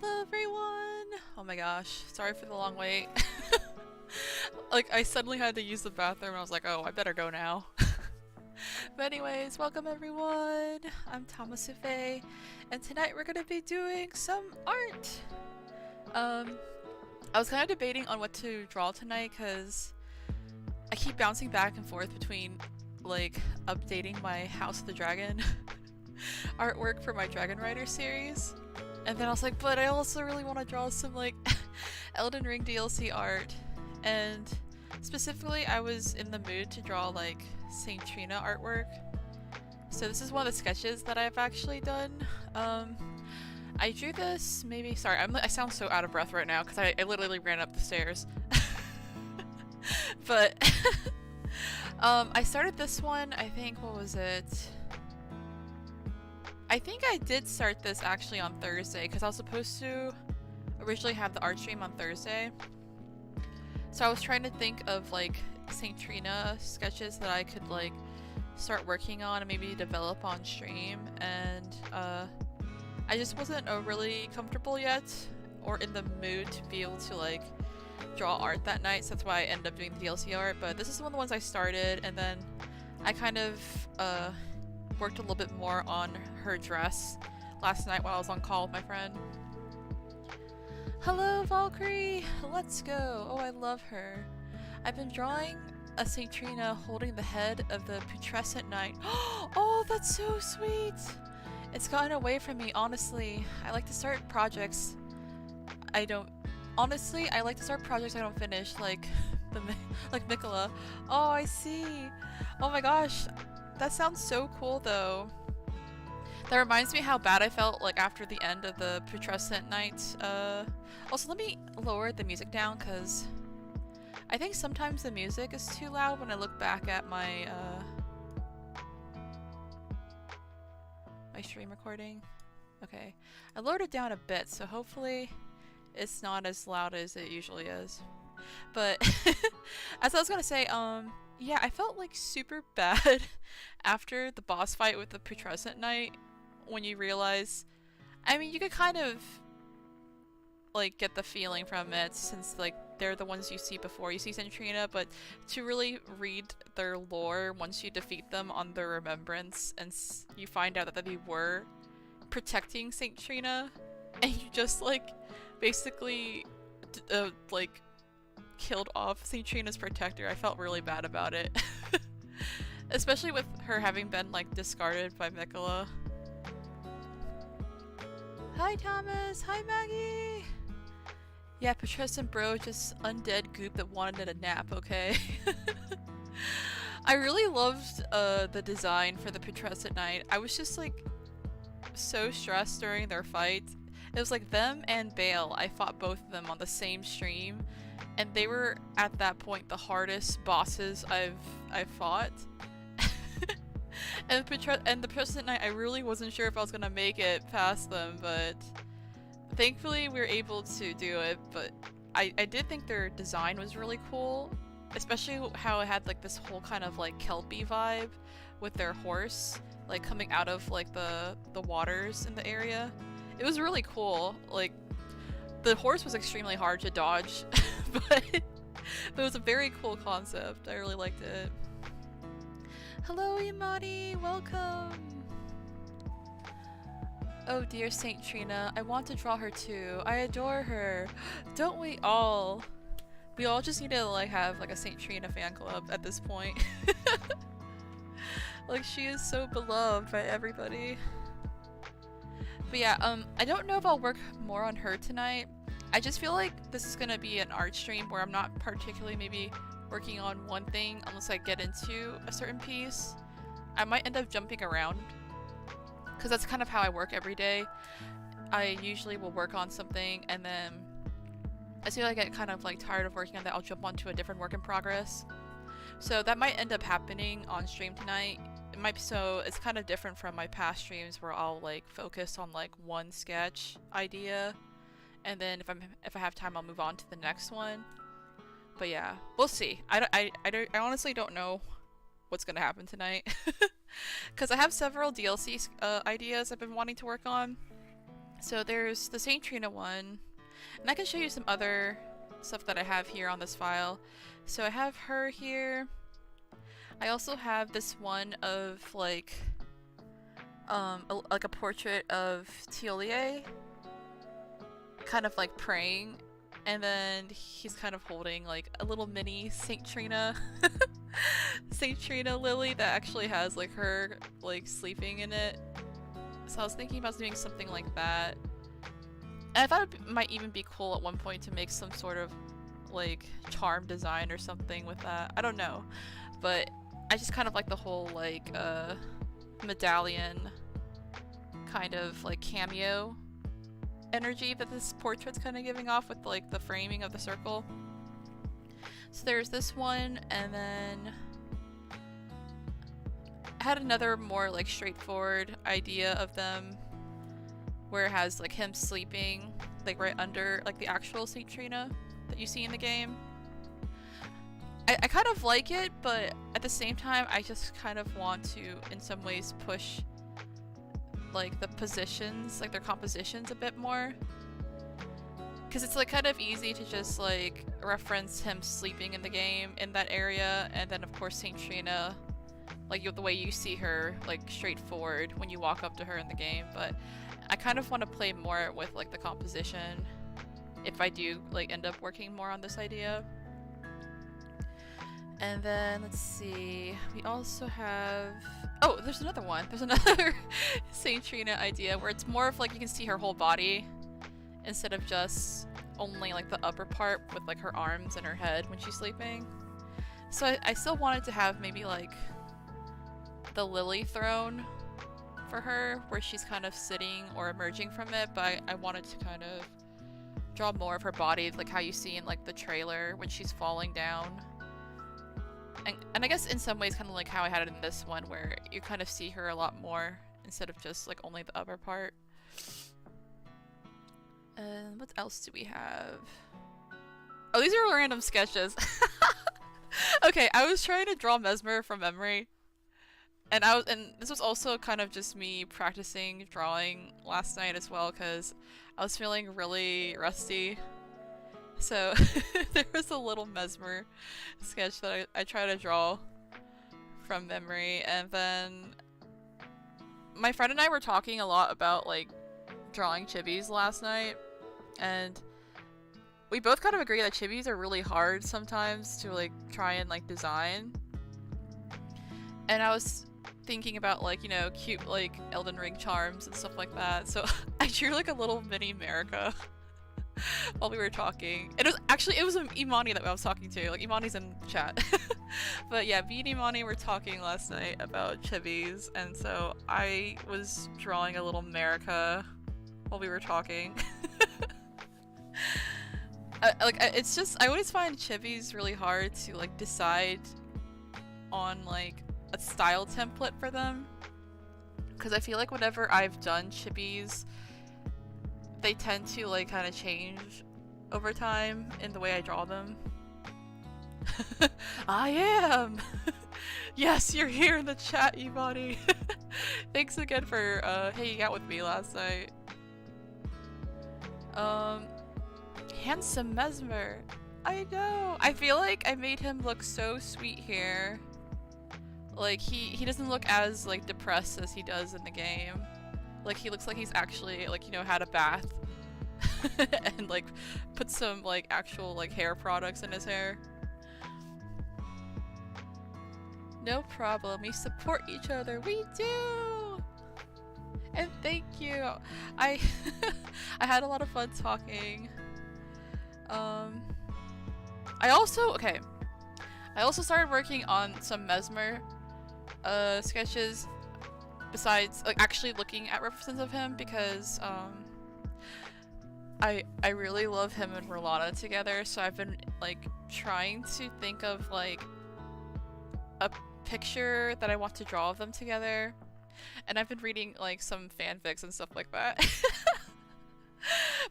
Hello everyone! Oh my gosh, sorry for the long wait. Like, I suddenly had to use the bathroom and I was like, oh, I better go now. But anyways, welcome everyone! I'm Tamas Le Fey, and tonight we're gonna be doing some art! I was kind of debating on what to draw tonight because I keep bouncing back and forth between, like, updating my House of the Dragon artwork for my Dragon Rider series. And then I was like, but I also really want to draw some, like, Elden Ring DLC art. And specifically, I was in the mood to draw, like, Saint Trina artwork. So this is one of the sketches that I've actually done. I drew this maybe— sorry, I sound so out of breath right now because I literally ran up the stairs. But I started this one, I think, what was it? I think I did start this actually on Thursday because I was supposed to originally have the art stream on Thursday. So I was trying to think of, like, Saint Trina sketches that I could, like, start working on and maybe develop on stream, and I just wasn't really comfortable yet or in the mood to be able to, like, draw art that night, so that's why I ended up doing the DLC art. But this is one of the ones I started, and then I kind of worked a little bit more on her dress last night while I was on call with my friend. Hello Valkyrie! Let's go! Oh, I love her. I've been drawing a Saint Trina holding the head of the putrescent knight. Oh, that's so sweet! It's gotten away from me, honestly. I like to start projects I don't finish, like like Mikola. Oh, I see. Oh my gosh. That sounds so cool though. That reminds me how bad I felt, like, after the end of the putrescent night. Also, let me lower the music down because I think sometimes the music is too loud when I look back at my my stream recording. Okay, I lowered it down a bit, so hopefully it's not as loud as it usually is. But as I was gonna say, yeah, I felt, like, super bad after the boss fight with the putrescent knight when you realize— I mean, you could kind of, like, get the feeling from it since, like, they're the ones you see before you see Saint Trina, but to really read their lore once you defeat them on their remembrance and you find out that they were protecting Saint Trina and you just, like, basically like, killed off Saint Trina's protector, I felt really bad about it. Especially with her having been, like, discarded by Mikola. Hi Thomas! Hi Maggie! Yeah, putrescent bro, just undead goop that wanted a nap, okay? I really loved the design for the putrescent knight. I was just, like, so stressed during their fight. It was like them and Bale. I fought both of them on the same stream, and they were at that point the hardest bosses I've fought. And the putrescent knight, I really wasn't sure if I was gonna make it past them, but thankfully we were able to do it. But I did think their design was really cool, especially how it had, like, this whole kind of, like, Kelpie vibe with their horse, like, coming out of, like, the waters in the area. It was really cool. Like, the horse was extremely hard to dodge, but it was a very cool concept. I really liked it. Hello Imani, welcome! Oh dear Saint Trina, I want to draw her too. I adore her. Don't we all? We all just need to, like, have, like, a Saint Trina fan club at this point. Like, she is so beloved by everybody. But yeah, I don't know if I'll work more on her tonight. I just feel like this is gonna be an art stream where I'm not particularly maybe working on one thing unless I get into a certain piece. I might end up jumping around because that's kind of how I work every day. I usually will work on something, and then as soon as I get kind of, like, tired of working on that, I'll jump onto a different work in progress. So that might end up happening on stream tonight. It might be— so it's kind of different from my past streams where I'll, like, focus on, like, one sketch idea, and then if I have time, I'll move on to the next one. But yeah, we'll see. I honestly don't know what's gonna happen tonight because I have several DLC ideas I've been wanting to work on, So there's the Saint Trina one, and I can show you some other stuff that I have here on this file. So I have her here. I also have this one of like a portrait of Tilier, kind of like praying, and then he's kind of holding like a little mini Saint Trina Saint Trina lily that actually has like her like sleeping in it. So I was thinking about doing something like that. And I thought it might even be cool at one point to make some sort of like charm design or something with that. I don't know. But I just kind of like the whole like medallion kind of like cameo energy that this portrait's kind of giving off with like the framing of the circle. So there's this one, and then I had another more like straightforward idea of them where it has like him sleeping like right under like the actual Saint Trina that you see in the game. I kind of like it, but at the same time I just kind of want to in some ways push like the positions, like their compositions a bit more, because it's like kind of easy to just like reference him sleeping in the game in that area, and then of course Saint Trina, like the way you see her like straightforward when you walk up to her in the game. But I kind of want to play more with like the composition if I do like end up working more on this idea. And then let's see, we also have, oh, there's another one. There's another Saint Trina idea where it's more of like you can see her whole body instead of just only like the upper part with like her arms and her head when she's sleeping. So I still wanted to have maybe like the lily throne for her where she's kind of sitting or emerging from it, but I wanted to kind of draw more of her body, like how you see in like the trailer when she's falling down. And I guess in some ways kind of like how I had it in this one where you kind of see her a lot more instead of just like only the upper part. And what else do we have? Oh, these are random sketches. Okay, I was trying to draw Messmer from memory. And this was also kind of just me practicing drawing last night as well, because I was feeling really rusty. So there was a little Messmer sketch that I tried to draw from memory, and then my friend and I were talking a lot about like drawing chibis last night, and we both kind of agree that chibis are really hard sometimes to like try and like design. And I was thinking about like, you know, cute like Elden Ring charms and stuff like that, so I drew like a little mini America while we were talking. It was Imani that I was talking to. Like Imani's in chat. But yeah, me and Imani were talking last night about chibis, and so I was drawing a little America while we were talking. It's just I always find chibis really hard to like decide on like a style template for them, because I feel like whenever I've done chibis, they tend to like kind of change over time in the way I draw them. I am! Yes, you're here in the chat, Imani! Thanks again for hanging out with me last night. Handsome Messmer! I know! I feel like I made him look so sweet here. Like, he doesn't look as like depressed as he does in the game. Like, he looks like he's actually, like, you know, had a bath and, like, put some, like, actual, like, hair products in his hair. No problem. We support each other. We do! And thank you! I had a lot of fun talking. I also started working on some Messmer sketches besides like actually looking at references of him, because I really love him and Rellana together, so I've been like trying to think of like a picture that I want to draw of them together, and I've been reading like some fanfics and stuff like that.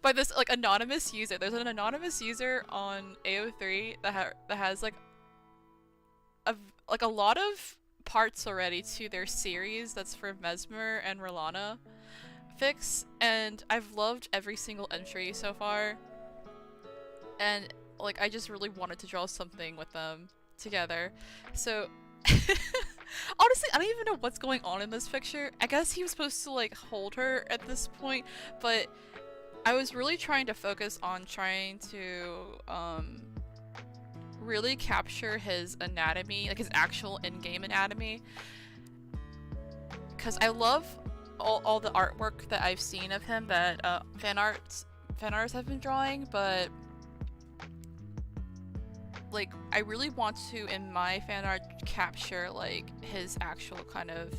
By this like anonymous user. There's an anonymous user on AO3 that has like a lot of parts already to their series that's for Messmer and Rellana fics, and I've loved every single entry so far. And like I just really wanted to draw something with them together. So honestly, I don't even know what's going on in this picture. I guess he was supposed to like hold her at this point, but I was really trying to focus on trying to really capture his anatomy, like his actual in-game anatomy, because I love all the artwork that I've seen of him that fan artists have been drawing, but like I really want to in my fan art capture like his actual kind of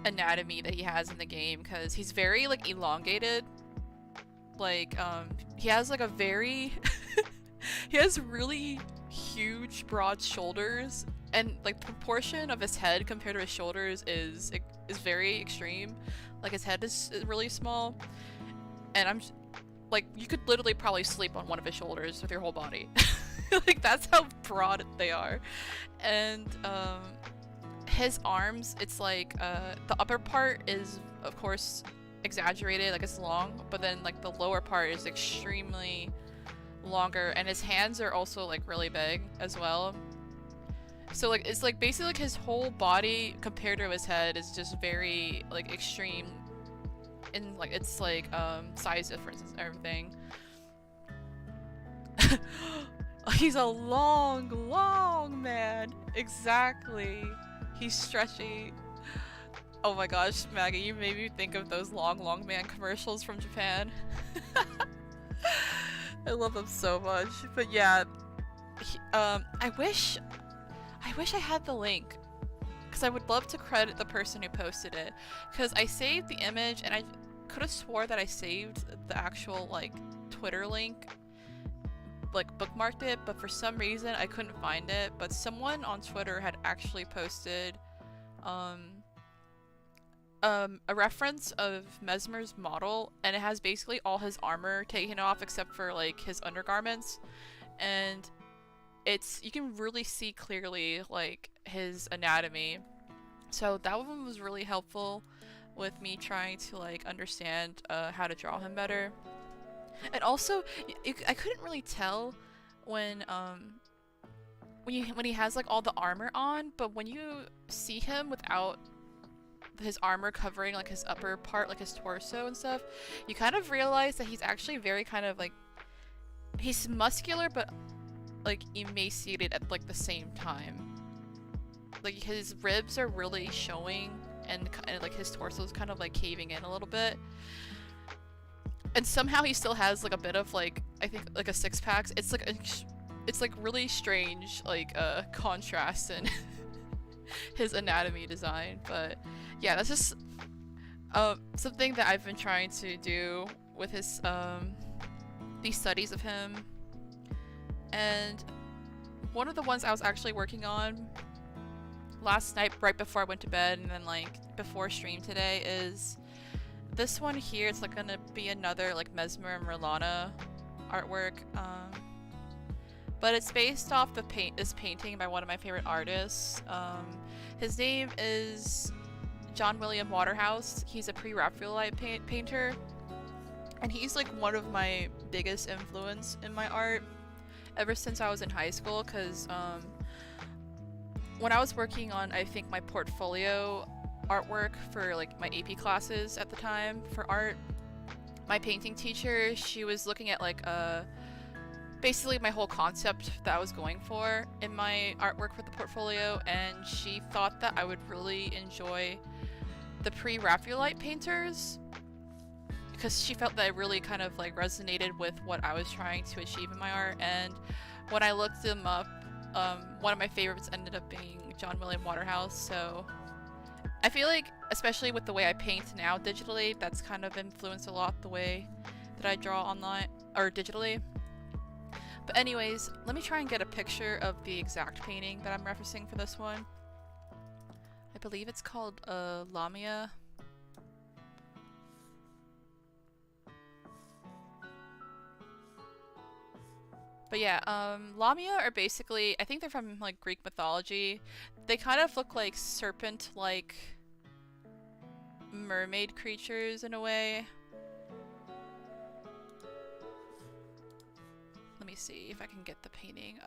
anatomy that he has in the game, because he's very like elongated. Like he has like a very he has really huge broad shoulders, and like the proportion of his head compared to his shoulders is very extreme. Like his head is really small, and I'm like, you could literally probably sleep on one of his shoulders with your whole body. Like that's how broad they are. And his arms, it's like the upper part is of course exaggerated, like it's long, but then like the lower part is extremely longer, and his hands are also like really big as well. So like it's like basically like his whole body compared to his head is just very like extreme in like it's like size differences and everything. He's a long man. Exactly. He's stretchy. Oh my gosh, Maggie, you made me think of those long man commercials from Japan. I love them so much. But yeah, I wish I had the link, because I would love to credit the person who posted it, because I saved the image and I could have swore that I saved the actual like Twitter link, like bookmarked it, but for some reason I couldn't find it. But someone on Twitter had actually posted a reference of Messmer's model, and it has basically all his armor taken off except for like his undergarments, and you can really see clearly like his anatomy. So that one was really helpful with me trying to like understand how to draw him better. And also I couldn't really tell when he has like all the armor on, but when you see him without his armor covering like his upper part, like his torso and stuff, you kind of realize that he's actually very kind of like, he's muscular but like emaciated at like the same time. Like his ribs are really showing, and like his torso is kind of like caving in a little bit, and somehow he still has like a bit of like, I think like a six-pack. It's like really strange like contrast in his anatomy design. But yeah, that's just something that I've been trying to do with his these studies of him. And one of the ones I was actually working on last night right before I went to bed, and then like before stream today, is this one here. It's like gonna be another like Messmer and Rellana artwork, but it's based off this painting by one of my favorite artists. His name is John William Waterhouse. He's a pre-Raphaelite painter, and he's like one of my biggest influence in my art ever since I was in high school, because when I was working on, I think, my portfolio artwork for like my AP classes at the time for art, my painting teacher, she was looking at like basically my whole concept that I was going for in my artwork for the portfolio, and she thought that I would really enjoy the pre-Raphaelite painters, because she felt that it really kind of like resonated with what I was trying to achieve in my art. And when I looked them up, one of my favorites ended up being John William Waterhouse. So I feel like, especially with the way I paint now digitally, that's kind of influenced a lot the way that I draw online or digitally. But anyways, let me try and get a picture of the exact painting that I'm referencing for this one. I believe it's called Lamia. But yeah, Lamia are basically, I think they're from like Greek mythology. They kind of look like serpent-like mermaid creatures in a way. Let me see if I can get the painting.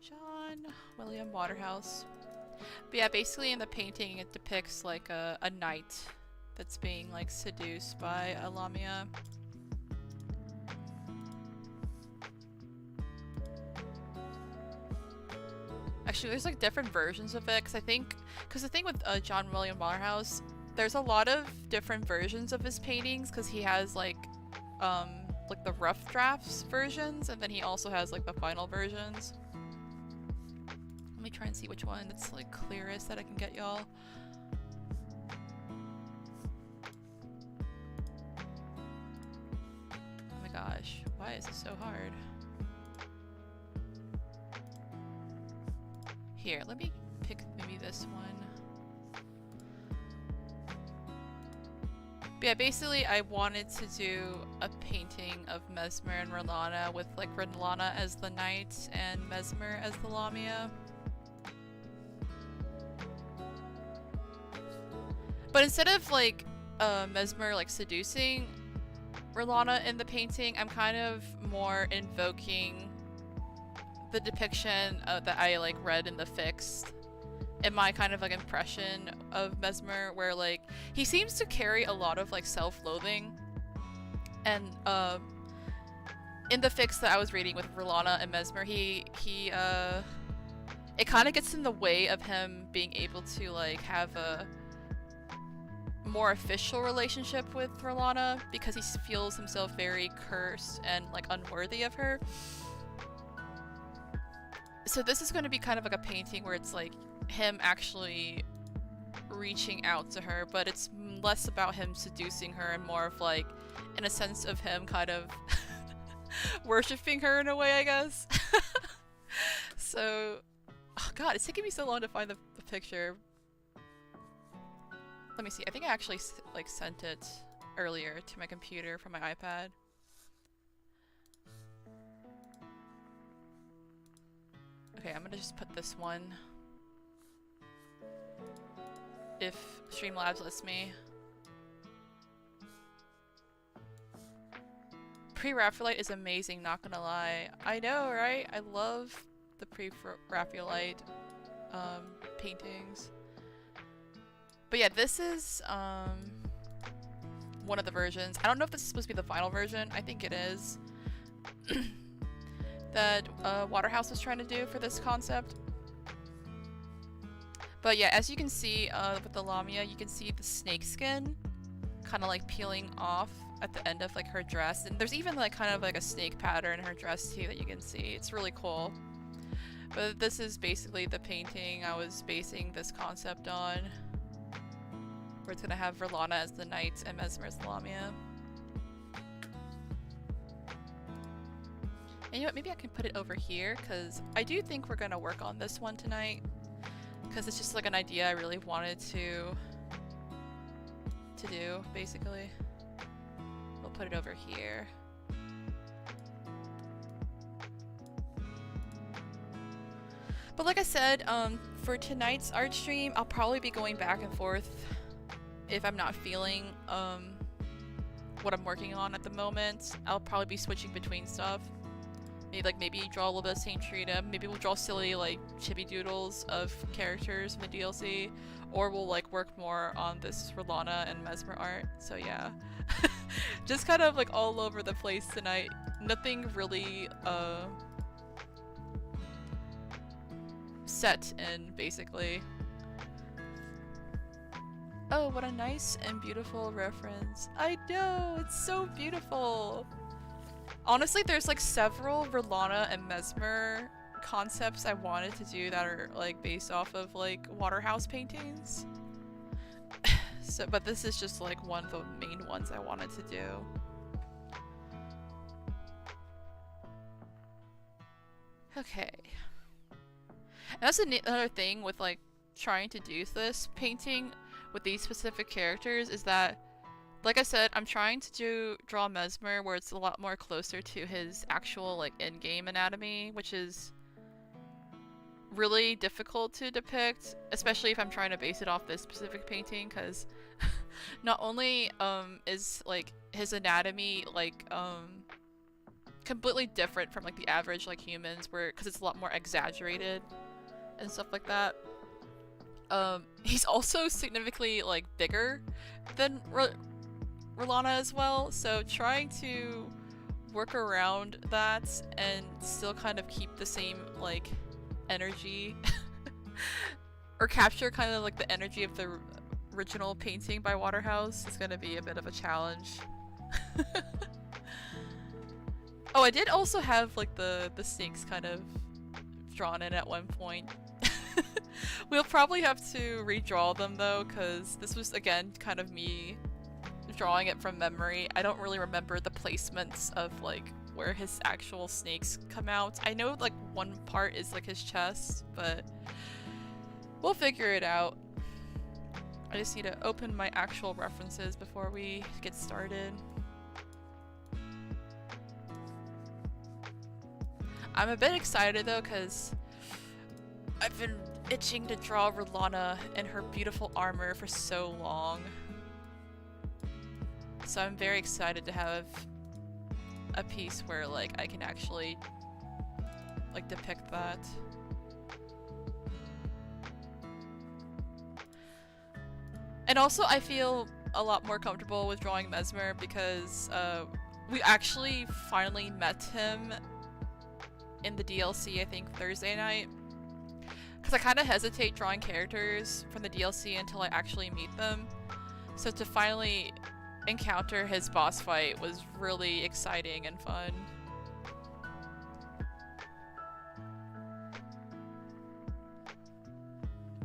John William Waterhouse. But yeah, basically in the painting it depicts like a knight that's being like seduced by a Lamia. Actually, there's like different versions of it, because the thing with John William Waterhouse, there's a lot of different versions of his paintings, because he has like the rough drafts versions, and then he also has like the final versions. Let me try and see which one that's like clearest that I can get y'all. Oh my gosh, why is this so hard? Here, let me pick maybe this one. But yeah, basically I wanted to do a painting of Messmer and Rellana with like Rellana as the knight and Messmer as the Lamia. But instead of like Messmer like seducing Rellana in the painting, I'm kind of more invoking the depiction that I like read in the fixed, and my kind of like impression of Messmer, where like he seems to carry a lot of like self-loathing, and in the fix that I was reading with Rellana and Messmer, it kind of gets in the way of him being able to like have a more official relationship with Rellana, because he feels himself very cursed and like unworthy of her. So this is going to be kind of like a painting where it's like him actually reaching out to her, but it's less about him seducing her and more of like, in a sense of him kind of worshipping her in a way, I guess. So, oh god, it's taking me so long to find the picture. Let me see, I think I actually like sent it earlier to my computer from my iPad. Okay, I'm gonna just put this one. If Streamlabs lets me. Pre-Raphaelite is amazing, not gonna lie. I know, right? I love the pre-Raphaelite paintings. But yeah, this is one of the versions. I don't know if this is supposed to be the final version. I think it is. That Waterhouse was trying to do for this concept. But yeah, as you can see with the Lamia, you can see the snake skin kind of like peeling off at the end of like her dress, and there's even like kind of like a snake pattern in her dress too that you can see. It's really cool. But this is basically the painting I was basing this concept on, where it's gonna have Rellana as the knight and Messmer as the Lamia. And you know what, maybe I can put it over here, because I do think we're gonna work on this one tonight, because it's just like an idea I really wanted to do, basically. We'll put it over here. But like I said, for tonight's art stream, I'll probably be going back and forth if I'm not feeling what I'm working on at the moment. I'll probably be switching between stuff. Maybe draw a little bit of Saint Trina, maybe we'll draw silly like chibi doodles of characters from the DLC, or we'll like work more on this Rellana and Messmer art. So yeah. Just kind of like all over the place tonight. Nothing really set in, basically. Oh, what a nice and beautiful reference. I know, it's so beautiful. Honestly, there's like several Rellana and Messmer concepts I wanted to do that are like based off of like Waterhouse paintings. So, but this is just like one of the main ones I wanted to do. Okay. And that's another thing with like trying to do this painting with these specific characters, is that, like I said, I'm trying to draw Messmer where it's a lot more closer to his actual like in-game anatomy, which is really difficult to depict, especially if I'm trying to base it off this specific painting, because not only is like his anatomy like completely different from like the average like humans, where because it's a lot more exaggerated and stuff like that. He's also significantly like bigger than Rellana as well, so trying to work around that and still kind of keep the same like energy or capture kind of like the energy of the original painting by Waterhouse is gonna be a bit of a challenge. Oh, I did also have like the snakes kind of drawn in at one point. We'll probably have to redraw them though, because this was again kind of me drawing it from memory. I don't really remember the placements of like where his actual snakes come out. I know like one part is like his chest, but we'll figure it out. I just need to open my actual references before we get started. I'm a bit excited though, because I've been itching to draw Rellana in her beautiful armor for so long. So I'm very excited to have a piece where like I can actually like depict that. And also I feel a lot more comfortable with drawing Messmer because we actually finally met him in the DLC, I think Thursday night. Because I kind of hesitate drawing characters from the DLC until I actually meet them. So to finally encounter his boss fight was really exciting and fun.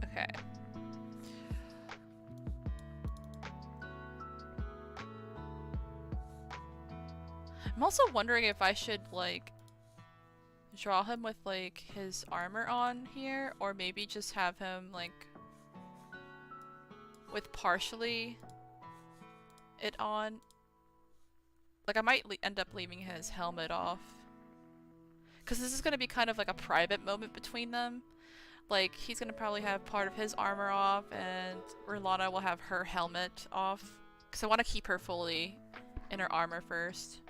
Okay. I'm also wondering if I should like draw him with like his armor on here, or maybe just have him like with partially it on. Like I might end up leaving his helmet off, because this is going to be kind of like a private moment between them. Like he's going to probably have part of his armor off and Rellana will have her helmet off, because I want to keep her fully in her armor first.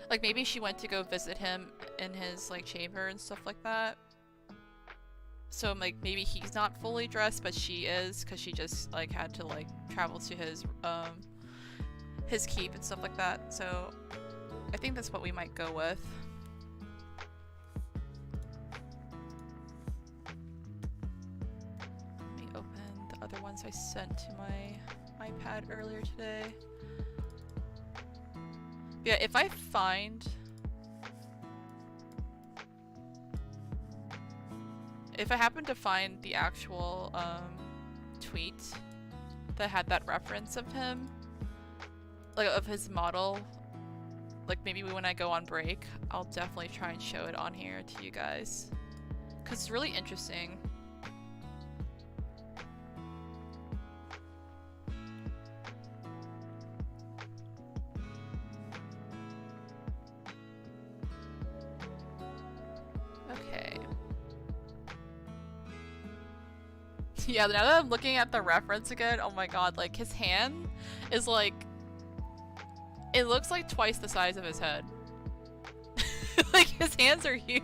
Like maybe she went to go visit him in his like chamber and stuff like that. So like maybe he's not fully dressed, but she is, because she just like had to like travel to his keep and stuff like that. So I think that's what we might go with. Let me open the other ones I sent to my iPad earlier today. Yeah, if I happen to find the actual tweet that had that reference of him, like of his model, like maybe when I go on break, I'll definitely try and show it on here to you guys, because it's really interesting. Yeah, now that I'm looking at the reference again, oh my god, like his hand is like, it looks like twice the size of his head. Like his hands are huge.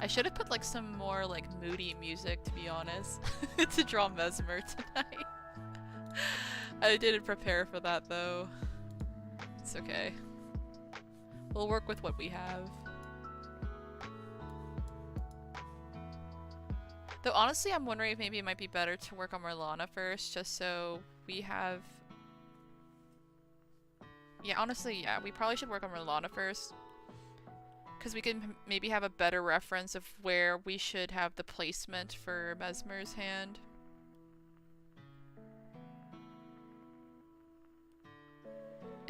I should have put like some more like moody music, to be honest, to draw Messmer tonight. I didn't prepare for that though. It's okay. We'll work with what we have. Though honestly, I'm wondering if maybe it might be better to work on Rellana first, just so we have... Yeah, honestly, yeah, we probably should work on Rellana first. Because we can maybe have a better reference of where we should have the placement for Messmer's hand.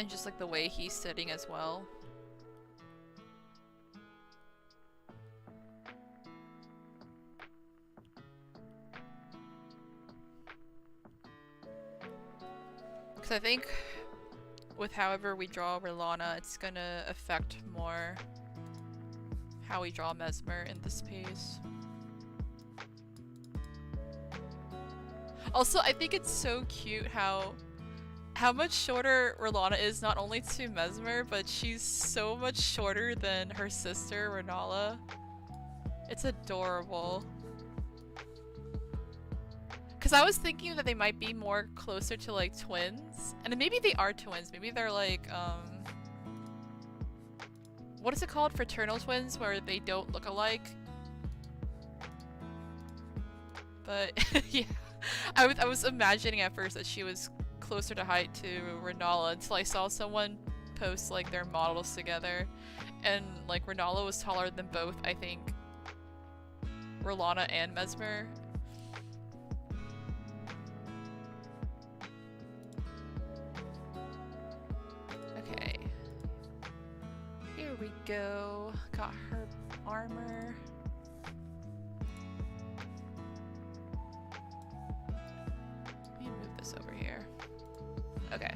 And just like the way he's sitting as well. Because I think with however we draw Rellana, it's gonna affect more how we draw Messmer in this piece. Also, I think it's so cute how much shorter Rellana is, not only to Messmer, but she's so much shorter than her sister, Rellana. It's adorable. Because I was thinking that they might be more closer to, like, twins. And maybe they are twins. Maybe they're, like, what is it called? Fraternal twins, where they don't look alike? But, yeah. I was imagining at first that she was closer to height to Rellana until I saw someone post like their models together, and like Rellana was taller than both, I think, Rellana and Messmer. Okay, here we go. Got her armor. Let me move this over here. Okay.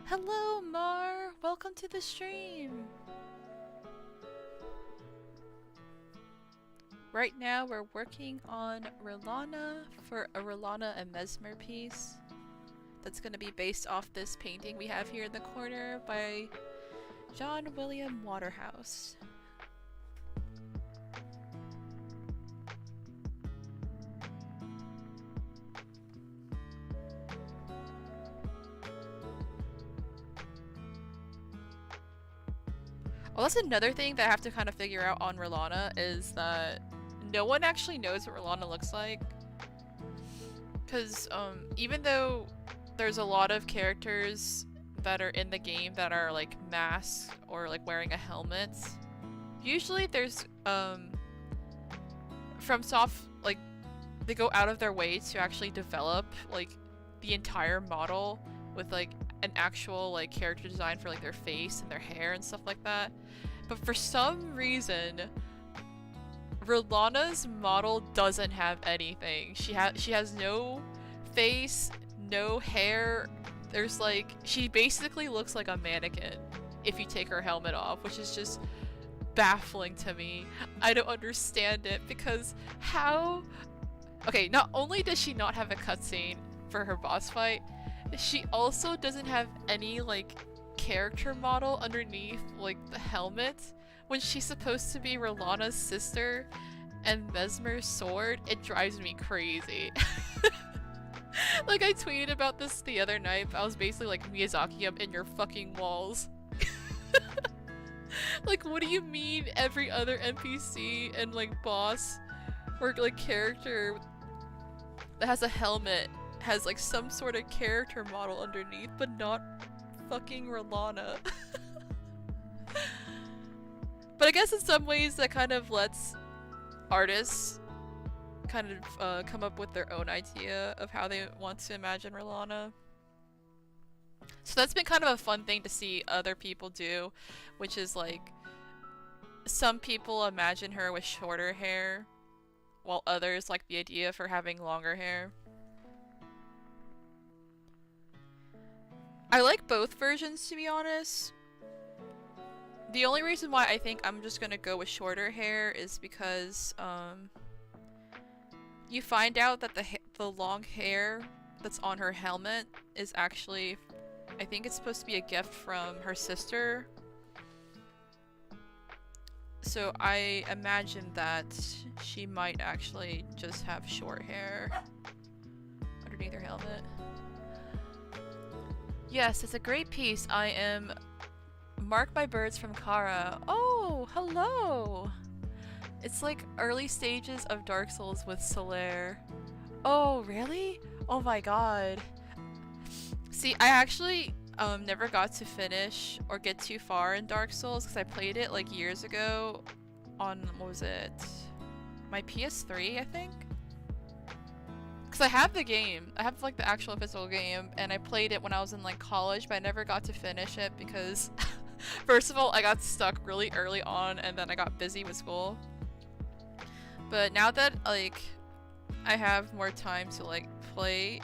Hello, Mar! Welcome to the stream! Right now we're working on Rellana for a Rellana and Messmer piece that's going to be based off this painting we have here in the corner by John William Waterhouse. Well, that's another thing that I have to kind of figure out on Rellana, is that no one actually knows what Rellana looks like. Because even though there's a lot of characters that are in the game that are like masked or like wearing a helmet, usually there's FromSoft, like, they go out of their way to actually develop like the entire model with like an actual like character design for like their face and their hair and stuff like that. But for some reason, Rellana's model doesn't have anything. She has no face, no hair. There's like, she basically looks like a mannequin if you take her helmet off, which is just baffling to me. I don't understand it, because how... Okay, not only does she not have a cutscene for her boss fight, she also doesn't have any like character model underneath like the helmet when she's supposed to be Rellana's sister and Messmer's sword. It drives me crazy. Like, I tweeted about this the other night, but I was basically like, Miyazaki, I'm in your fucking walls. Like, what do you mean every other NPC and like boss or like character that has a helmet has like some sort of character model underneath, but not fucking Rellana? But I guess in some ways that kind of lets artists kind of come up with their own idea of how they want to imagine Rellana. So that's been kind of a fun thing to see other people do, which is like, some people imagine her with shorter hair, while others like the idea of her having longer hair. I like both versions, to be honest. The only reason why I think I'm just gonna go with shorter hair is because, you find out that the long hair that's on her helmet is actually, I think it's supposed to be a gift from her sister. So I imagine that she might actually just have short hair underneath her helmet. Yes, it's a great piece. I am marked by birds from Kara. Oh, hello! It's like early stages of Dark Souls with Solaire. Oh, really? Oh my god. See, I actually never got to finish or get too far in Dark Souls because I played it like years ago on, what was it? My PS3, I think? Because I have the game. I have like the actual physical game and I played it when I was in like college, but I never got to finish it because first of all, I got stuck really early on and then I got busy with school. But now that like I have more time to like play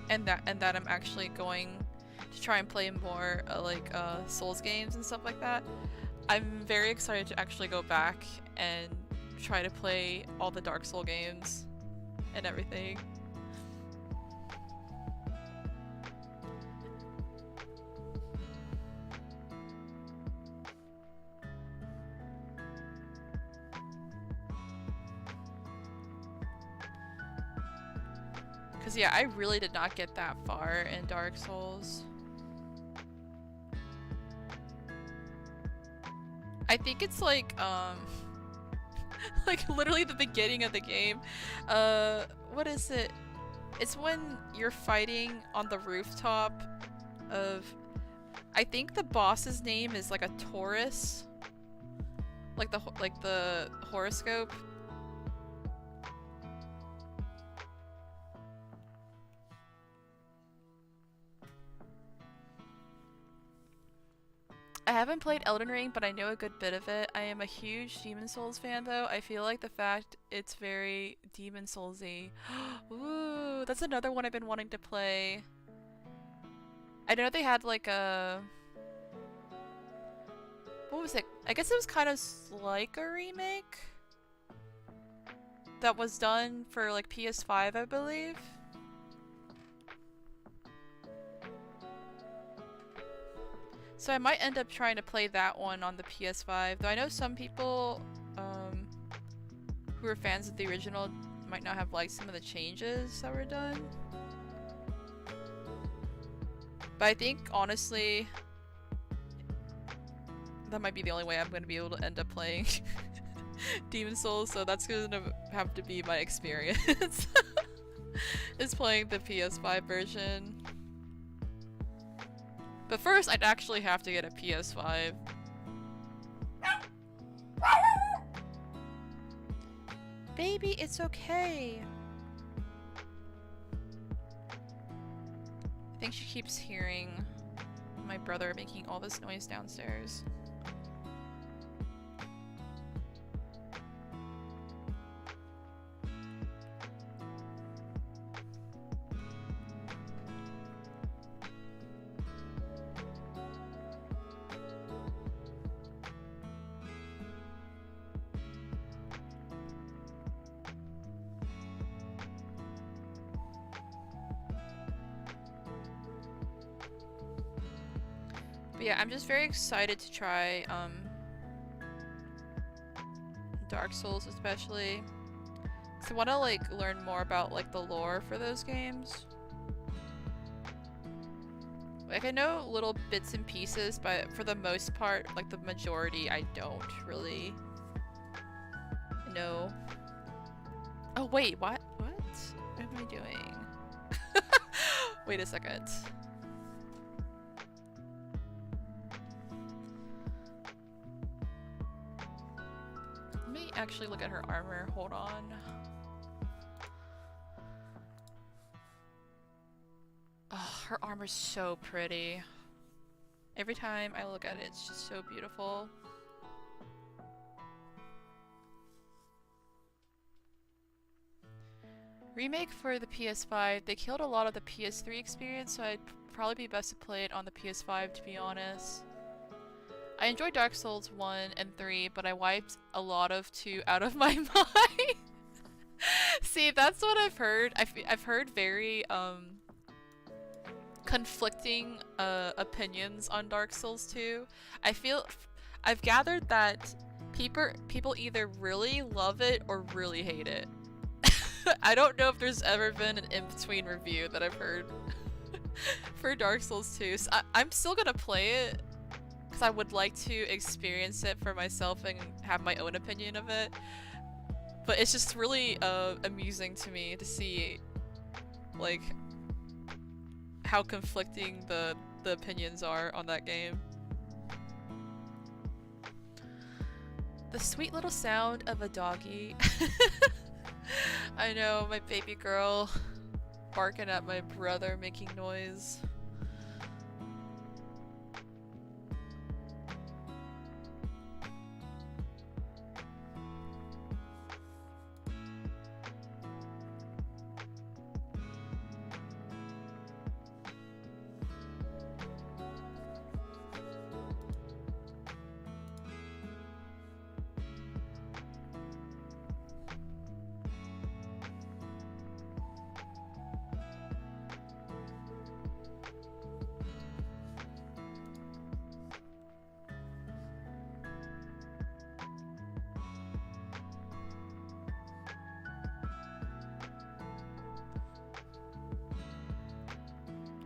and that I'm actually going to try and play more Souls games and stuff like that, I'm very excited to actually go back and try to play all the Dark Souls games and everything. Because yeah, I really did not get that far in Dark Souls. I think it's like, like literally the beginning of the game. What is it? It's when you're fighting on the rooftop of, I think the boss's name is like a Taurus. Like the horoscope. I haven't played Elden Ring, but I know a good bit of it. I am a huge Demon Souls fan, though. I feel like the fact it's very Demon Souls-y. Ooh, that's another one I've been wanting to play. I know they had like a... What was it? I guess it was kind of like a remake that was done for like PS5, I believe. So I might end up trying to play that one on the PS5, though I know some people who are fans of the original might not have liked some of the changes that were done. But I think, honestly, that might be the only way I'm going to be able to end up playing Demon Souls, so that's going to have to be my experience, is playing the PS5 version. But first, I'd actually have to get a PS5. Baby, it's okay. I think she keeps hearing my brother making all this noise downstairs. Yeah, I'm just very excited to try Dark Souls especially. So I want to like learn more about like the lore for those games. Like I know little bits and pieces, but for the most part, like the majority, I don't really know. Oh wait, what? What am I doing? Wait a second. Actually look at her armor. Hold on. Oh, her armor's so pretty. Every time I look at it, it's just so beautiful. Remake for the PS5. They killed a lot of the PS3 experience, so I'd probably be best to play it on the PS5, to be honest. I enjoyed Dark Souls 1 and 3, but I wiped a lot of 2 out of my mind. See, that's what I've heard. I've heard very conflicting opinions on Dark Souls 2. I've gathered that people either really love it or really hate it. I don't know if there's ever been an in-between review that I've heard for Dark Souls 2. So I'm still gonna play it because I would like to experience it for myself and have my own opinion of it. But it's just really amusing to me to see like how conflicting the opinions are on that game. The sweet little sound of a doggy. I know, my baby girl barking at my brother making noise.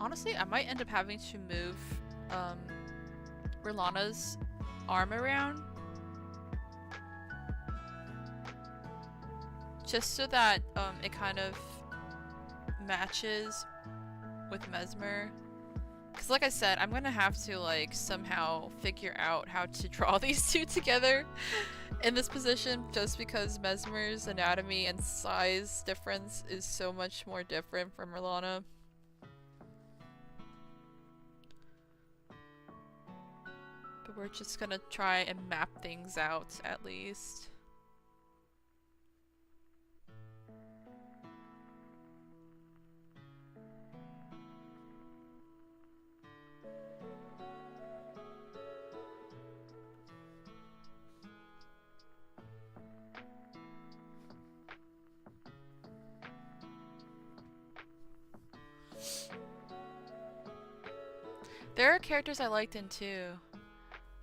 Honestly, I might end up having to move Rellana's arm around just so that it kind of matches with Messmer. Because like I said, I'm gonna have to like somehow figure out how to draw these two together in this position, just because Messmer's anatomy and size difference is so much more different from Rellana. But we're just gonna try and map things out at least. There are characters I liked in 2.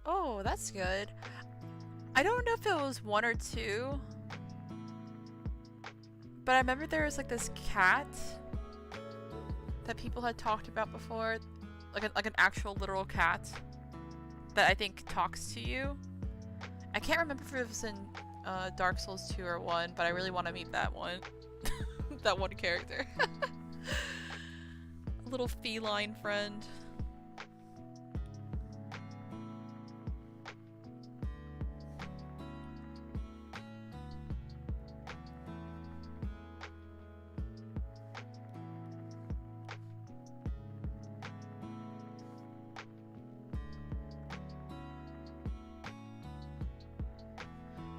Oh, that's good. I don't know if it was 1 or 2, but I remember there was like this cat that people had talked about before, like an actual literal cat that I think talks to you. I can't remember if it was in Dark Souls 2 or 1, but I really want to meet that one. That one character. A little feline friend.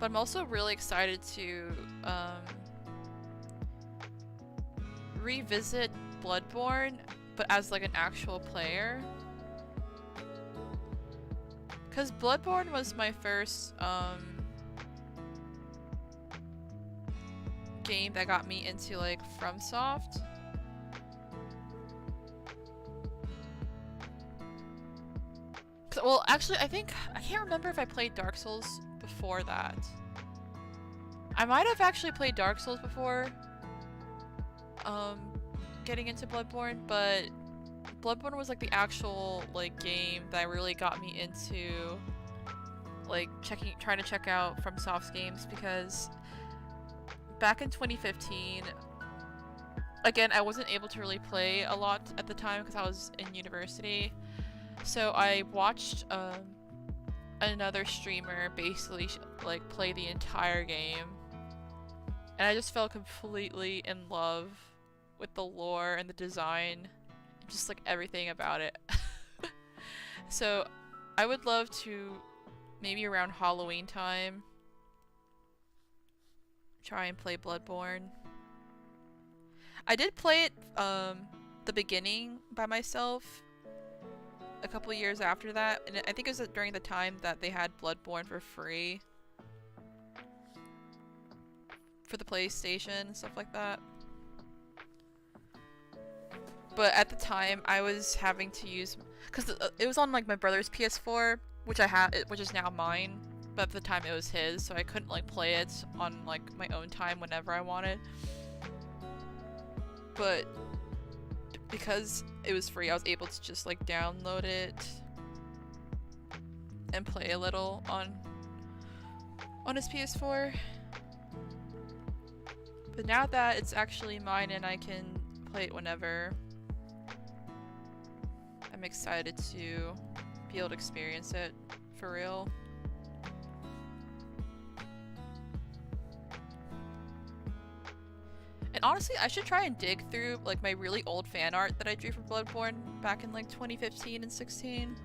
But I'm also really excited to revisit Bloodborne, but as like an actual player. Because Bloodborne was my first game that got me into like FromSoft. Well, actually, I can't remember if I played Dark Souls before that. I might have actually played Dark Souls before getting into Bloodborne, but Bloodborne was like the actual like game that really got me into like trying to check out FromSoft's games, because back in 2015, again, I wasn't able to really play a lot at the time because I was in university. So I watched another streamer basically like play the entire game, and I just fell completely in love with the lore and the design, just like everything about it. So I would love to, maybe around Halloween time, try and play Bloodborne. I did play it the beginning by myself, a couple years after that, and I think it was during the time that they had Bloodborne for free for the PlayStation and stuff like that. But at the time, I was having to use, because it was on like my brother's PS4, which I have, which is now mine. But at the time, it was his, so I couldn't like play it on like my own time whenever I wanted. But because it was free, I was able to just like download it and play a little on his PS4. But now that it's actually mine and I can play it whenever, I'm excited to be able to experience it for real. And honestly, I should try and dig through like my really old fan art that I drew for Bloodborne back in like 2015 and 16.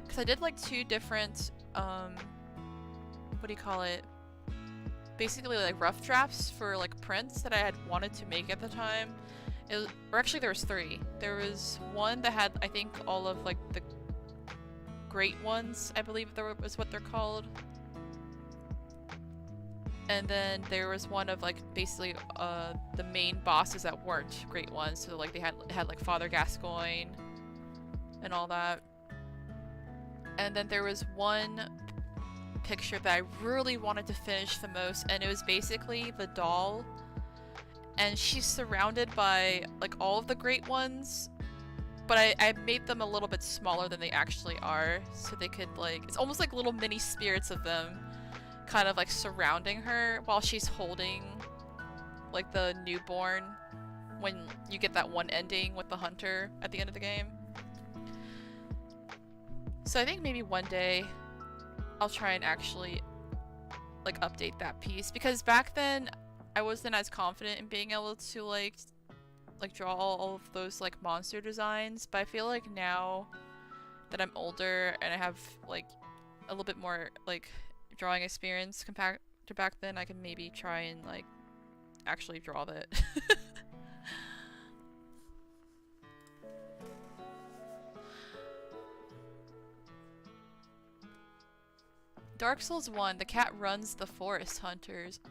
Because I did like 2 different, what do you call it? Basically like rough drafts for like prints that I had wanted to make at the time. Or actually there was 3. There was one that had, I think, all of like the great ones, I believe was what they're called. And then there was one of like basically the main bosses that weren't great ones. So like they had like Father Gascoigne and all that. And then there was one picture that I really wanted to finish the most, and it was basically the doll, and she's surrounded by like all of the great ones, but I made them a little bit smaller than they actually are, so they could like, it's almost like little mini spirits of them kind of like surrounding her while she's holding like the newborn when you get that one ending with the hunter at the end of the game. So I think maybe one day I'll try and actually like update that piece, because back then I wasn't as confident in being able to like draw all of those like monster designs, but I feel like now that I'm older and I have like a little bit more like drawing experience compared to back then, I can maybe try and like actually draw that. Dark Souls 1, the cat runs the forest hunters.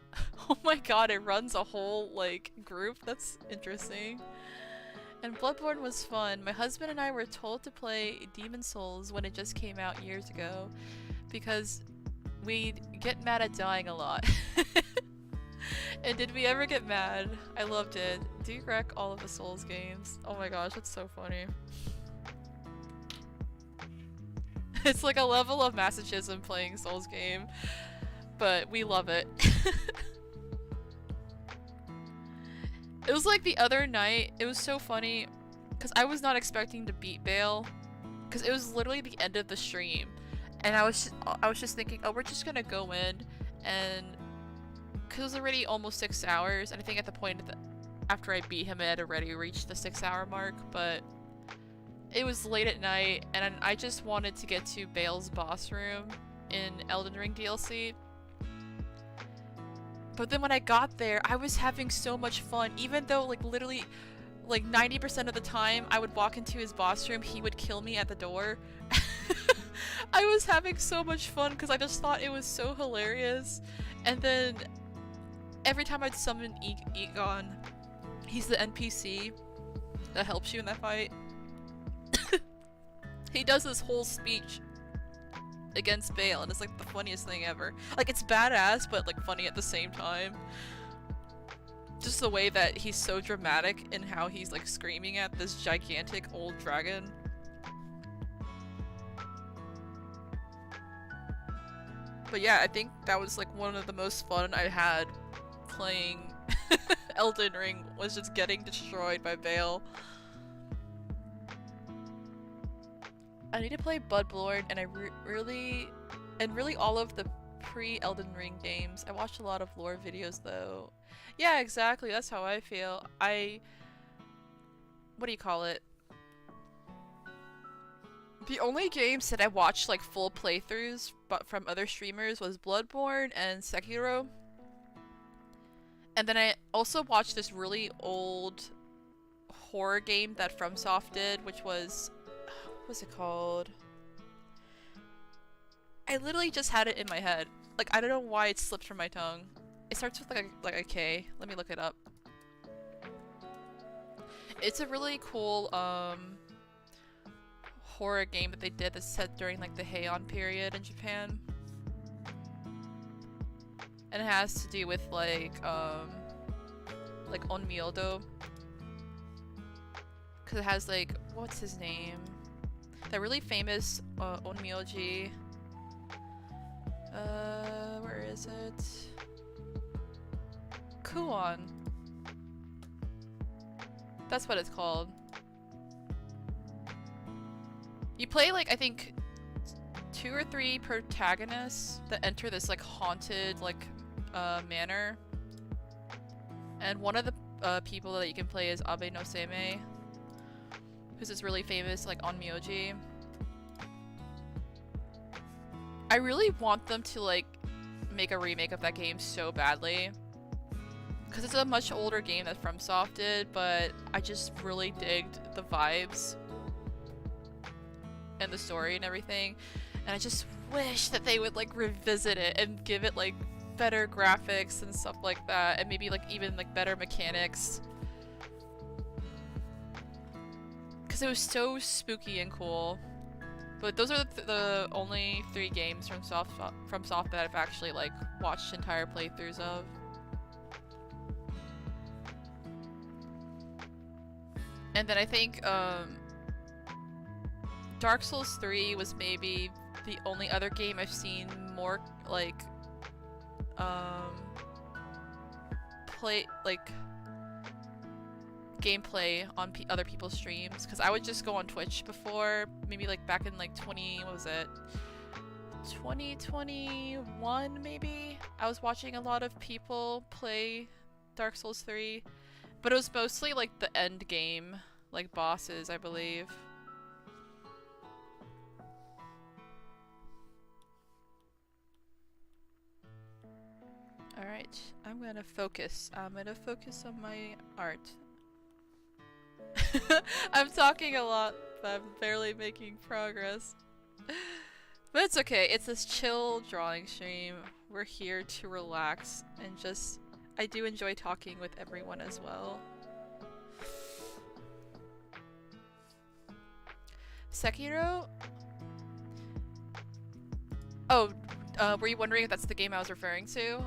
Oh my god, it runs a whole like group? That's interesting. And Bloodborne was fun. My husband and I were told to play Demon Souls when it just came out years ago, because we get mad at dying a lot. And did we ever get mad? I loved it. Do you wreck all of the Souls games? Oh my gosh, that's so funny. It's like a level of masochism playing Souls game, but we love it. It was like the other night, it was so funny, because I was not expecting to beat Bale, because it was literally the end of the stream, and I was just thinking, oh, we're just gonna go in, and because it was already almost 6 hours, and I think at the point after I beat him, it had already reached the 6-hour mark, but it was late at night, and I just wanted to get to Bale's boss room in Elden Ring DLC. But then when I got there, I was having so much fun, even though like literally like 90% of the time I would walk into his boss room, he would kill me at the door. I was having so much fun because I just thought it was so hilarious. And then every time I'd summon Egon, he's the NPC that helps you in that fight. He does this whole speech against Bale, and it's like the funniest thing ever. Like, it's badass, but like funny at the same time. Just the way that he's so dramatic in how he's like screaming at this gigantic old dragon. But yeah, I think that was like one of the most fun I had playing Elden Ring, was just getting destroyed by Bale. I need to play Bloodborne, and really all of the pre-Elden Ring games. I watched a lot of lore videos though. Yeah, exactly, that's how I feel. What do you call it? The only games that I watched like full playthroughs but from other streamers was Bloodborne and Sekiro. And then I also watched this really old horror game that FromSoft did, which was... what's it called? I literally just had it in my head. Like, I don't know why it slipped from my tongue. It starts with like a K. Let me look it up. It's a really cool horror game that they did that's set during like the Heian period in Japan. And it has to do with like onmyodo. Cause it has like, what's his name? That really famous onmyoji. Where is it? Kuon. That's what it's called. You play like, I think 2 or 3 protagonists that enter this like haunted like manor. And one of the people that you can play is Abe no Seimei, who's this really famous like onmyoji. I really want them to like make a remake of that game so badly. Because it's a much older game that FromSoft did, but I just really digged the vibes and the story and everything. And I just wish that they would like revisit it and give it like better graphics and stuff like that, and maybe like even like better mechanics. Because it was so spooky and cool. But those are the only 3 games from FromSoft that I've actually like watched entire playthroughs of. And then I think Dark Souls 3 was maybe the only other game I've seen more like gameplay on other people's streams, because I would just go on Twitch before, maybe like back in like 2021 maybe. I was watching a lot of people play Dark Souls 3, but it was mostly like the end game, like bosses, I believe. Alright, I'm gonna focus. I'm gonna focus on my art. I'm talking a lot, but I'm barely making progress. But it's okay, it's this chill drawing stream. We're here to relax and just... I do enjoy talking with everyone as well. Sekiro? Oh, were you wondering if that's the game I was referring to?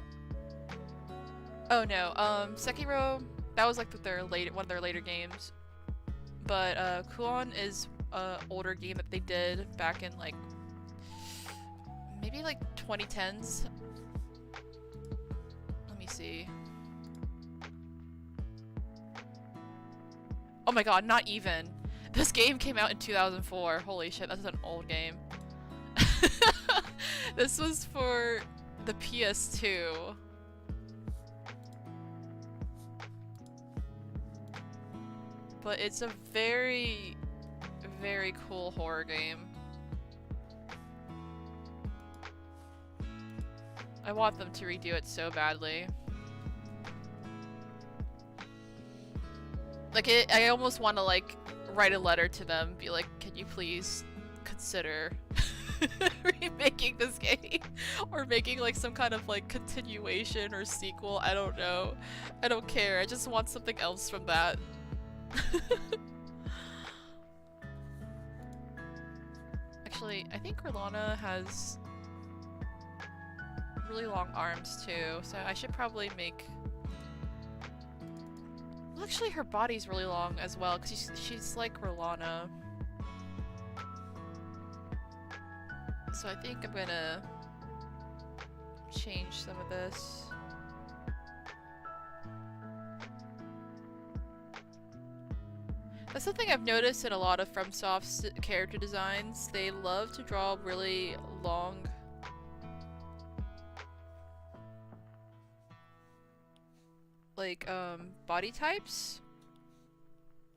Oh no, Sekiro, that was like one of their later games. But Kuon is an older game that they did back in like maybe like 2010s. Let me see. Oh my god, not even. This game came out in 2004. Holy shit, that's an old game. This was for the PS2. But it's a very, very cool horror game. I want them to redo it so badly. Like, I almost want to, like, write a letter to them, be like, can you please consider remaking this game? Or making, like, some kind of, like, continuation or sequel, I don't know. I don't care, I just want something else from that. Actually, I think Rellana has really long arms too, so I should probably make... Well, actually her body's really long as well, because she's like Rellana. So I think I'm gonna change some of this. That's something I've noticed in a lot of FromSoft's character designs. They love to draw really long like body types,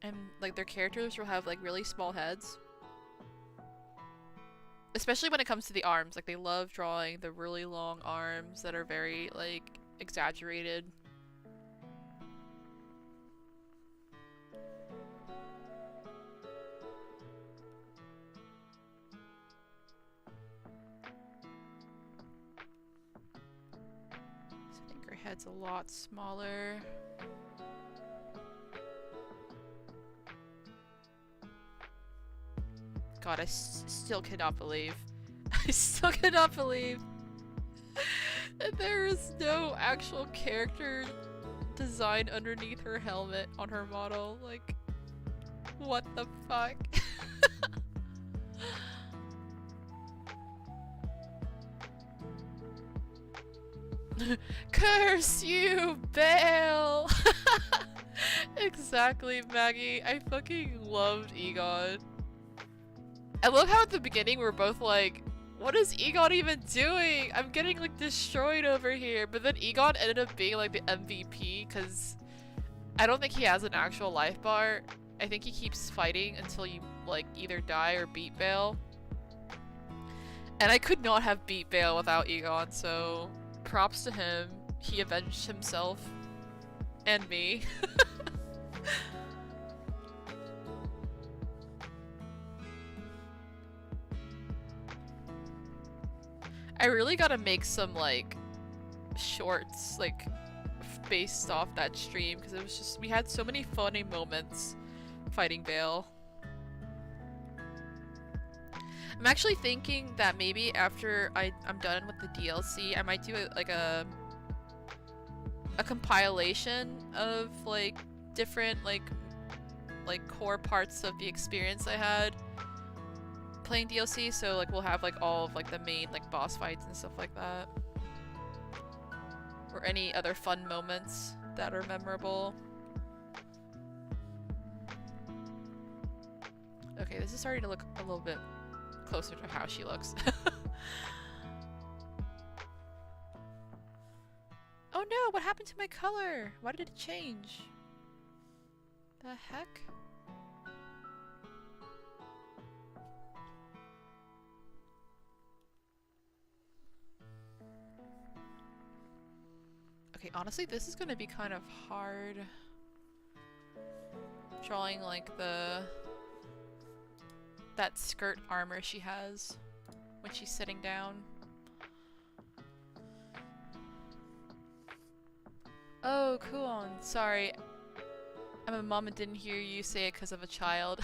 and like their characters will have like really small heads. Especially when it comes to the arms, like they love drawing the really long arms that are very like exaggerated. head's a lot smaller. God, I still cannot believe. I still cannot believe that there is no actual character design underneath her helmet on her model. Like, what the fuck? Curse you, Bale! Exactly, Maggie. I fucking loved Egon. I love how at the beginning we're both like, what is Egon even doing? I'm getting like destroyed over here. But then Egon ended up being like the MVP because I don't think he has an actual life bar. I think he keeps fighting until you like either die or beat Bale. And I could not have beat Bale without Egon, so props to him. He avenged himself and me. I really gotta make some like shorts like based off that stream because it was just, we had so many funny moments fighting Bale. I'm actually thinking that maybe after I'm done with the DLC, I might do like a compilation of like different like core parts of the experience I had playing DLC. So like we'll have like all of like the main like boss fights and stuff like that, or any other fun moments that are memorable. Okay, this is starting to look a little bit closer to how she looks. Oh no, what happened to my color? Why did it change? The heck? Okay, honestly, this is gonna be kind of hard. Drawing like that skirt armor she has when she's sitting down. Oh, cool. Sorry. I'm a mom and didn't hear you say it because of a child.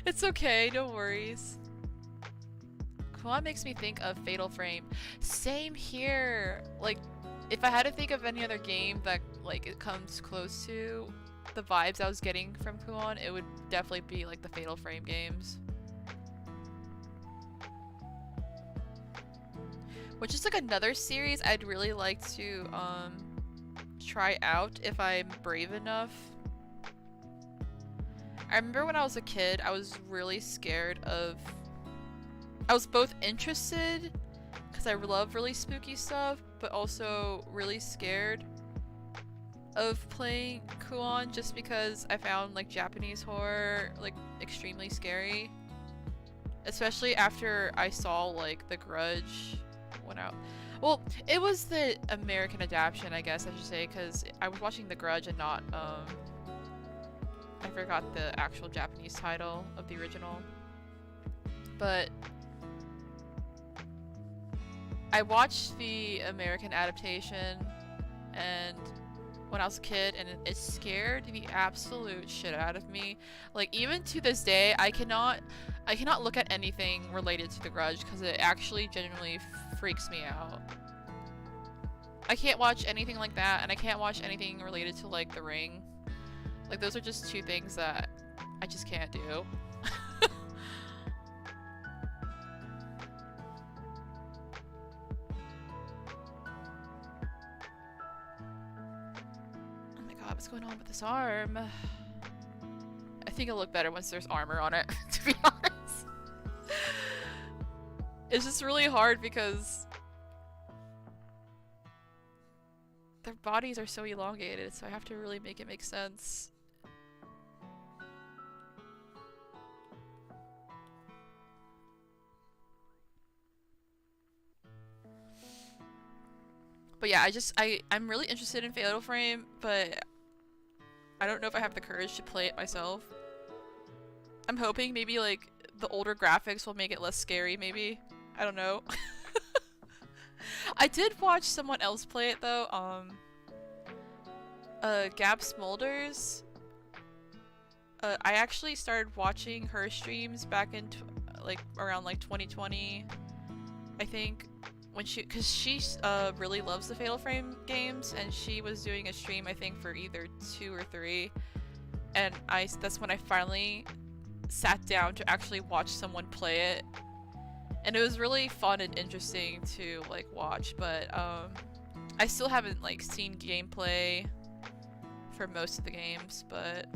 It's okay, no worries. Kuan makes me think of Fatal Frame. Same here. Like, if I had to think of any other game that like it comes close to the vibes I was getting from Kuan, it would definitely be like the Fatal Frame games. Which is like another series I'd really like to try out if I'm brave enough. I remember when I was a kid, I was really scared of... I was both interested, because I love really spooky stuff, but also really scared of playing Kuon just because I found like Japanese horror like extremely scary. Especially after I saw like The Grudge went out. Well, it was the American adaptation, I guess I should say, because I was watching The Grudge and not, I forgot the actual Japanese title of the original. But I watched the American adaptation and when I was a kid, and it scared the absolute shit out of me. Like, even to this day, I cannot look at anything related to The Grudge because it actually genuinely freaks me out. I can't watch anything like that, and I can't watch anything related to like The Ring. Like, those are just two things that I just can't do. What's going on with this arm? I think it'll look better once there's armor on it, to be honest. It's just really hard because their bodies are so elongated, so I have to really make it make sense. But yeah, I'm really interested in Fatal Frame, but I don't know if I have the courage to play it myself. I'm hoping maybe like the older graphics will make it less scary, maybe. I don't know. I did watch someone else play it though. Gab Smulders. I actually started watching her streams back in like around like 2020, I think, when cause she really loves the Fatal Frame games, and she was doing a stream I think for either 2 or 3, and that's when I finally sat down to actually watch someone play it, and it was really fun and interesting to like watch. But I still haven't like seen gameplay for most of the games, but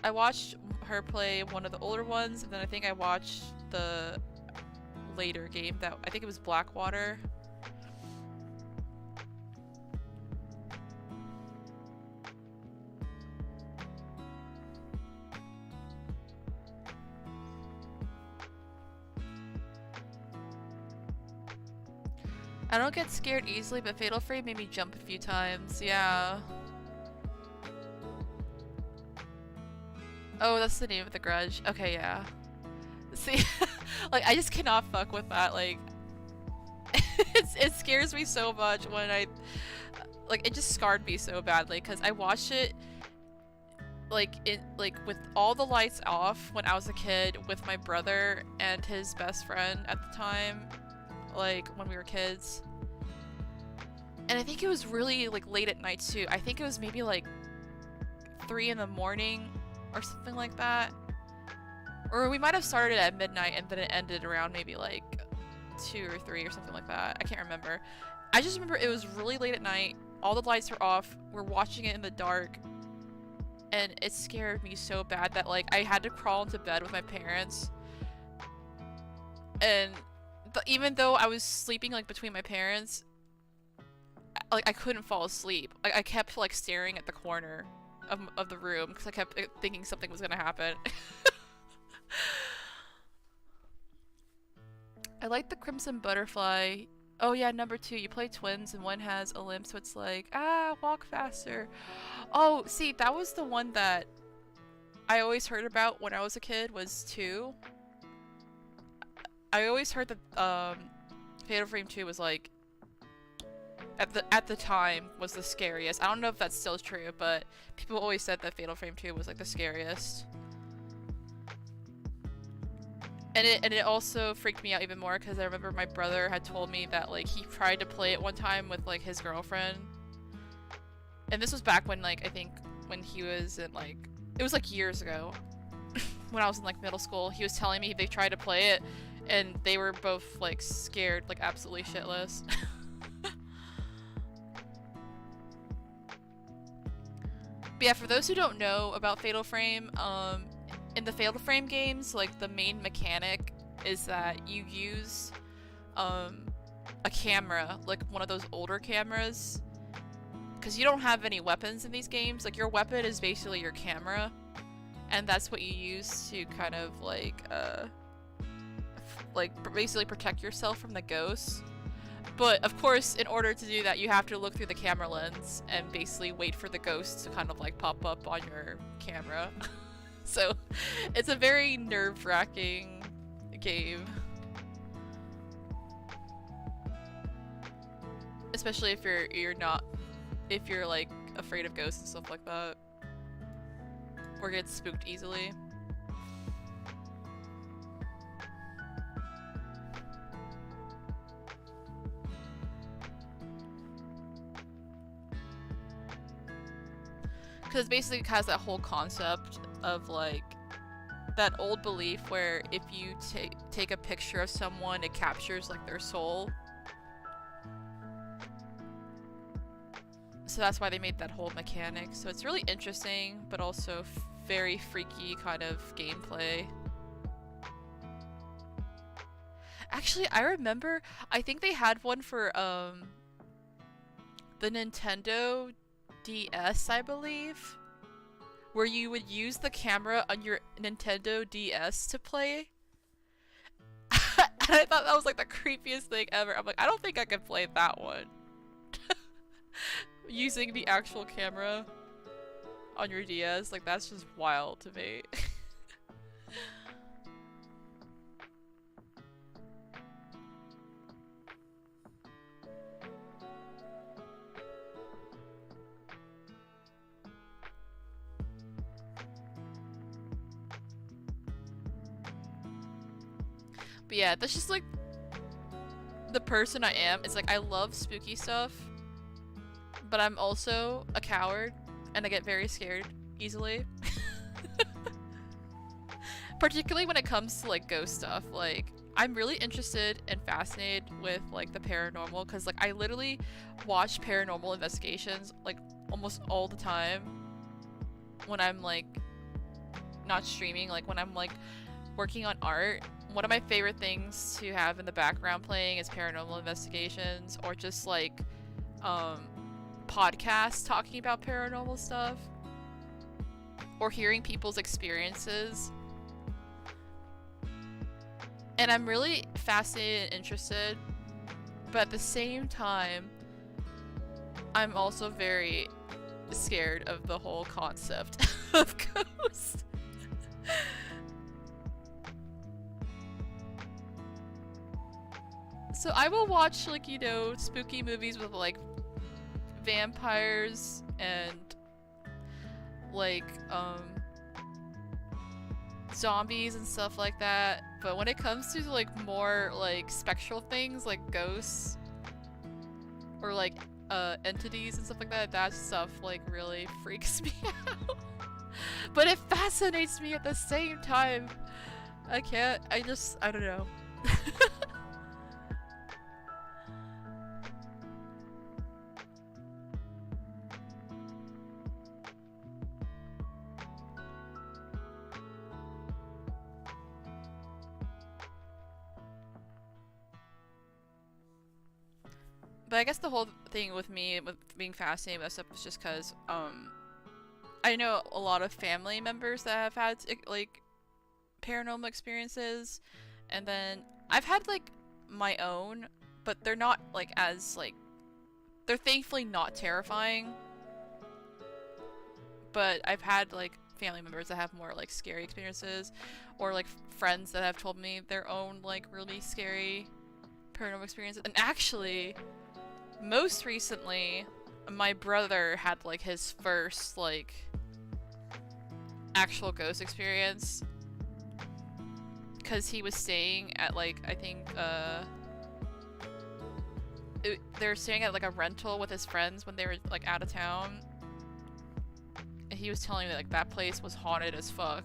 I watched her play one of the older ones, and then I think I watched the later game that I think it was Blackwater. I don't get scared easily, but Fatal Frame made me jump a few times. Yeah. Oh, that's the name of the grudge. Okay, yeah. See, like, I just cannot fuck with that. Like, it scares me so much when like, it just scarred me so badly, because I watched it, like, with all the lights off when I was a kid with my brother and his best friend at the time, like, when we were kids. And I think it was really, like, late at night, too. I think it was maybe, like, 3 in the morning or something like that. Or we might have started at midnight and then it ended around maybe, like, 2 or 3 or something like that. I can't remember. I just remember it was really late at night. All the lights were off. We're watching it in the dark. And it scared me so bad that, like, I had to crawl into bed with my parents. And even though I was sleeping, like, between my parents, like, I couldn't fall asleep. Like, I kept, like, staring at the corner of the room because I kept thinking something was gonna happen. I like the Crimson Butterfly. Oh yeah, number 2. You play twins and one has a limp, so it's like, ah, walk faster. Oh, see, that was the one that I always heard about when I was a kid, was 2. I always heard that Fatal Frame 2 was like, at the time, was the scariest. I don't know if that's still true, but people always said that Fatal Frame 2 was like the scariest. And it also freaked me out even more because I remember my brother had told me that, like, he tried to play it one time with, like, his girlfriend. And this was back when, like, I think when he was in, like, it was like years ago. When I was in, like, middle school, he was telling me they tried to play it and they were both, like, scared, like, absolutely shitless. But yeah, for those who don't know about Fatal Frame, in the Fatal Frame games, like, the main mechanic is that you use a camera, like one of those older cameras, because you don't have any weapons in these games. Like, your weapon is basically your camera, and that's what you use to kind of like basically protect yourself from the ghosts. But of course, in order to do that, you have to look through the camera lens and basically wait for the ghosts to kind of like pop up on your camera. So it's a very nerve-wracking game. Especially if you're like afraid of ghosts and stuff like that. Or get spooked easily. Because basically it has that whole concept of, like, that old belief where if you take a picture of someone, it captures, like, their soul. So that's why they made that whole mechanic. So it's really interesting, but also very freaky kind of gameplay. Actually, I remember, I think they had one for, the Nintendo DS, I believe, where you would use the camera on your Nintendo DS to play. And I thought that was like the creepiest thing ever. I'm like, I don't think I could play that one. Using the actual camera on your DS, like, that's just wild to me. But yeah, that's just like the person I am. It's like I love spooky stuff, but I'm also a coward and I get very scared easily. Particularly when it comes to like ghost stuff. Like I'm really interested and fascinated with like the paranormal because like I literally watch paranormal investigations like almost all the time when I'm like not streaming, like when I'm like working on art. One of my favorite things to have in the background playing is paranormal investigations or just like podcasts talking about paranormal stuff or hearing people's experiences. And I'm really fascinated and interested, but at the same time, I'm also very scared of the whole concept of ghosts. So I will watch, like, you know, spooky movies with, like, vampires and, like, zombies and stuff like that. But when it comes to, like, more, like, spectral things, like ghosts or, like, entities and stuff like that, that stuff, like, really freaks me out. But it fascinates me at the same time. I don't know. But I guess the whole thing with me, with being fascinated with stuff, is just because, I know a lot of family members that have had, like, paranormal experiences, and then I've had, like, my own, but they're not, like, as, like, they're thankfully not terrifying, but I've had, like, family members that have more, like, scary experiences, or, like, friends that have told me their own, like, really scary paranormal experiences, and actually, most recently, my brother had, like, his first, like, actual ghost experience. Because he was staying at, like, I think, they were staying at, like, a rental with his friends when they were, like, out of town. And he was telling me, like, that place was haunted as fuck.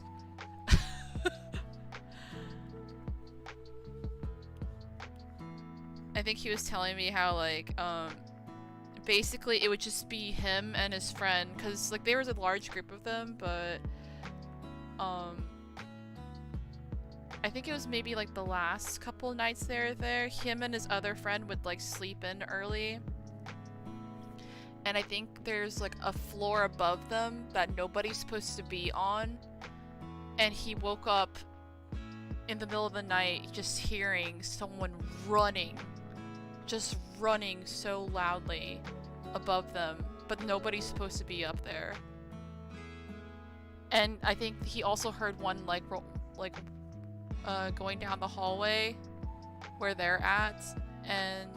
I think he was telling me how, like, basically it would just be him and his friend, because, like, there was a large group of them, but, I think it was maybe, like, the last couple nights they were there, him and his other friend would, like, sleep in early. And I think there's, like, a floor above them that nobody's supposed to be on. And he woke up in the middle of the night just hearing someone running. Just running so loudly above them, but nobody's supposed to be up there. And I think he also heard one going down the hallway where they're at, and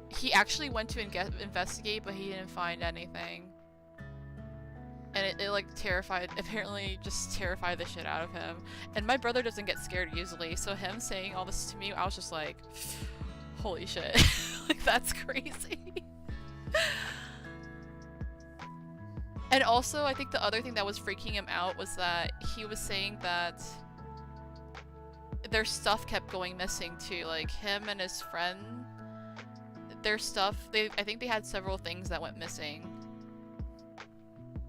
he actually went to investigate, but he didn't find anything. And it like apparently just terrified the shit out of him. And my brother doesn't get scared easily, so him saying all this to me, I was just like, holy shit. Like, that's crazy. And also, I think the other thing that was freaking him out was that he was saying that their stuff kept going missing too. Like, him and his friend, their stuff, I think they had several things that went missing.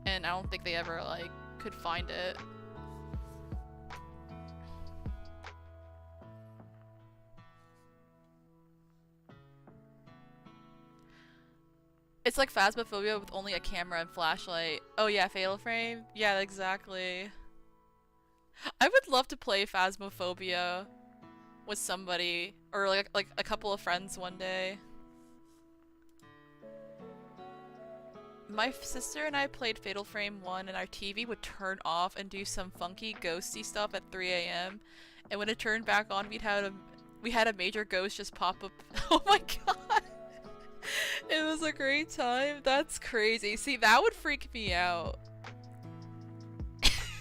And I don't think they ever, like, could find it. It's like Phasmophobia with only a camera and flashlight. Oh yeah, Fatal Frame? Yeah, exactly. I would love to play Phasmophobia with somebody, or like a couple of friends one day. My sister and I played Fatal Frame 1 and our TV would turn off and do some funky ghosty stuff at 3 AM. And when it turned back on, we had a major ghost just pop up. Oh my god! It was a great time. That's crazy. See, that would freak me out.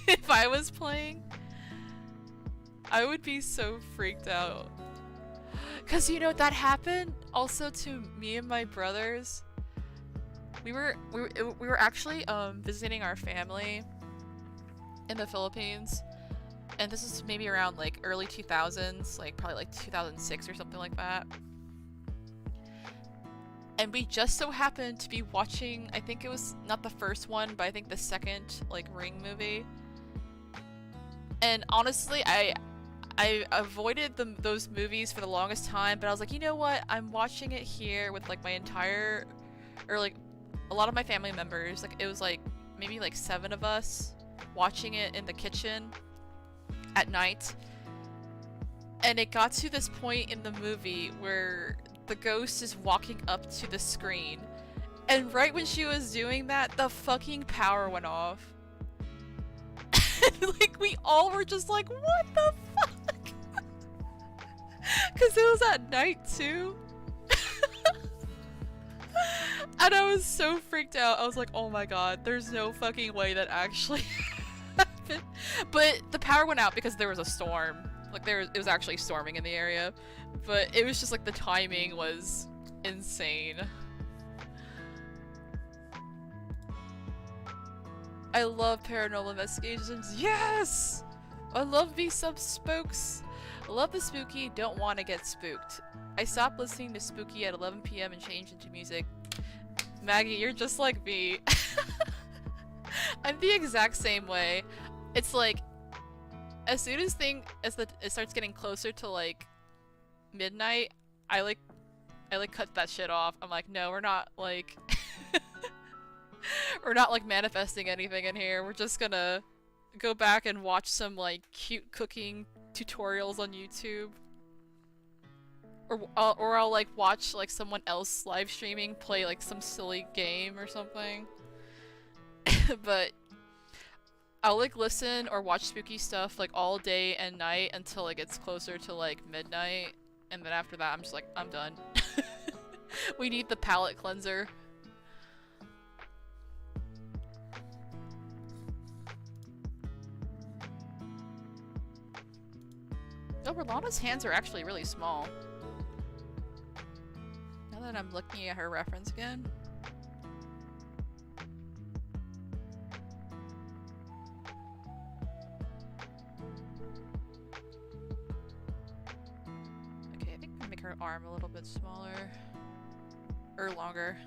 If I was playing. I would be so freaked out. Cause you know that happened also to me and my brothers. We were actually visiting our family in the Philippines, and this is maybe around like early 2000s, like probably like 2006 or something like that. And we just so happened to be watching, I think it was not the first one, but I think the second like Ring movie. And honestly, I avoided those movies for the longest time, but I was like, you know what? I'm watching it here with like my entire, or like a lot of my family members. Like it was like maybe like 7 of us watching it in the kitchen at night. And it got to this point in the movie where the ghost is walking up to the screen. And right when she was doing that, the fucking power went off. And like we all were just like, what the fuck? Cause it was at night too. And I was so freaked out. I was like, oh my god, there's no fucking way that actually happened. But the power went out because there was a storm. Like it was actually storming in the area. But it was just like the timing was insane. I love paranormal investigations. Yes! I love me some spooks. I love the spooky, don't want to get spooked. I stopped listening to spooky at 11 p.m. and changed into music. Maggie, you're just like me. I'm the exact same way. It's like, as soon as it starts getting closer to like midnight, I cut that shit off. I'm like, no, we're not like we're not like manifesting anything in here. We're just gonna go back and watch some like cute cooking tutorials on YouTube. Or I'll like watch like someone else live streaming play like some silly game or something. But I'll like listen or watch spooky stuff like all day and night until it gets closer to like midnight, and then after that I'm just like, I'm done. We need the palate cleanser. Oh, Rellana's hands are actually really small. Now that I'm looking at her reference again. Okay, I think I'm gonna make her arm a little bit smaller. Or longer.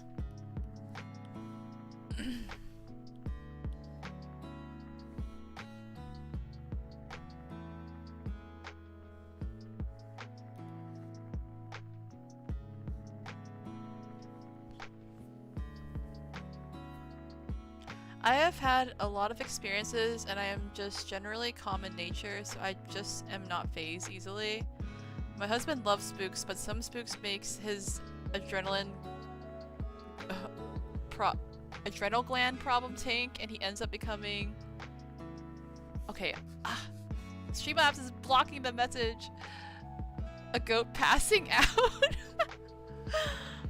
I have had a lot of experiences and I am just generally calm in nature, so I just am not fazed easily. My husband loves spooks, but some spooks makes his adrenal gland problem tank and he ends up becoming... Okay, Streamlabs is blocking the message. A goat passing out?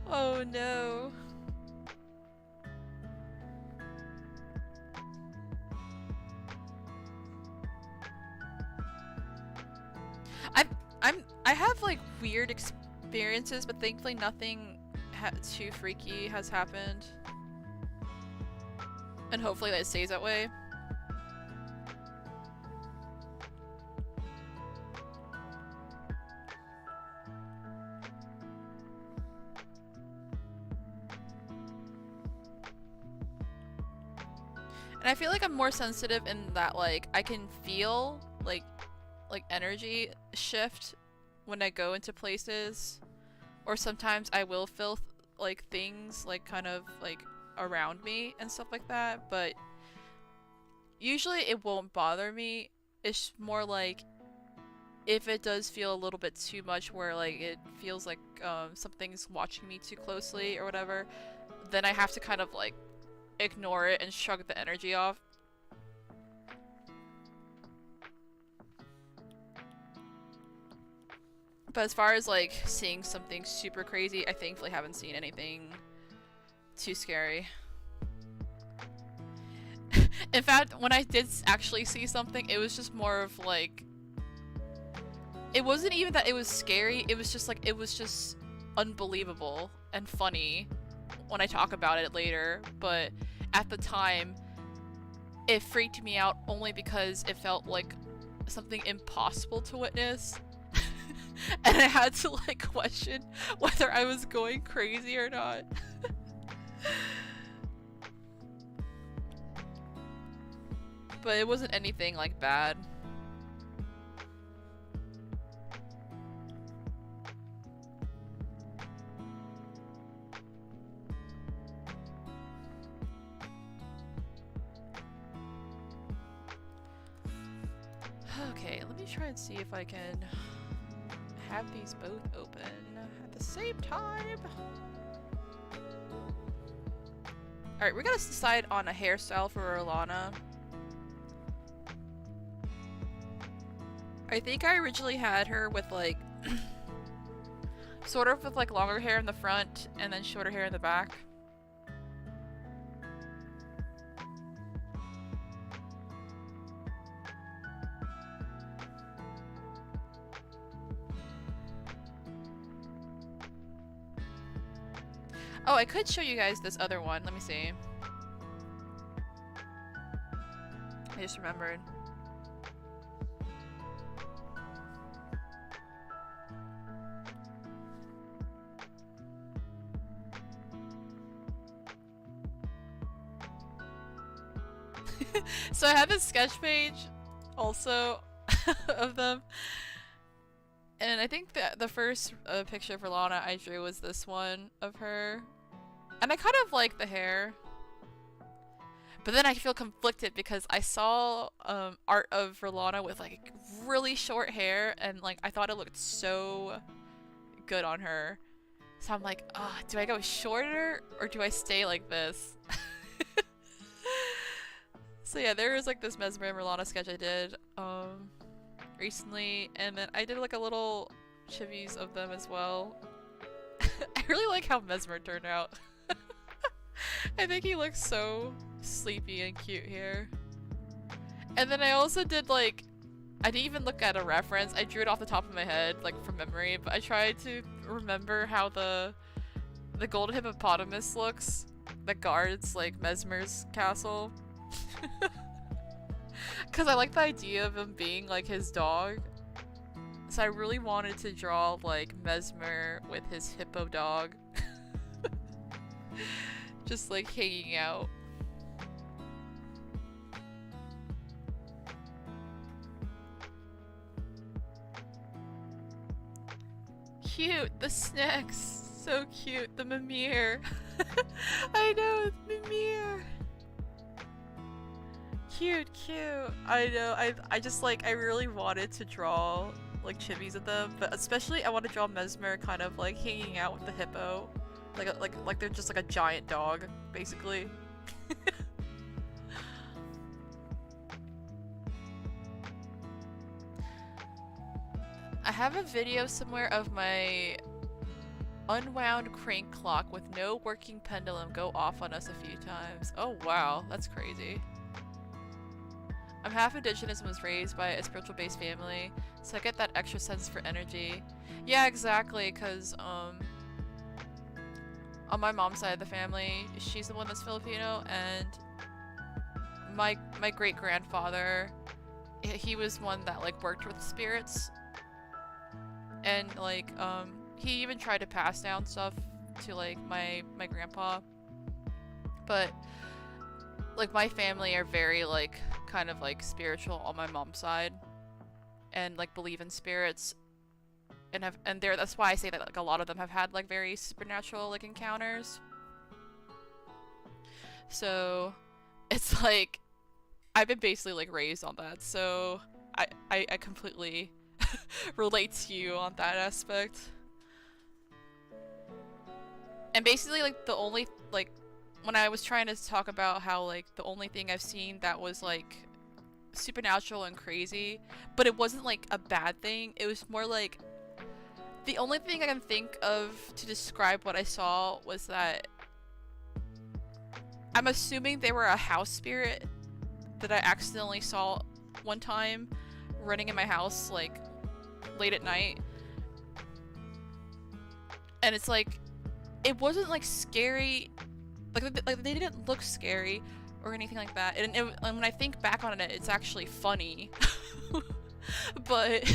Oh no. I have like weird experiences, but thankfully nothing too freaky has happened. And hopefully that stays that way. And I feel like I'm more sensitive in that like I can feel like energy shift when I go into places, or sometimes I will feel like things like kind of like around me and stuff like that, but usually it won't bother me. It's more like if it does feel a little bit too much where like it feels like something's watching me too closely or whatever, then I have to kind of like ignore it and shrug the energy off. But as far as like seeing something super crazy, I thankfully haven't seen anything too scary. In fact, when I did actually see something, it was just more of like It wasn't even that it was scary, it was just like, it was just unbelievable and funny when I talk about it later, but at the time, it freaked me out only because it felt like something impossible to witness. And I had to like question whether I was going crazy or not. But it wasn't anything like bad. Okay, let me try and see if I can have these both open at the same time. Alright, we're gonna decide on a hairstyle for Rellana. I think I originally had her with like sort of with like longer hair in the front and then shorter hair in the back. Oh, I could show you guys this other one. Let me see. I just remembered. So I have this sketch page also of them. And I think that the first picture of Rellana I drew was this one of her. And I kind of like the hair. But then I feel conflicted because I saw art of Rellana with like really short hair and like I thought it looked so good on her. So I'm like, oh, do I go shorter or do I stay like this? So yeah, there was like this Messmer and Rellana sketch I did recently, and then I did like a little chibies of them as well. I really like how Messmer turned out. I think he looks so sleepy and cute here. And then I also did like, I didn't even look at a reference, I drew it off the top of my head, like from memory, but I tried to remember how the golden hippopotamus looks that guards like Messmer's castle. Cause I like the idea of him being like his dog. So I really wanted to draw like Messmer with his hippo dog. Just like hanging out. Cute! The snacks! So cute! The Mimir! I know, it's Mimir! Cute, cute. I know. I just like, I really wanted to draw like chibis of them, but especially I want to draw Messmer kind of like hanging out with the hippo, like they're just like a giant dog, basically. I have a video somewhere of my unwound crank clock with no working pendulum go off on us a few times. Oh wow, that's crazy. I'm half indigenous and was raised by a spiritual-based family, so I get that extra sense for energy. Yeah, exactly, because, on my mom's side of the family, she's the one that's Filipino, and my great-grandfather, he was one that, like, worked with spirits, and, like, he even tried to pass down stuff to, like, my grandpa, but, like, my family are very, like, kind of like spiritual on my mom's side and like believe in spirits and that's why I say that like a lot of them have had like very supernatural like encounters. So it's like I've been basically like raised on that, so I completely relate to you on that aspect. And basically like the only like when I was trying to talk about how, like, the only thing I've seen that was, like, supernatural and crazy, but it wasn't, like, a bad thing. It was more like, the only thing I can think of to describe what I saw was that I'm assuming they were a house spirit that I accidentally saw one time running in my house, like, late at night. And it's like, it wasn't like scary, like they didn't look scary or anything like that. And when I think back on it, it's actually funny. But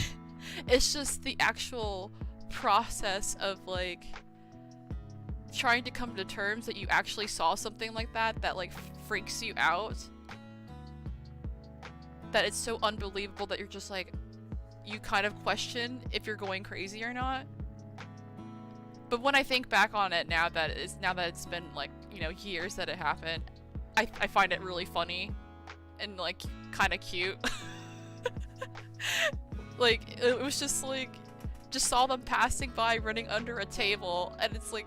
it's just the actual process of like trying to come to terms that you actually saw something like that like freaks you out. That it's so unbelievable that you're just like, you kind of question if you're going crazy or not. But when I think back on it now that it's been like, you know, years that it happened, I find it really funny and like kind of cute. Like, it was just like, just saw them passing by running under a table, and it's like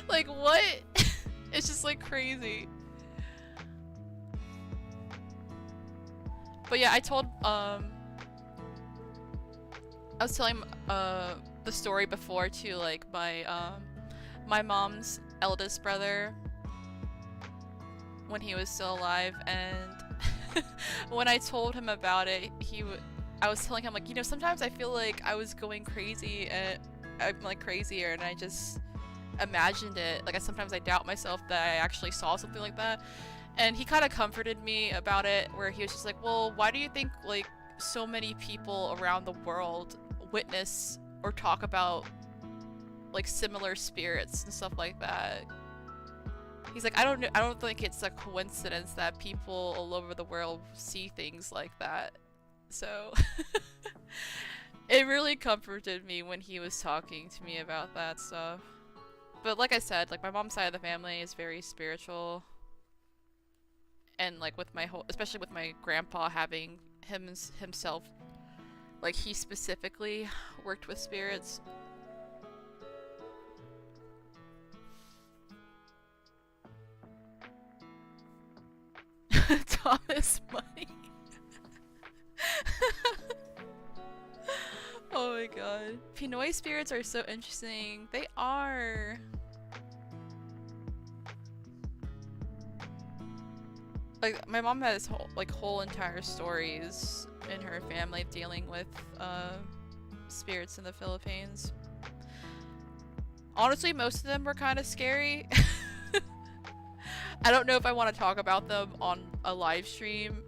like what? It's just like crazy. But yeah, I was telling the story before to like my mom's eldest brother when he was still alive, and when I told him about it, I was telling him like, you know, sometimes I feel like I was going crazy and I'm like crazier, and I just imagined it. Like sometimes I doubt myself that I actually saw something like that. And he kind of comforted me about it, where he was just like, well, why do you think like so many people around the world witness or talk about like similar spirits and stuff like that? He's like, I don't think it's a coincidence that people all over the world see things like that. So it really comforted me when he was talking to me about that stuff. But like I said, like my mom's side of the family is very spiritual. And like with especially with my grandpa having himself, like he specifically worked with spirits. Thomas money. Oh my god. Pinoy spirits are so interesting. They are. Like my mom has whole entire stories in her family dealing with spirits in the Philippines. Honestly, most of them were kind of scary. I don't know if I want to talk about them on a live stream,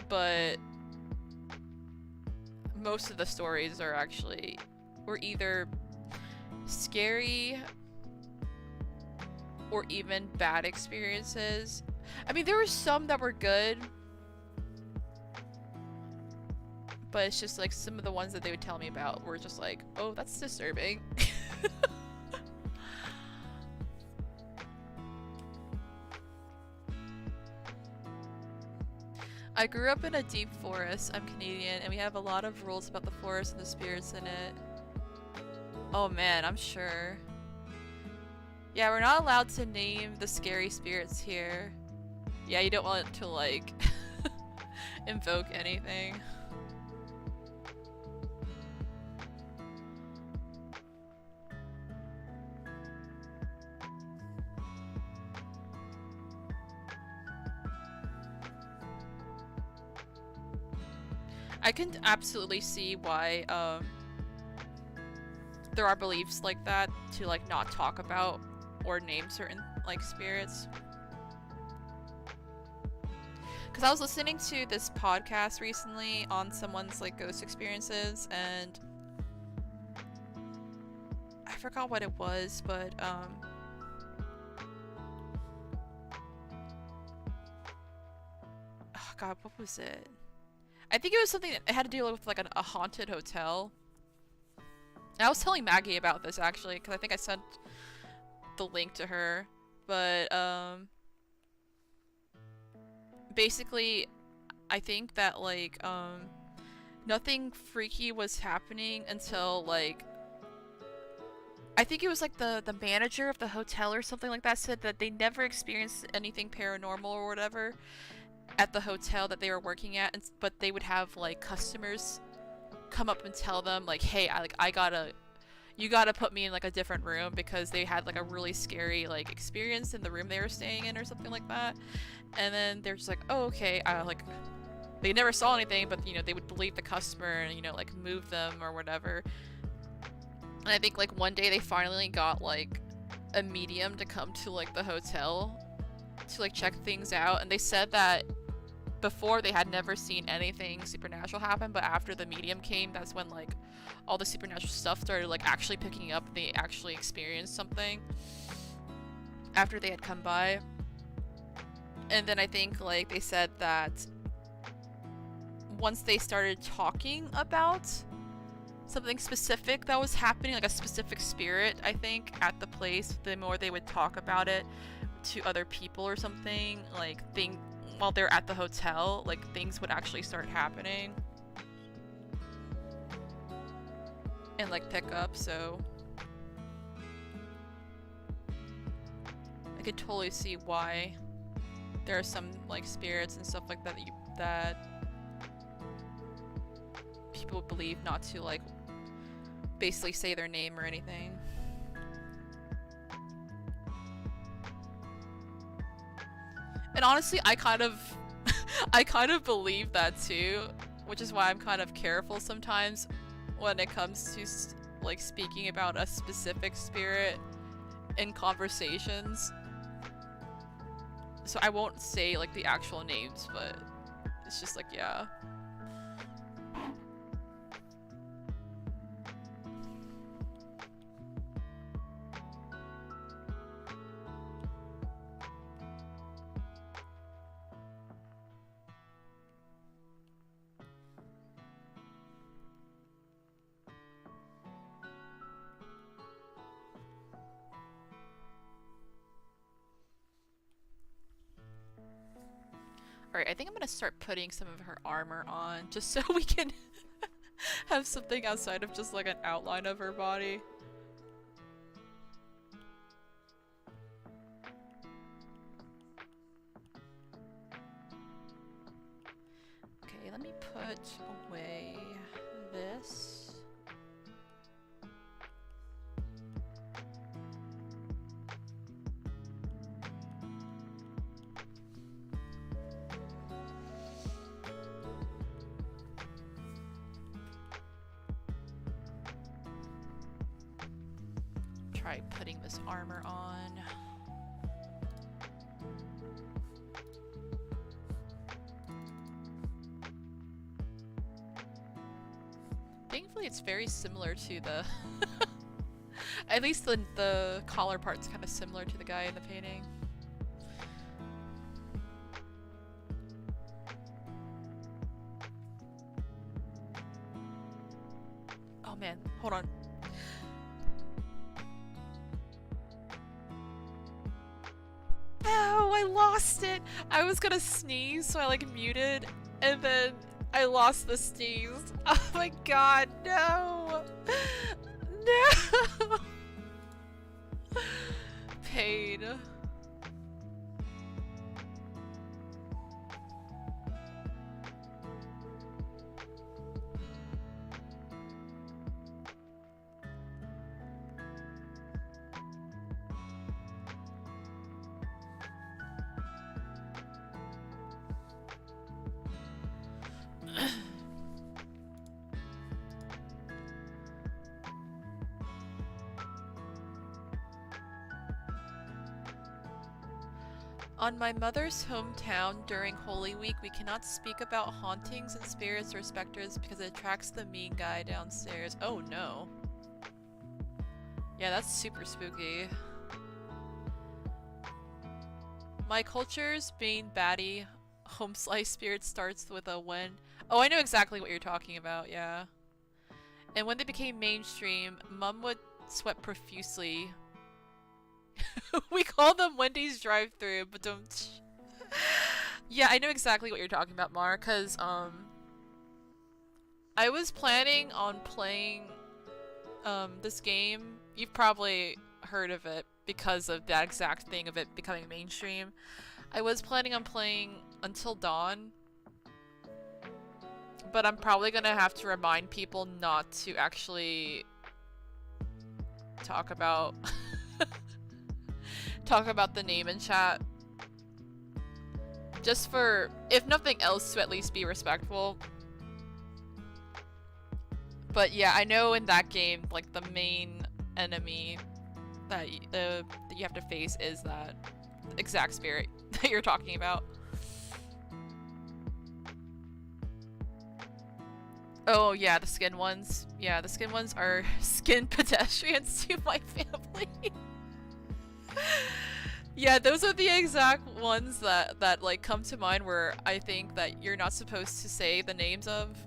but most of the stories were either scary or even bad experiences. I mean, there were some that were good, but it's just like some of the ones that they would tell me about were just like, oh, that's disturbing. I grew up in a deep forest. I'm Canadian, and we have a lot of rules about the forest and the spirits in it. Oh man, I'm sure. Yeah, we're not allowed to name the scary spirits here. Yeah, you don't want to like invoke anything. I can absolutely see why there are beliefs like that, to like not talk about or name certain like spirits. Because I was listening to this podcast recently on someone's like ghost experiences, and I forgot what it was, but oh god, what was it? I think it was something that had to deal with like a haunted hotel. And I was telling Maggie about this actually, because I think I sent the link to her. But basically, I think that like nothing freaky was happening until like, I think it was like the manager of the hotel or something like that said that they never experienced anything paranormal or whatever at the hotel that they were working at, but they would have like customers come up and tell them like, hey, you gotta put me in like a different room, because they had like a really scary like experience in the room they were staying in or something like that. And then they're just like, oh, okay, they never saw anything, but, you know, they would believe the customer and, you know, like, move them or whatever. And I think, like, one day they finally got, like, a medium to come to, like, the hotel to, like, check things out. And they said that before they had never seen anything supernatural happen, but after the medium came, that's when, like, all the supernatural stuff started, like, actually picking up. They actually experienced something after they had come by. And then I think, like, they said that once they started talking about something specific that was happening, like a specific spirit, I think, at the place, the more they would talk about it to other people or something, like, while they're at the hotel, like, things would actually start happening. And, like, pick up, so I could totally see why there are some, like, spirits and stuff like that that people would believe not to, like, basically say their name or anything. And honestly, I kind of believe that too, which is why I'm kind of careful sometimes when it comes to, like, speaking about a specific spirit in conversations. So I won't say, like, the actual names, but it's just like, yeah. Alright, I think I'm gonna start putting some of her armor on, just so we can have something outside of just, like, an outline of her body. Okay, let me put away this. Try putting this armor on. Thankfully, it's very similar to the at least the collar part's kind of similar to the guy in the painting. Oh man, hold on. Oh, I lost it! I was gonna sneeze, so I, like, muted, and then I lost the sneeze. Oh my god, no! No! Pain. On my mother's hometown during Holy Week, we cannot speak about hauntings and spirits or specters because it attracts the mean guy downstairs. Oh no. Yeah, that's super spooky. My culture's main baddie home slice spirit starts with a when. Oh, I know exactly what you're talking about, yeah. And when they became mainstream, Mum would sweat profusely. We call them Wendy's drive-thru, but don't. Yeah, I know exactly what you're talking about, Mar, because, I was planning on playing, this game. You've probably heard of it because of that exact thing of it becoming mainstream. I was planning on playing Until Dawn, but I'm probably gonna have to remind people not to actually talk about talk about the name in chat. Just for, if nothing else, to at least be respectful. But yeah, I know in that game, like, the main enemy that you have to face is that exact spirit that you're talking about. Oh yeah, the skin ones. Yeah, the skin ones are skin pedestrians to my family. Yeah, those are the exact ones that like come to mind where I think that you're not supposed to say the names of.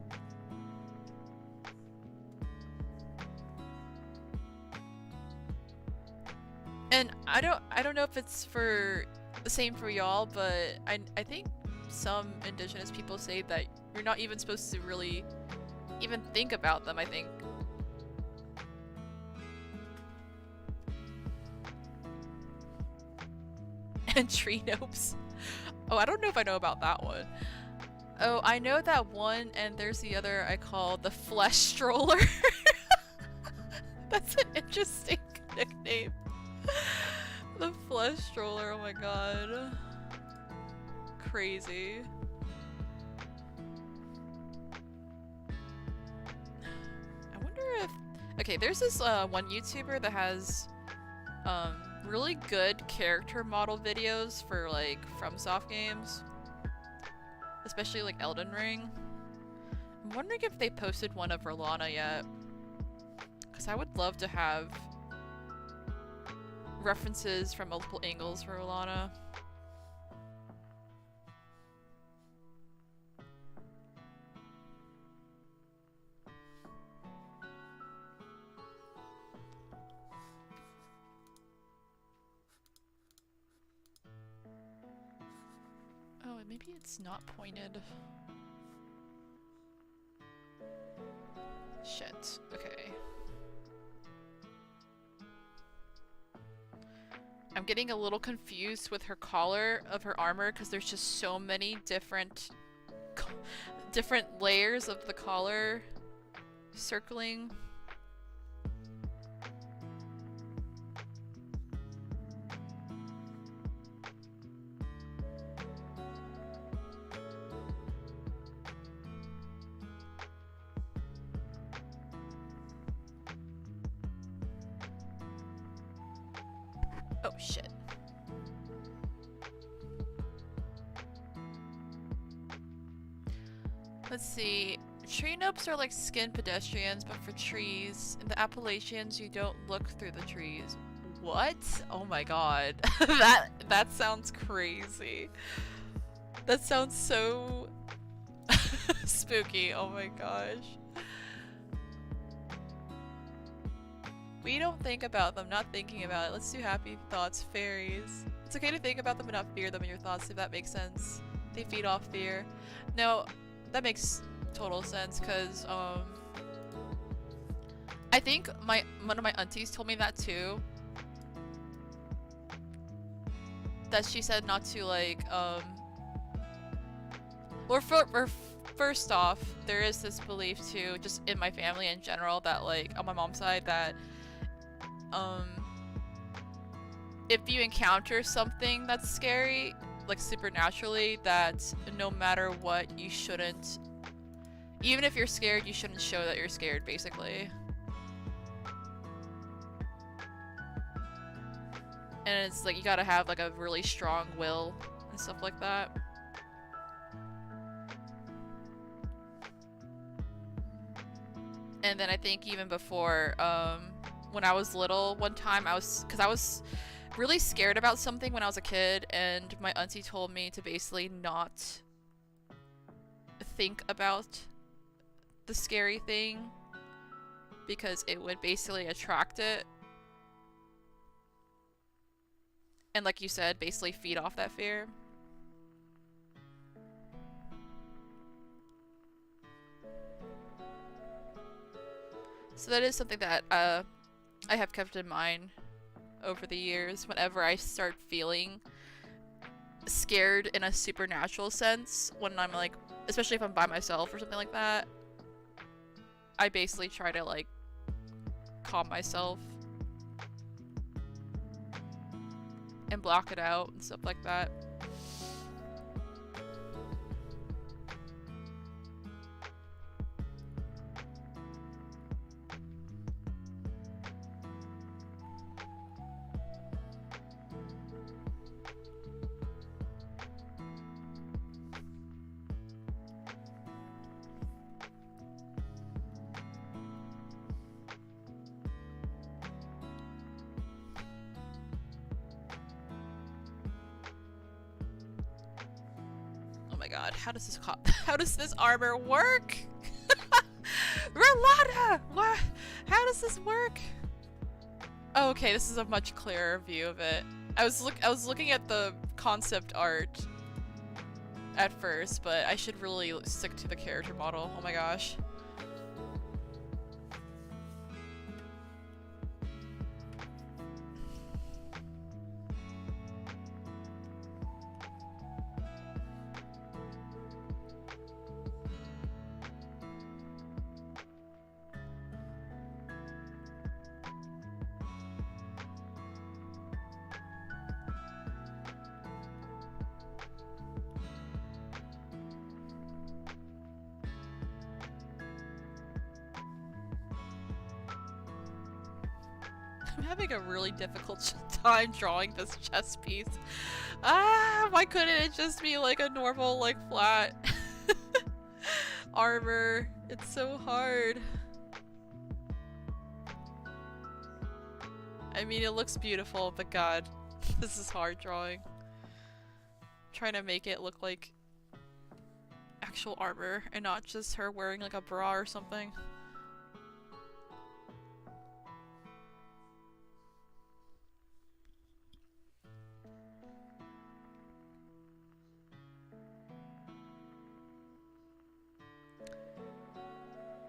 And I don't know if it's for the same for y'all, but I think some indigenous people say that you're not even supposed to really even think about them, I think. And tree nopes. Oh, I don't know if I know about that one. Oh, I know that one, and there's the other I call the flesh stroller. That's an interesting nickname. The flesh stroller, oh my god. Crazy. I wonder if... Okay, there's this one YouTuber that has really good character model videos for like FromSoft games. Especially like Elden Ring. I'm wondering if they posted one of Rellana yet. Because I would love to have references from multiple angles for Rellana. Oh, and maybe it's not pointed. Shit. Okay. I'm getting a little confused with her collar of her armor because there's just so many different layers of the collar circling. Oh shit. Let's see. Tree nopes are like skin pedestrians, but for trees. In the Appalachians, you don't look through the trees. What? Oh my god. that sounds crazy. That sounds so spooky. Oh my gosh. We don't think about them, not thinking about it. Let's do happy thoughts, fairies. It's okay to think about them and not fear them in your thoughts, if that makes sense. They feed off fear. No, that makes total sense, because, I think one of my aunties told me that too. That she said not to, like, first off, there is this belief too, just in my family in general, that, like, on my mom's side, that if you encounter something that's scary, like supernaturally, that no matter what, you shouldn't, even if you're scared, you shouldn't show that you're scared, basically. And it's like, you gotta have like a really strong will and stuff like that. And then I think even before, when I was little, one time I was really scared about something when I was a kid, and my auntie told me to basically not think about the scary thing because it would basically attract it. And like you said, basically feed off that fear. So that is something that I have kept in mind over the years whenever I start feeling scared in a supernatural sense, when I'm like, especially if I'm by myself or something like that, I basically try to like calm myself and block it out and stuff like that. my god, how does this how does this armor work? Rellana! What? How does this work? Oh, okay, this is a much clearer view of it. I was looking at the concept art at first, but I should really stick to the character model. Oh my gosh. I'm having a really difficult time drawing this chess piece. Ah, why couldn't it just be like a normal, like, flat armor? It's so hard. I mean, it looks beautiful, but god, this is hard drawing. Trying to make it look like actual armor and not just her wearing like a bra or something.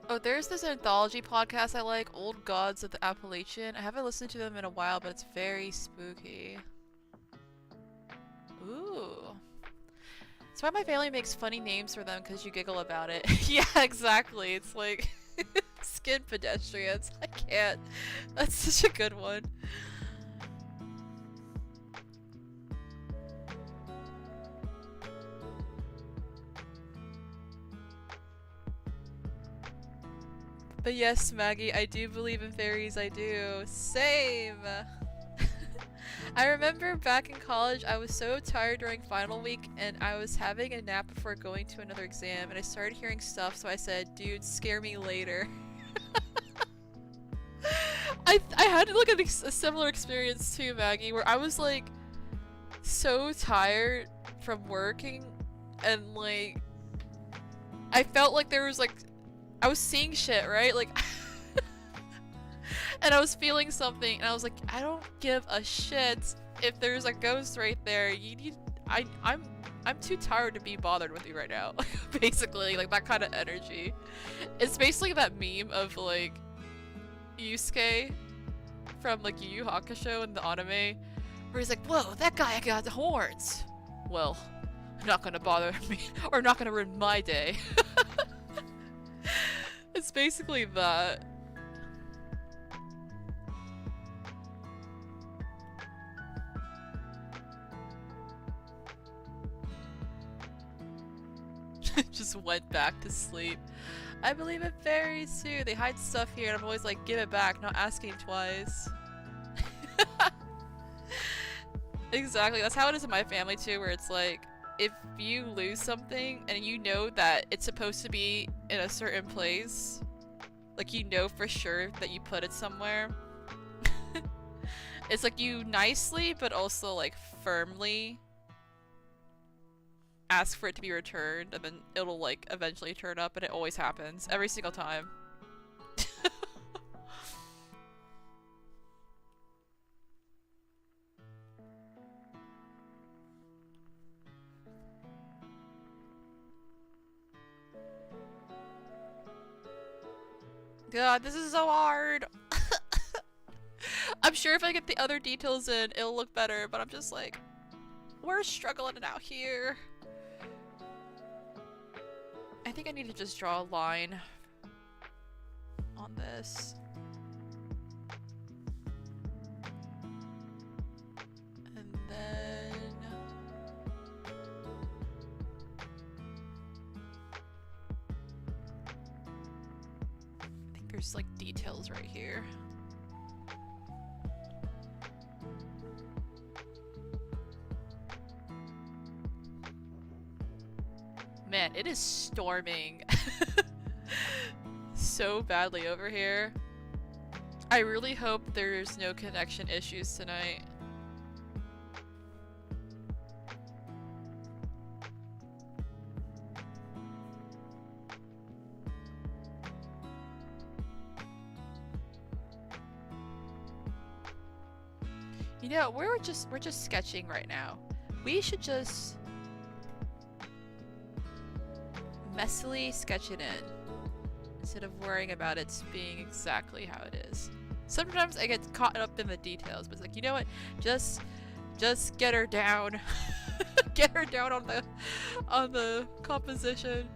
Oh, there's this anthology podcast I like, Old Gods of the Appalachian. I haven't listened to them in a while, but it's very spooky. Ooh. That's why my family makes funny names for them, because you giggle about it. Yeah, exactly. It's like skin pedestrians. I can't. That's such a good one. But yes, Maggie, I do believe in fairies, I do. Same! I remember back in college, I was so tired during final week, and I was having a nap before going to another exam, and I started hearing stuff, so I said, dude, scare me later. I had like a similar experience too, Maggie, where I was like, so tired from working, and like, I felt like there was like, I was seeing shit, right? Like, and I was feeling something, and I was like, I don't give a shit if there's a ghost right there. You need, I'm too tired to be bothered with you right now. Basically, like that kind of energy. It's basically that meme of like Yusuke from like Yu Yu Hakusho in the anime, where he's like, whoa, that guy got the horns. Well, not gonna bother me, or not gonna ruin my day. It's basically that. Just went back to sleep. I believe in fairies too. They hide stuff here and I'm always like, give it back, not asking twice. Exactly, that's how it is in my family too, where it's like, if you lose something and you know that it's supposed to be in a certain place, like you know for sure that you put it somewhere, it's like you nicely but also like firmly ask for it to be returned, and then it'll like eventually turn up, and it always happens every single time. God, this is so hard. I'm sure if I get the other details in, it'll look better, but I'm just like, we're struggling out here. I think I need to just draw a line on this. And then... I think there's like details right here. Man, it is storming so badly over here. I really hope there's no connection issues tonight. You know, we're just sketching right now. We should just messily sketch it in instead of worrying about it being exactly how it is. Sometimes I get caught up in the details, but it's like, you know what? Just get her down. Get her down on the composition.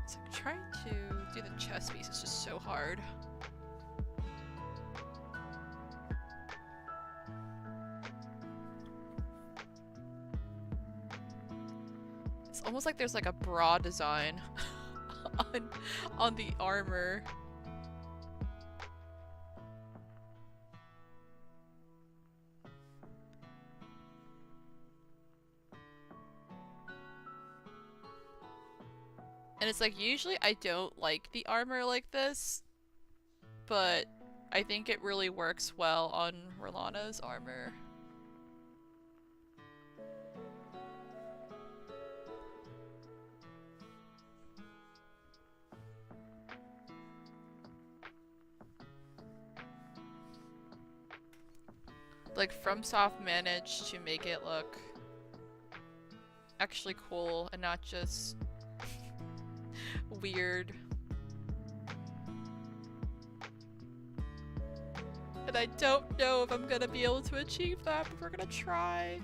So I'm trying to do the chest piece. It's just so hard. It's almost like there's like a bra design on the armor. And it's like, usually I don't like the armor like this, but I think it really works well on Rellana's armor. Like, FromSoft managed to make it look actually cool and not just weird. And I don't know if I'm gonna be able to achieve that, but we're gonna try.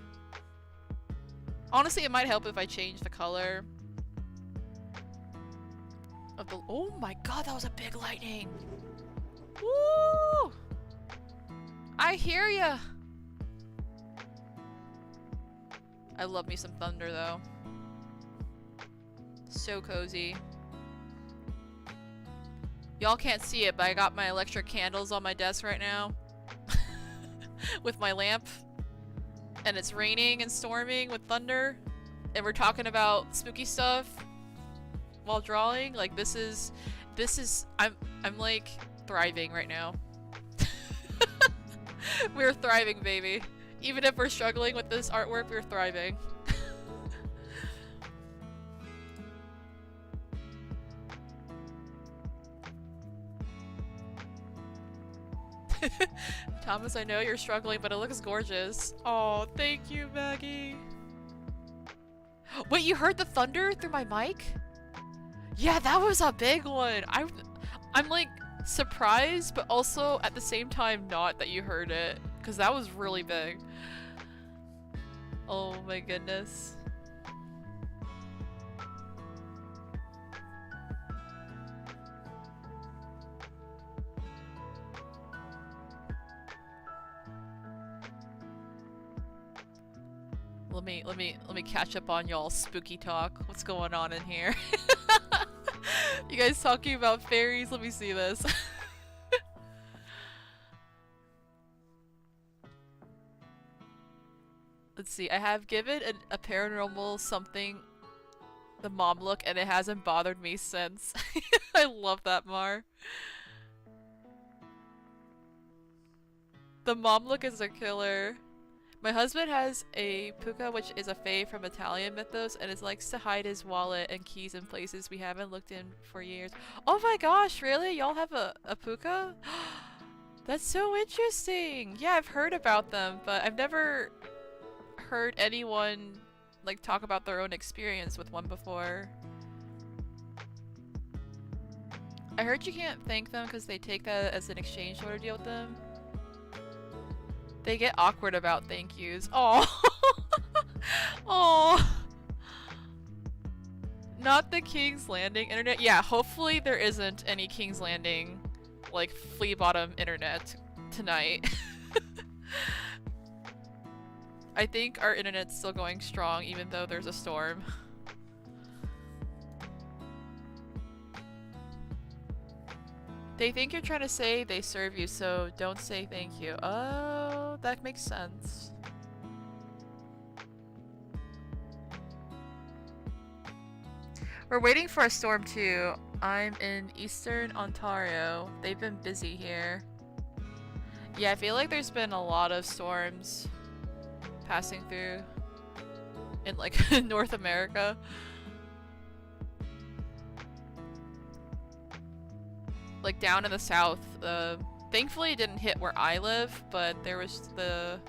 Honestly, it might help if I change the color of the— oh my god, that was a big lightning! Woo! I hear ya! I love me some thunder, though. So cozy. Y'all can't see it, but I got my electric candles on my desk right now. With my lamp. And it's raining and storming with thunder. And we're talking about spooky stuff while drawing. Like, this is I'm like thriving right now. We're thriving, baby. Even if we're struggling with this artwork, we're thriving. Thomas, I know you're struggling, but it looks gorgeous. Oh, thank you, Maggie. Wait, you heard the thunder through my mic? Yeah, that was a big one. I'm like surprised, but also at the same time not that you heard it, because that was really big. Oh my goodness. Let me catch up on y'all's spooky talk. What's going on in here? You guys talking about fairies? Let me see this. Let's see. I have given a paranormal something the mom look, and it hasn't bothered me since. I love that, Mar. The mom look is a killer. My husband has a puka, which is a fae from Italian mythos, and it likes to hide his wallet and keys in places we haven't looked in for years. Oh my gosh, really? Y'all have a puka? That's so interesting! Yeah, I've heard about them, but I've never heard anyone like talk about their own experience with one before. I heard you can't thank them because they take that as an exchange order deal with them. They get awkward about thank yous. Oh, oh, not the King's Landing internet. Yeah, hopefully there isn't any King's Landing, like flea bottom internet tonight. I think our internet's still going strong even though there's a storm. They think you're trying to say they serve you, so don't say thank you. Oh, that makes sense. We're waiting for a storm too. I'm in Eastern Ontario. They've been busy here. Yeah, I feel like there's been a lot of storms passing through in like North America. Like down in the south, thankfully it didn't hit where I live, but there was the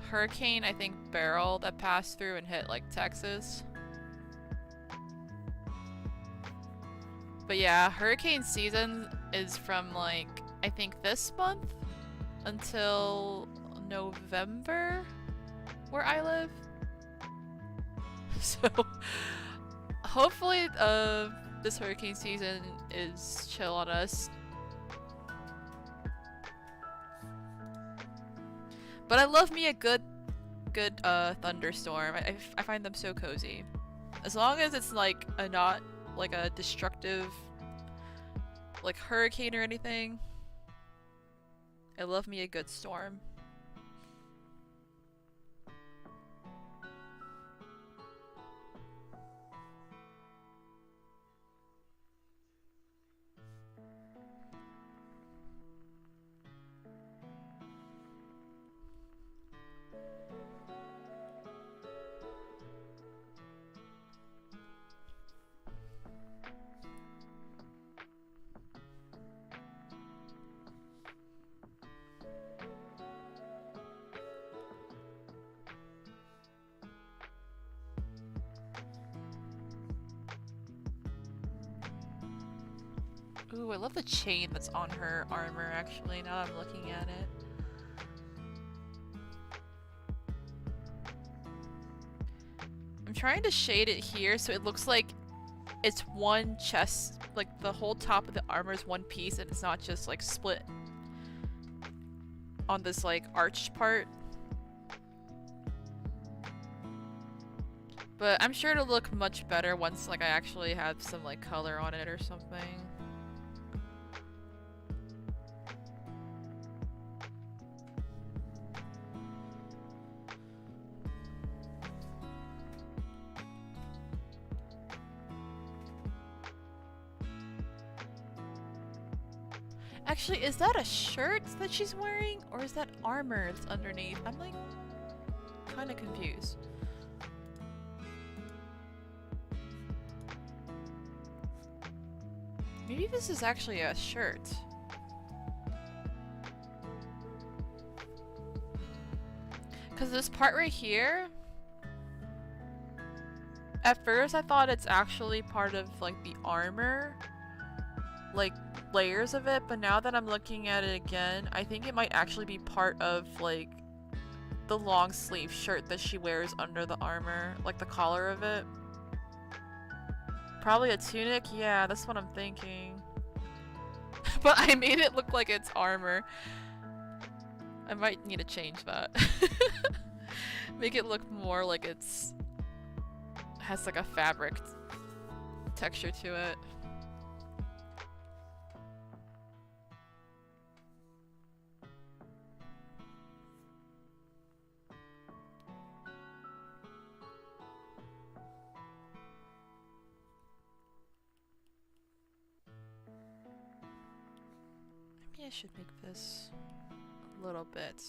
hurricane, I think Beryl, that passed through and hit like Texas. But yeah, hurricane season is from like, I think this month until November where I live. So hopefully this hurricane season is chill on us. But I love me a good thunderstorm. I find them so cozy. As long as it's like not like a destructive like hurricane or anything. I love me a good storm. Ooh, I love the chain that's on her armor, actually, now that I'm looking at it. I'm trying to shade it here so it looks like it's one chest, like the whole top of the armor is one piece and it's not just like split on this like arched part. But I'm sure it'll look much better once like I actually have some like color on it or something. Actually, is that a shirt that she's wearing? Or is that armor that's underneath? I'm like, kind of confused. Maybe this is actually a shirt. Because this part right here, at first I thought it's actually part of like the armor, like layers of it, but now that I'm looking at it again, I think it might actually be part of like the long sleeve shirt that she wears under the armor, like the collar of it. Probably a tunic? Yeah, that's what I'm thinking. But I made it look like it's armor. I might need to change that. Make it look more like it's has like a fabric texture to it. I should make this a little bit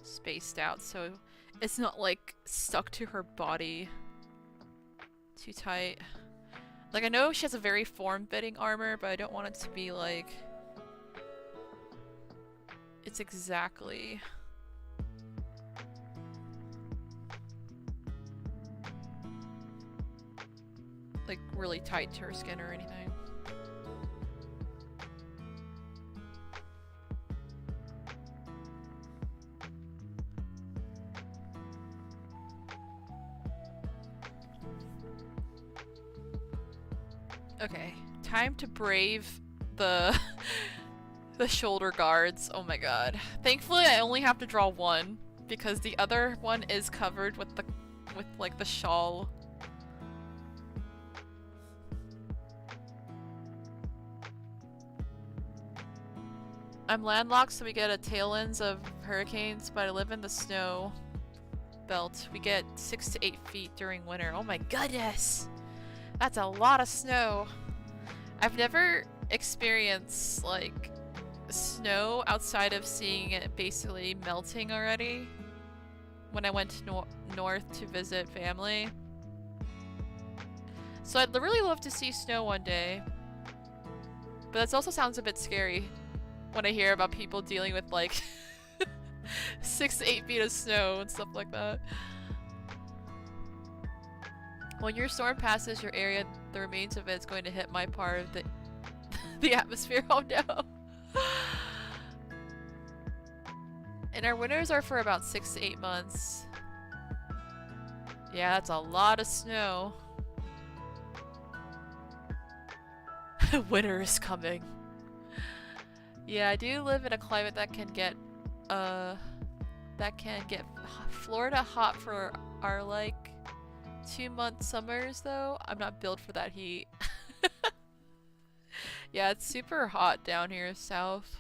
spaced out so it's not like stuck to her body too tight. Like I know she has a very form-fitting armor, but I don't want it to be like it's exactly like really tight to her skin or anything. Okay, time to brave the the shoulder guards. Oh my god. Thankfully I only have to draw one because the other one is covered with like the shawl. I'm landlocked so we get a tail ends of hurricanes, but I live in the snow. belt. We get 6 to 8 feet during winter. Oh my goodness! That's a lot of snow. I've never experienced like snow outside of seeing it basically melting already when I went north to visit family. So I'd really love to see snow one day. But that also sounds a bit scary when I hear about people dealing with like 6 to 8 feet of snow and stuff like that. When your storm passes your area, the remains of it is going to hit my part of the atmosphere. Oh no! And our winters are for about 6 to 8 months. Yeah, that's a lot of snow. Winter is coming. Yeah, I do live in a climate that can get Florida hot for our like 2-month summers though. I'm not built for that heat. Yeah, it's super hot down here south.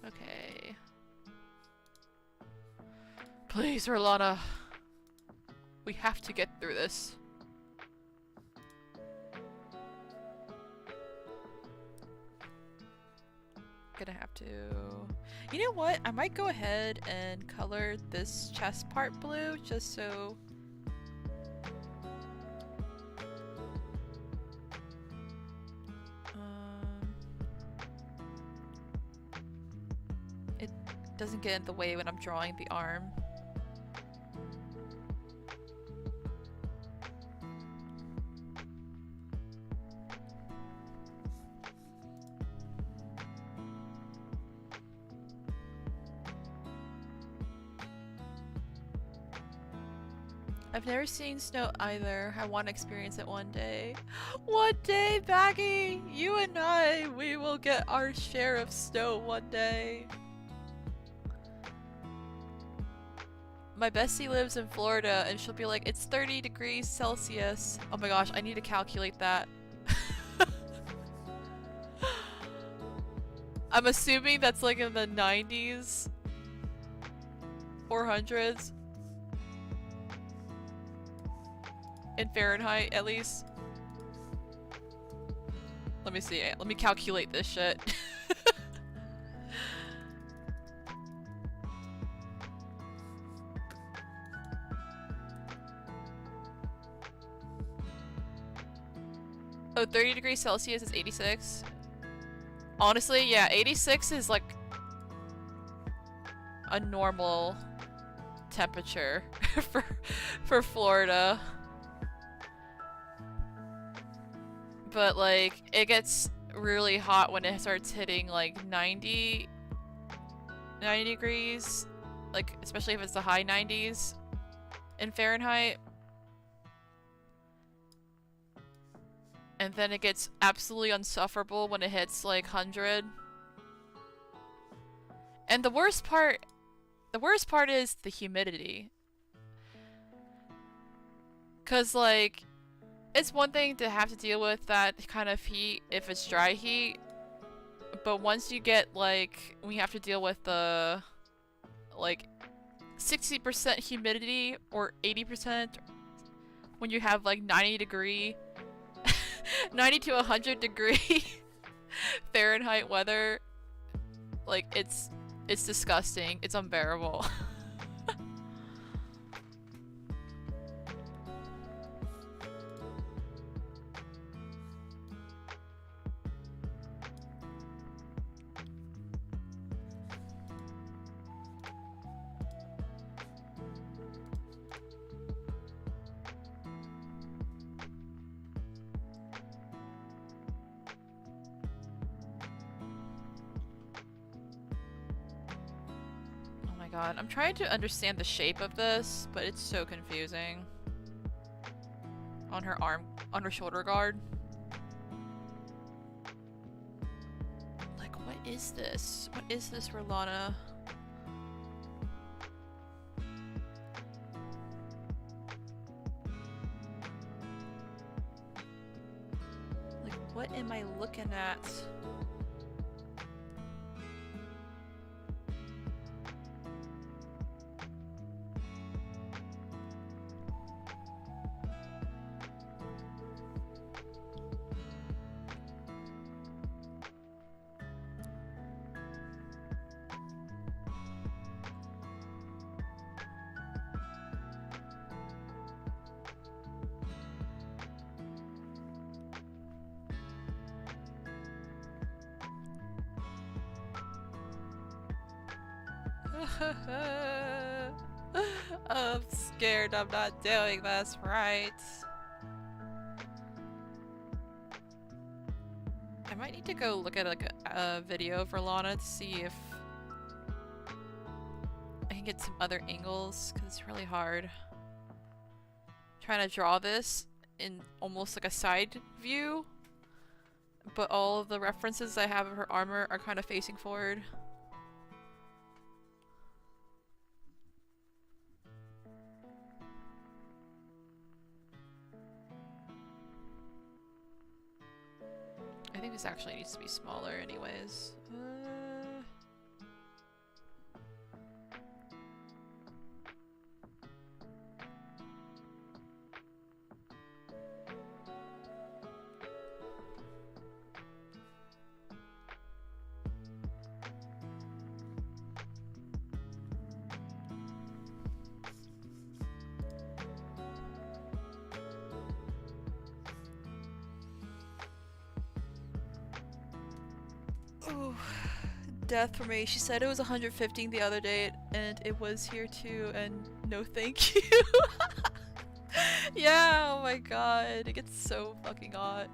Okay. Please, Rellana. We have to get through this. Gonna have to... You know what? I might go ahead and color this chest part blue just so... it doesn't get in the way when I'm drawing the arm. I've never seen snow either. I want to experience it one day. One day, Baggy! You and I, we will get our share of snow one day. My bestie lives in Florida and she'll be like, it's 30 degrees Celsius. Oh my gosh, I need to calculate that. I'm assuming that's like in the 90s or hundreds. In Fahrenheit, at least. Let me see. Let me calculate this shit. Oh, 30 degrees Celsius is 86. Honestly, yeah, 86 is like a normal temperature for Florida. But like, it gets really hot when it starts hitting like 90 degrees, like especially if it's the high 90s in Fahrenheit. And then it gets absolutely insufferable when it hits like 100. And the worst part is the humidity. 'Cause like, it's one thing to have to deal with that kind of heat if it's dry heat, but once you get like, we have to deal with the like 60% humidity or 80% when you have like 90 to 100 degree Fahrenheit weather, like it's disgusting. It's unbearable. God, I'm trying to understand the shape of this, but it's so confusing. On her arm, on her shoulder guard. Like, what is this? What is this, Rellana? What am I looking at? I'm scared I'm not doing this right. I might need to go look at like a video of Rellana to see if I can get some other angles, because it's really hard trying to draw this in almost like a side view, but all of the references I have of her armor are kind of facing forward. I think this actually needs to be smaller anyways. Ooh, death for me. She said it was 115 the other day, and it was here too, and no thank you. Yeah, oh my god, it gets so fucking hot.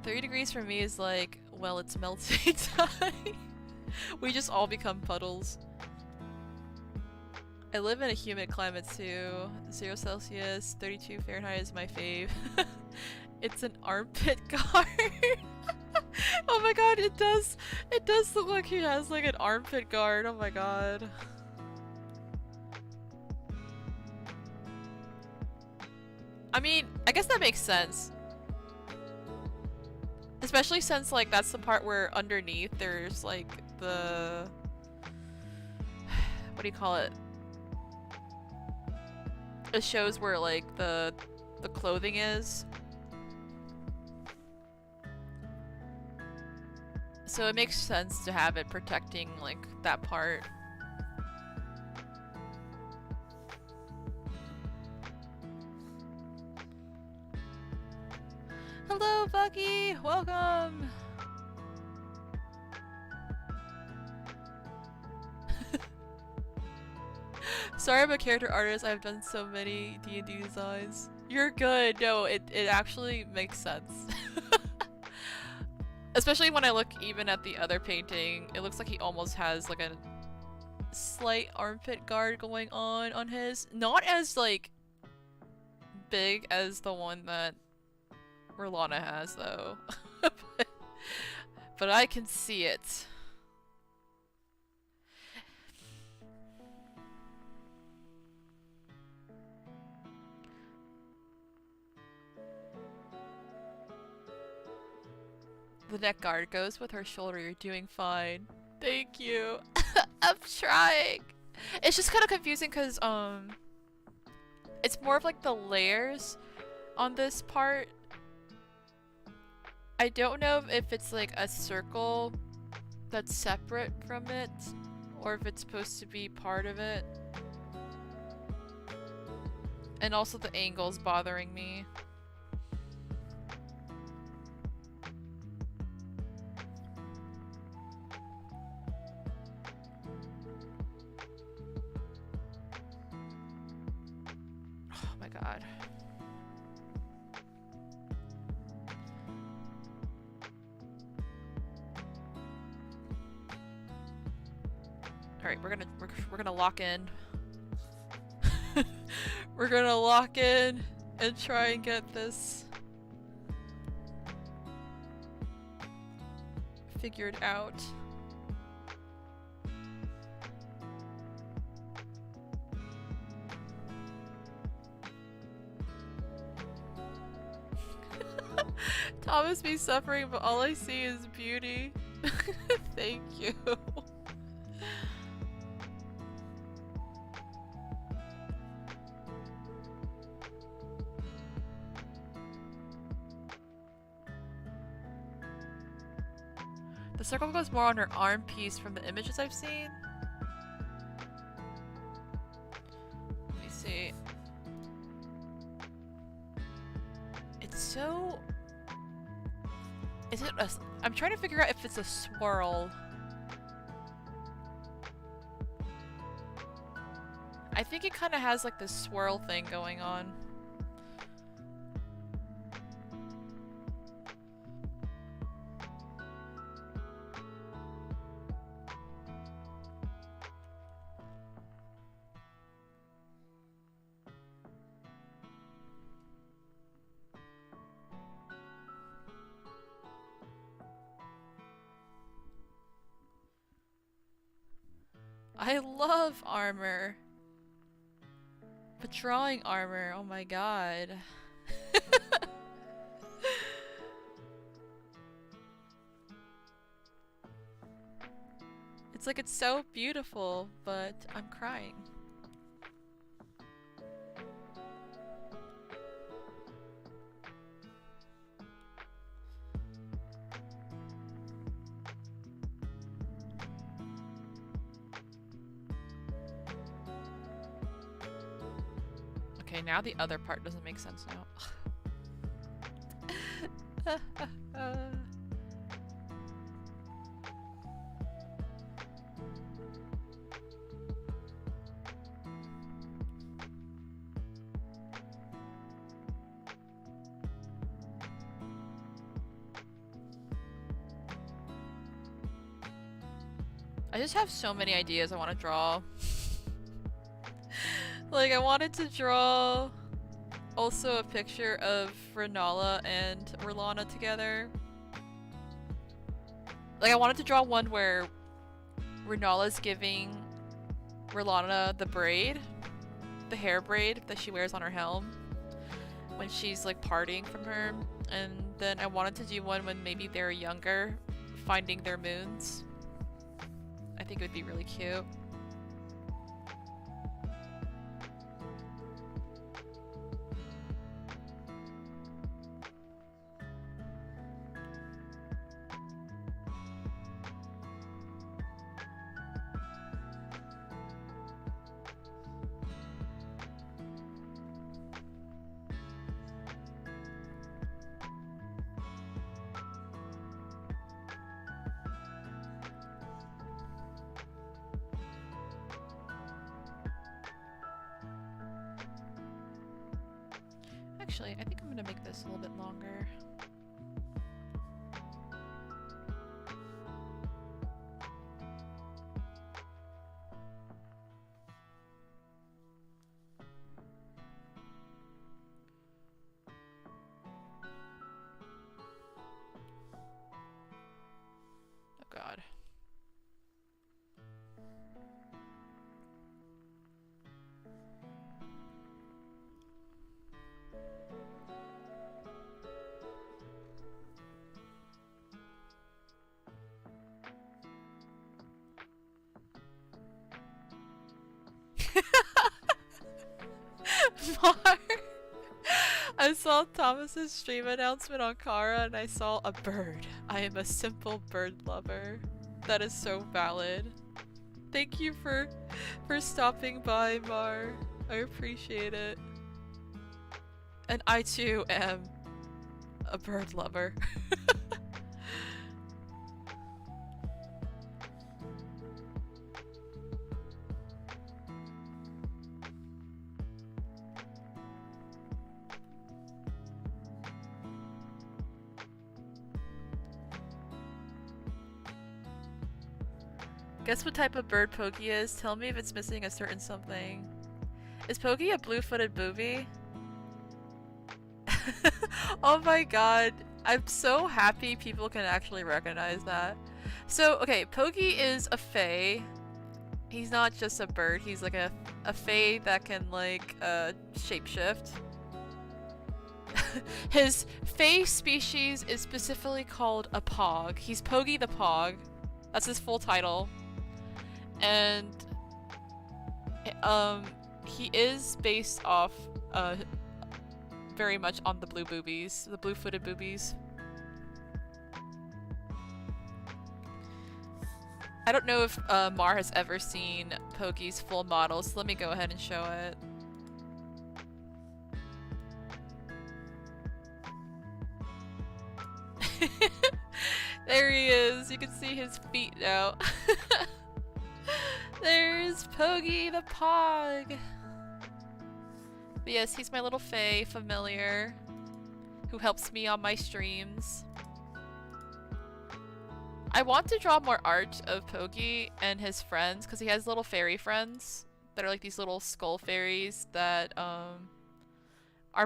30 degrees for me is like, well, it's melting time. We just all become puddles. I live in a humid climate too. 0 Celsius, 32 Fahrenheit is my fave. It's an armpit guard. Oh my god, it does look like he has like an armpit guard. Oh my god. I mean, I guess that makes sense. Especially since like that's the part where underneath there's like the, what do you call it? It shows where like the clothing is. So it makes sense to have it protecting, like, that part. Hello, Bucky! Welcome! Sorry, I'm a character artist. I've done so many D&D designs. You're good! No, it actually makes sense. Especially when I look even at the other painting, it looks like he almost has like a slight armpit guard going on his. Not as like big as the one that Rellana has though. But I can see it. The neck guard goes with her shoulder. You're doing fine. Thank you. I'm trying. It's just kind of confusing because it's more of like the layers on this part. I don't know if it's like a circle that's separate from it or if it's supposed to be part of it. And also the angle's bothering me. God. All right, we're gonna lock in. We're gonna lock in and try and get this figured out. Thomas be suffering, but all I see is beauty. Thank you. The circle goes more on her arm piece from the images I've seen. Let me see. It's so... Is it a... I'm trying to figure out if it's a swirl. I think it kind of has like this swirl thing going on. I love armor. But drawing armor, oh my god. It's like it's so beautiful, but I'm crying. Okay, now the other part doesn't make sense now. I just have so many ideas I want to draw. Like, I wanted to draw also a picture of Rellana and Rellana together. Like, I wanted to draw one where Rellana's giving Rellana the braid, the hair braid that she wears on her helm when she's like partying from her. And then I wanted to do one when maybe they're younger, finding their moons. I think it would be really cute. Actually, I think I'm gonna make this a little bit longer. Oh God. Mar, I saw Thomas's stream announcement on Kara and I saw a bird. I am a simple bird lover. That is so valid. Thank you for stopping by, Mar. I appreciate it. And I too am a bird lover. Guess what type of bird Pokey is? Tell me if it's missing a certain something. Is Pokey a blue-footed booby? Oh my god. I'm so happy people can actually recognize that. So, okay, Pokey is a fae. He's not just a bird, he's like a fae that can like shapeshift. his Fey species is specifically called a Pog. He's Pogi the Pog. That's his full title. And he is based off very much on the blue boobies, the blue-footed boobies. I don't know if Mar has ever seen Pogi's full model, so let me go ahead and show it. There he is. You can see his feet now. There's Pogi the Pog. But yes, he's my little Fae familiar who helps me on my streams. I want to draw more art of Pogi and his friends because he has little fairy friends that are like these little skull fairies that are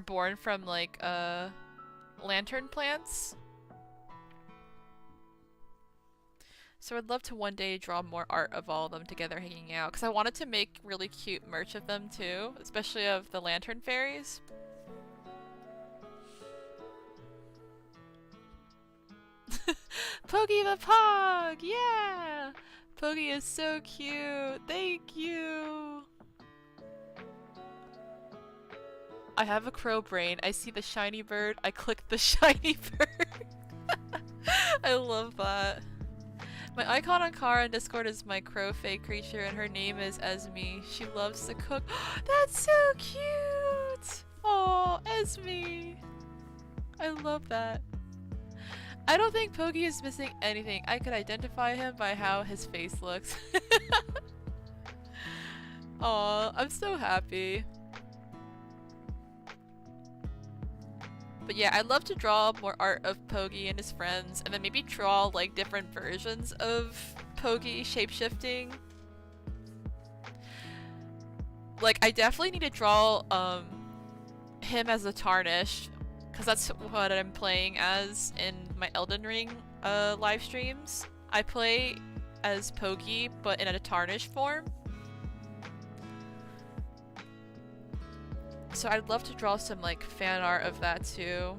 born from like lantern plants. So I'd love to one day draw more art of all of them together hanging out because I wanted to make really cute merch of them too, especially of the lantern fairies. Pogi the Pog! Yeah! Pogi is so cute! Thank you! I have a crow brain. I see the shiny bird. I click the shiny bird. I love that. My icon on Kara in Discord is my crow Fae creature and her name is Esme. She loves to cook. That's so cute! Oh, Esme! I love that. I don't think Pogi is missing anything. I could identify him by how his face looks. Aw, I'm so happy. But yeah, I'd love to draw more art of Pogi and his friends, and then maybe draw like different versions of Pogi shapeshifting. Like, I definitely need to draw him as a Tarnished, because that's what I'm playing as in my Elden Ring live streams. I play as Pogi, but in a Tarnished form. So I'd love to draw some like fan art of that too.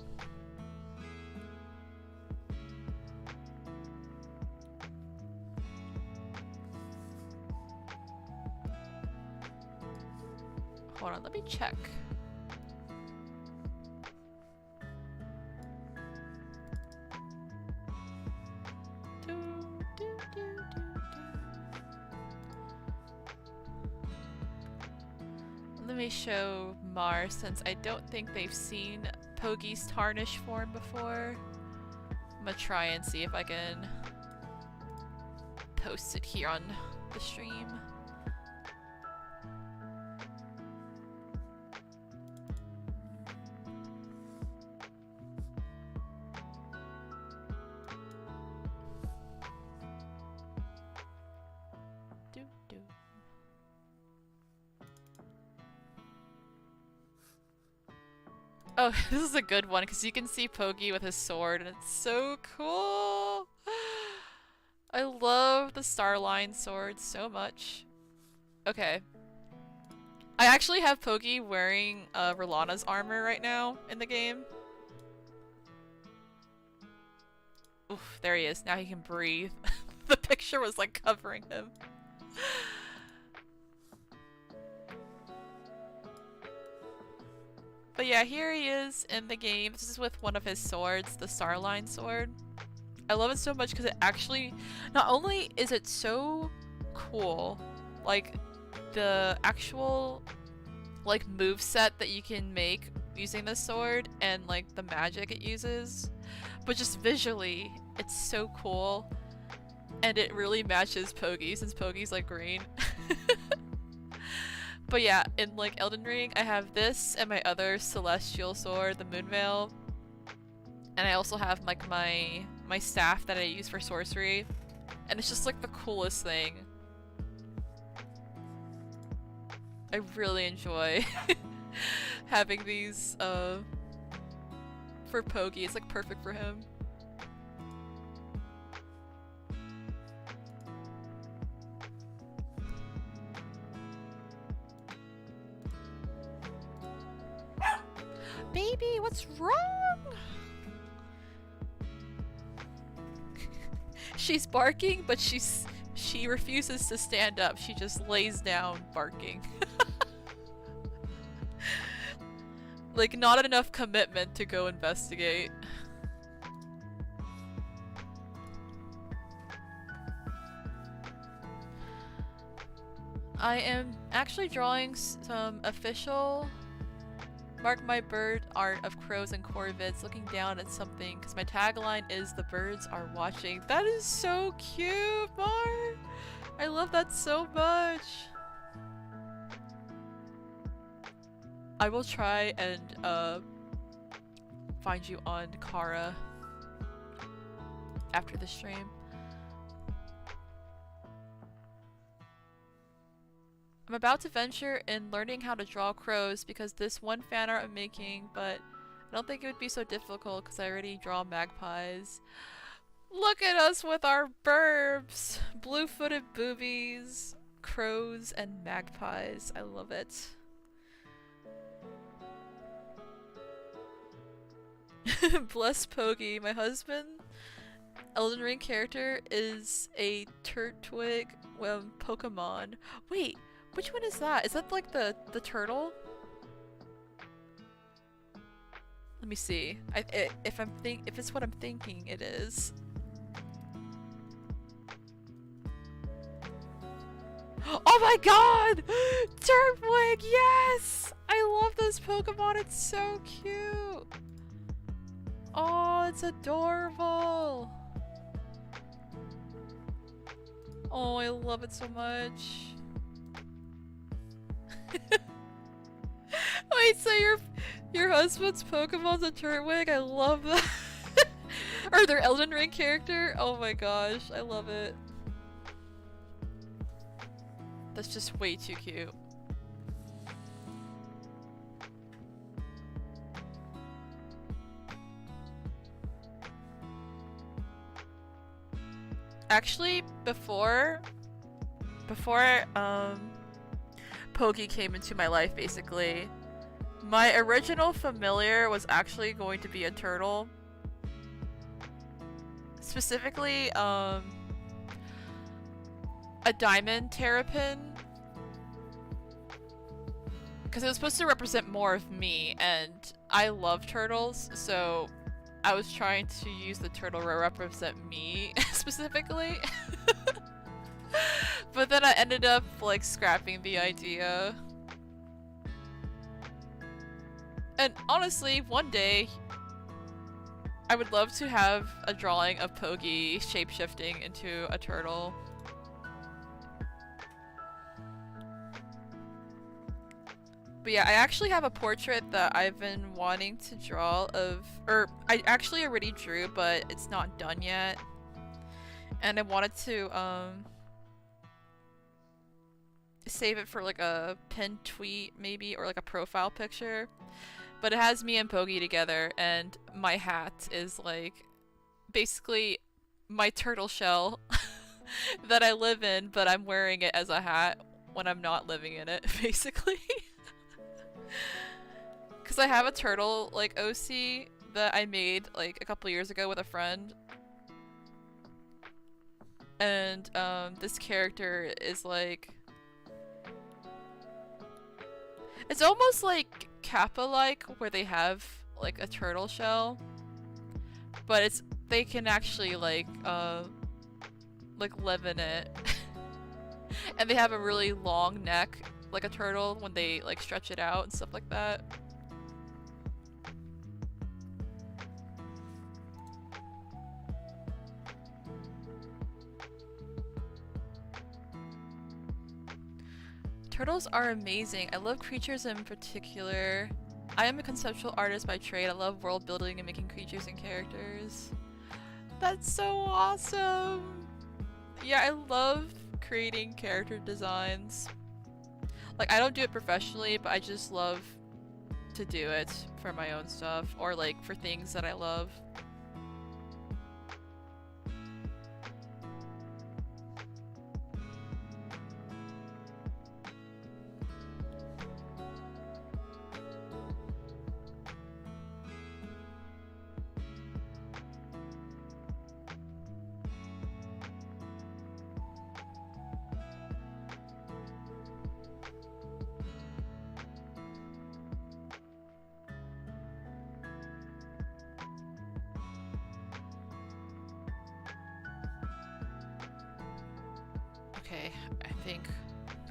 Hold on, let me check. Let me show Mar since I don't think they've seen Pogi's Tarnished form before. I'm gonna try and see if I can post it here on the stream. Oh, this is a good one because you can see Pogi with his sword and it's so cool! I love the Starline sword so much. Okay. I actually have Pogi wearing Rellana's armor right now in the game. Oof, there he is. Now he can breathe. The picture was like covering him. But yeah, here he is in the game. This is with one of his swords, the Starline sword. I love it so much because it actually, not only is it so cool, like the actual like moveset that you can make using this sword and like the magic it uses, but just visually it's so cool and it really matches Pogi since Pogi's like green. But yeah, in like Elden Ring, I have this and my other celestial sword, the Moonveil. And I also have like my staff that I use for sorcery. And it's just like the coolest thing. I really enjoy having these for Pogi. It's like perfect for him. baby, what's wrong? She's barking, but she refuses to stand up. She just lays down barking. Like, not enough commitment to go investigate. I am actually drawing some official Mark My Bird art of crows and corvids looking down at something because my tagline is "The birds are watching." That is so cute, Mar! I love that so much! I will try and find you on Kara after the stream. I'm about to venture in learning how to draw crows because this one fan art I'm making, but I don't think it would be so difficult because I already draw magpies. Look at us with our burbs! Blue-footed boobies, crows, and magpies. I love it. Bless Pogi. My husband, Elden Ring character, is a Turtwig Pokemon. Wait! Which one is that? Is that like the turtle? Let me see. If it's what I'm thinking, it is. Oh my god! Turtwig, yes! I love this Pokemon. It's so cute. Oh, it's adorable. Oh, I love it so much. Wait, so your husband's Pokemon's a Turtwig? I love that. Or their Elden Ring character? Oh my gosh, I love it. That's just way too cute. Actually, before Pogi came into my life, basically, my original familiar was actually going to be a turtle. Specifically, a diamond terrapin. Because it was supposed to represent more of me, and I love turtles, so I was trying to use the turtle to represent me, specifically. But then I ended up, like, scrapping the idea. And honestly, one day, I would love to have a drawing of Pogi shapeshifting into a turtle. But yeah, I actually have a portrait that I've been wanting to draw of, or I actually already drew, but it's not done yet. And I wanted to, save it for like a pinned tweet maybe, or like a profile picture. But it has me and Pogi together, and my hat is like basically my turtle shell that I live in, but I'm wearing it as a hat when I'm not living in it, basically. Because I have a turtle like OC that I made like a couple years ago with a friend. And this character is like, it's almost like Kappa-like, where they have like a turtle shell, but it's they can actually like live in it. And they have a really long neck like a turtle when they like stretch it out and stuff like that. Turtles are amazing. I love creatures in particular. I am a conceptual artist by trade. I love world building and making creatures and characters. That's so awesome! Yeah, I love creating character designs. Like, I don't do it professionally, but I just love to do it for my own stuff, or like for things that I love. Okay, I think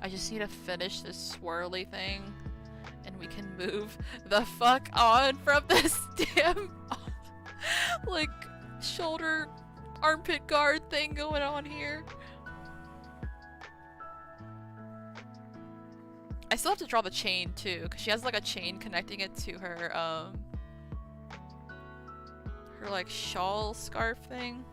I just need to finish this swirly thing and we can move the fuck on from this damn like shoulder armpit guard thing going on here. I still have to draw the chain too, because she has like a chain connecting it to her her like shawl scarf thing.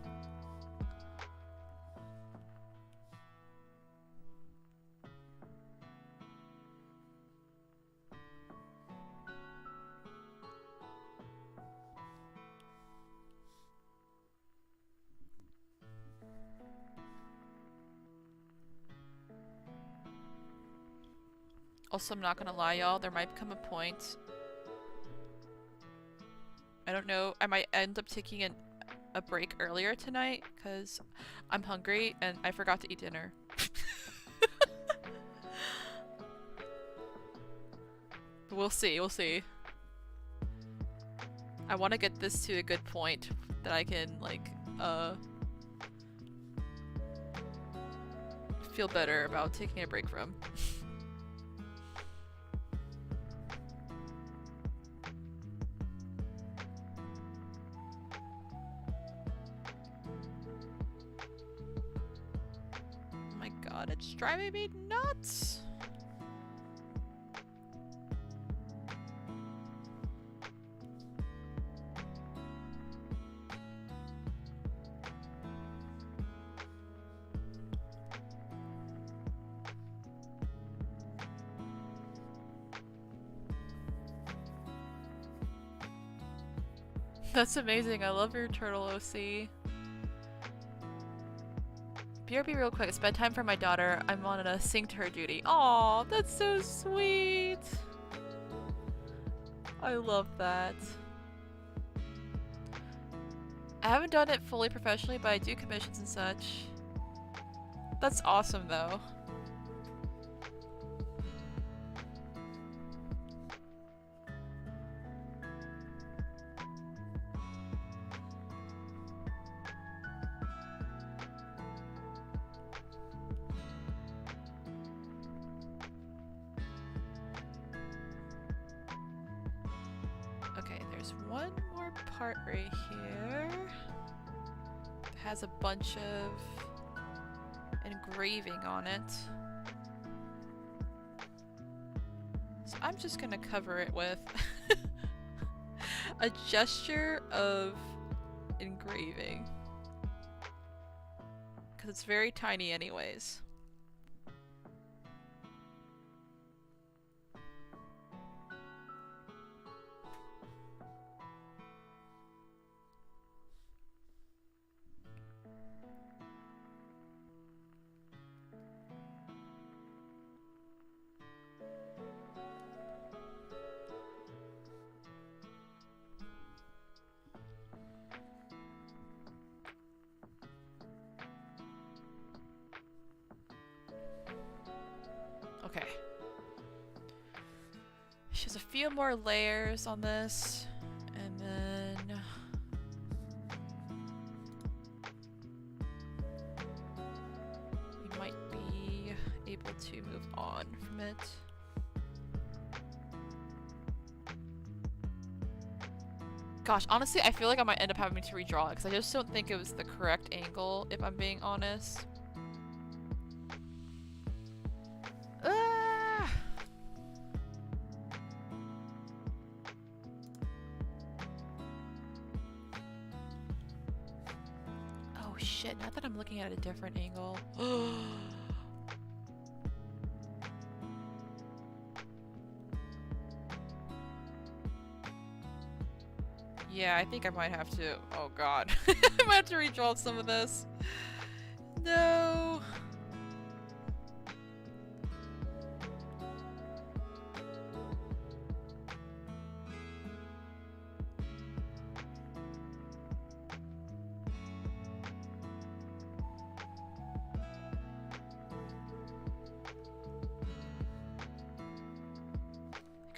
Also, I'm not gonna lie, y'all, there might come a point, I don't know, I might end up taking a break earlier tonight, because I'm hungry and I forgot to eat dinner. We'll see, we'll see. I want to get this to a good point that I can, like, feel better about taking a break from. It's driving me nuts! That's amazing, I love your turtle OC. BRB real quick, it's bedtime for my daughter. I'm on a sing to her duty. Aw, that's so sweet! I love that. I haven't done it fully professionally, but I do commissions and such. That's awesome though. Part right here that has a bunch of engraving on it. So I'm just gonna cover it with a gesture of engraving. Because it's very tiny anyways. Okay. She has a few more layers on this, and then we might be able to move on from it. Gosh, honestly, I feel like I might end up having to redraw it because I just don't think it was the correct angle, if I'm being honest. Shit, not that I'm looking at a different angle. Yeah, I think I might have to. Oh god. I might have to redraw some of this. No.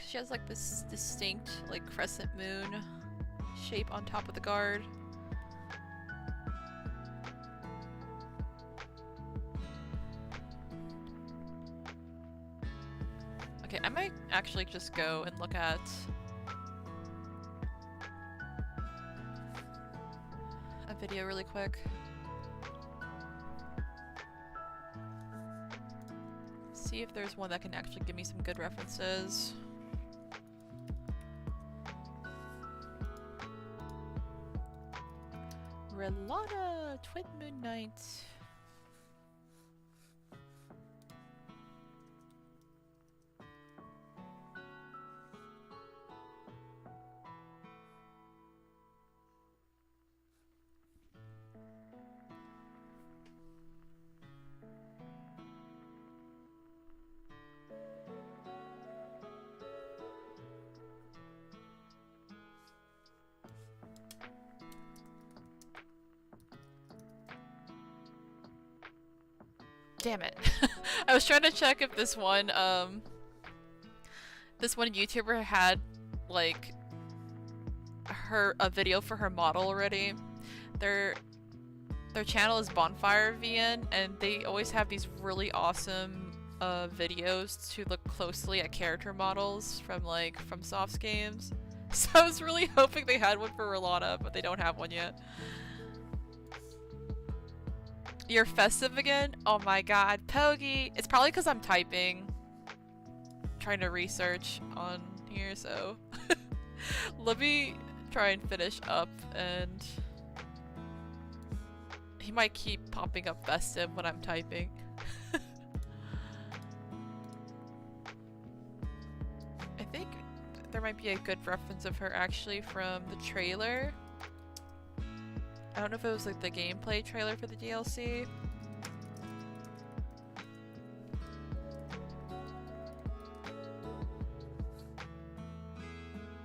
She has like this distinct like crescent moon shape on top of the guard. Okay, I might actually just go and look at a video really quick. See if there's one that can actually give me some good references. Rellana, Twin Moon Night. Damn it. I was trying to check if this one YouTuber had like a video for her model already. Their channel is Bonfire VN, and they always have these really awesome videos to look closely at character models from Soft's games. So I was really hoping they had one for Rellana, but they don't have one yet. You're festive again? Oh my god, Pogi! It's probably because I'm typing. Trying to research on here, so... Let me try and finish up, and... He might keep popping up festive when I'm typing. I think there might be a good reference of her actually from the trailer. I don't know if it was like the gameplay trailer for the DLC.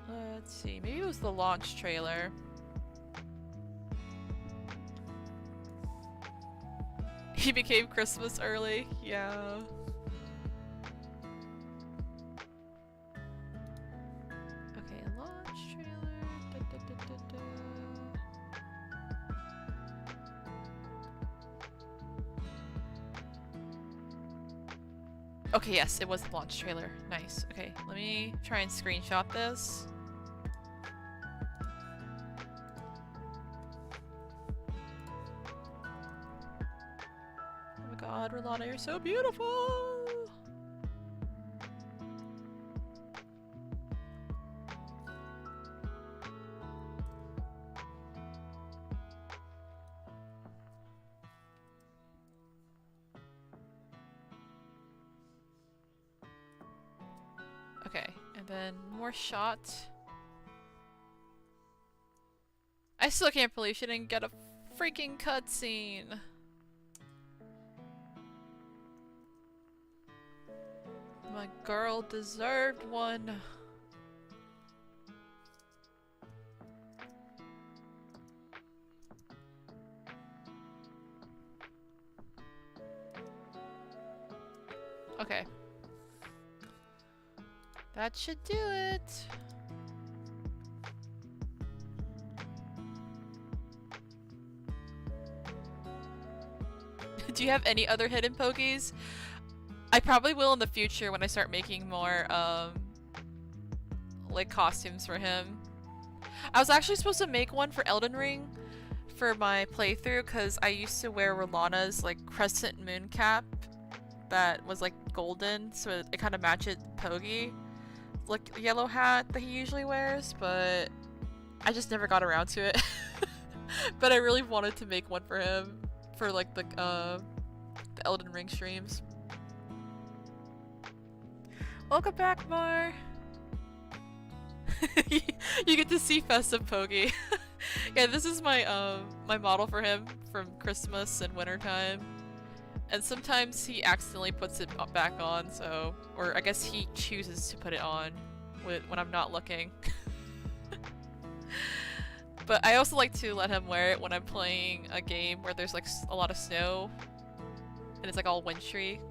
Let's see, maybe it was the launch trailer. He became Christmas early, yeah. Okay, launch trailer. Da, da, da, da, da. Okay, yes, it was the launch trailer. Nice. Okay, let me try and screenshot this. Oh my god, Rellana, you're so beautiful! Okay, and then more shot. I still can't believe she didn't get a freaking cutscene. My girl deserved one. Okay. That should do it. Do you have any other hidden pokies? I probably will in the future when I start making more like costumes for him. I was actually supposed to make one for Elden Ring for my playthrough because I used to wear Rellana's like crescent moon cap that was like golden, so it kind of matched Pogi. Like yellow hat that he usually wears, but I just never got around to it. But I really wanted to make one for him for like the Elden Ring streams. Welcome back, Mar. You get to see festive Pogi. Yeah, this is my my model for him from Christmas and wintertime. And sometimes he accidentally puts it back on, so... Or I guess he chooses to put it on when I'm not looking. But I also like to let him wear it when I'm playing a game where there's like a lot of snow. And it's like all wintry.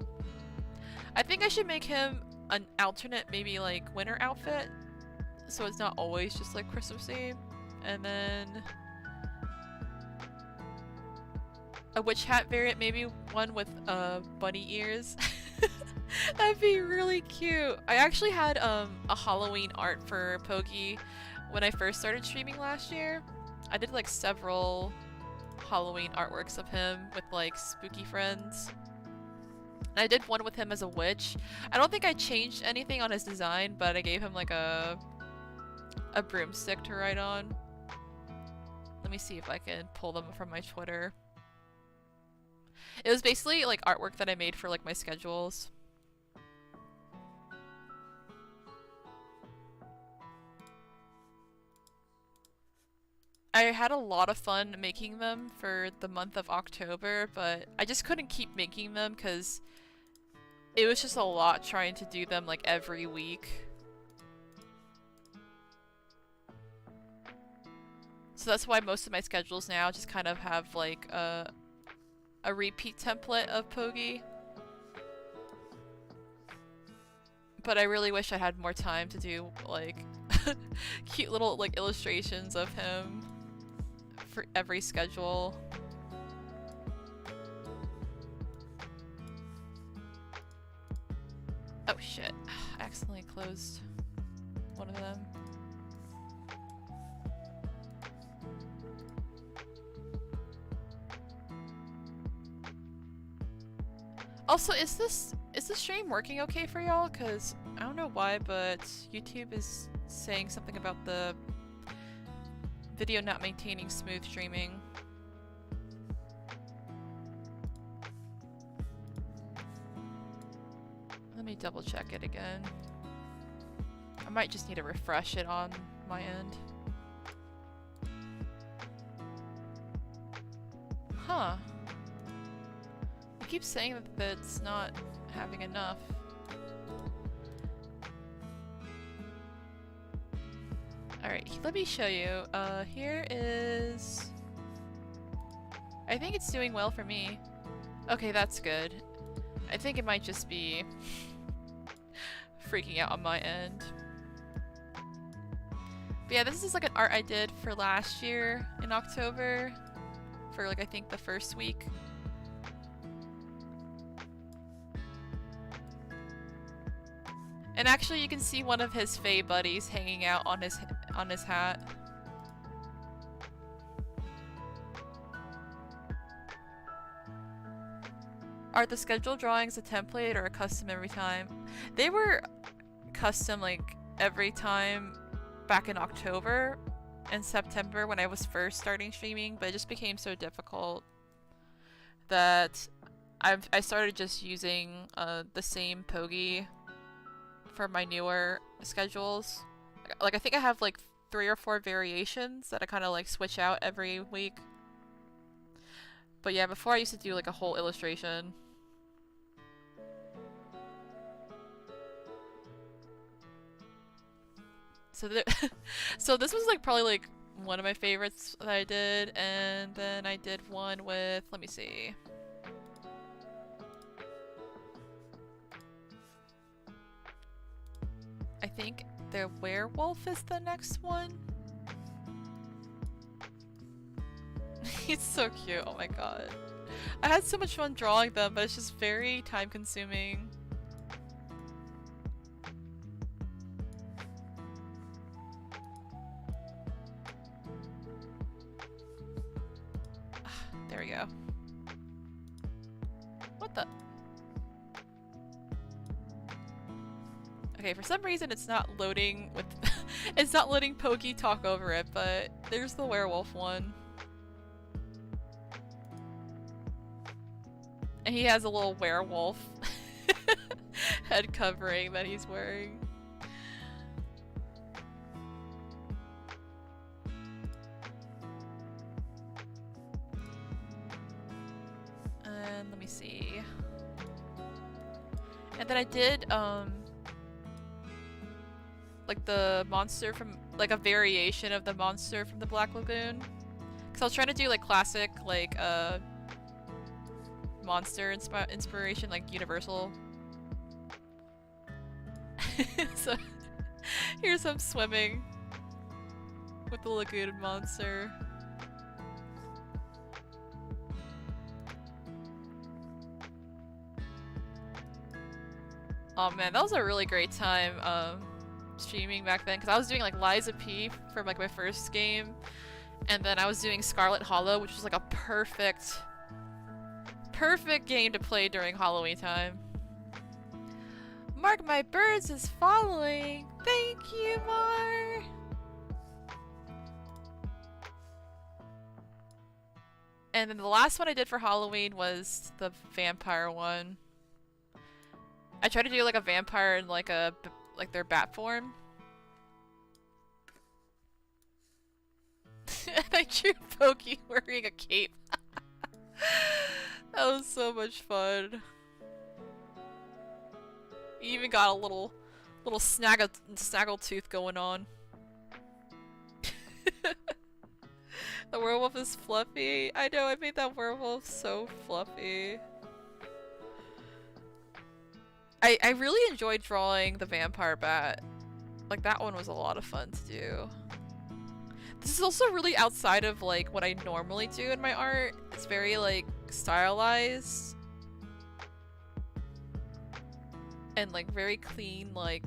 I think I should make him an alternate, maybe like winter outfit. So it's not always just like Christmassy. And then... a witch hat variant, maybe one with bunny ears. That'd be really cute. I actually had a Halloween art for Pogi when I first started streaming last year. I did like several Halloween artworks of him with like spooky friends. And I did one with him as a witch. I don't think I changed anything on his design, but I gave him like a broomstick to write on. Let me see if I can pull them from my Twitter. It was basically like artwork that I made for like my schedules. I had a lot of fun making them for the month of October, but I just couldn't keep making them because it was just a lot trying to do them like every week. So that's why most of my schedules now just kind of have like a repeat template of Pogi. But I really wish I had more time to do like cute little like illustrations of him for every schedule. Oh shit, I accidentally closed one of them. Also, is this stream working okay for y'all? Cause I don't know why, but YouTube is saying something about the video not maintaining smooth streaming. Let me double check it again. I might just need to refresh it on my end. Huh. I keep saying that it's not having enough. Alright, let me show you. Here is... I think it's doing well for me. Okay, that's good. I think it might just be freaking out on my end. But yeah, this is like an art I did for last year in October. For like, I think the first week. And actually you can see one of his Fey buddies hanging out on his hat. Are the schedule drawings a template or a custom every time? They were custom like every time back in October and September when I was first starting streaming, but it just became so difficult that I started just using the same Pogi for my newer schedules. Like I think I have like 3 or 4 variations that I kind of like switch out every week. But yeah, before I used to do like a whole illustration. So so this was like probably like one of my favorites that I did, and then I did one with, let me see. I think the werewolf is the next one. He's so cute, oh my god. I had so much fun drawing them, but it's just very time consuming. There we go. What the? Okay, for some reason it's not loading with it's not letting Pogi talk over it, but there's the werewolf one. And he has a little werewolf head covering that he's wearing. And let me see. And then I did like the monster from, like a variation of the monster from the Black Lagoon. Cause I was trying to do like classic, like monster inspiration, like Universal. So here's him swimming with the lagoon monster. Oh man, that was a really great time streaming back then, because I was doing like Liza P for like my first game, and then I was doing Scarlet Hollow, which was like a perfect game to play during Halloween time. Mark My Birds is following! Thank you, Mar! And then the last one I did for Halloween was the vampire one. I tried to do like a vampire in like their bat form. And I drew Pokey wearing a cape. That was so much fun. You even got a little snaggletooth going on. The werewolf is fluffy. I know, I made that werewolf so fluffy. I really enjoyed drawing the vampire bat. Like, that one was a lot of fun to do. This is also really outside of like what I normally do in my art. It's very like stylized and like very clean, like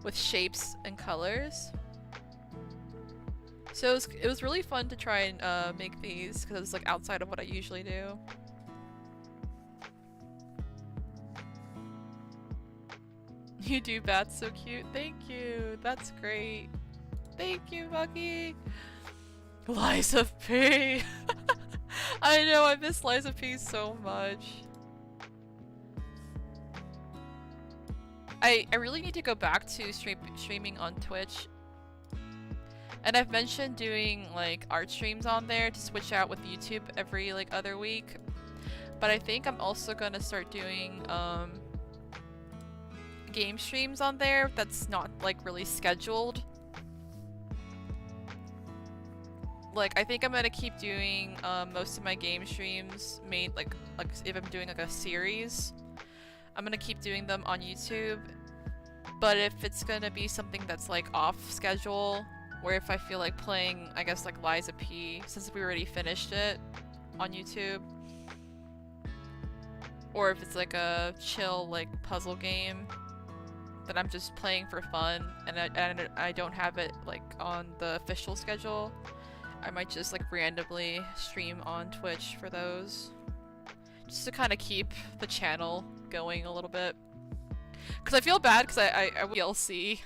with shapes and colors. So it was really fun to try and make these because it's like outside of what I usually do. You do bats so cute. Thank you. That's great. Thank you, Bucky. Liza P. I know, I miss Liza P so much. I really need to go back to streaming on Twitch. And I've mentioned doing like art streams on there to switch out with YouTube every like other week. But I think I'm also gonna start doing game streams on there that's not like really scheduled. Like, I think I'm gonna keep doing most of my game streams made like if I'm doing like a series, I'm gonna keep doing them on YouTube. But if it's gonna be something that's like off schedule, where if I feel like playing, I guess like Liza P, since we already finished it on YouTube, or if it's like a chill like puzzle game that I'm just playing for fun and I don't have it like on the official schedule, I might just like randomly stream on Twitch for those. Just to kind of keep the channel going a little bit. Because I feel bad because I DLC.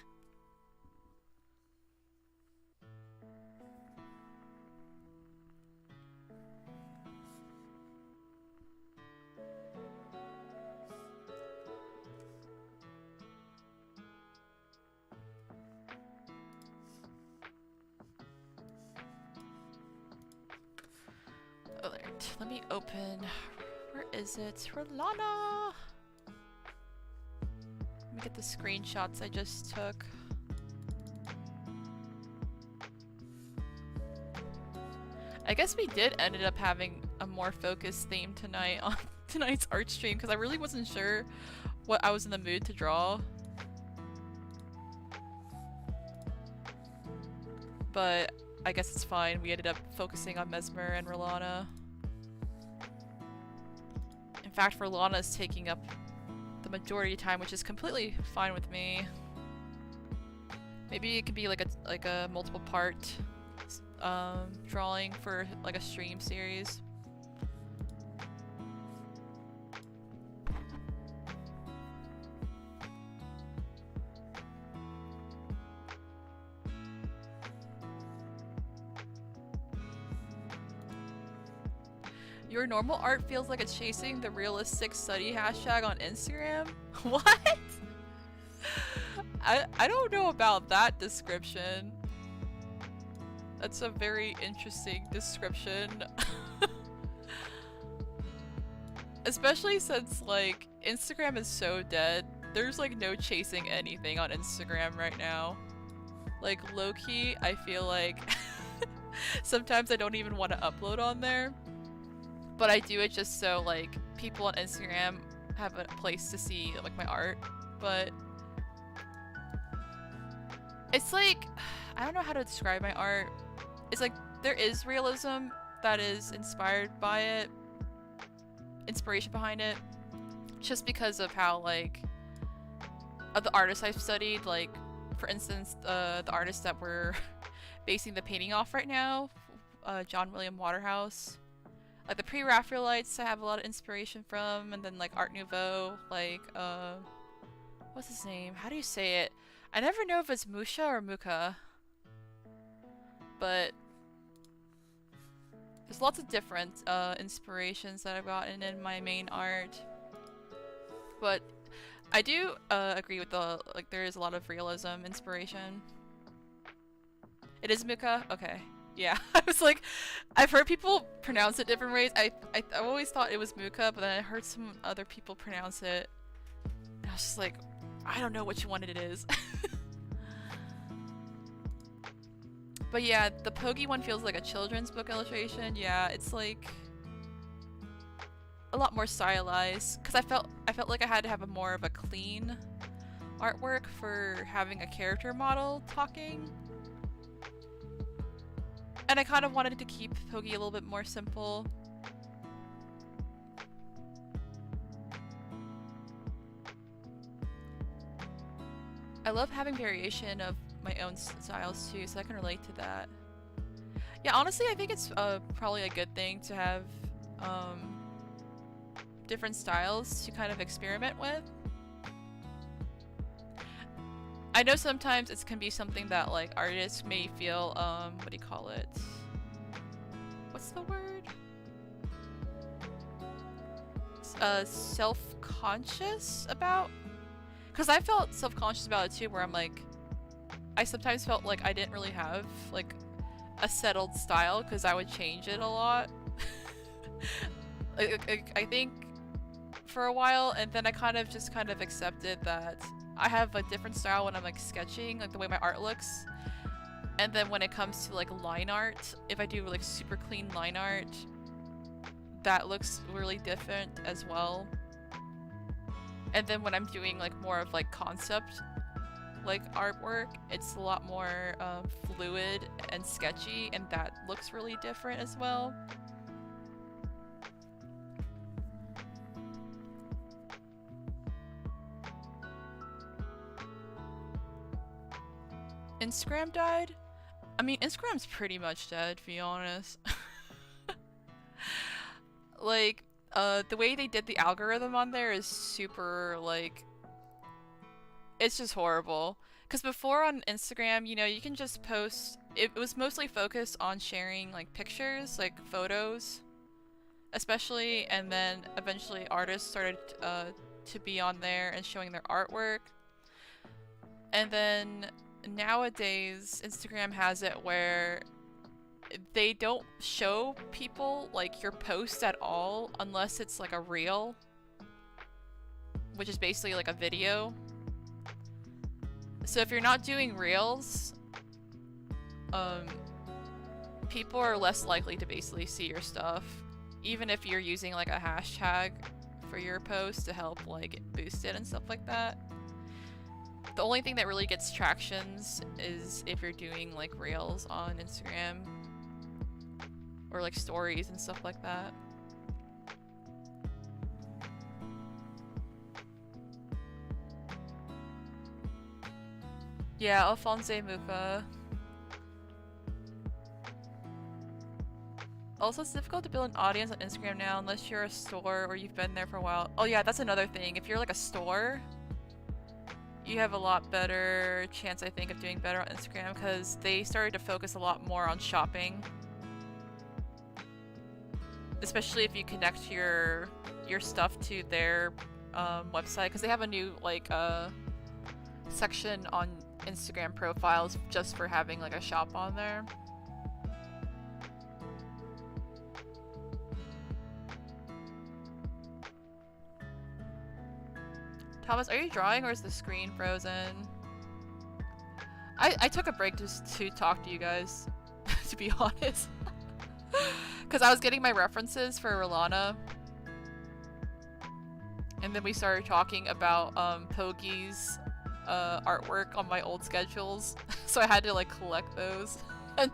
Alright, let me open. Where is it? Rellana! Let me get the screenshots I just took. I guess we did ended up having a more focused theme tonight on tonight's art stream because I really wasn't sure what I was in the mood to draw. But I guess it's fine. We ended up focusing on Messmer and Rellana. In fact, Rellana is taking up the majority of time, which is completely fine with me. Maybe it could be like a multiple part drawing for like a stream series. Your normal art feels like it's chasing the realistic study hashtag on Instagram? What? I don't know about that description. That's a very interesting description. Especially since like Instagram is so dead. There's like no chasing anything on Instagram right now. Like low-key, I feel like sometimes I don't even want to upload on there. But I do it just so like people on Instagram have a place to see like my art. But it's like, I don't know how to describe my art. It's like there is realism that is inspired by it, inspiration behind it, just because of how, like, of the artists I've studied, like, for instance, the artist that we're basing the painting off right now, John William Waterhouse. Like, the pre-Raphaelites I have a lot of inspiration from, and then, like, Art Nouveau, like, what's his name? How do you say it? I never know if it's Musha or Muka. But there's lots of different inspirations that I've gotten in my main art. But I do agree with like, there is a lot of realism inspiration. It is Muka? Okay. Yeah. I was like, I've heard people pronounce it different ways. I always thought it was Muka, but then I heard some other people pronounce it. And I was just like, I don't know which one it is. But yeah, the Pogi one feels like a children's book illustration. Yeah, it's like a lot more stylized, because I felt like I had to have a more of a clean artwork for having a character model talking. And I kind of wanted to keep Pogi a little bit more simple. I love having variation of my own styles too, so I can relate to that. Yeah, honestly, I think it's probably a good thing to have different styles to kind of experiment with. I know sometimes it can be something that, like, artists may feel, what do you call it? What's the word? Self-conscious about? Because I felt self-conscious about it too, where I'm like, I sometimes felt like I didn't really have, like, a settled style, because I would change it a lot. I think for a while, and then I kind of accepted that I have a different style when I'm, like, sketching, like the way my art looks. And then when it comes to, like, line art, if I do, like, super clean line art, that looks really different as well. And then when I'm doing, like, more of, like, concept, like, artwork, it's a lot more fluid and sketchy, and that looks really different as well. Instagram died? I mean, Instagram's pretty much dead, to be honest. Like, the way they did the algorithm on there is super, like, it's just horrible. Because before on Instagram, you know, you can just post, it was mostly focused on sharing, like, pictures, like, photos, especially, and then eventually artists started to be on there and showing their artwork. And then nowadays, Instagram has it where they don't show people, like, your post at all unless it's, like, a reel, which is basically like a video. So if you're not doing reels, people are less likely to basically see your stuff, even if you're using, like, a hashtag for your post to help, like, boost it and stuff like that. The only thing that really gets tractions is if you're doing, like, reels on Instagram or, like, stories and stuff like that. Yeah, Alphonse Muka. Also, it's difficult to build an audience on Instagram now unless you're a store or you've been there for a while. Oh yeah, that's another thing. If you're, like, a store, you have a lot better chance, I think, of doing better on Instagram, because they started to focus a lot more on shopping. Especially if you connect your stuff to their website, because they have a new, like, section on Instagram profiles just for having, like, a shop on there. Thomas, are you drawing or is the screen frozen? I took a break just to talk to you guys, to be honest. Because I was getting my references for Rellana. And then we started talking about Pogi's artwork on my old schedules. So I had to, like, collect those and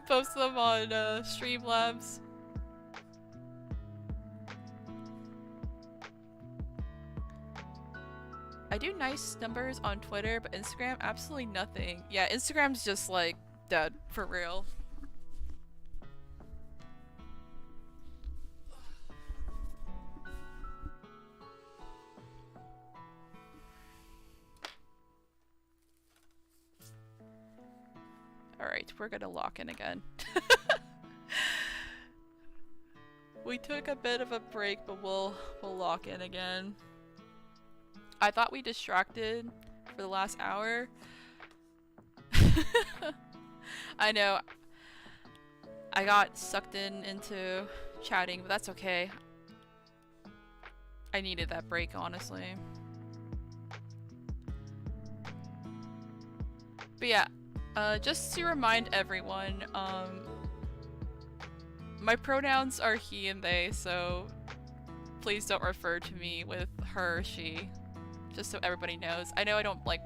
post them on Streamlabs. I do nice numbers on Twitter, but Instagram, absolutely nothing. Yeah, Instagram's just like dead, for real. Alright, we're gonna lock in again. We took a bit of a break, but we'll lock in again. I thought we distracted for the last hour. I know. I got sucked into chatting, but that's okay. I needed that break, honestly. But yeah, just to remind everyone, my pronouns are he and they, so please don't refer to me with her or she. Just so everybody knows. I know I don't like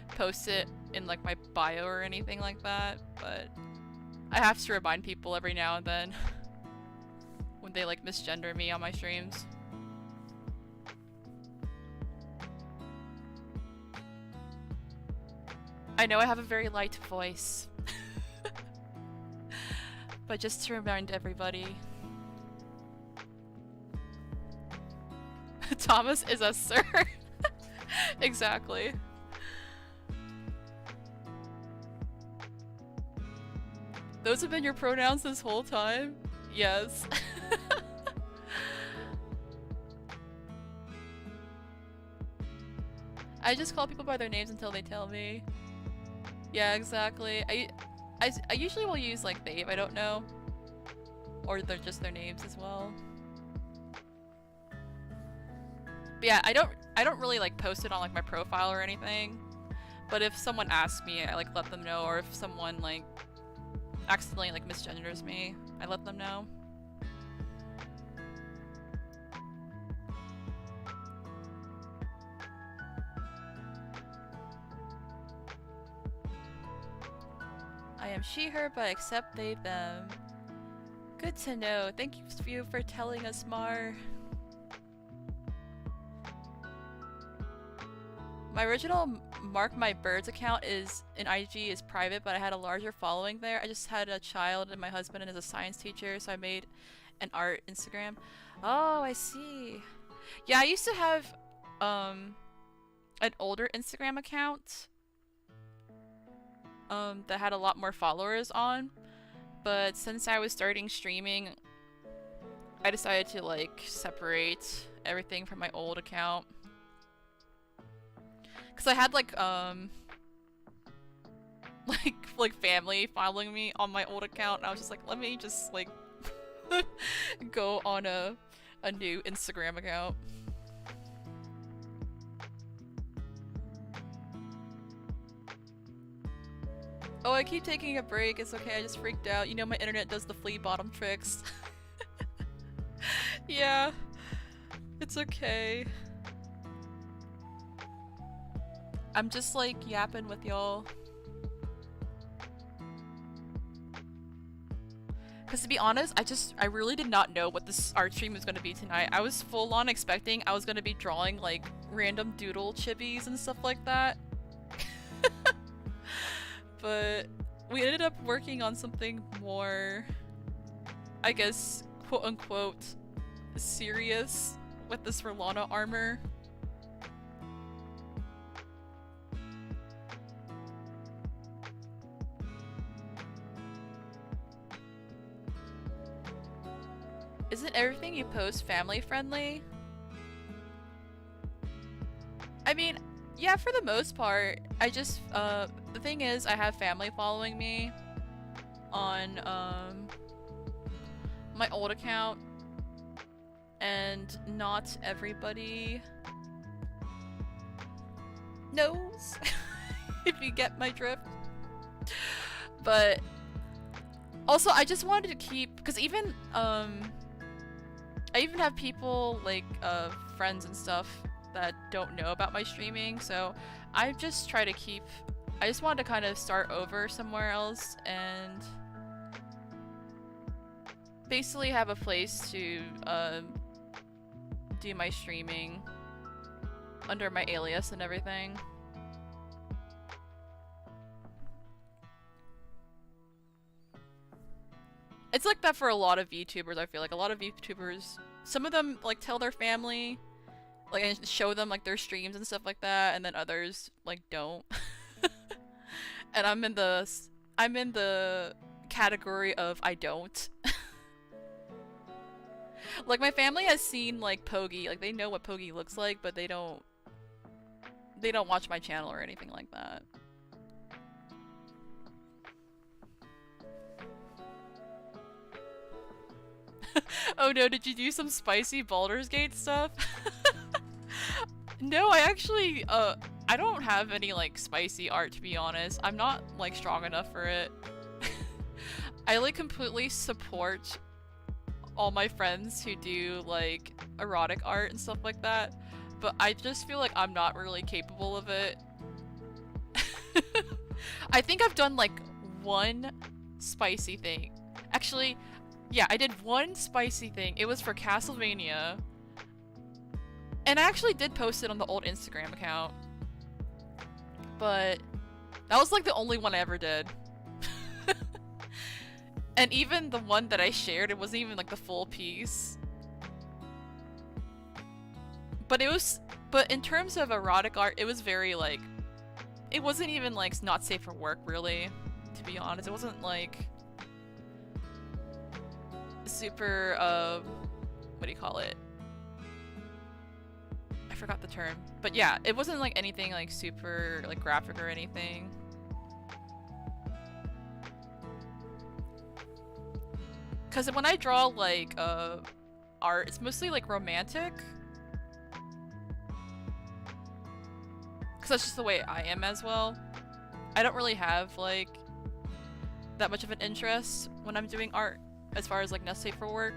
post it in like my bio or anything like that, but I have to remind people every now and then when they like misgender me on my streams. I know I have a very light voice. But just to remind everybody. Thomas is a sir. Exactly. Those have been your pronouns this whole time? Yes. I just call people by their names until they tell me. Yeah, exactly. I usually will use like they if I don't know. Or they're just their names as well. But yeah, I don't really like post it on like my profile or anything. But if someone asks me, I like let them know, or if someone like accidentally like misgenders me, I let them know. I am she, her, but I accept they, them. Good to know. Thank you for telling us, Mar. My original Mark My Birds account is in IG is private, but I had a larger following there. I just had a child and my husband is a science teacher, so I made an art Instagram. Oh, I see. Yeah, I used to have an older Instagram account that had a lot more followers on, but since I was starting streaming, I decided to like separate everything from my old account. Cause I had like family following me on my old account, and I was just like, let me just like go on a new Instagram account. Oh, I keep taking a break. It's okay, I just freaked out. You know my internet does the flea bottom tricks. Yeah. It's okay. I'm just like yapping with y'all. Cause to be honest, I really did not know what this art stream was gonna be tonight. I was full on expecting I was gonna be drawing like random doodle chibis and stuff like that. But we ended up working on something more, I guess, quote unquote, serious with this Rellana armor. Isn't everything you post family friendly? I mean, yeah, for the most part. I just, the thing is, I have family following me on, my old account, and not everybody knows, if you get my drift. But, also, I just wanted to keep, because even, I even have people, like, friends and stuff that don't know about my streaming, so I just try to keep, I just wanted to kind of start over somewhere else and basically have a place to do my streaming. under my alias and everything. It's like that for a lot of VTubers, I feel like. A lot of VTubers, some of them like tell their family, like, and show them like their streams and stuff like that, and then others like don't. And I'm in the category of I don't. Like my family has seen like Pogi, like they know what Pogi looks like, but they don't watch my channel or anything like that. Oh no, did you do some spicy Baldur's Gate stuff? No, I actually, I don't have any, like, spicy art, to be honest. I'm not, like, strong enough for it. I, like, completely support all my friends who do, like, erotic art and stuff like that, but I just feel like I'm not really capable of it. I think I've done, like, one spicy thing. Actually, yeah, I did one spicy thing. It was for Castlevania. And I actually did post it on the old Instagram account. But that was like the only one I ever did. And even the one that I shared, it wasn't even like the full piece. But in terms of erotic art, it was very like, it wasn't even like not safe for work really, to be honest. It wasn't like super, what do you call it? I forgot the term. But yeah, it wasn't like anything like super like graphic or anything. Cause when I draw like art, it's mostly like romantic. Cause that's just the way I am as well. I don't really have like that much of an interest when I'm doing art as far as like not safe for work.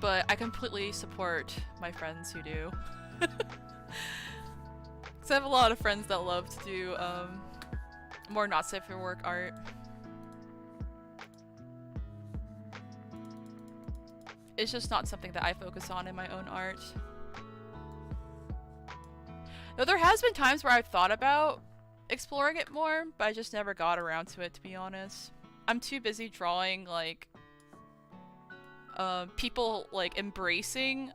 But I completely support my friends who do. Cause I have a lot of friends that love to do more not safe for work art. It's just not something that I focus on in my own art. Though there has been times where I've thought about exploring it more, but I just never got around to it, to be honest. I'm too busy drawing, like, people, like, embracing,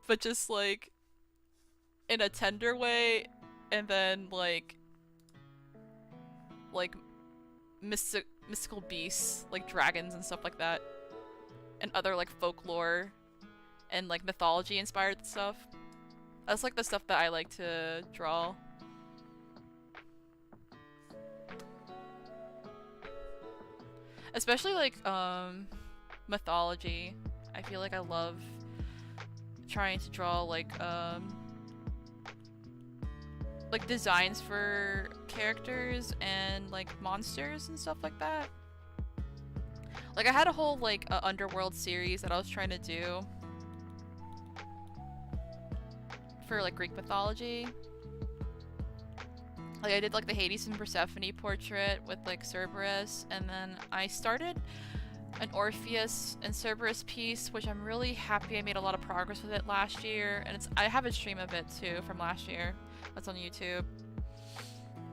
but just, like, in a tender way, and then, like mystical beasts, like dragons and stuff like that. And other like folklore and like mythology inspired stuff. That's like the stuff that I like to draw. Especially like mythology. I feel like I love trying to draw like designs for characters and like monsters and stuff like that. Like, I had a whole, like, Underworld series that I was trying to do for, like, Greek mythology. Like, I did, like, the Hades and Persephone portrait with, like, Cerberus, and then I started an Orpheus and Cerberus piece, which I'm really happy I made a lot of progress with it last year, and I have a stream of it, too, from last year. That's on YouTube.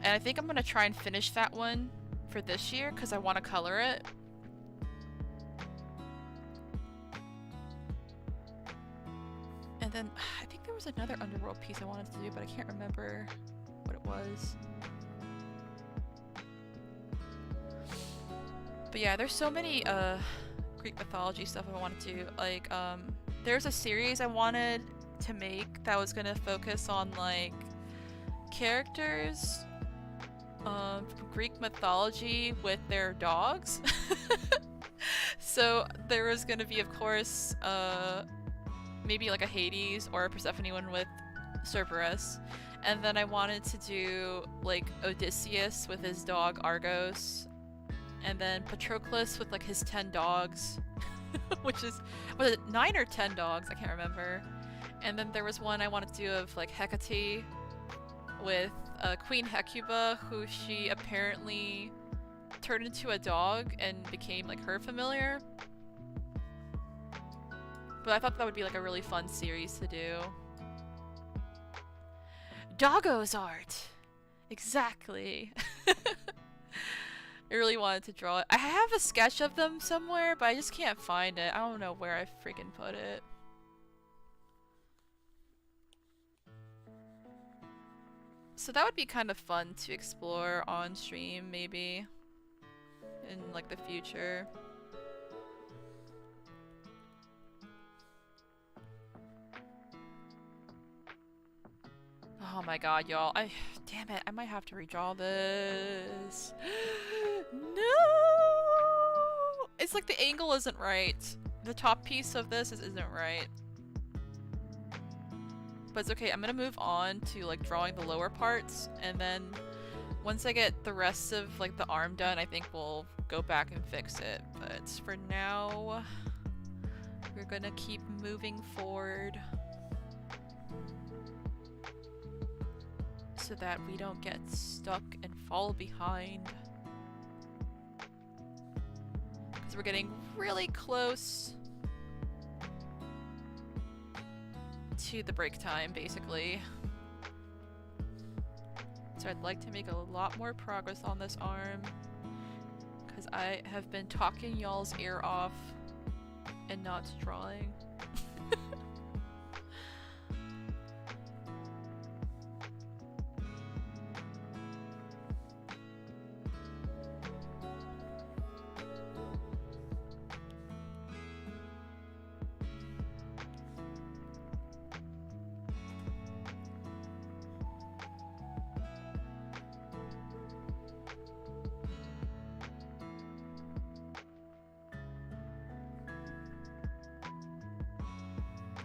And I think I'm gonna try and finish that one for this year, because I want to color it. And then, I think there was another Underworld piece I wanted to do, but I can't remember what it was. But yeah, there's so many, Greek mythology stuff I wanted to do. Like, there's a series I wanted to make that was gonna focus on, like, characters, from Greek mythology with their dogs. So, there was gonna be, of course, maybe like a Hades or a Persephone one with Cerberus. And then I wanted to do like Odysseus with his dog Argos. And then Patroclus with like his 10 dogs. Which is, was it 9 or 10 dogs? I can't remember. And then there was one I wanted to do of like Hecate with Queen Hecuba, who she apparently turned into a dog and became like her familiar. But I thought that would be like a really fun series to do. Doggo's art! Exactly. I really wanted to draw it. I have a sketch of them somewhere, but I just can't find it. I don't know where I freaking put it. So that would be kind of fun to explore on stream, maybe. In, like, the future. Oh my god, y'all. Damn it, I might have to redraw this. No! It's like the angle isn't right. The top piece of this isn't right. But it's okay, I'm gonna move on to like drawing the lower parts, and then once I get the rest of like the arm done, I think we'll go back and fix it. But for now, we're gonna keep moving forward so that we don't get stuck and fall behind. Because we're getting really close to the break time, basically. So I'd like to make a lot more progress on this arm, because I have been talking y'all's ear off and not drawing.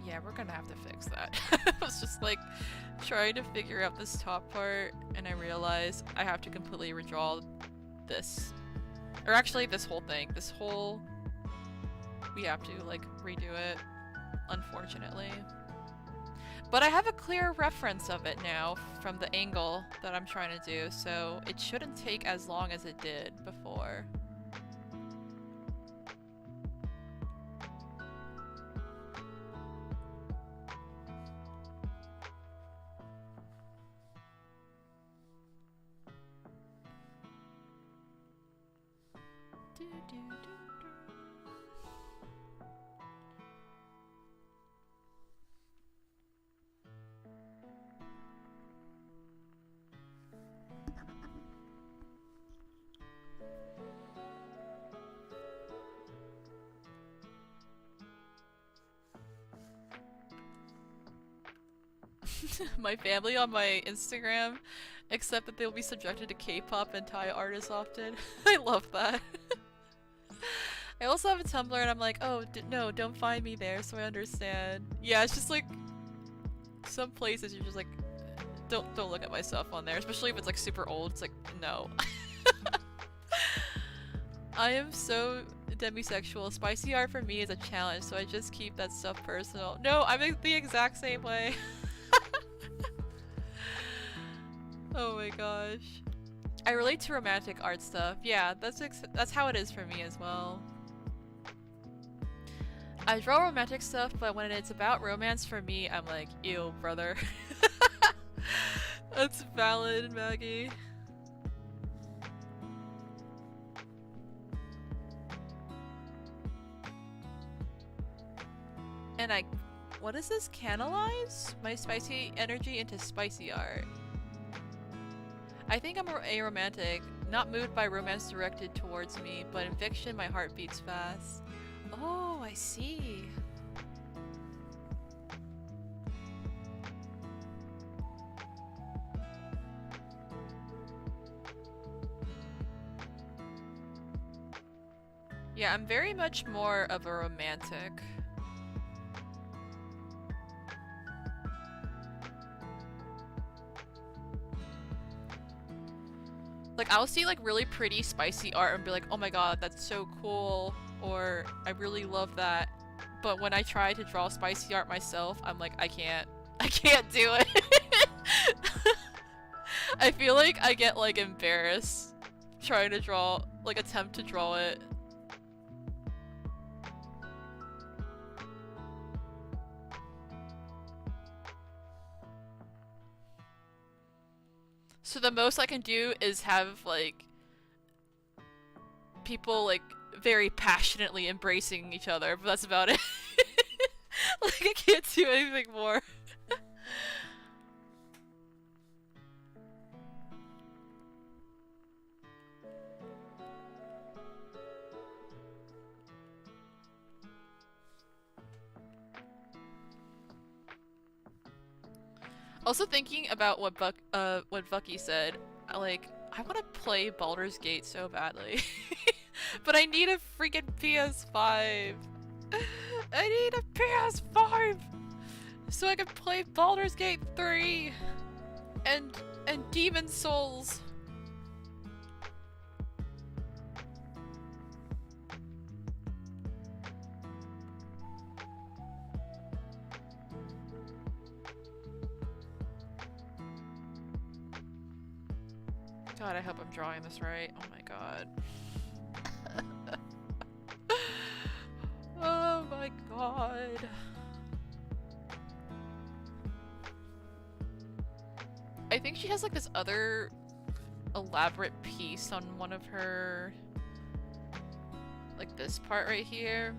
Yeah, we're gonna have to fix that. I was just like trying to figure out this top part, and I realized I have to completely redraw this. Or actually this whole thing. This whole... we have to like redo it, unfortunately. But I have a clear reference of it now from the angle that I'm trying to do, so it shouldn't take as long as it did before. My family on my Instagram, except that they'll be subjected to K-pop and Thai artists often. I love that. I also have a Tumblr and I'm like, oh, no, don't find me there, so I understand. Yeah, it's just like, some places you're just like, don't look at my stuff on there, especially if it's like super old. It's like, no. I am so demisexual. Spicy art for me is a challenge, so I just keep that stuff personal. No, I'm the exact same way. Oh my gosh. I relate to romantic art stuff. Yeah, that's how it is for me as well. I draw romantic stuff, but when it's about romance for me, I'm like, ew, brother. That's valid, Maggie. And what is this? Canalize my spicy energy into spicy art. I think I'm a romantic, not moved by romance directed towards me, but in fiction my heart beats fast. Oh, I see. Yeah, I'm very much more of a romantic. Like, I'll see like really pretty spicy art and be like, oh my god, that's so cool, or I really love that. But when I try to draw spicy art myself, I'm like, I can't do it. I feel like I get like embarrassed trying to draw, like attempt to draw it. So the most I can do is have, like, people, like, very passionately embracing each other, but that's about it. Like, I can't do anything more. Also thinking about what Bucky said, like, I want to play Baldur's Gate so badly. But I need a freaking PS5. I need a PS5 so I can play Baldur's Gate 3 and Demon Souls. God, I hope I'm drawing this right. Oh my god. Oh my god. I think she has like this other elaborate piece on one of her, like this part right here,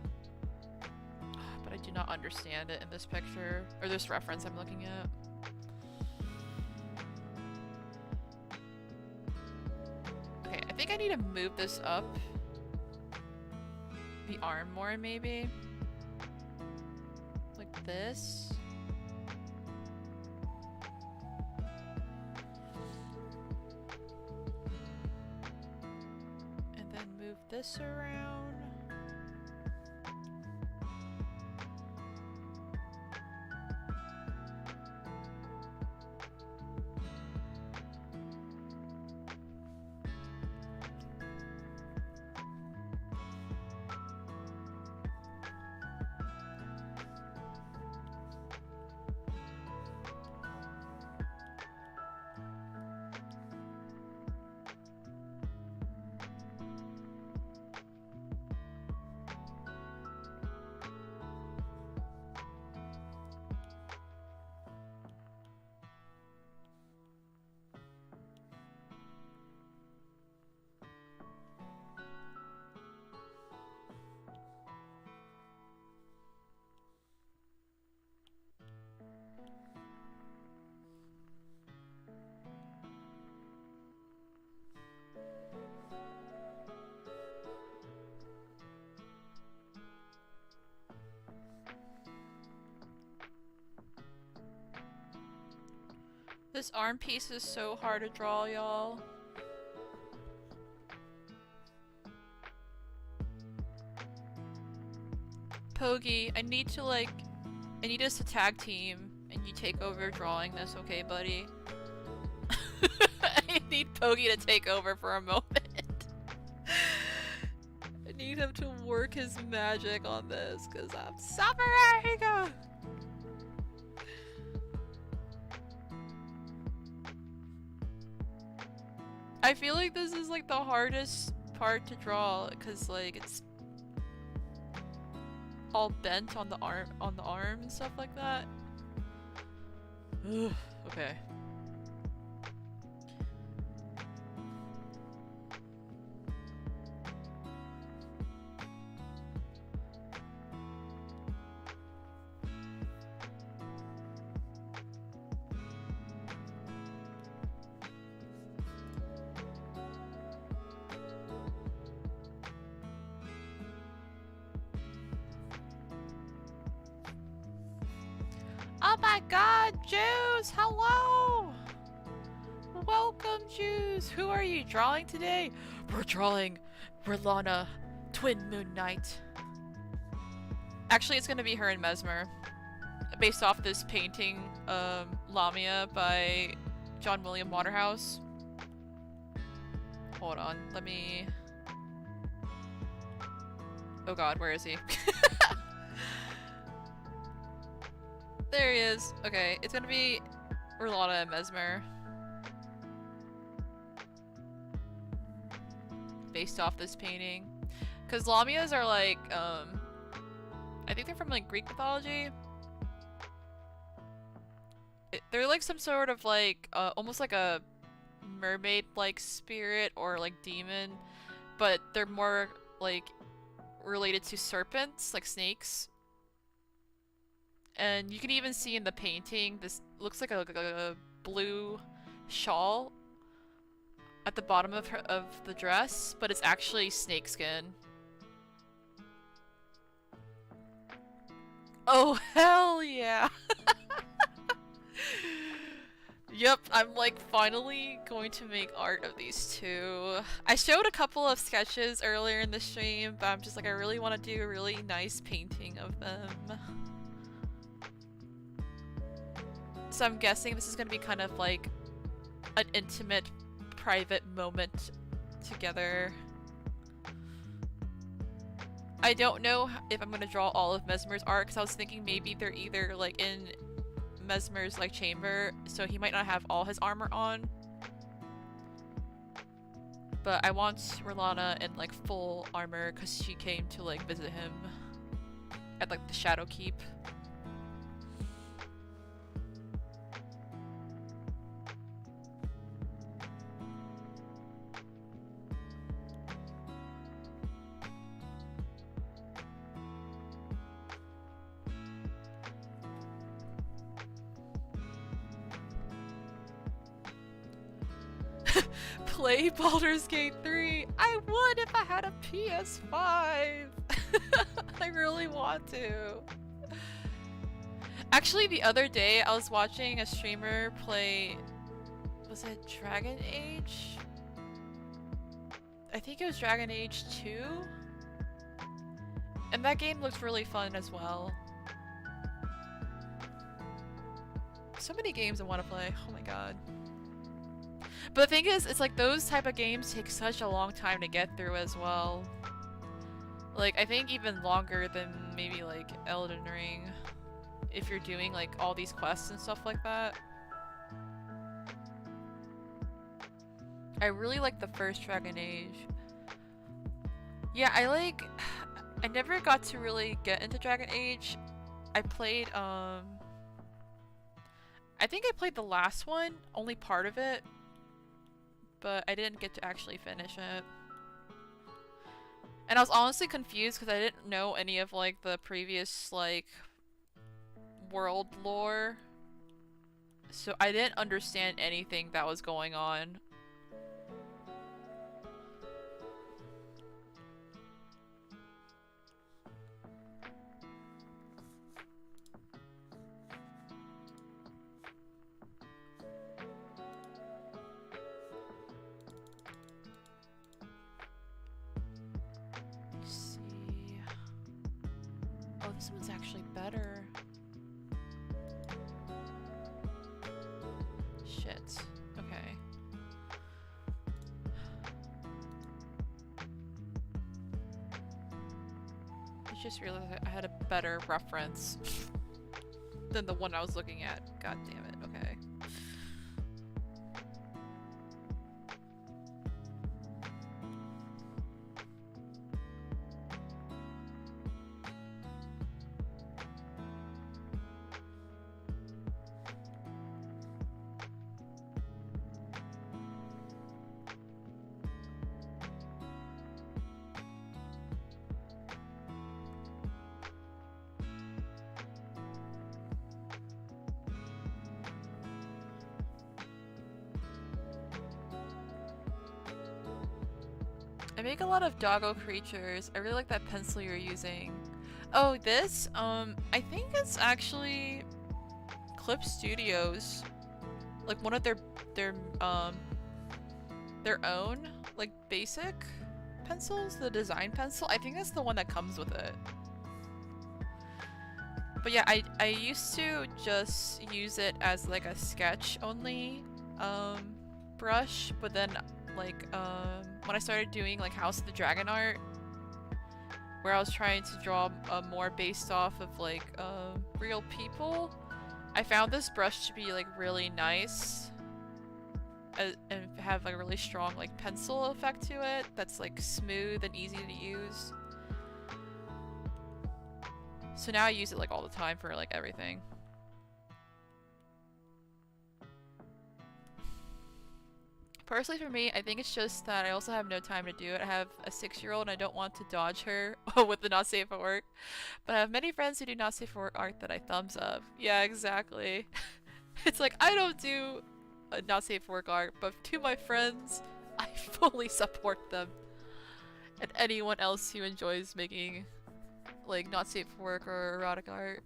but I do not understand it in this picture, or this reference I'm looking at. Okay, I think I need to move this up the arm more, maybe. Like this. And then move this around. This arm piece is so hard to draw, y'all. Pogi, I need us to tag team and you take over drawing this, okay, buddy? I need Pogi to take over for a moment. I need him to work his magic on this, because I'm suffering! I feel like this is like the hardest part to draw, because like it's all bent on the arm and stuff like that. Ugh, okay. Oh my god, Jews! Hello! Welcome, Jews! Who are you drawing today? We're drawing Rellana, Twin Moon Night. Actually, it's gonna be her and Messmer. Based off this painting, Lamia by John William Waterhouse. Hold on, let me... Oh god, where is he? There he is. Okay, it's gonna be Rellana and Messmer. Based off this painting. Because Lamias are like, I think they're from like Greek mythology. They're like some sort of like, almost like a mermaid-like spirit or like demon, but they're more like related to serpents, like snakes. And you can even see in the painting, this looks like a blue shawl at the bottom of the dress, but it's actually snakeskin. Oh hell yeah! Yep, I'm like finally going to make art of these two. I showed a couple of sketches earlier in the stream, but I'm just like, I really want to do a really nice painting of them. So I'm guessing this is going to be kind of like an intimate, private moment together. I don't know if I'm going to draw all of Messmer's art, because I was thinking maybe they're either like in Messmer's like chamber, so he might not have all his armor on. But I want Rellana in like full armor because she came to like visit him at like the Shadow Keep. Play Baldur's Gate 3. I would if I had a PS5. I really want to. Actually, the other day I was watching a streamer play, was it Dragon Age? I think it was Dragon Age 2. And that game looks really fun as well. So many games I want to play. Oh my god. But the thing is, it's like those type of games take such a long time to get through as well. Like, I think even longer than maybe like Elden Ring, if you're doing like all these quests and stuff like that. I really like the first Dragon Age. Yeah, I never got to really get into Dragon Age. I played, I think I played the last one, only part of it. But I didn't get to actually finish it. And I was honestly confused because I didn't know any of like the previous like world lore. So I didn't understand anything that was going on. This one's actually better. Shit. Okay. I just realized I had a better reference than the one I was looking at. God damn it. Okay. I make a lot of doggo creatures. I really like that pencil you're using. Oh, this? I think it's actually Clip Studios. Like one of their own, like, basic pencils, the design pencil. I think that's the one that comes with it. But yeah, I used to just use it as like a sketch only brush, but then like when I started doing like House of the Dragon art, where I was trying to draw more based off of like real people, I found this brush to be like really nice and have like a really strong like pencil effect to it that's like smooth and easy to use. So now I use it like all the time for like everything. Personally for me, I think it's just that I also have no time to do it. I have a 6-year-old and I don't want to dodge her with the not safe for work. But I have many friends who do not safe for work art that I thumbs up. Yeah, exactly. It's like, I don't do a not safe for work art, but to my friends, I fully support them. And anyone else who enjoys making, like, not safe for work or erotic art.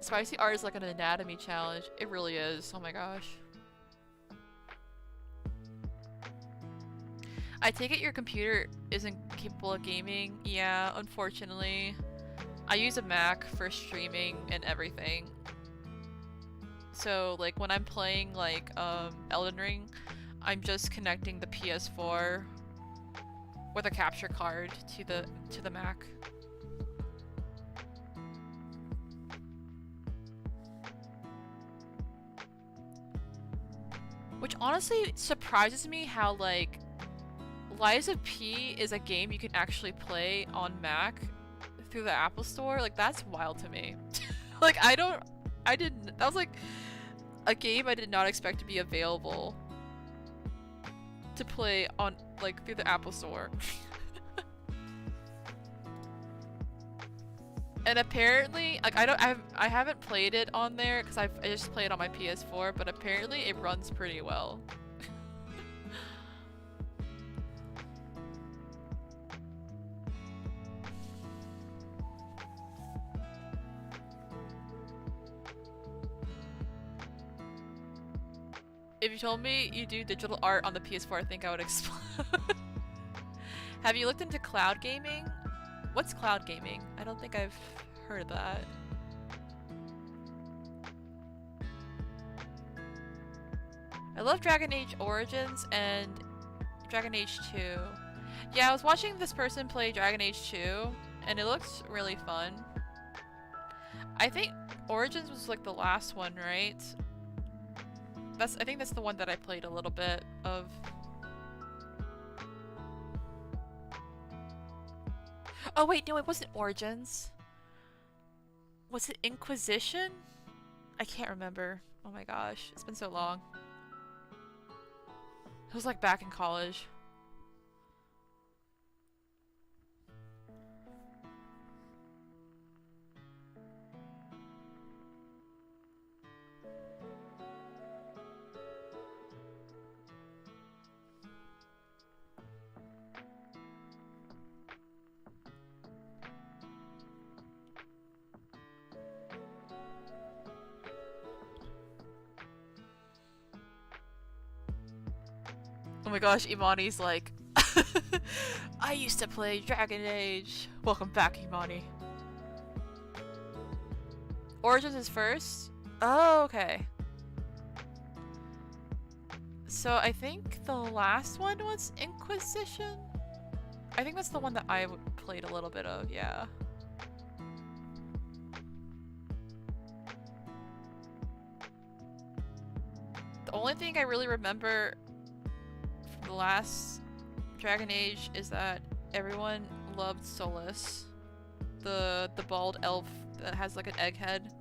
Spicy art is like an anatomy challenge. It really is. Oh my gosh. I take it your computer isn't capable of gaming? Yeah, unfortunately. I use a Mac for streaming and everything. So, like, when I'm playing, like, Elden Ring, I'm just connecting the PS4 with a capture card to the Mac. Which honestly surprises me how, like, Lies of P is a game you can actually play on Mac through the Apple Store. Like, that's wild to me. Like, that was like a game I did not expect to be available to play on, like, through the Apple Store. And apparently, like, I haven't played it on there because I just played it on my PS4, but apparently it runs pretty well. If you told me you do digital art on the PS4, I think I would explode. Have you looked into cloud gaming? What's cloud gaming? I don't think I've heard of that. I love Dragon Age Origins and Dragon Age 2. Yeah, I was watching this person play Dragon Age 2, and it looks really fun. I think Origins was like the last one, right? I think that's the one that I played a little bit of. Oh wait, no, it wasn't Origins. Was it Inquisition? I can't remember. Oh my gosh, it's been so long. It was like back in college. Oh my gosh, Imani's like, I used to play Dragon Age. Welcome back, Imani. Origins is first? Oh, okay. So I think the last one was Inquisition? I think that's the one that I played a little bit of, yeah. The only thing I really remember the last Dragon Age is that everyone loved Solus, the bald elf that has like an egg head.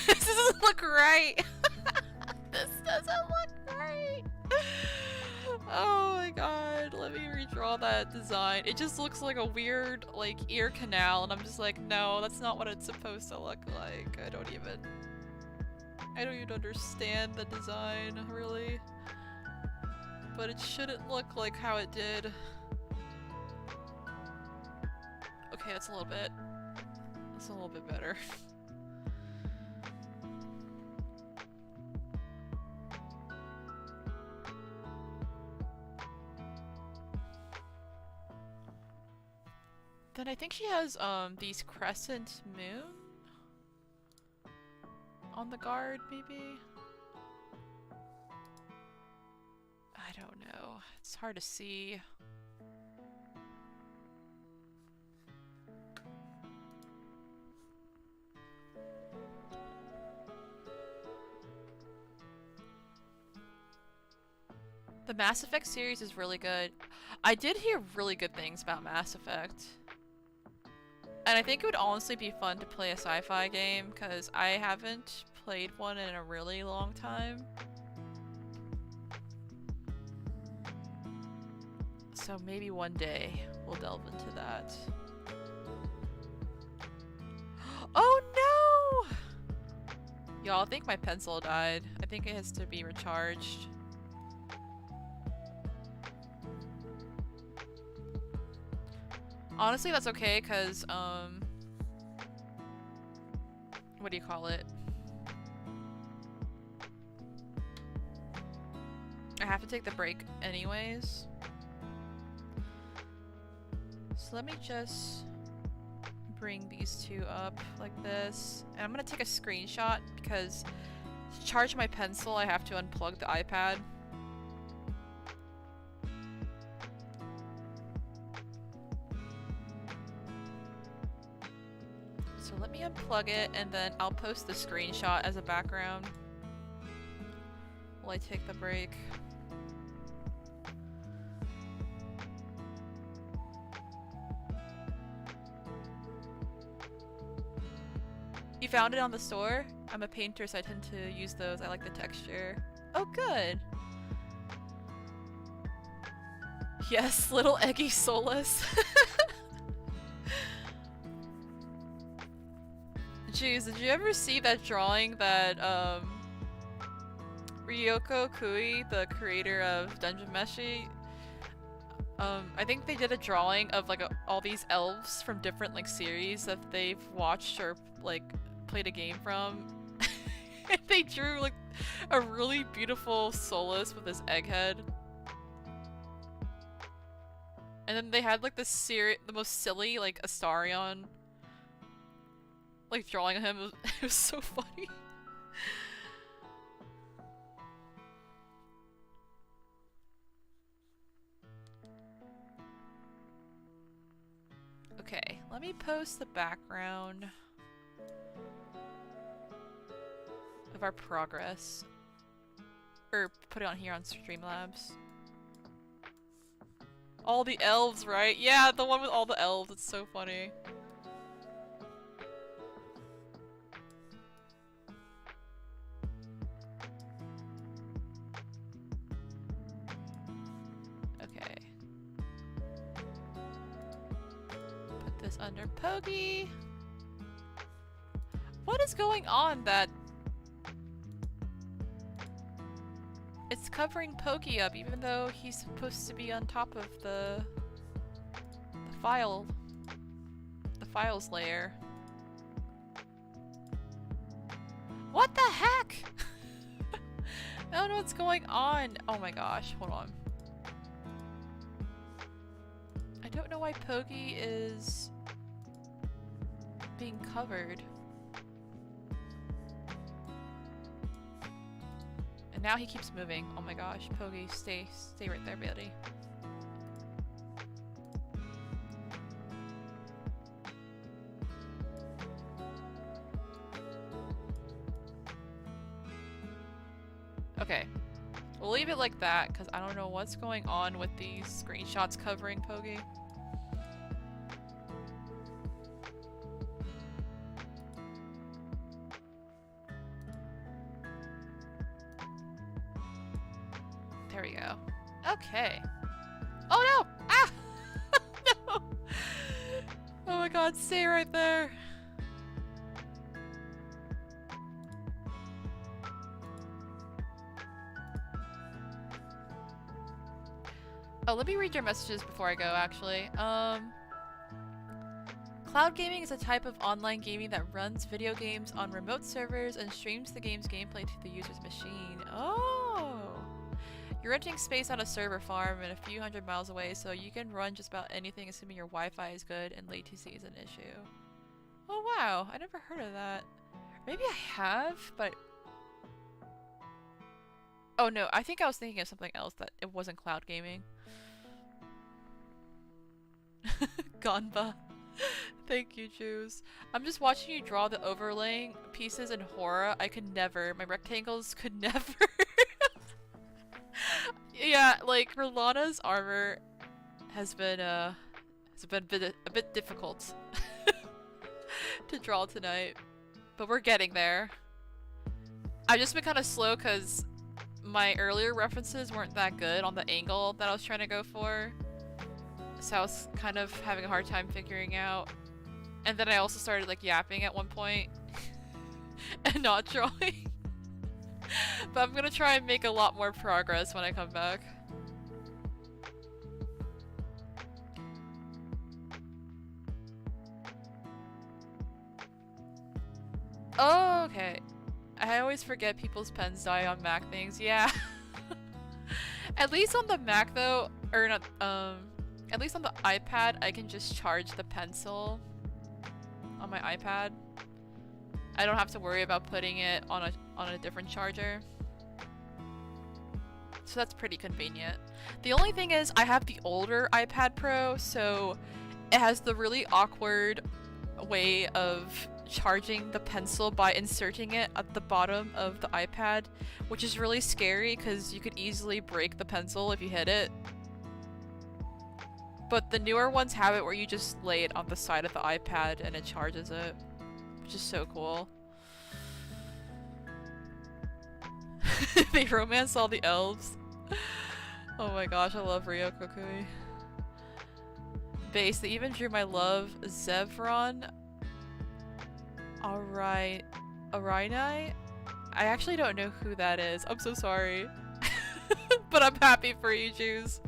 This doesn't look right. This doesn't look right. Oh my god, let me redraw that design. It just looks like a weird, like, ear canal, and I'm just like, no, that's not what it's supposed to look like. I don't even understand the design, really. But it shouldn't look like how it did. Okay, that's a little bit better. Then I think she has these crescent moon on the guard, maybe? I don't know. It's hard to see. The Mass Effect series is really good. I did hear really good things about Mass Effect. And I think it would honestly be fun to play a sci-fi game, because I haven't played one in a really long time. So maybe one day we'll delve into that. Oh no! Y'all, I think my pencil died. I think it has to be recharged. Honestly, that's okay, because, what do you call it? I have to take the break anyways. So let me just bring these two up like this. And I'm gonna take a screenshot because to charge my pencil, I have to unplug the iPad. So let me unplug it and then I'll post the screenshot as a background while I take the break. You found it on the store? I'm a painter, so I tend to use those. I like the texture. Oh, good! Yes, little eggy soulless. Jeez, did you ever see that drawing that, Ryoko Kui, the creator of Dungeon Meshi? I think they did a drawing of, like, all these elves from different, like, series that they've watched or, like, played a game from. And they drew, like, a really beautiful soulless with his egghead. And then they had, like, the most silly, like, Astarion, like, drawing of him. It was so funny. Okay, let me post the background of our progress. Or put it on here on Streamlabs. All the elves, right? Yeah, the one with all the elves. It's so funny. Okay. Put this under Pogi. What is going on that it's covering Pogi up even though he's supposed to be on top of the files layer? What the heck? I don't know what's going on. Oh my gosh, hold on. I don't know why Pogi is being covered. And now he keeps moving. Oh my gosh, Pogi, stay right there, buddy. Okay, we'll leave it like that because I don't know what's going on with these screenshots covering Pogi. There we go. Okay. Oh no! Ah! No! Oh my god, stay right there. Oh, let me read your messages before I go, actually. Cloud gaming is a type of online gaming that runs video games on remote servers and streams the game's gameplay to the user's machine. Oh! You're renting space on a server farm and a few hundred miles away, so you can run just about anything assuming your Wi-Fi is good and latency is an issue. Oh wow, I never heard of that. Maybe I have, but... Oh no, I think I was thinking of something else that it wasn't cloud gaming. Ganba. Thank you, Juice. I'm just watching you draw the overlaying pieces in horror. I could never. My rectangles could never. Yeah, like Rellana's armor has been a bit difficult to draw tonight, but we're getting there. I've just been kind of slow because my earlier references weren't that good on the angle that I was trying to go for. So I was kind of having a hard time figuring out. And then I also started like yapping at one point and not drawing. But I'm gonna try and make a lot more progress when I come back. Oh, okay. I always forget people's pens die on Mac things. Yeah. At least on the Mac though, or not, at least on the iPad, I can just charge the pencil on my iPad. I don't have to worry about putting it on a different charger. So that's pretty convenient. The only thing is I have the older iPad Pro, so it has the really awkward way of charging the pencil by inserting it at the bottom of the iPad, which is really scary because you could easily break the pencil if you hit it. But the newer ones have it where you just lay it on the side of the iPad and it charges it, which is so cool. They romance all the elves. Oh my gosh, I love Ryo Kokui. Base, they even drew my love Zevron Arinai? I actually don't know who that is. I'm so sorry. But I'm happy for you, Jews.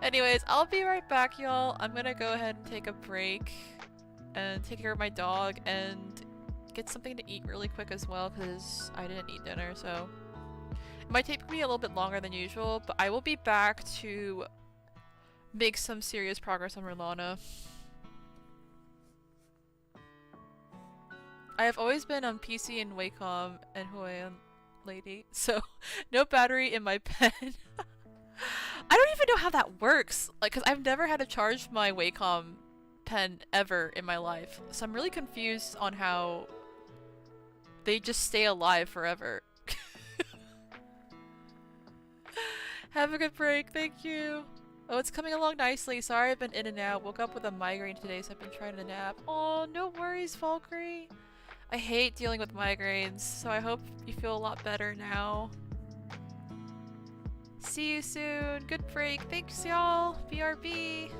Anyways, I'll be right back, y'all. I'm gonna go ahead and take a break and take care of my dog and get something to eat really quick as well because I didn't eat dinner, so it might take me a little bit longer than usual, but I will be back to make some serious progress on Rellana. I have always been on PC and Wacom and Hawaiian lady, so no battery in my pen. I don't even know how that works, like, because I've never had to charge my Wacom pen ever in my life, so I'm really confused on how they just stay alive forever. Have a good break, thank you. Oh, it's coming along nicely. Sorry I've been in and out. Woke up with a migraine today, so I've been trying to nap. Oh, no worries, Valkyrie. I hate dealing with migraines, so I hope you feel a lot better now. See you soon. Good break. Thanks, y'all. BRB.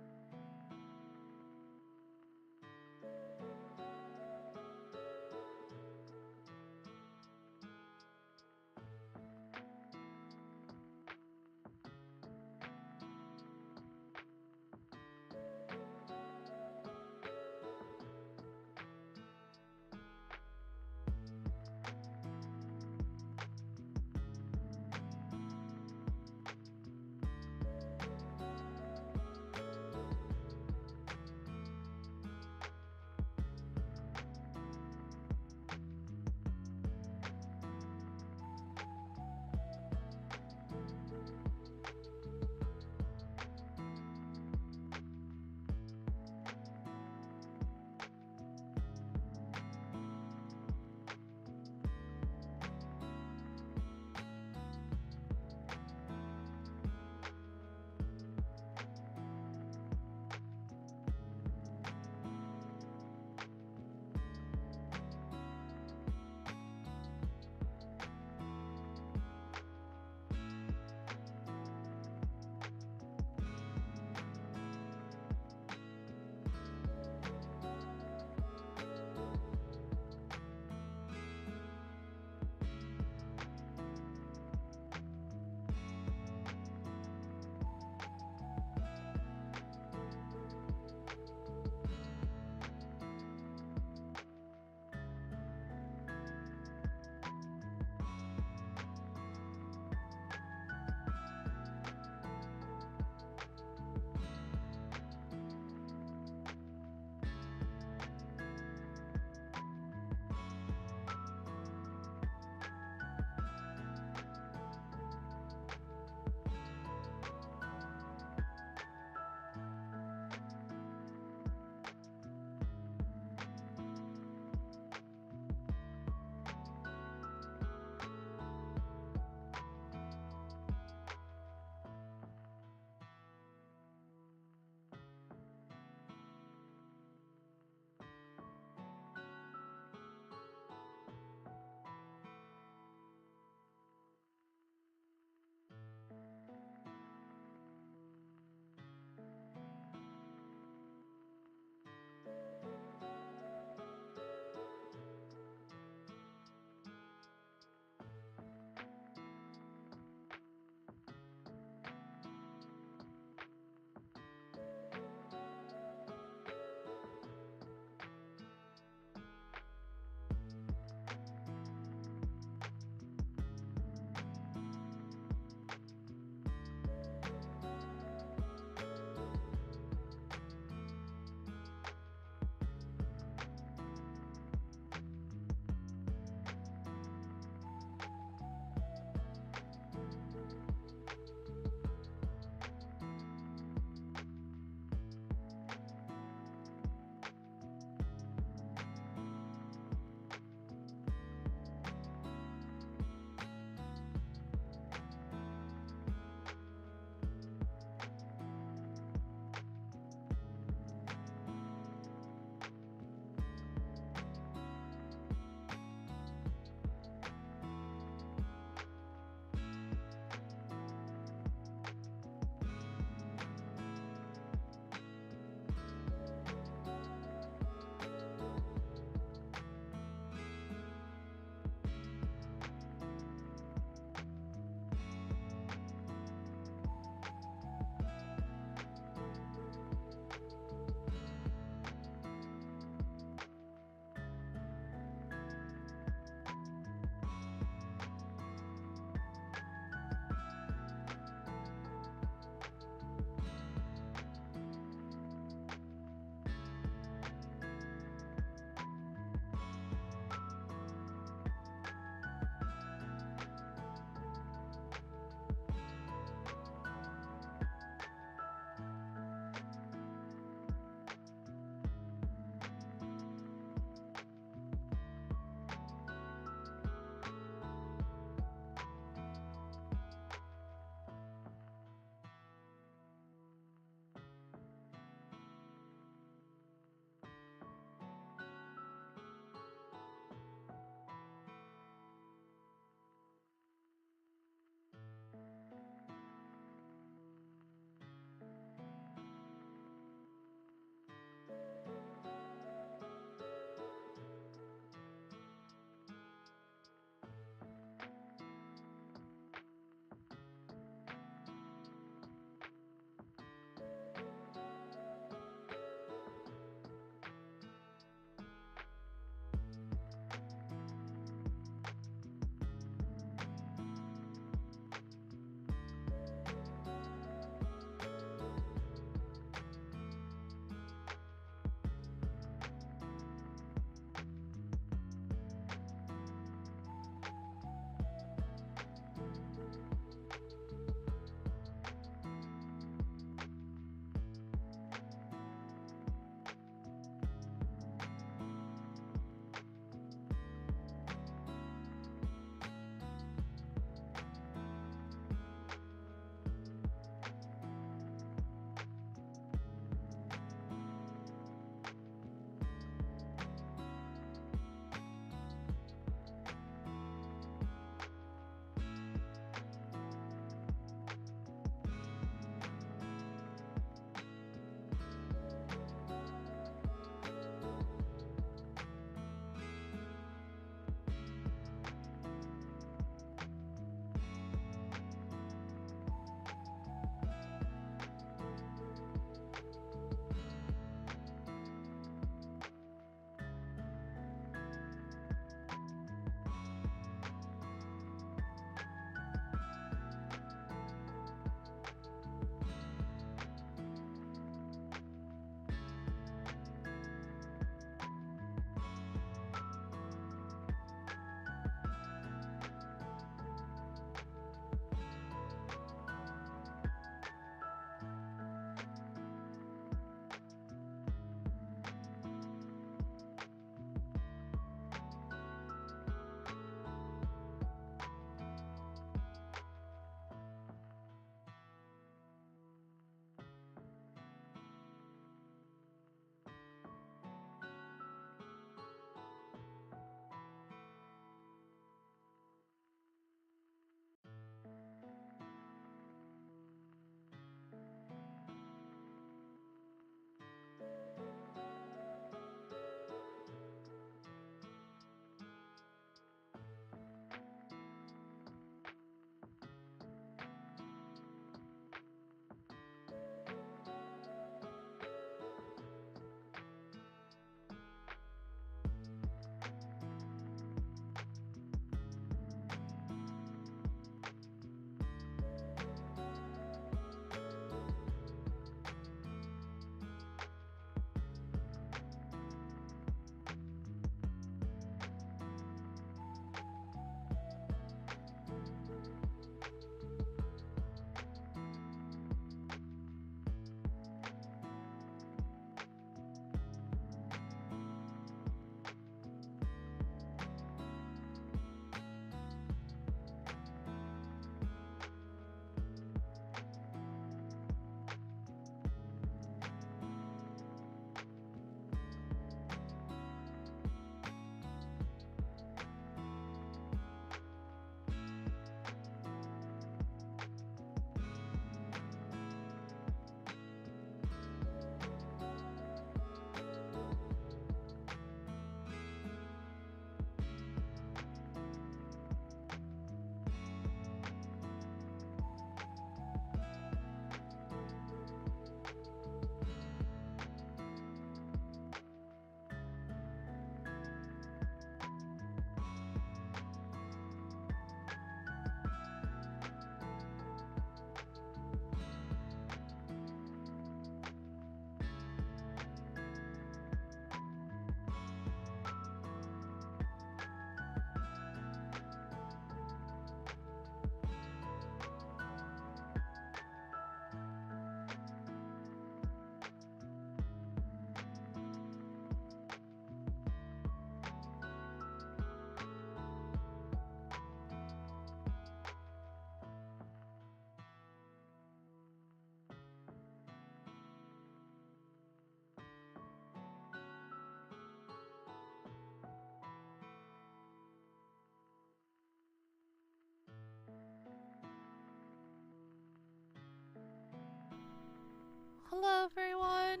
Hello everyone!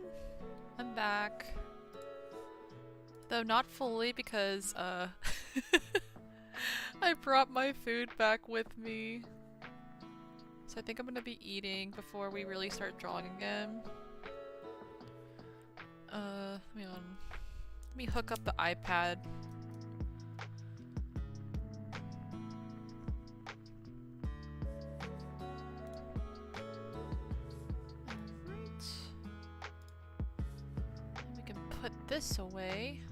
I'm back. Though not fully because, I brought my food back with me. So I think I'm gonna be eating before we really start drawing again. Let me hook up the iPad. Alright. And we can put this away.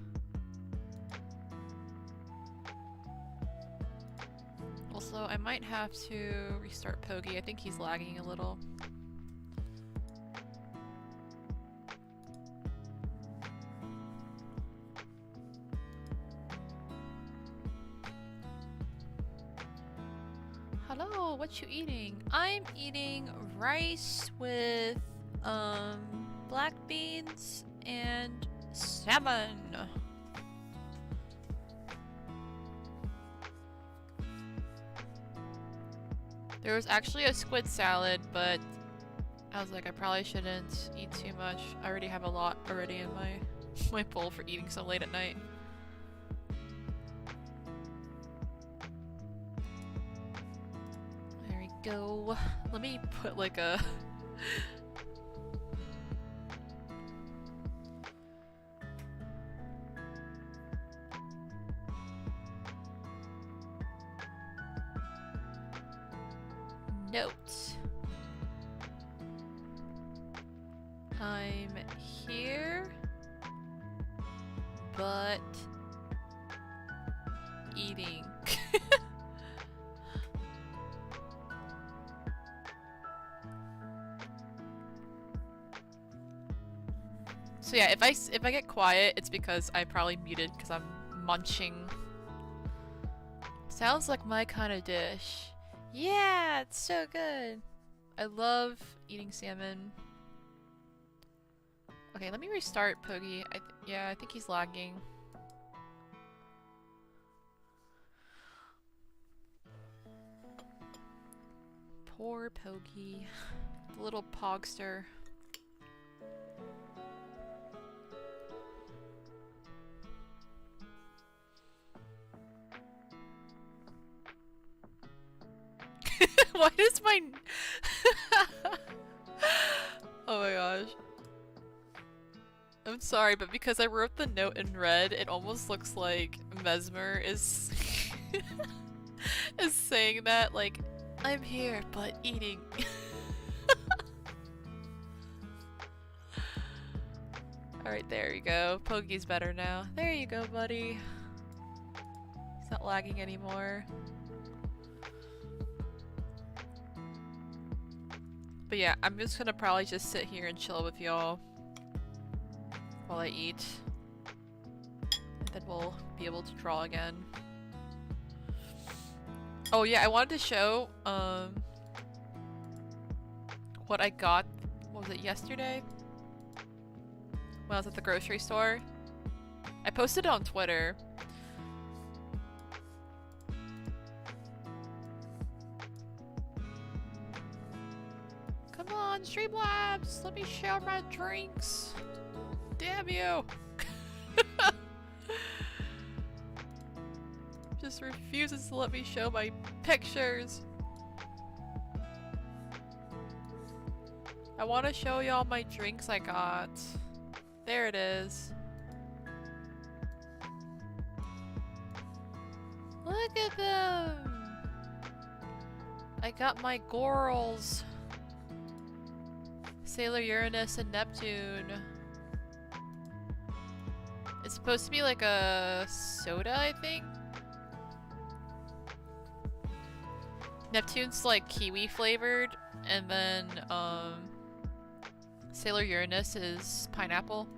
Also, I might have to restart Pogi. I think he's lagging a little. Hello, what you eating? I'm eating rice with black beans and salmon. There was actually a squid salad, but I was like, I probably shouldn't eat too much. I already have a lot already in my bowl for eating so late at night. There we go. Let me put like a note. I'm here, but eating. So yeah, if I get quiet, it's because I probably muted because I'm munching. Sounds like my kind of dish. Yeah, it's so good. I love eating salmon. Okay, let me restart Pogi. Yeah, I think he's lagging. Poor Pogi. The little pogster. Why does my... Oh my gosh. I'm sorry, but because I wrote the note in red, it almost looks like Messmer is is saying that, like, I'm here, but eating. Alright, there you go. Pogi's better now. There you go, buddy. He's not lagging anymore. But yeah, I'm just gonna probably just sit here and chill with y'all while I eat. And then we'll be able to draw again. Oh yeah, I wanted to show what I got, what was it, yesterday? When I was at the grocery store. I posted it on Twitter. Come on, Streamlabs! Let me share my drinks! Damn you! Just refuses to let me show my pictures. I want to show y'all my drinks I got. There it is. Look at them! I got my Gorals. Sailor Uranus and Neptune. It's supposed to be like a soda, I think? Neptune's like kiwi flavored, and then Sailor Uranus is pineapple.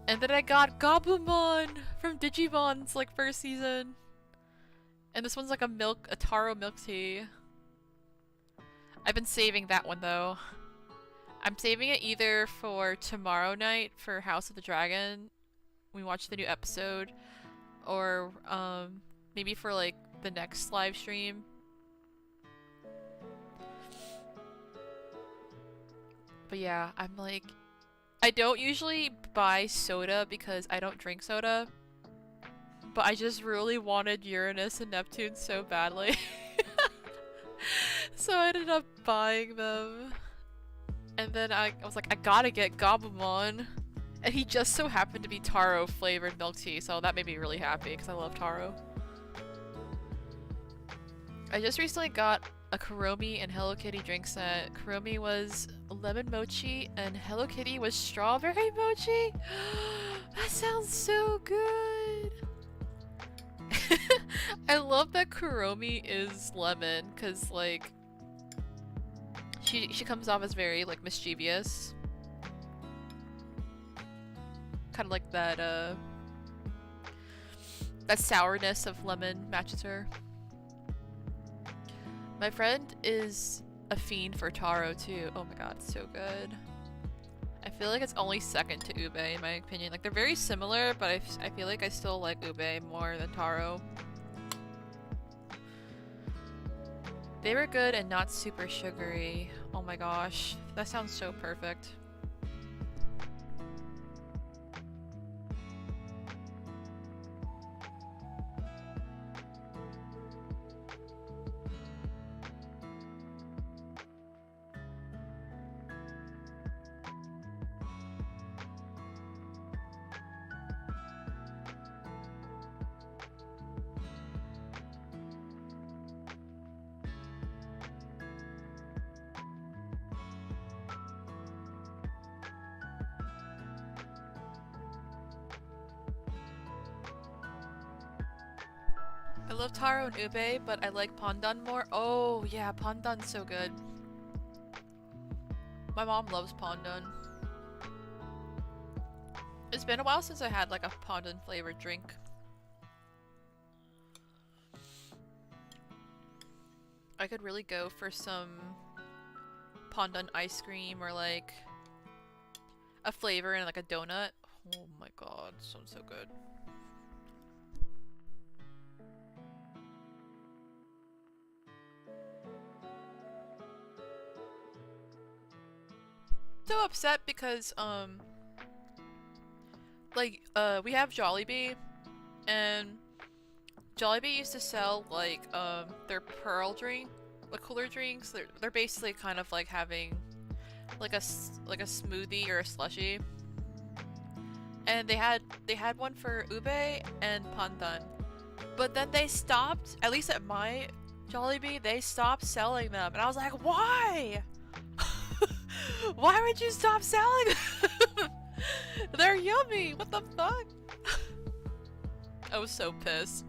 And then I got Goblimon from Digimon's like first season. And this one's like a taro milk tea. I've been saving that one though. I'm saving it either for tomorrow night for House of the Dragon. We watch the new episode. Or maybe for like the next live stream. But yeah, I'm like, I don't usually buy soda because I don't drink soda. But I just really wanted Uranus and Neptune so badly. So I ended up buying them. And then I was like, I gotta get Gabumon. And he just so happened to be taro flavored milk tea, so that made me really happy because I love taro. I just recently got a Kuromi and Hello Kitty drink set. Kuromi was lemon mochi and Hello Kitty was strawberry mochi. That sounds so good. I love that Kuromi is lemon because like she comes off as very like mischievous. Kind of like that that sourness of lemon matches her. My friend is a fiend for taro too. Oh my god, it's so good. I feel like it's only second to ube in my opinion. Like they're very similar, but I feel like I still like ube more than taro. They were good and not super sugary. Oh my gosh, that sounds so perfect. I love taro and ube, but I like pandan more. Oh yeah, pandan's so good. My mom loves pandan. It's been a while since I had like a pandan flavored drink. I could really go for some pandan ice cream or like a flavor in like a donut. Oh my god, sounds so good. So upset because we have Jollibee, and Jollibee used to sell like their pearl drink, like cooler drinks. They're basically kind of like having like a smoothie or a slushie, and they had one for ube and pandan, but then they stopped. At least at my Jollibee, they stopped selling them, and I was like, why? Why would you stop selling them? They're yummy! What the fuck? I was so pissed.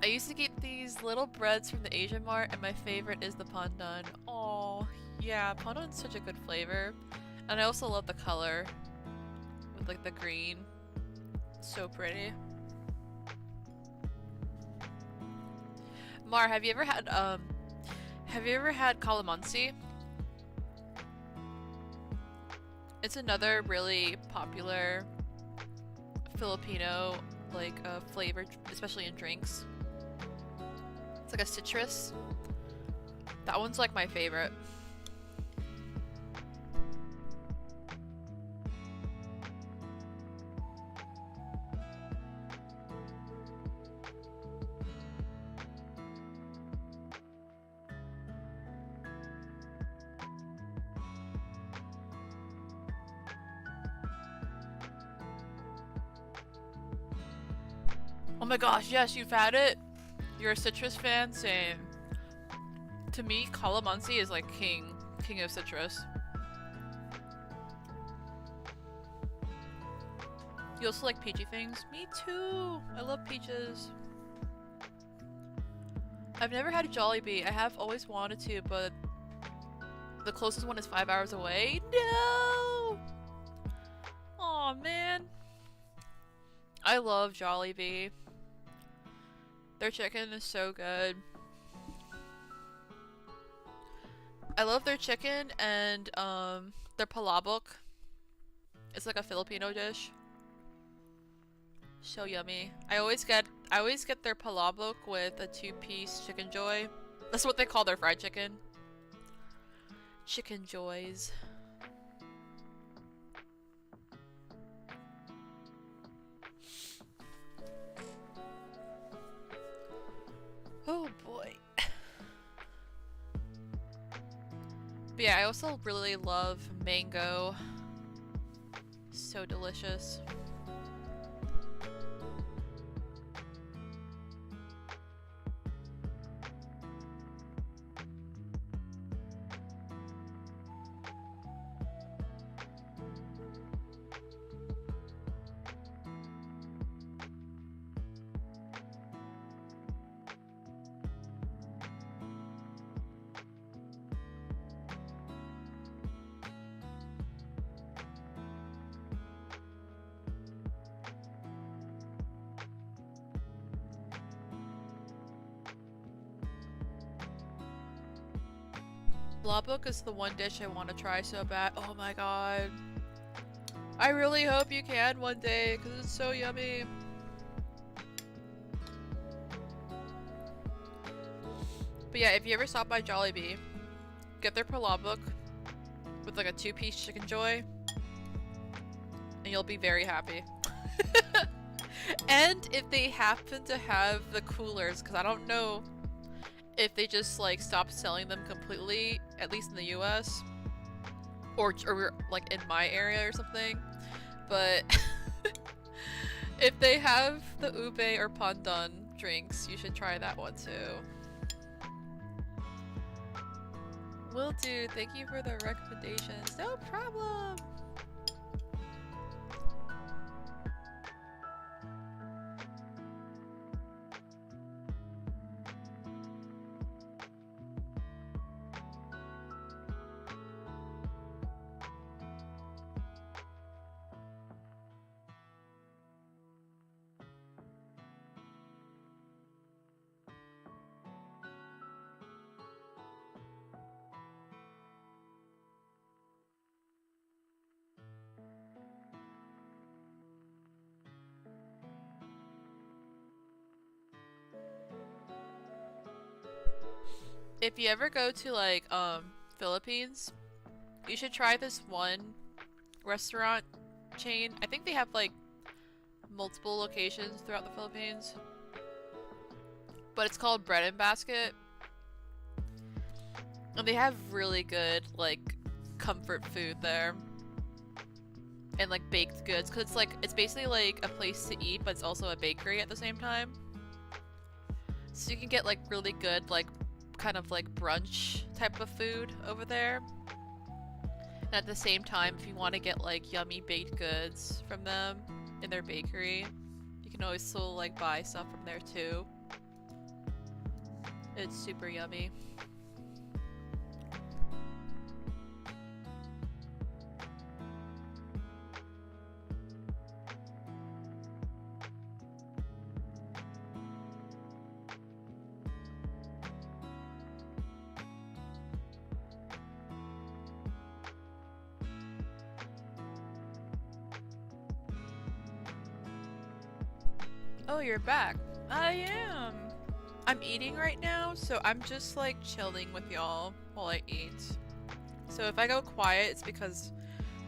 I used to get these little breads from the Asian Mart, and my favorite is the pandan. Oh, yeah, pandan's such a good flavor. And I also love the color with like the green. So pretty. Mar, have you ever had calamansi? It's another really popular Filipino like flavor, especially in drinks. It's like a citrus. That one's like my favorite. Oh my gosh, yes, you've had it. You're a citrus fan? Same. To me, calamansi is like king of citrus. You also like peachy things? Me too! I love peaches. I've never had a Jollibee. I have always wanted to, but the closest one is 5 hours away. No! Aw, man. I love Jollibee. Their chicken is so good. I love their chicken and their palabok. It's like a Filipino dish. So yummy. I always get their palabok with a 2-piece chicken joy. That's what they call their fried chicken. Chicken joys. Oh boy. But yeah, I also really love mango. So delicious. Labuk is the one dish I want to try so bad. Oh my god. I really hope you can one day, because it's so yummy. But yeah, if you ever stop by Jollibee, get their palabok with like a 2-piece chicken joy, and you'll be very happy. And if they happen to have the coolers, because I don't know if they just like stopped selling them completely, at least in the US, or like in my area or something, but if they have the ube or pandan drinks, you should try that one too. Will do. Thank you for the recommendations. No problem. If you ever go to like Philippines, you should try this one restaurant chain. I think they have like multiple locations throughout the Philippines, but it's called Bread and Basket, and they have really good like comfort food there and like baked goods, because it's basically like a place to eat, but it's also a bakery at the same time, so you can get like really good like kind of like brunch type of food over there. And at the same time, if you want to get like yummy baked goods from them in their bakery, you can always still like buy stuff from there too. It's super yummy. Oh, you're back. I am. I'm eating right now, so I'm just like chilling with y'all while I eat. So if I go quiet, it's because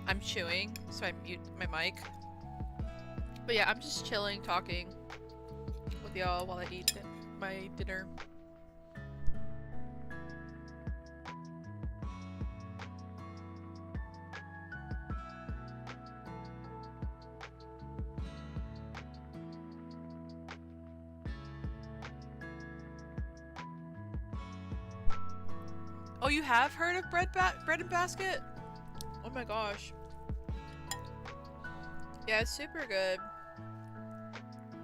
I'm chewing, so I mute my mic. But yeah, I'm just chilling, talking with y'all while I eat my dinner. Oh, you have heard of Bread and Basket? Oh my gosh. Yeah, it's super good.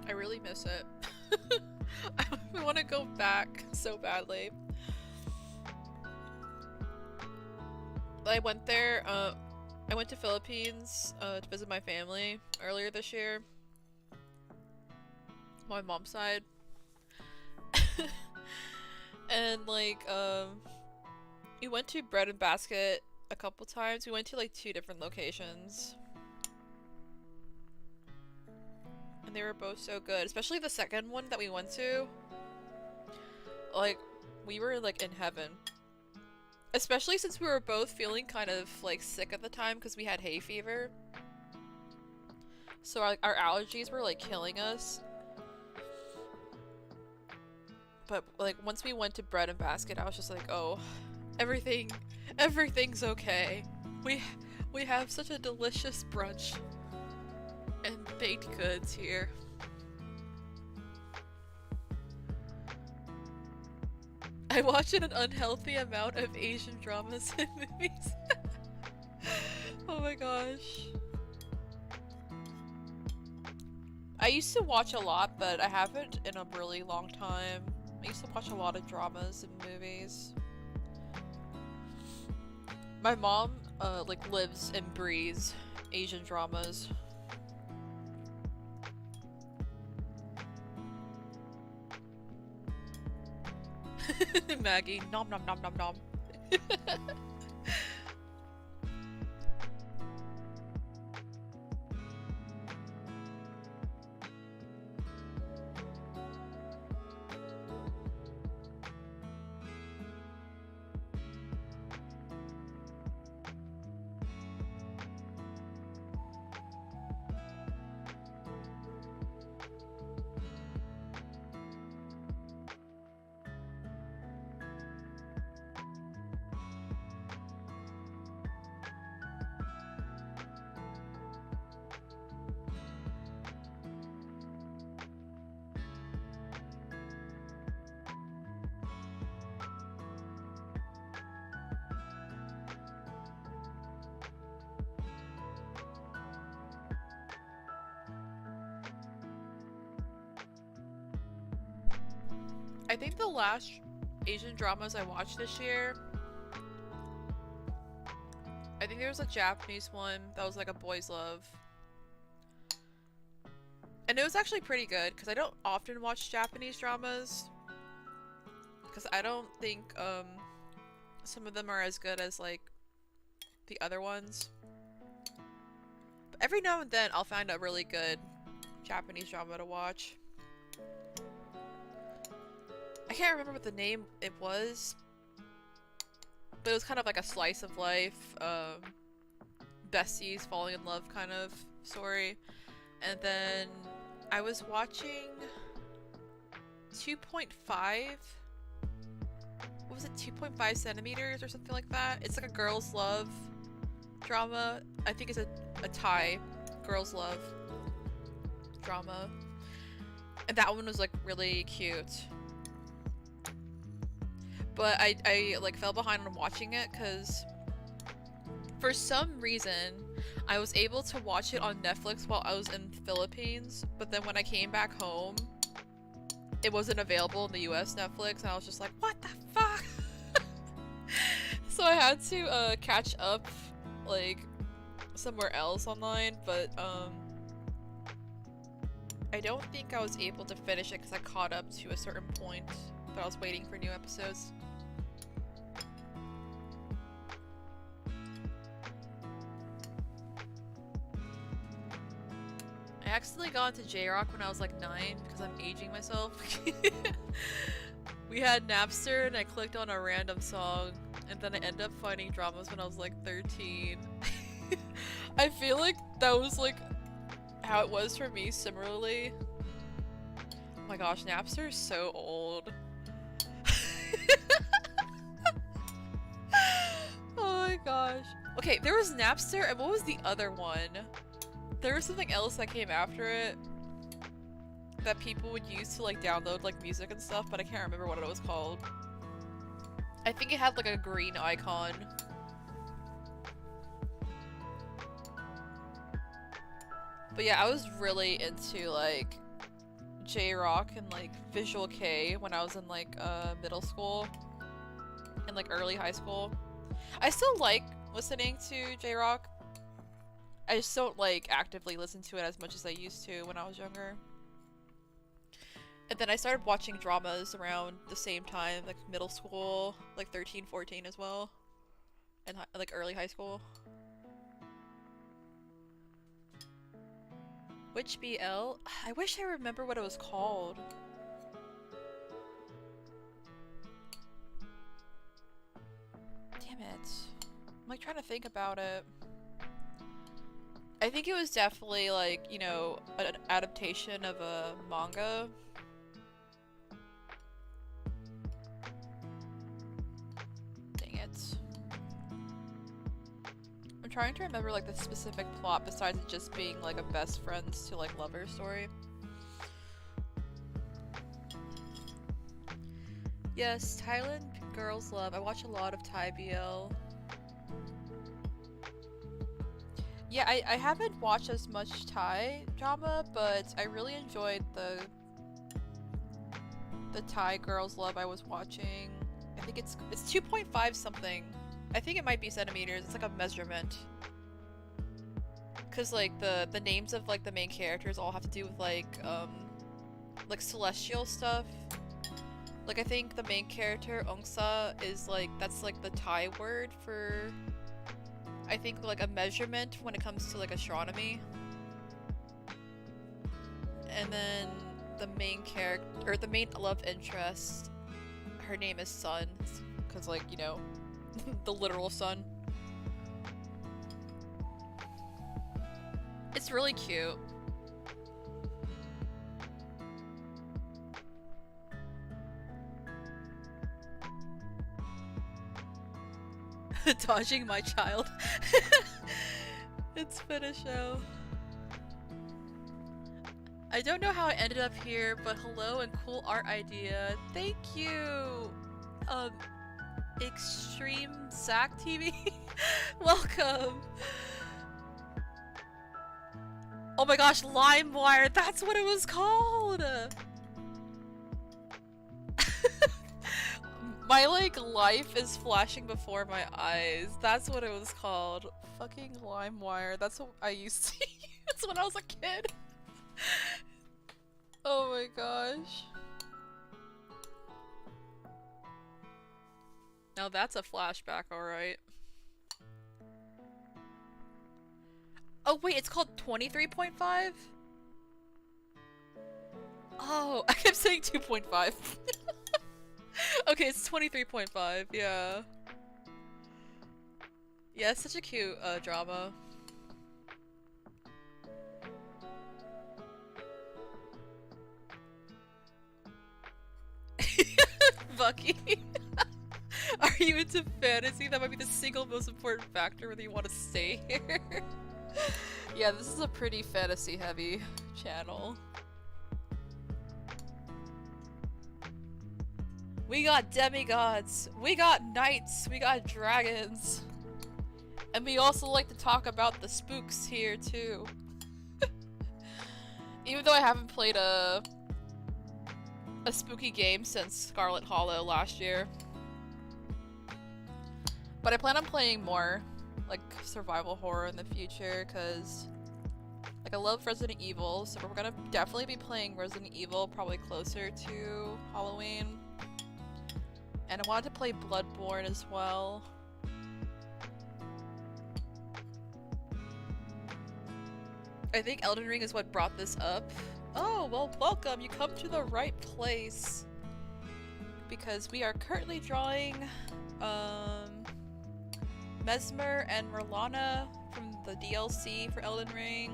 I really miss it. I want to go back so badly. I went there, I went to Philippines to visit my family earlier this year. My mom's side. And like, we went to Bread and Basket a couple times. We went to like 2 different locations. And they were both so good. Especially the second one that we went to. Like, we were like in heaven. Especially since we were both feeling kind of like sick at the time because we had hay fever. So our allergies were like killing us. But like once we went to Bread and Basket, I was just like, oh, everything's okay. We have such a delicious brunch and baked goods here. I watch an unhealthy amount of Asian dramas and movies. Oh my gosh. I used to watch a lot, but I haven't in a really long time. I used to watch a lot of dramas and movies. My mom, like, lives and breathes Asian dramas. Maggie, nom nom nom nom nom. I think the last Asian dramas I watched this year, I think there was a Japanese one that was like a boys' love. And it was actually pretty good because I don't often watch Japanese dramas because I don't think some of them are as good as like the other ones. But every now and then I'll find a really good Japanese drama to watch. I can't remember what the name it was, but it was kind of like a slice of life, besties falling in love kind of story. And then I was watching 2.5, what was it, 2.5 centimeters or something like that? It's like a girls' love drama. I think it's a Thai girls' love drama. And that one was like really cute. But I like fell behind on watching it because for some reason I was able to watch it on Netflix while I was in the Philippines, but then when I came back home it wasn't available in the US Netflix and I was just like, what the fuck? So I had to catch up like somewhere else online, but I don't think I was able to finish it because I caught up to a certain point, but I was waiting for new episodes. I accidentally got into J-Rock when I was like 9 because I'm aging myself. We had Napster and I clicked on a random song and then I ended up finding dramas when I was like 13. I feel like that was like how it was for me similarly. Oh my gosh, Napster is so old. Oh my gosh. Okay, there was Napster and what was the other one? There was something else that came after it that people would use to like download like music and stuff, but I can't remember what it was called. I think it had like a green icon. But yeah, I was really into like J-Rock and like Visual K when I was in like middle school and like early high school. I still like listening to J-Rock. I just don't like actively listen to it as much as I used to when I was younger. And then I started watching dramas around the same time, like middle school, like 13, 14 as well, and like early high school. Which BL? I wish I remember what it was called. Damn it. I'm like trying to think about it. I think it was definitely like, you know, an adaptation of a manga. Dang it. I'm trying to remember like the specific plot besides it just being like a best friends to like lover story. Yes, Thailand girls love. I watch a lot of Thai BL. Yeah, I haven't watched as much Thai drama, but I really enjoyed the Thai girls love I was watching. I think it's 2.5 something. I think it might be centimeters. It's like a measurement. Cause like the names of like the main characters all have to do with like celestial stuff. Like I think the main character Ongsa is like that's like the Thai word for I think like a measurement when it comes to like astronomy. And then the main character or the main love interest, her name is Sun, cause like, you know, the literal sun. It's really cute. Dodging my child. It's been a show. I don't know how I ended up here, but hello and cool art idea. Thank you! Extreme Sack TV? Welcome! Oh my gosh, LimeWire! That's what it was called! My, like, life is flashing before my eyes. That's what it was called. Fucking LimeWire. That's what I used to use when I was a kid. Oh my gosh. Now that's a flashback, alright. Oh wait, it's called 23.5? Oh, I kept saying 2.5. Okay, it's 23.5, yeah. Yeah, it's such a cute drama. Bucky. Are you into fantasy? That might be the single most important factor whether you want to stay here. Yeah, this is a pretty fantasy heavy channel. We got demigods, we got knights, we got dragons. And we also like to talk about the spooks here too. Even though I haven't played a spooky game since Scarlet Hollow last year. But I plan on playing more like survival horror in the future because like I love Resident Evil, so we're gonna definitely be playing Resident Evil probably closer to Halloween. And I wanted to play Bloodborne as well. I think Elden Ring is what brought this up. Oh, well, welcome! You come to the right place. Because we are currently drawing, Messmer and Rellana from the DLC for Elden Ring.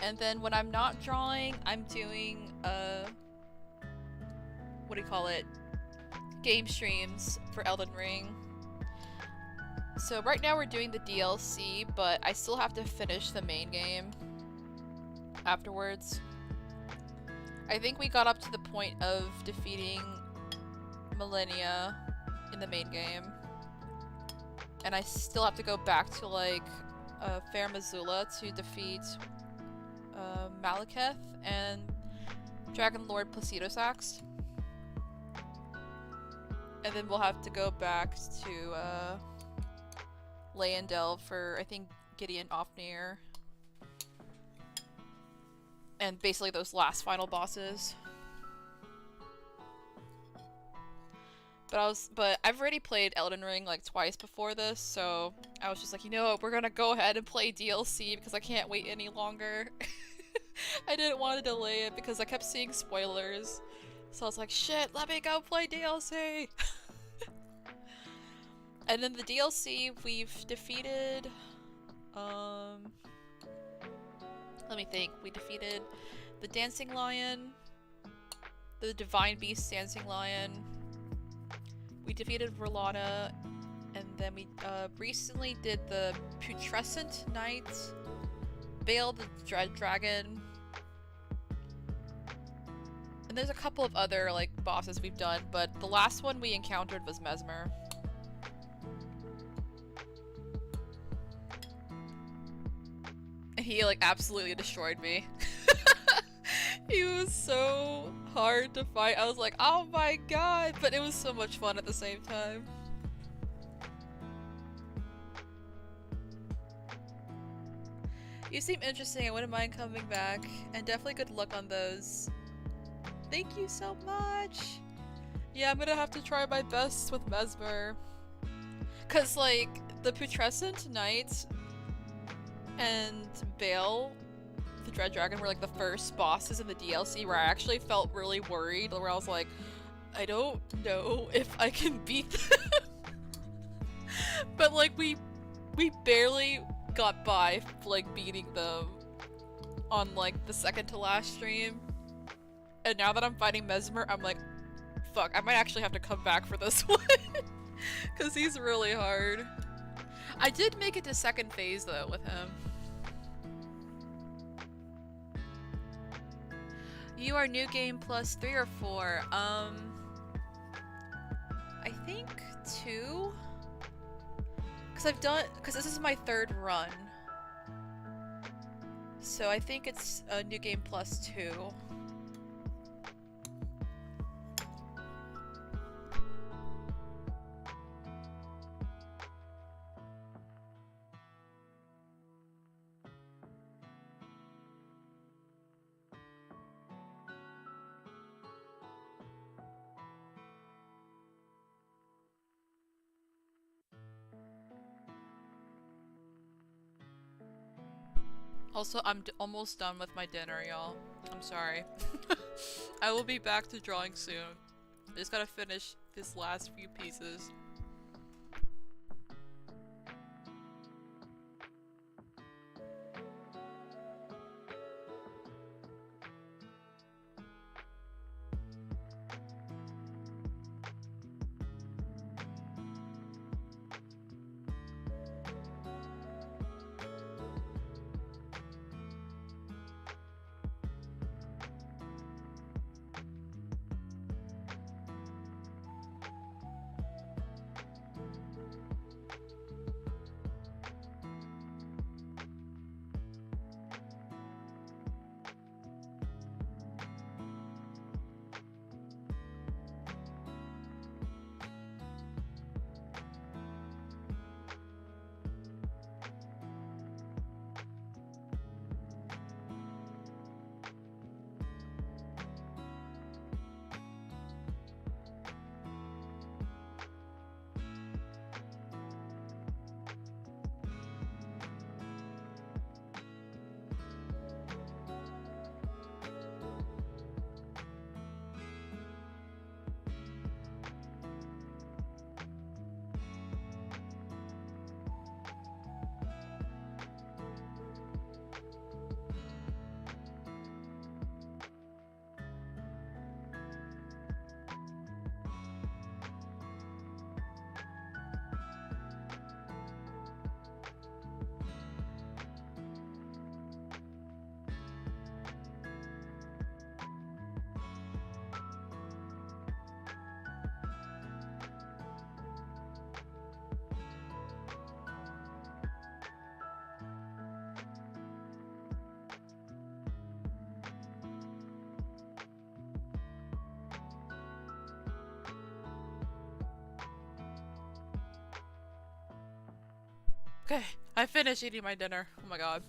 And then when I'm not drawing, I'm doing, what do you call it? Game streams for Elden Ring. So right now we're doing the DLC, but I still have to finish the main game afterwards. I think we got up to the point of defeating Millennia in the main game. And I still have to go back to like Fair Missoula to defeat Malekith and Dragon Lord Placido Sax. And then we'll have to go back to Leyendell for, I think, Gideon Ofnir. And basically those last final bosses. But I've already played Elden Ring like twice before this, so I was just like, you know what, we're gonna go ahead and play DLC because I can't wait any longer. I didn't want to delay it because I kept seeing spoilers. So I was like, shit, let me go play DLC! And in the DLC, we've defeated, let me think. We defeated the Dancing Lion, the Divine Beast Dancing Lion. We defeated Rellana, and then we recently did the Putrescent Knight, Bale the Dread Dragon, and there's a couple of other like bosses we've done, but the last one we encountered was Messmer. And he like absolutely destroyed me. He was so hard to fight. I was like, oh my god, but it was so much fun at the same time. You seem interesting. I wouldn't mind coming back. And definitely good luck on those. Thank you so much! Yeah, I'm gonna have to try my best with Messmer. Cause like, the Putrescent Knight and Bale the Dread Dragon were like the first bosses in the DLC where I actually felt really worried, where I was like, I don't know if I can beat them. But like we barely got by like beating them on like the second to last stream. And now that I'm fighting Messmer, I'm like, fuck, I might actually have to come back for this one. Cause he's really hard. I did make it to second phase though with him. You are new game plus 3 or 4? I think 2? Cause this is my 3rd run. So I think it's a new game plus 2. Also, I'm almost done with my dinner, y'all. I'm sorry. I will be back to drawing soon. I just gotta finish this last few pieces. Okay, I finished eating my dinner. Oh my god.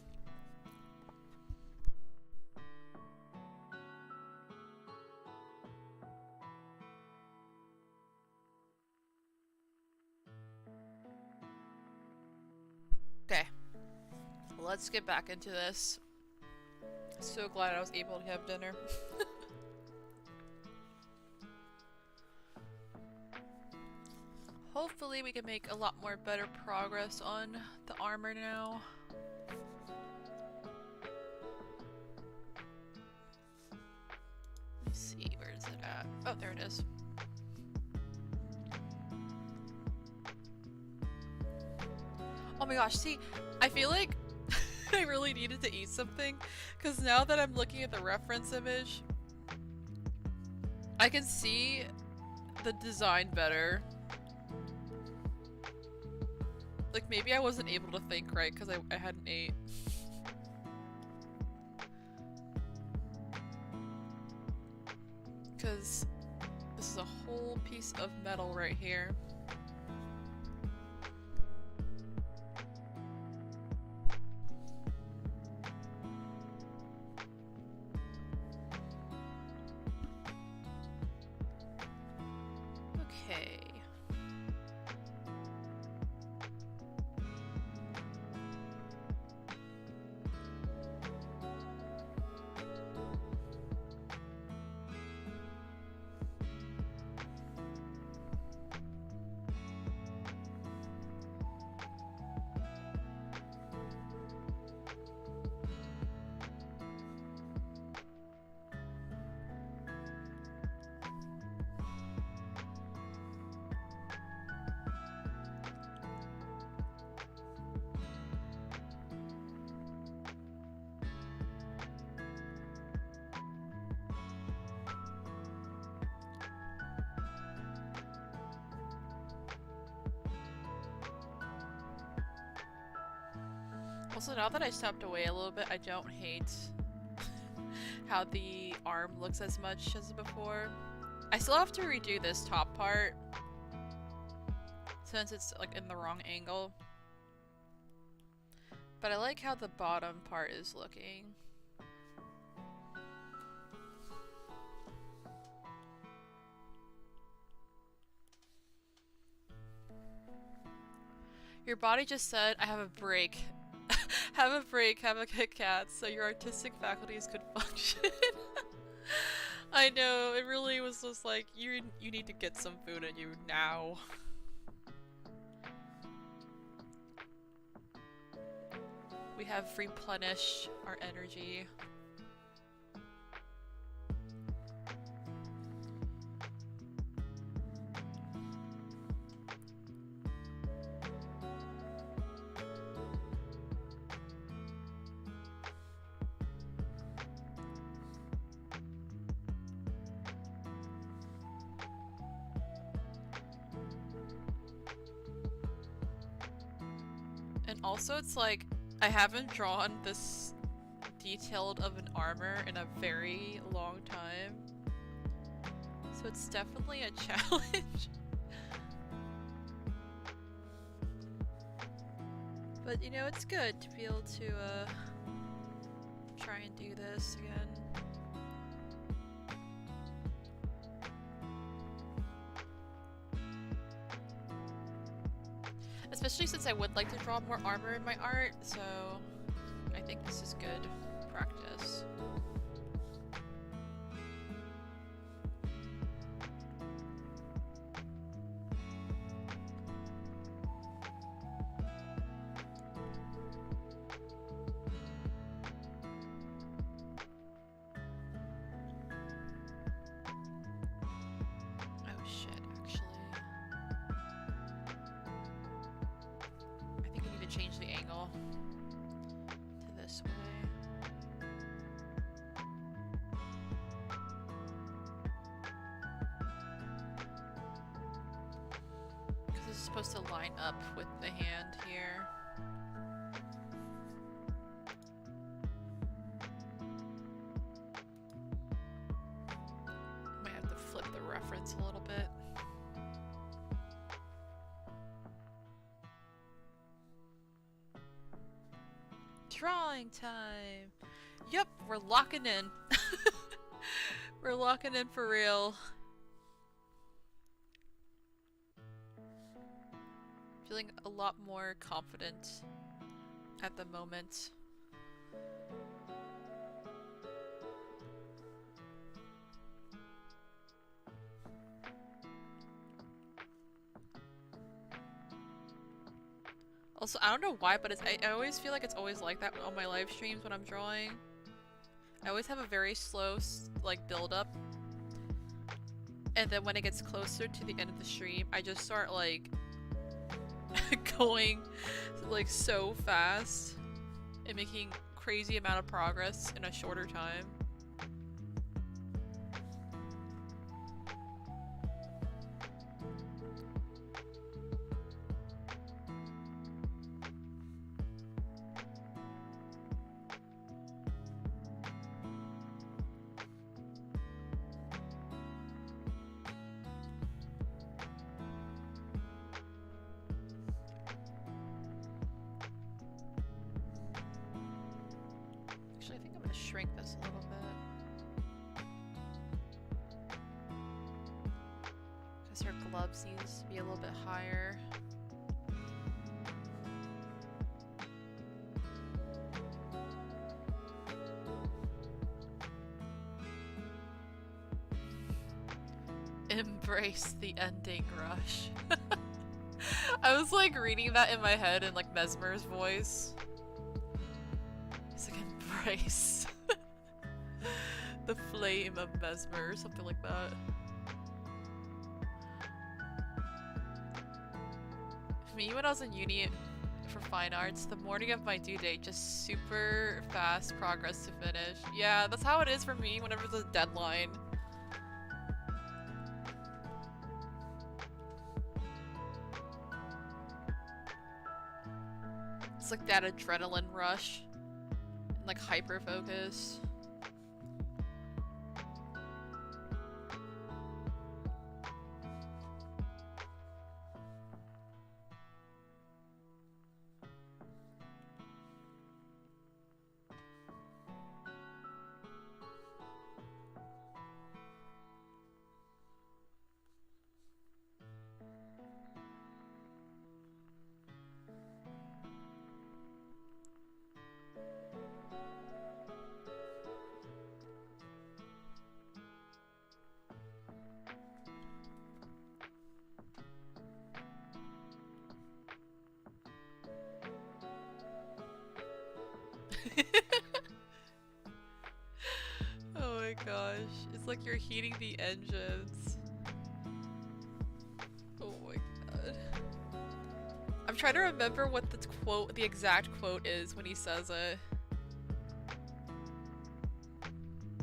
Okay, let's get back into this. So glad I was able to have dinner. Hopefully we can make a lot more better progress on the armor now. Let me see, where is it at? Oh, there it is. Oh my gosh, see, I feel like I really needed to eat something, because now that I'm looking at the reference image, I can see the design better. Like, maybe I wasn't able to think right because I hadn't ate. Because this is a whole piece of metal right here. Okay. Also, now that I stepped away a little bit, I don't hate how the arm looks as much as before. I still have to redo this top part since it's like in the wrong angle. But I like how the bottom part is looking. Your body just said, I have a break. Have a break, have a Kit Kat, so your artistic faculties could function. I know, it really was just like, you need to get some food in you now. We have replenished our energy. And also it's like, I haven't drawn this detailed of an armor in a very long time. So it's definitely a challenge. But you know, it's good to be able to try and do this again. Especially since I would like to draw more armor in my art, so I think this is good practice. Change the angle to this way. Because this is supposed to line up with the hand here. Might have to flip the reference a little bit. Drawing time! Yep, we're locking in. We're locking in for real. Feeling a lot more confident at the moment. Also, I don't know why, but I always feel like it's always like that on my live streams when I'm drawing. I always have a very slow, like, build-up. And then when it gets closer to the end of the stream, I just start, like, going, like, so fast. And making crazy amount of progress in a shorter time. Shrink this a little bit. Because her gloves needs to be a little bit higher. Embrace the ending rush. I was like reading that in my head in like Messmer's voice. It's like embrace. The flame of Messmer or something like that. Me, when I was in uni for fine arts, the morning of my due date, just super fast progress to finish. Yeah, that's how it is for me whenever there's a deadline. It's like that adrenaline rush and like hyper focus. Oh my gosh, it's like you're heating the engines. Oh my god. I'm trying to remember what the exact quote is when he says it.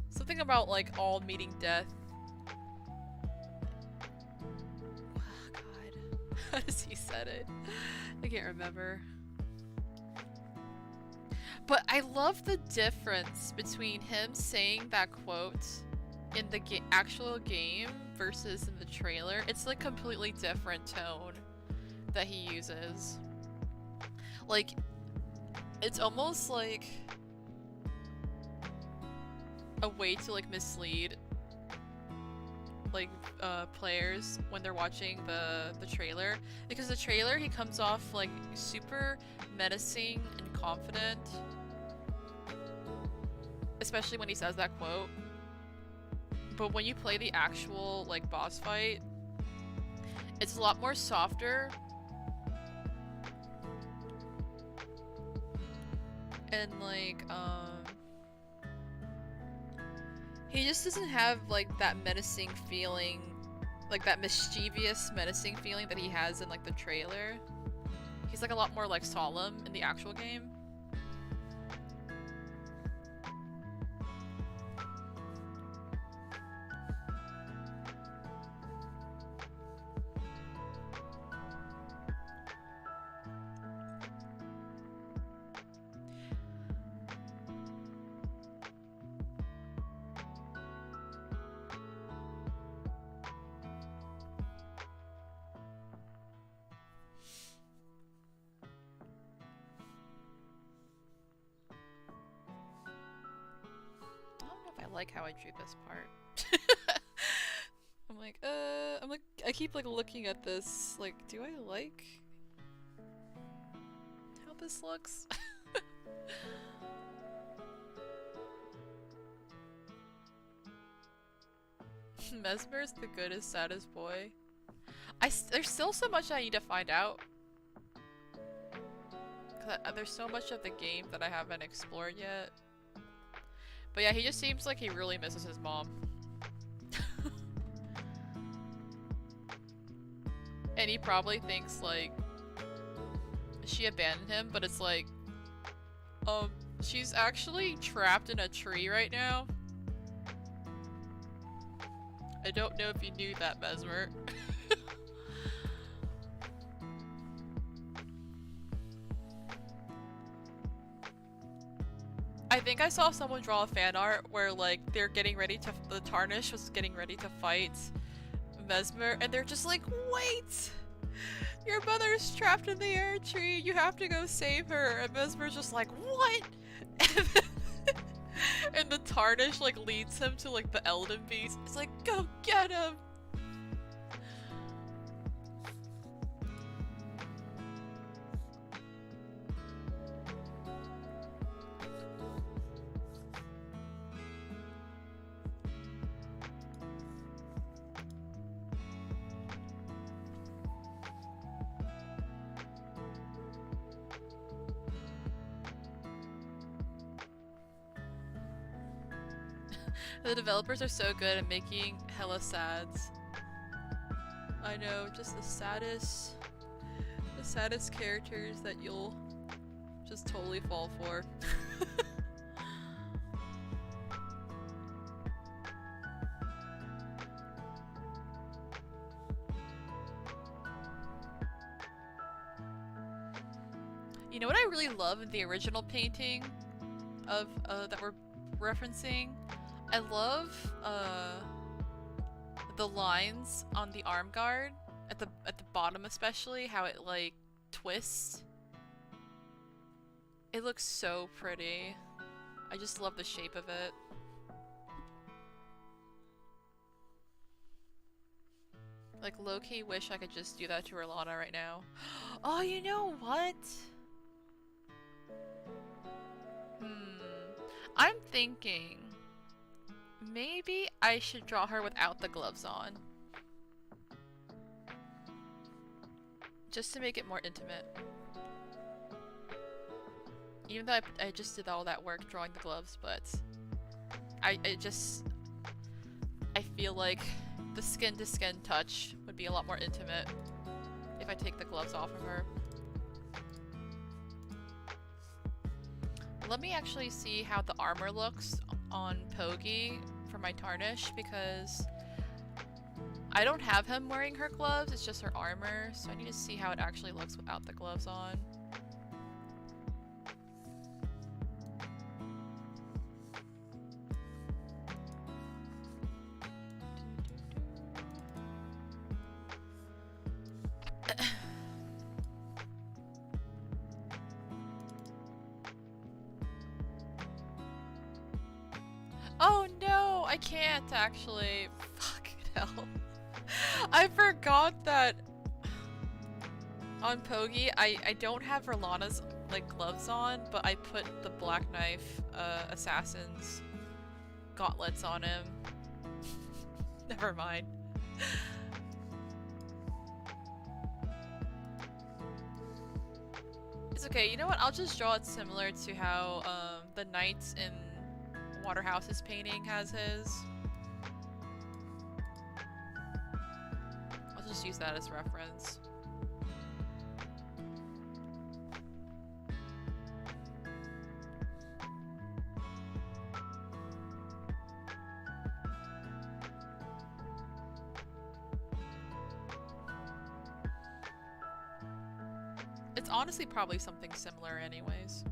Something about like all meeting death. Oh god. How does he said it? I can't remember. But I love the difference between him saying that quote in the actual game versus in the trailer. It's like completely different tone that he uses. Like, it's almost like a way to like mislead like players when they're watching the trailer, because the trailer he comes off like super menacing and confident, especially when he says that quote. But when you play the actual like boss fight, it's a lot more softer and like he just doesn't have like that menacing feeling, like that mischievous menacing feeling that he has in like the trailer. He's like a lot more like solemn in the actual game. I like how I drew this part. I'm like, I keep like looking at this, like, do I like how this looks? Messmer's the goodest, saddest boy. There's still so much I need to find out. There's so much of the game that I haven't explored yet. But yeah, he just seems like he really misses his mom. And he probably thinks, like, she abandoned him, but it's like, she's actually trapped in a tree right now. I don't know if you knew that, Messmer. I think I saw someone draw a fan art where, like, they're getting ready to- the Tarnish was getting ready to fight Messmer, and they're just like, wait! Your mother's trapped in the air tree, you have to go save her! And Messmer's just like, what?! And the Tarnish, like, leads him to, like, the Elden beast. It's like, go get him! The developers are so good at making hella sads. I know, just the saddest characters that you'll just totally fall for. You know what I really love in the original painting of that we're referencing? I love the lines on the arm guard at the bottom, especially how it like twists. It looks so pretty. I just love the shape of it. Like low-key wish I could just do that to Rellana right now. Oh, you know what? I'm thinking maybe I should draw her without the gloves on. Just to make it more intimate. Even though I just did all that work drawing the gloves, but I feel like the skin-to-skin touch would be a lot more intimate if I take the gloves off of her. Let me actually see how the armor looks on Pogi for my Tarnish, because I don't have him wearing her gloves, it's just her armor, so I need to see how it actually looks without the gloves on. Oh no, I can't actually. Fucking hell. I forgot that on Pogi, I don't have Rellana's like gloves on, but I put the Black Knife Assassin's gauntlets on him. Never mind. It's okay, you know what? I'll just draw it similar to how the knights in Waterhouse's painting has his. I'll just use that as reference. It's honestly probably something similar anyways.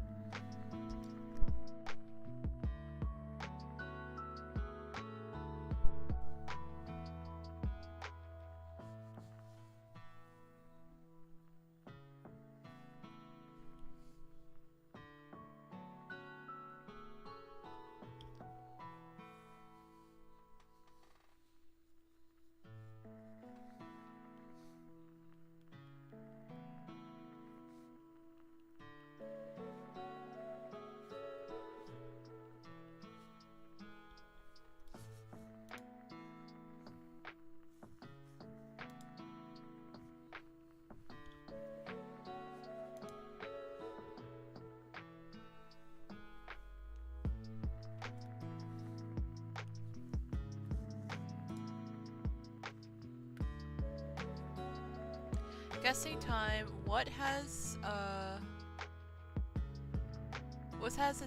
Guessing time. What has a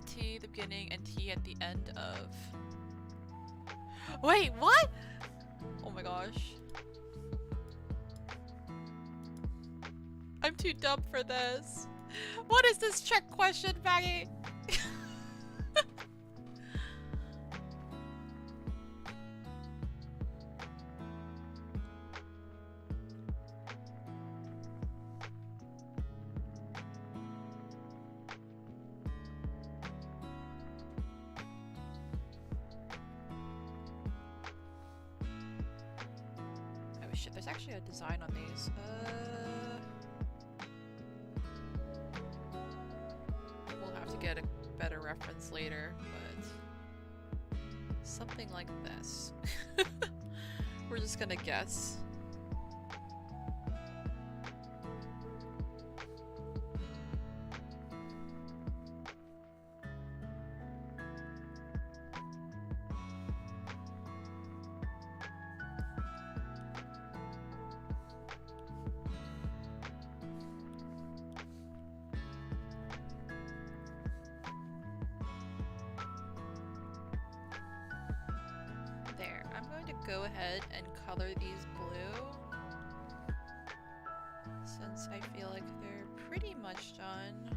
T at the beginning and T at the end of? Wait, what? Oh my gosh. I'm too dumb for this. What is this trick question, Maggie? Oh shit, there's actually a design on these. We'll have to get a better reference later, but something like this. We're just gonna guess. Go ahead and color these blue, since I feel like they're pretty much done.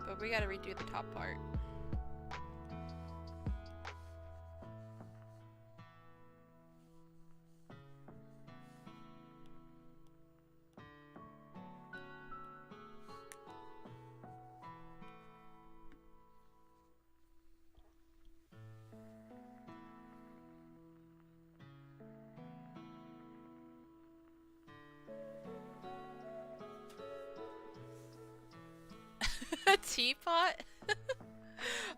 But we gotta redo the top part. A teapot?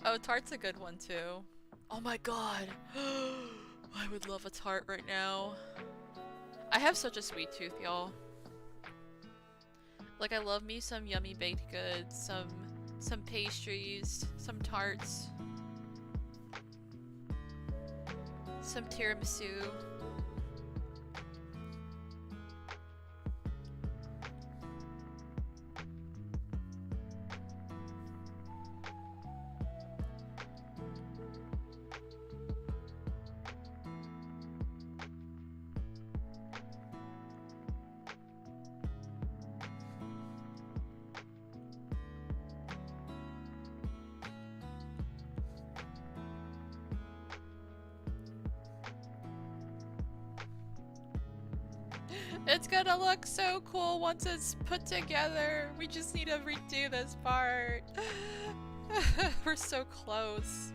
Oh, tart's a good one too. Oh my god. I would love a tart right now. I have such a sweet tooth, y'all. Like, I love me some yummy baked goods, some pastries, some tarts, some tiramisu. It's gonna look so cool once it's put together. We just need to redo this part. We're so close.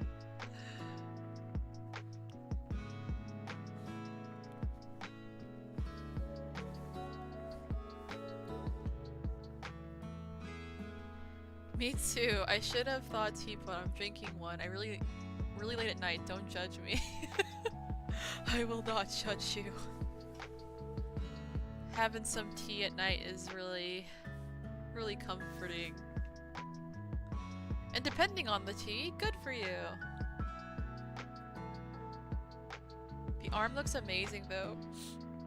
Me too. I should have thought teapot. I'm drinking one. I really late at night. Don't judge me. I will not judge you. Having some tea at night is really comforting. And depending on the tea, good for you. The arm looks amazing though.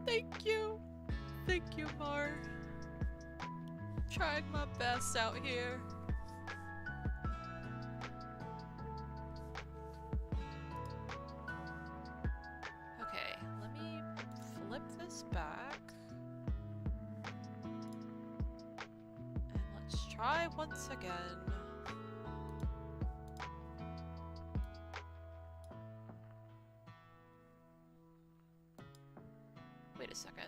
Thank you. Thank you, Mar. Trying my best out here. Okay, let me flip this back. Try once again. Wait a second.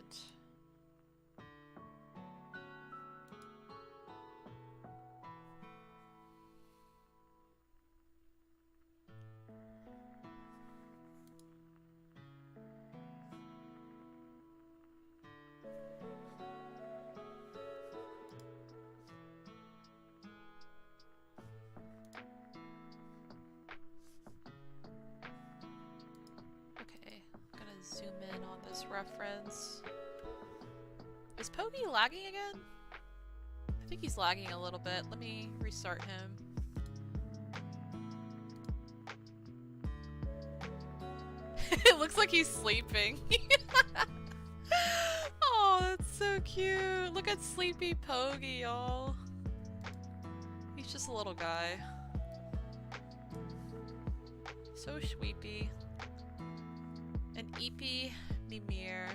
Zoom in on this reference. Is Pokey lagging again? I think he's lagging a little bit. Let me restart him. Looks like he's sleeping. Oh, that's so cute. Look at Sleepy Pogie, y'all. He's just a little guy. So sweepy. An eepy Mimir.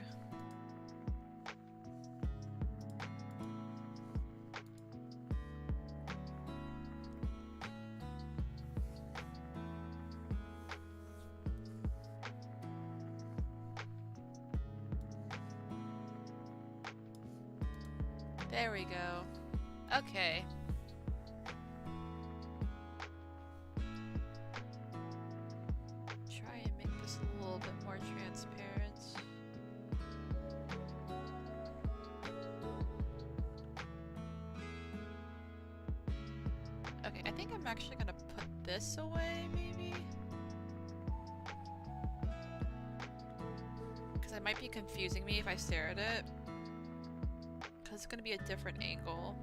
There we go. Okay. Try and make this a little bit more transparent. Okay, I think I'm actually gonna put this away, maybe? Because it might be confusing me if I stare at it. It's gonna be a different angle.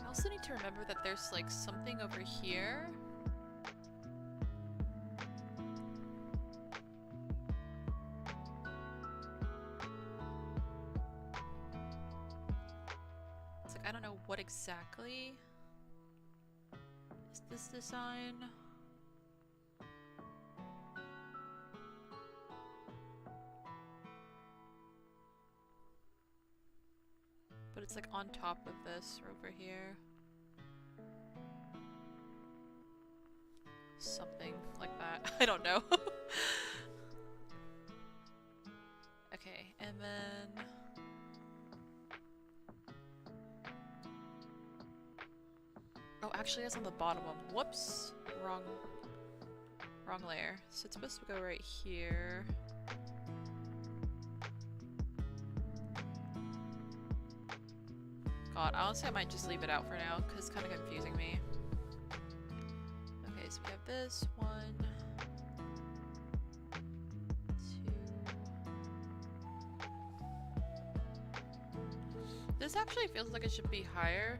I also need to remember that there's like something over here. I don't know what exactly is this design. But it's like on top of this or over here. Something like that. I don't know. Okay, and then oh, actually that's on the bottom one. Whoops! Wrong layer. So it's supposed to go right here. God, honestly I might just leave it out for now, because it's kind of confusing me. Okay, so we have this. 1, 2. This actually feels like it should be higher.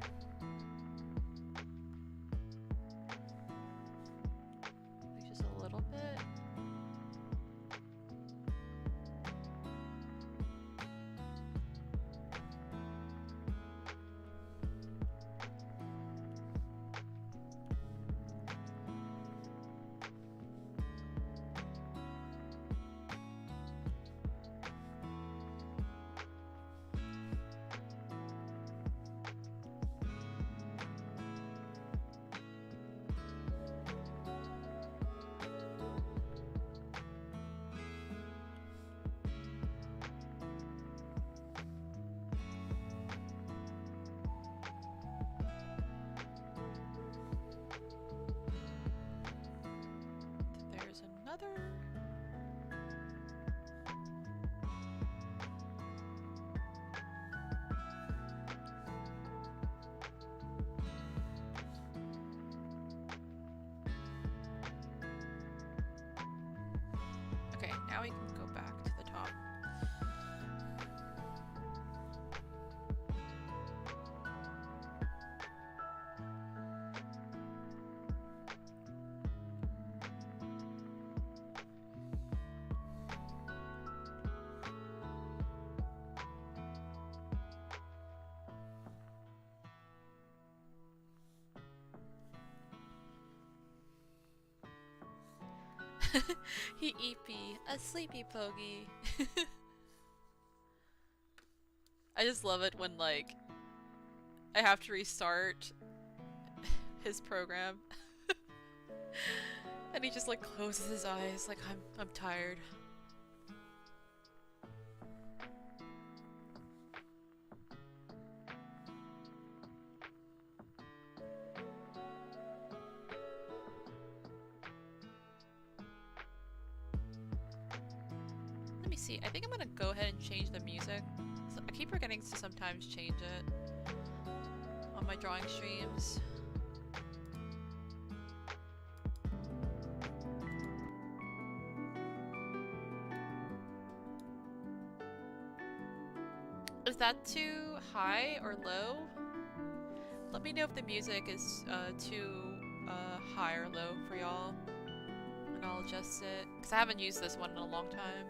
Okay, now we can go back to the top. He eepy, a sleepy pogie. I just love it when like I have to restart his program and he just like closes his eyes like I'm tired. See, I think I'm gonna go ahead and change the music. So I keep forgetting to sometimes change it on my drawing streams. is that too high or low? Let me know if the music is too high or low for y'all, and I'll adjust it, because I haven't used this one in a long time.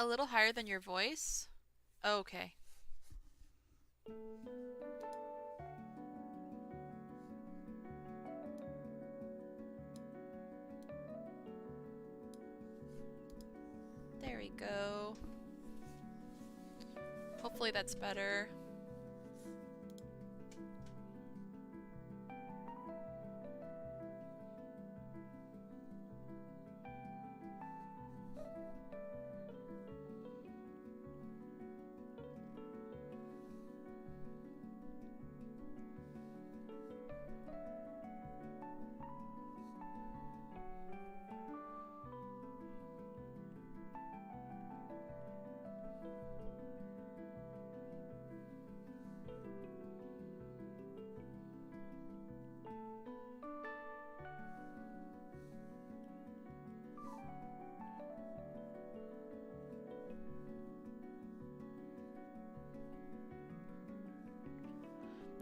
A little higher than your voice? Okay. There we go. Hopefully that's better.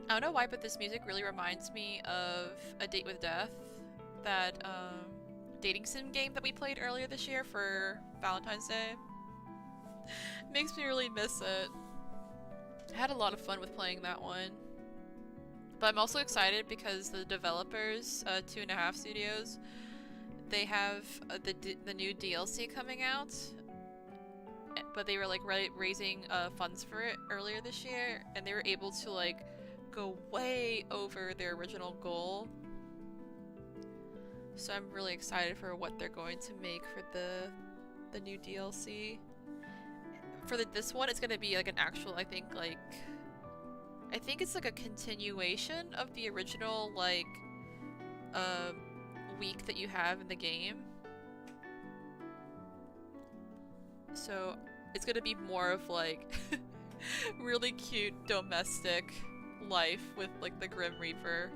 I don't know why, but this music really reminds me of A Date with Death, that dating sim game that we played earlier this year for Valentine's Day. Makes me really miss it. I had a lot of fun with playing that one. But I'm also excited because the developers, 2.5 Studios, they have the new DLC coming out, but they were like raising funds for it earlier this year, and they were able to like go way over their original goal. So I'm really excited for what they're going to make for the new DLC. For this one, it's gonna be like an actual, I think it's like a continuation of the original like week that you have in the game. So it's gonna be more of like really cute domestic life with like the Grim Reaper.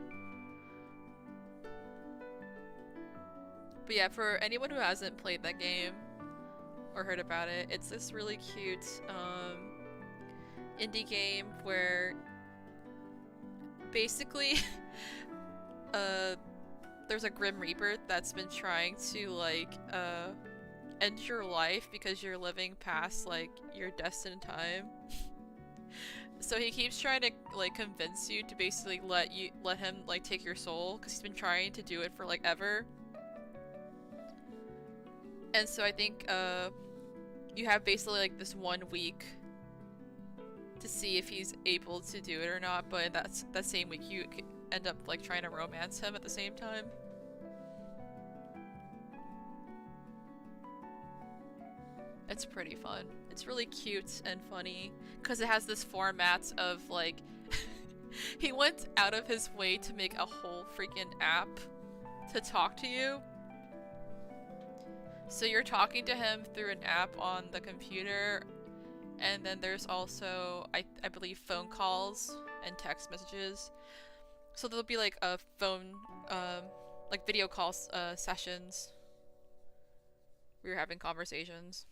But yeah, for anyone who hasn't played that game or heard about it, it's this really cute indie game where basically there's a Grim Reaper that's been trying to like end your life because you're living past like your destined time. So he keeps trying to like convince you to basically let him like take your soul, because he's been trying to do it for like ever. And so I think you have basically like this 1 week to see if he's able to do it or not, but that same week you end up like trying to romance him at the same time. It's pretty fun. It's really cute and funny because it has this format of like he went out of his way to make a whole freaking app to talk to you. So you're talking to him through an app on the computer, and then there's also I believe phone calls and text messages. So there'll be like a phone like video calls sessions. we were having conversations.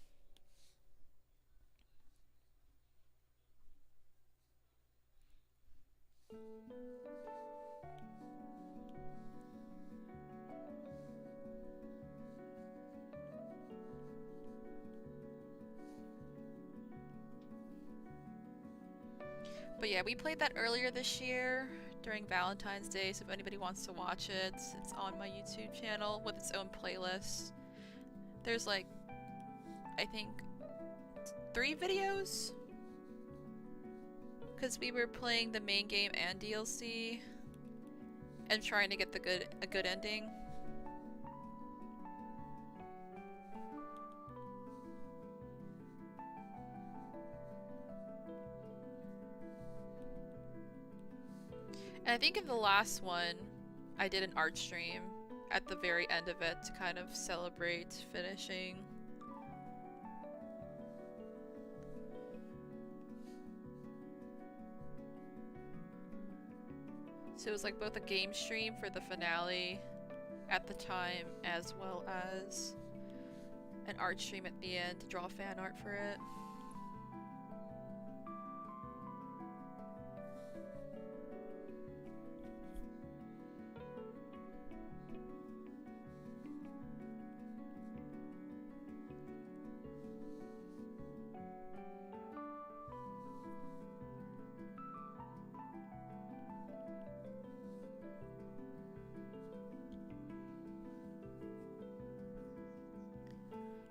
But yeah, we played that earlier this year during Valentine's Day, so if anybody wants to watch it, it's on my YouTube channel with its own playlist. There's like, I think, 3 videos? Because we were playing the main game and DLC and trying to get a good ending. And I think in the last one, I did an art stream at the very end of it to kind of celebrate finishing. So it was like both a game stream for the finale at the time, as well as an art stream at the end to draw fan art for it.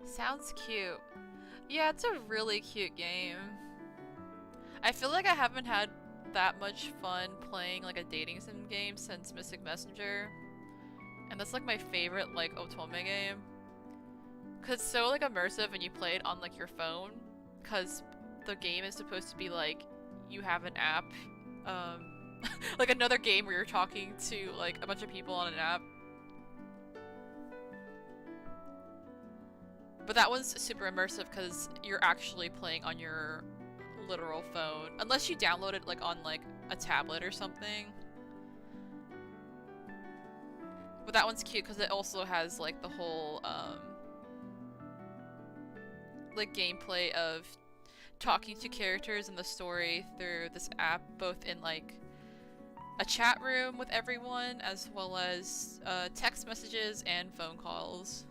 Sounds cute. Yeah, it's a really cute game. I feel like I haven't had that much fun playing like a dating sim game since Mystic Messenger. And that's like my favorite like otome game. Cause it's so like immersive and you play it on like your phone. Cause the game is supposed to be like, you have an app. Like another game where you're talking to like a bunch of people on an app. But that one's super immersive because you're actually playing on your literal phone. Unless you download it like on like a tablet or something. But that one's cute because it also has like the whole like gameplay of talking to characters in the story through this app, both in like a chat room with everyone as well as text messages and phone calls.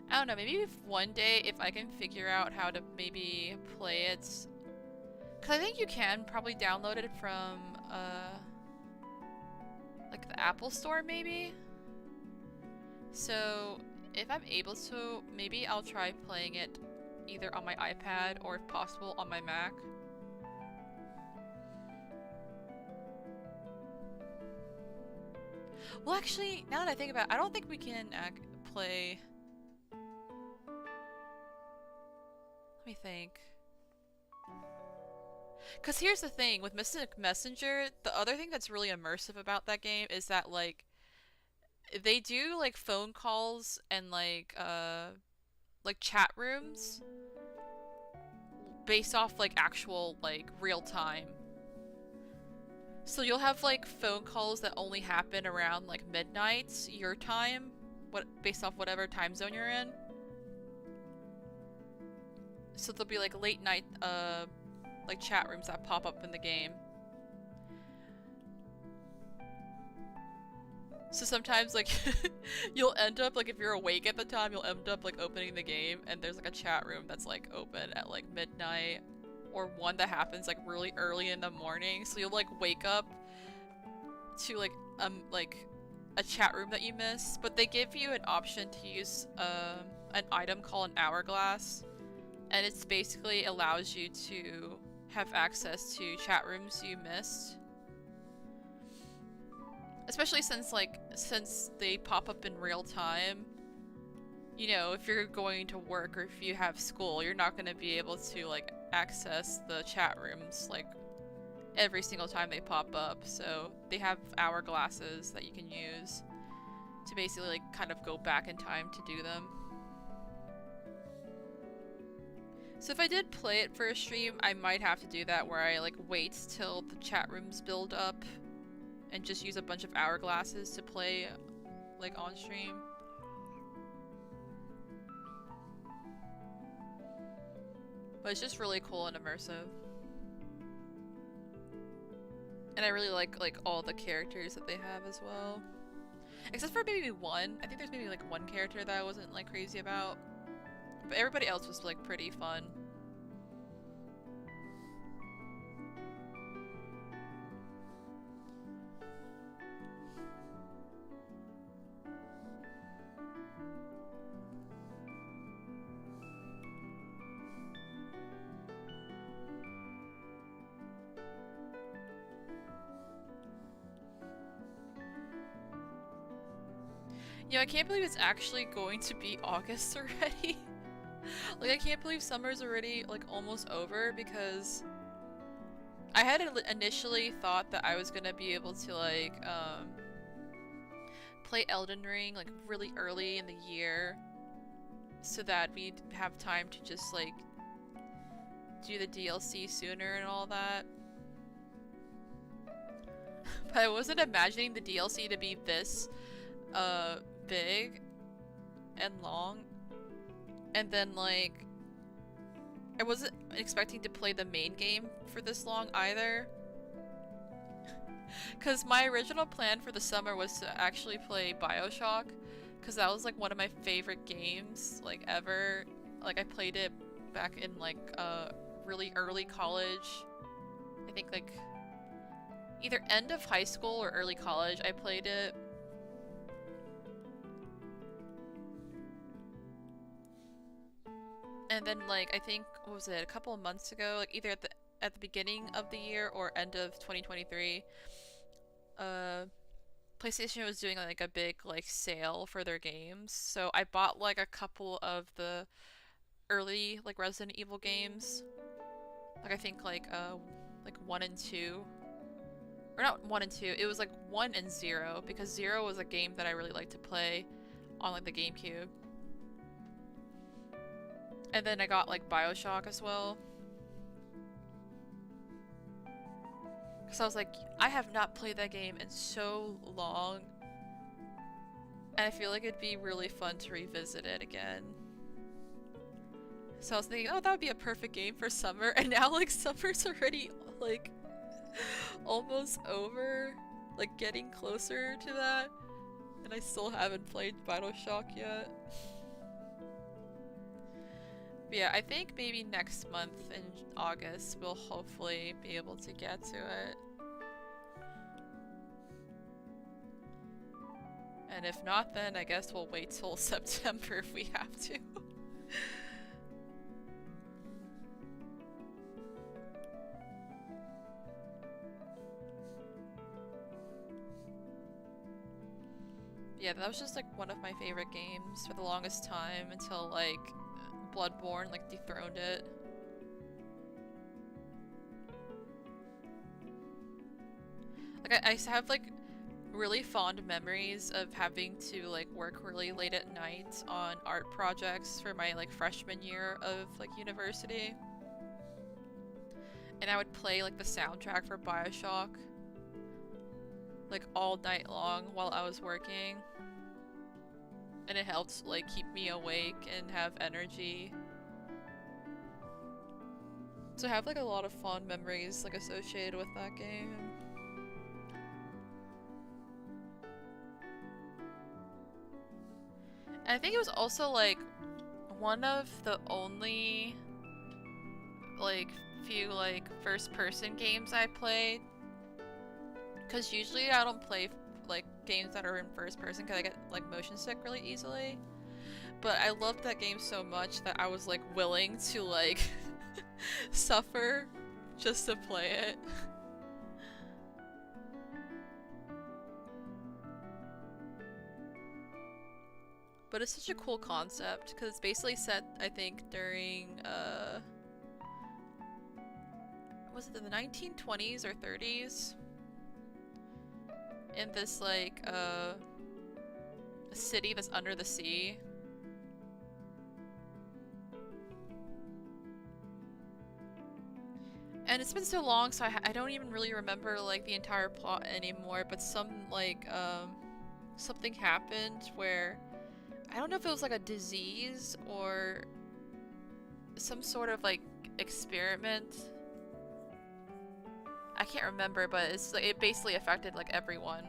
I don't know, maybe if one day if I can figure out how to maybe play it, because I think you can probably download it from like the Apple Store maybe. So if I'm able to, maybe I'll try playing it either on my iPad or if possible on my Mac. Well, actually, now that I think about it, I don't think we can play. Let me think. Because here's the thing, with Mystic Messenger, the other thing that's really immersive about that game is that, like, they do, like, phone calls and, like chat rooms based off, like, actual, like, real time. So you'll have, like, phone calls that only happen around, like, midnight, your time, based off whatever time zone you're in. So there'll be like late night like chat rooms that pop up in the game. So sometimes like you'll end up like if you're awake at the time, you'll end up like opening the game and there's like a chat room that's like open at like midnight, or one that happens like really early in the morning. So you'll like wake up to like a chat room that you missed, but they give you an option to use an item called an hourglass. And it's basically allows you to have access to chat rooms you missed. Especially since they pop up in real time. You know, if you're going to work or if you have school, you're not going to be able to like access the chat rooms like every single time they pop up. So they have hourglasses that you can use to basically like kind of go back in time to do them. So if I did play it for a stream, I might have to do that where I like wait till the chat rooms build up and just use a bunch of hourglasses to play like on stream. But it's just really cool and immersive. And I really like all the characters that they have as well. Except for maybe one. I think there's maybe like one character that I wasn't like crazy about. But everybody else was like pretty fun. Yeah, I can't believe it's actually going to be August already. Like, I can't believe summer's already, like, almost over, because I had initially thought that I was gonna be able to, like, play Elden Ring, like, really early in the year, so that we'd have time to just, like, do the DLC sooner and all that. But I wasn't imagining the DLC to be this, big and long. And then, like, I wasn't expecting to play the main game for this long either. Because my original plan for the summer was to actually play BioShock. Because that was, like, one of my favorite games, like, ever. Like, I played it back in, like, really early college. I think, like, either end of high school or early college I played it. And then, like, I think, what was it, a couple of months ago, like, either at the beginning of the year or end of 2023, PlayStation was doing, like, a big, like, sale for their games. So I bought, like, a couple of the early, like, Resident Evil games. Like, I think, like 1 and 2. Or not 1 and 2, it was, like, 1 and 0, because 0 was a game that I really liked to play on, like, the GameCube. And then I got, like, BioShock as well. Because I was like, I have not played that game in so long. And I feel like it'd be really fun to revisit it again. So I was thinking, oh, that would be a perfect game for summer. And now, like, summer's already, like, almost over. Like, getting closer to that. And I still haven't played BioShock yet. But yeah, I think maybe next month in August we'll hopefully be able to get to it. And if not, then I guess we'll wait till September if we have to. Yeah, that was just like one of my favorite games for the longest time until like Bloodborne like dethroned it. Like I have like really fond memories of having to like work really late at night on art projects for my like freshman year of like university. And I would play like the soundtrack for BioShock like all night long while I was working. And it helped like keep me awake and have energy. So I have like a lot of fond memories like associated with that game. And I think it was also like one of the only like few like first person games I played. Cause usually I don't play like games that are in first person because I get like motion sick really easily. But I loved that game so much that I was like willing to like suffer just to play it. But it's such a cool concept because it's basically set, I think, during was it in the 1920s or 30s? In this like a city that's under the sea. And it's been so long, so I don't even really remember like the entire plot anymore, but something happened where I don't know if it was like a disease or some sort of like experiment. I can't remember, but it basically affected like everyone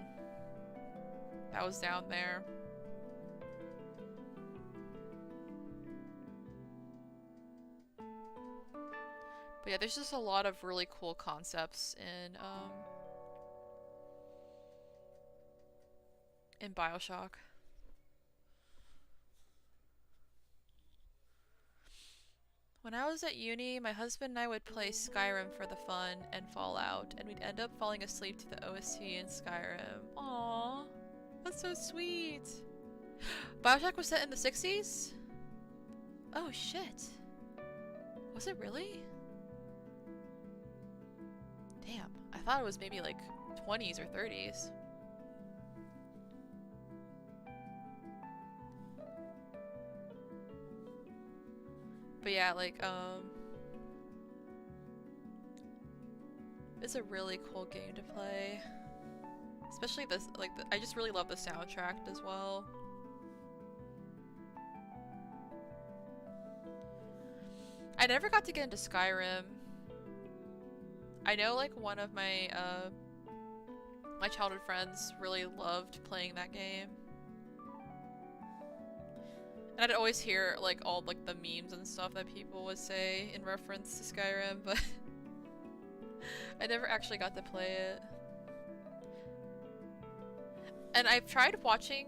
that was down there. But yeah, there's just a lot of really cool concepts in BioShock. When I was at uni, my husband and I would play Skyrim for the fun and Fallout, and we'd end up falling asleep to the OST in Skyrim. Aww, that's so sweet. BioShock was set in the 60s? Oh shit. Was it really? Damn, I thought it was maybe like 20s or 30s. But yeah, like, it's a really cool game to play. Especially this, like, I just really love the soundtrack as well. I never got to get into Skyrim. I know, like, one of my, my childhood friends really loved playing that game. And I'd always hear, like, all, like, the memes and stuff that people would say in reference to Skyrim, but I never actually got to play it. And I've tried watching,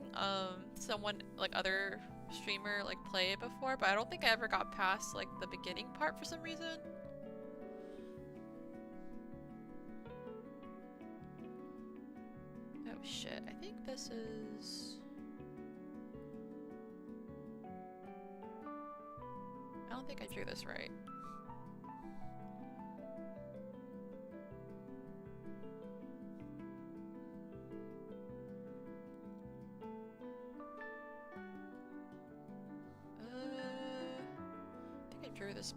someone, like, other streamer, like, play it before, but I don't think I ever got past, like, the beginning part for some reason. Oh shit, I think this is... I don't think I drew this right. I think I drew this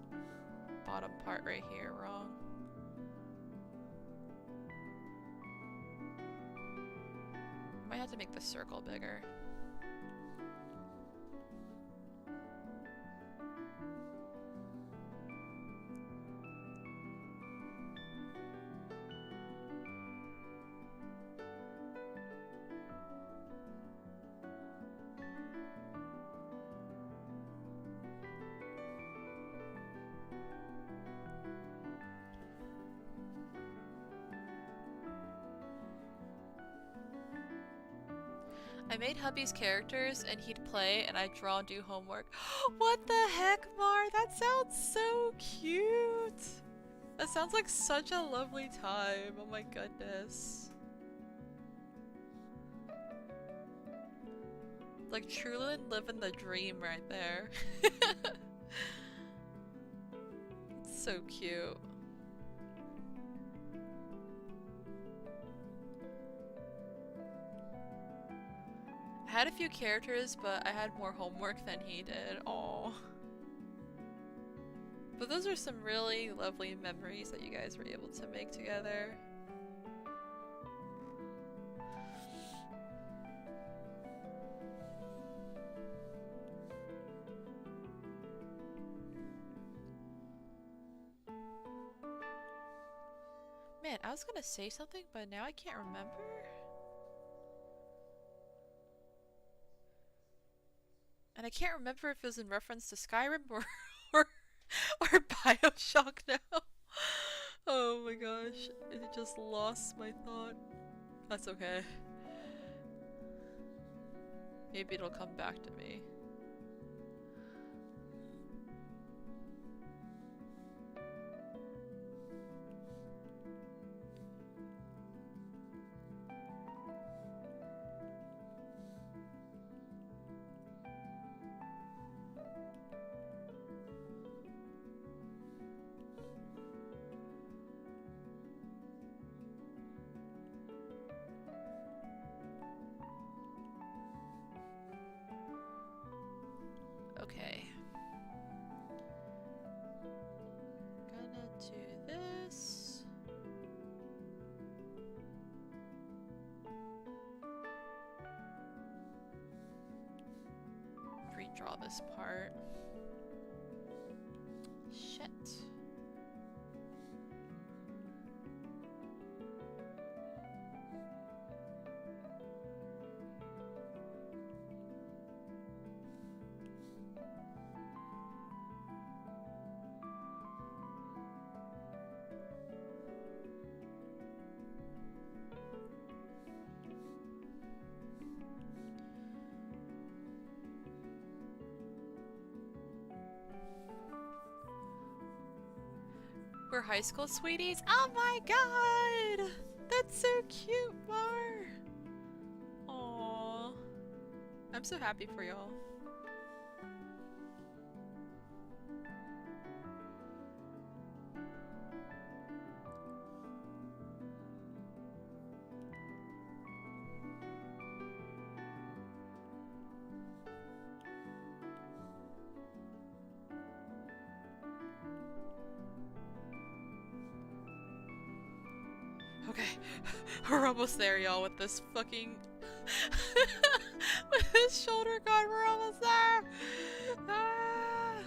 bottom part right here wrong. Might have to make the circle bigger. I made hubby's characters and he'd play and I'd draw and do homework. What the heck, Mar? That sounds so cute! That sounds like such a lovely time. Oh my goodness. Like truly living the dream right there. It's so cute. I had a few characters, but I had more homework than he did. Aww. But those are some really lovely memories that you guys were able to make together. Man, I was gonna say something, but now I can't remember. And I can't remember if it was in reference to Skyrim or BioShock now. Oh my gosh, it just lost my thought. That's okay. Maybe it'll come back to me. draw this part. Shit. We're high school sweeties? Oh my god! That's so cute, Mar! Aww. I'm so happy for y'all. Okay, we're almost there, y'all, with this fucking... with this shoulder guard, we're almost there! Ah!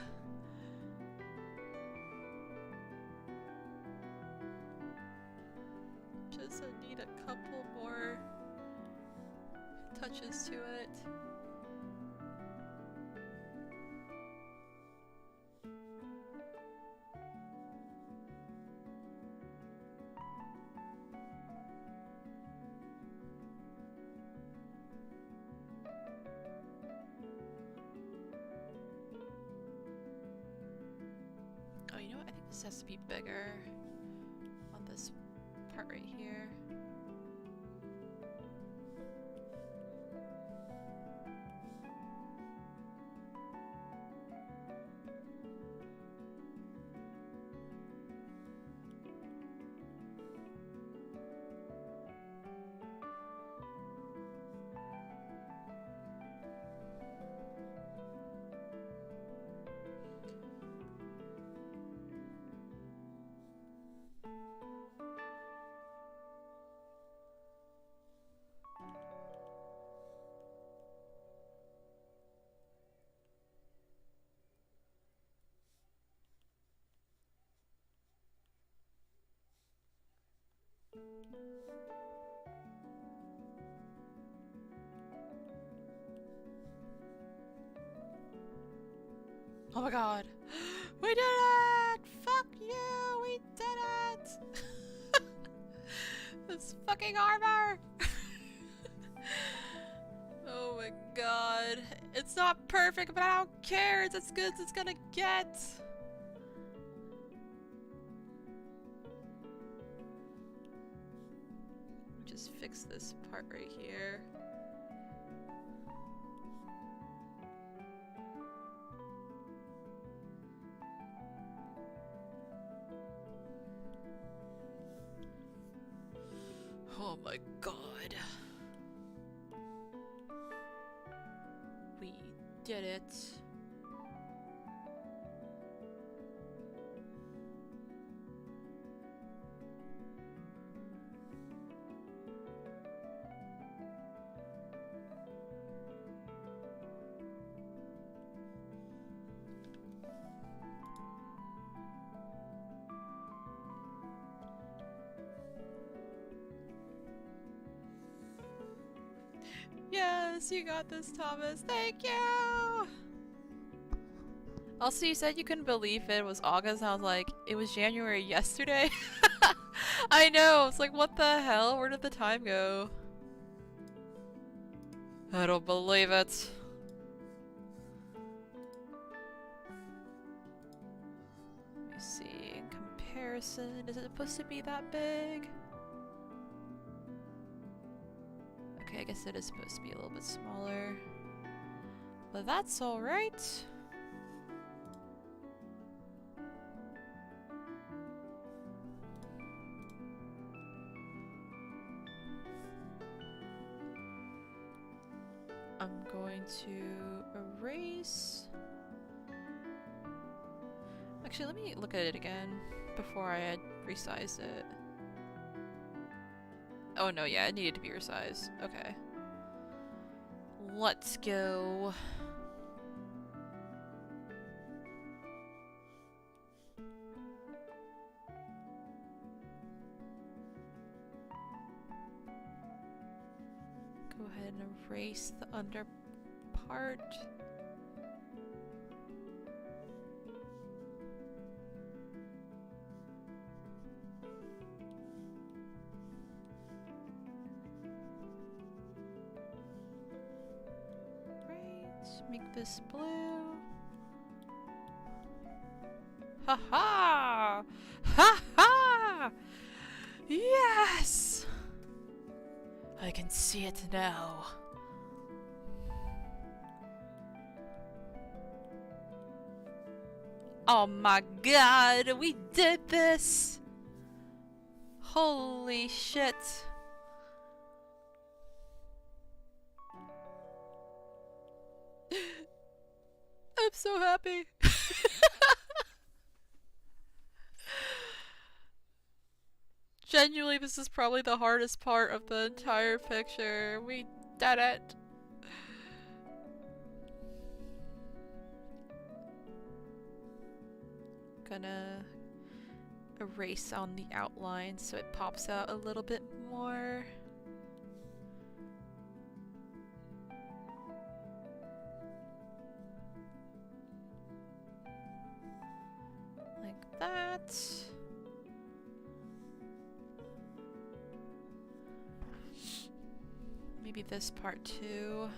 Just need a couple more touches to it. Oh, you know what? I think this has to be bigger on this part right here. Oh my god. We did it! Fuck you! We did it! This fucking armor! Oh my god. It's not perfect, but I don't care. It's as good as it's gonna get. Just fix this part right here. Oh my god. We did it. Yes, you got this, Thomas. Thank you! Also, you said you couldn't believe it was August, and I was like, it was January yesterday? I know, it's like, what the hell? Where did the time go? I don't believe it. Let me see. In comparison, is it supposed to be that big? Okay, I guess it is supposed to be a little bit smaller. But that's alright. I'm going to erase... Actually, let me look at it again before I had resized it. Oh no, yeah, it needed to be resized. Okay. Let's go. erase the under part. Right, make this blue. Ha ha! Ha ha! Yes! I can see it now. Oh my god, we did this! Holy shit. I'm so happy. Genuinely, this is probably the hardest part of the entire picture. We did it. Gonna erase on the outline so it pops out a little bit more. Like that. Maybe this part too.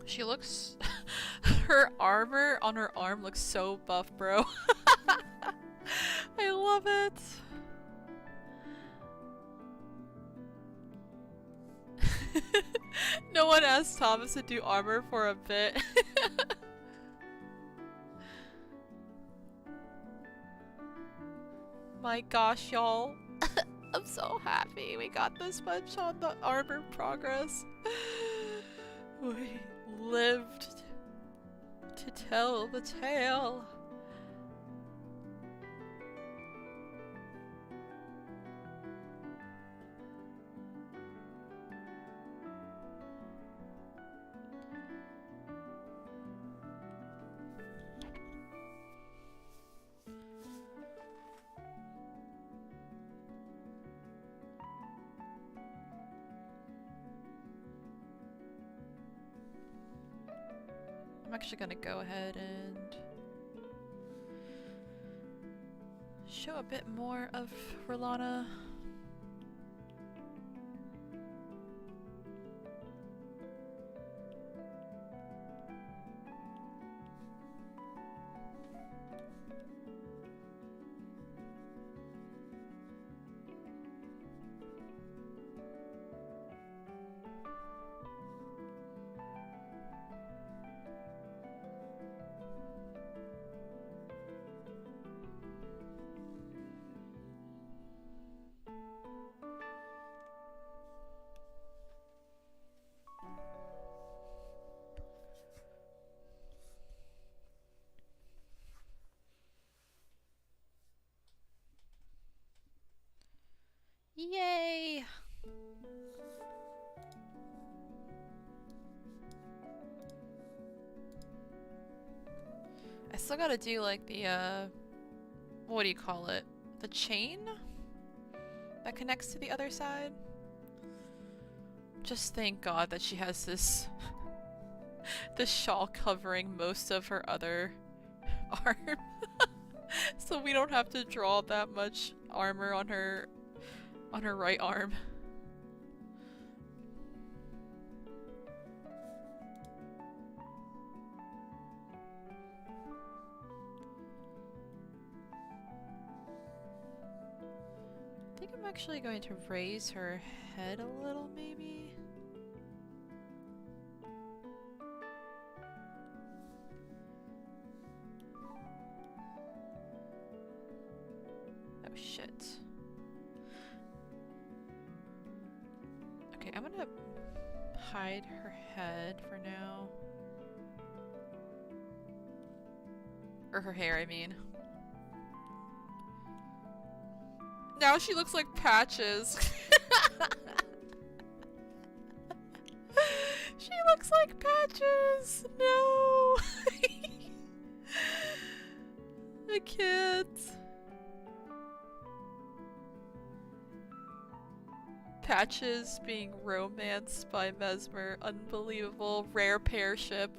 She looks... her armor on her arm looks so buff, bro. I love it. No one asked Thomas to do armor for a bit. My gosh, y'all. I'm so happy we got this much on the armor progress. We lived to tell the tale. I'm actually gonna go ahead and show a bit more of Rellana. Yay! I still gotta do like the what do you call it? The chain that connects to the other side. Just thank God that she has this this shawl covering most of her other arm. So we don't have to draw that much armor on her right arm. actually going to raise her head a little, maybe? Oh shit. Okay, I'm gonna hide her head for now. Or her hair, I mean. Now she looks like Patches. She looks like Patches! No! I can't. Patches being romanced by Messmer. Unbelievable. Rare pairship.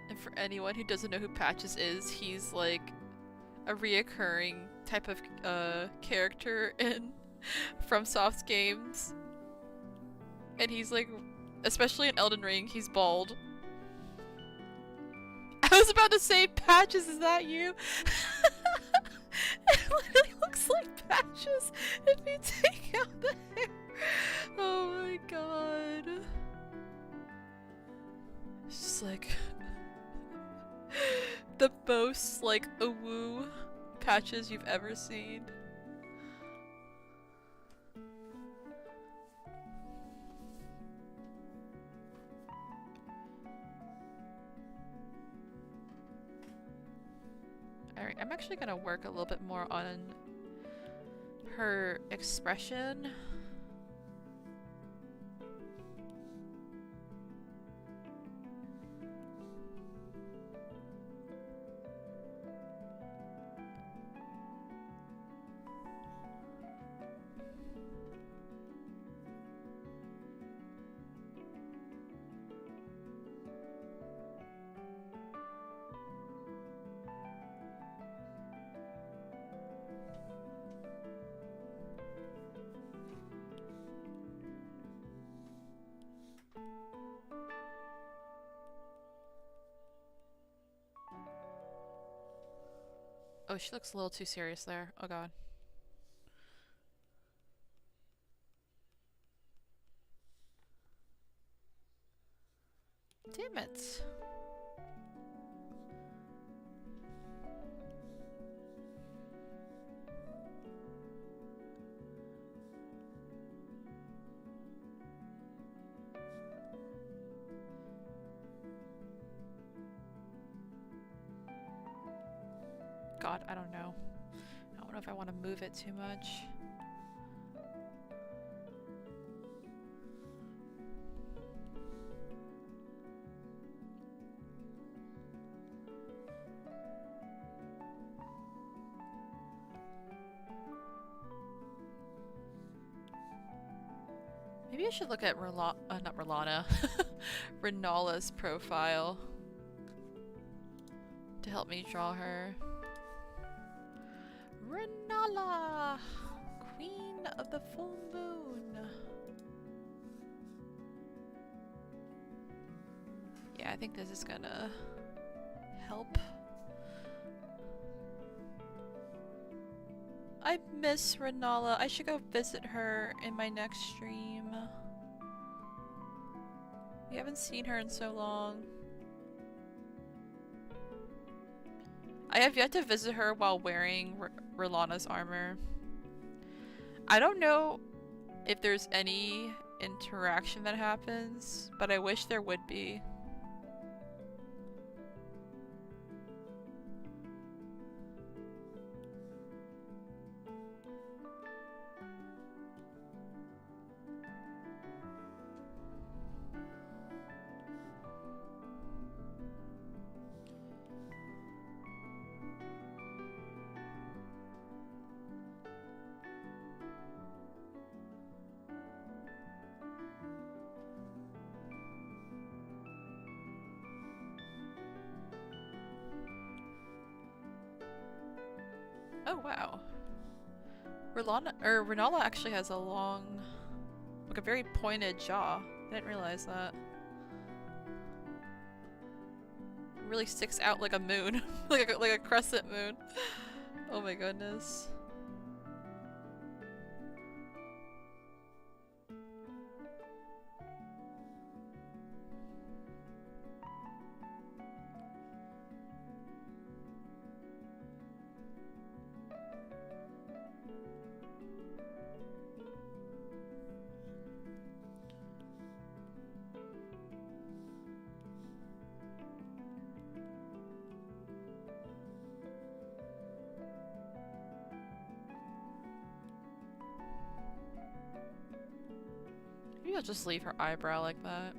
And for anyone who doesn't know who Patches is, he's like a reoccurring type of character in FromSoft's games. And he's like, especially in Elden Ring, he's bald. I was about to say, Patches, is that you? It literally looks like Patches if you take out the hair. Oh my god. It's just like the most like awoo Patches you've ever seen. Alright, I'm actually gonna work a little bit more on her expression. Oh, she looks a little too serious there. Oh god. Damn it. God, I don't know. I don't know if I want to move it too much. Maybe I should look at not Rellana, Rellana's profile to help me draw her. Rellana, Queen of the Full Moon. Yeah, I think this is gonna help. I miss Rellana. I should go visit her in my next stream. We haven't seen her in so long. I have yet to visit her while wearing Rellana's armor. I don't know if there's any interaction that happens, but I wish there would be. Oh wow. Rellana actually has a long Like a very pointed jaw. I didn't realize that. It really sticks out like a moon. like a crescent moon. Oh my goodness. Maybe I'll just leave her eyebrow like that.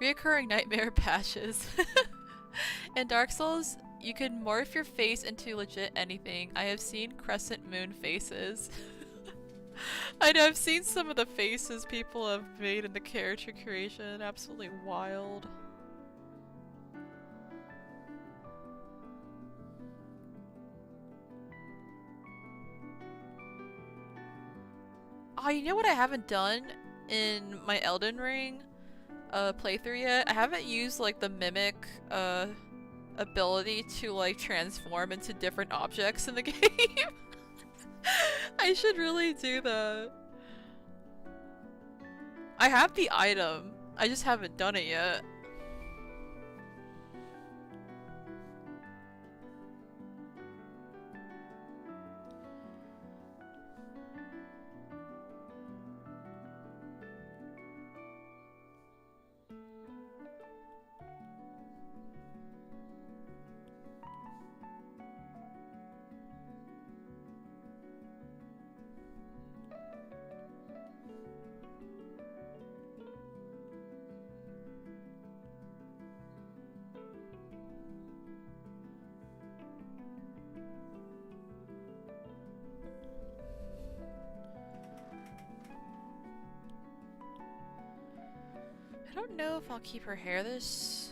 Reoccurring nightmare patches. In Dark Souls, you can morph your face into legit anything. I have seen crescent moon faces. I know, I've seen some of the faces people have made in the character creation. Absolutely wild. Oh, you know what I haven't done in my Elden Ring playthrough yet? I haven't used like the mimic ability to like transform into different objects in the game. I should really do that. I have the item, I just haven't done it yet. I don't know if I'll keep her hair this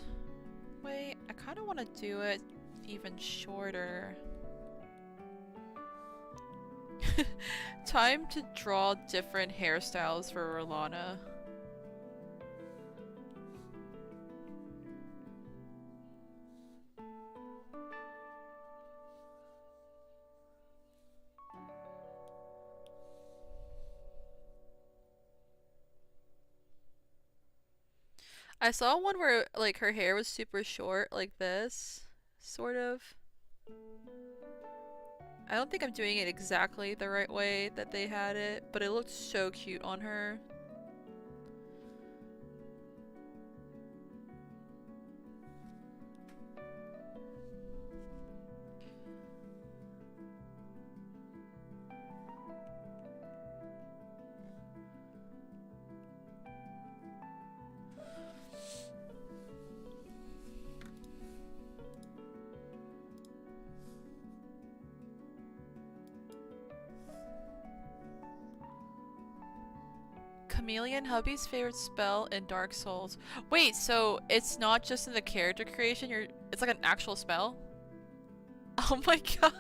way. I kind of want to do it even shorter. Time to draw different hairstyles for Rellana. I saw one where like her hair was super short like this, sort of. I don't think I'm doing it exactly the right way that they had it, but it looked so cute on her. chameleon, hubby's favorite spell in Dark Souls. Wait, so it's not just in the character creation, it's like an actual spell? Oh my god!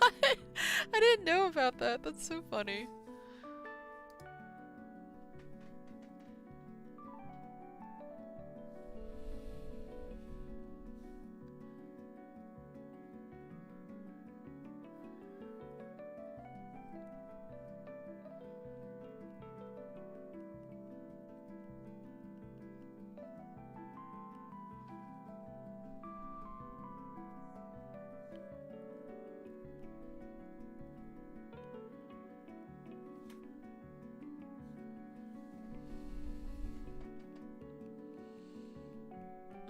I didn't know about that. That's so funny.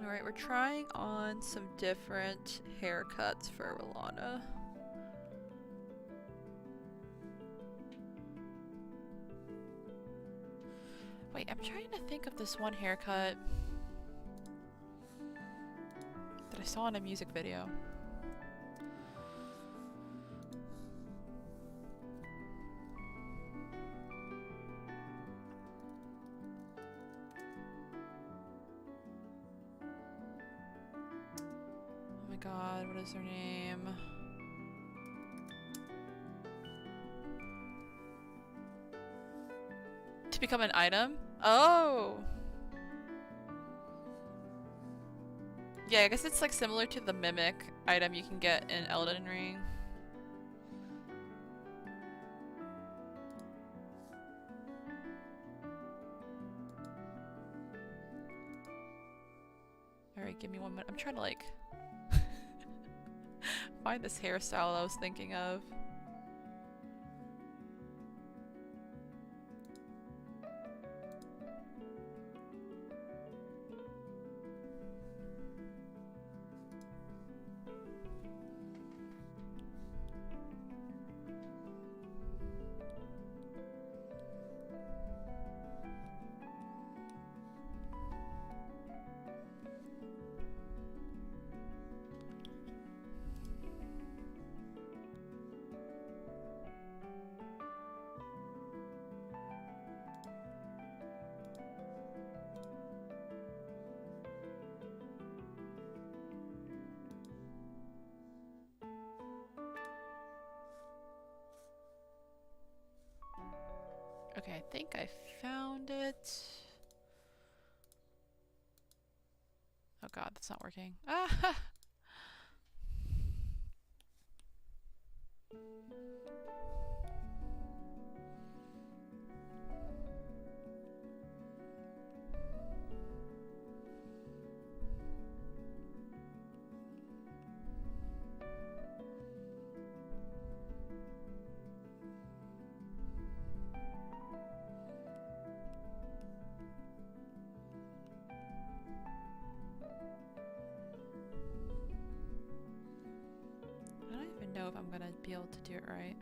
Alright, we're trying on some different haircuts for Rellana. Wait, I'm trying to think of this one haircut that I saw in a music video. God, what is her name? To become an item? Oh! Yeah, I guess it's like similar to the mimic item you can get in Elden Ring. Alright, give me 1 minute. I'm trying to like find this hairstyle I was thinking of. Okay, I think I found it. Oh god, that's not working. Ah! Know if I'm gonna be able to do it right.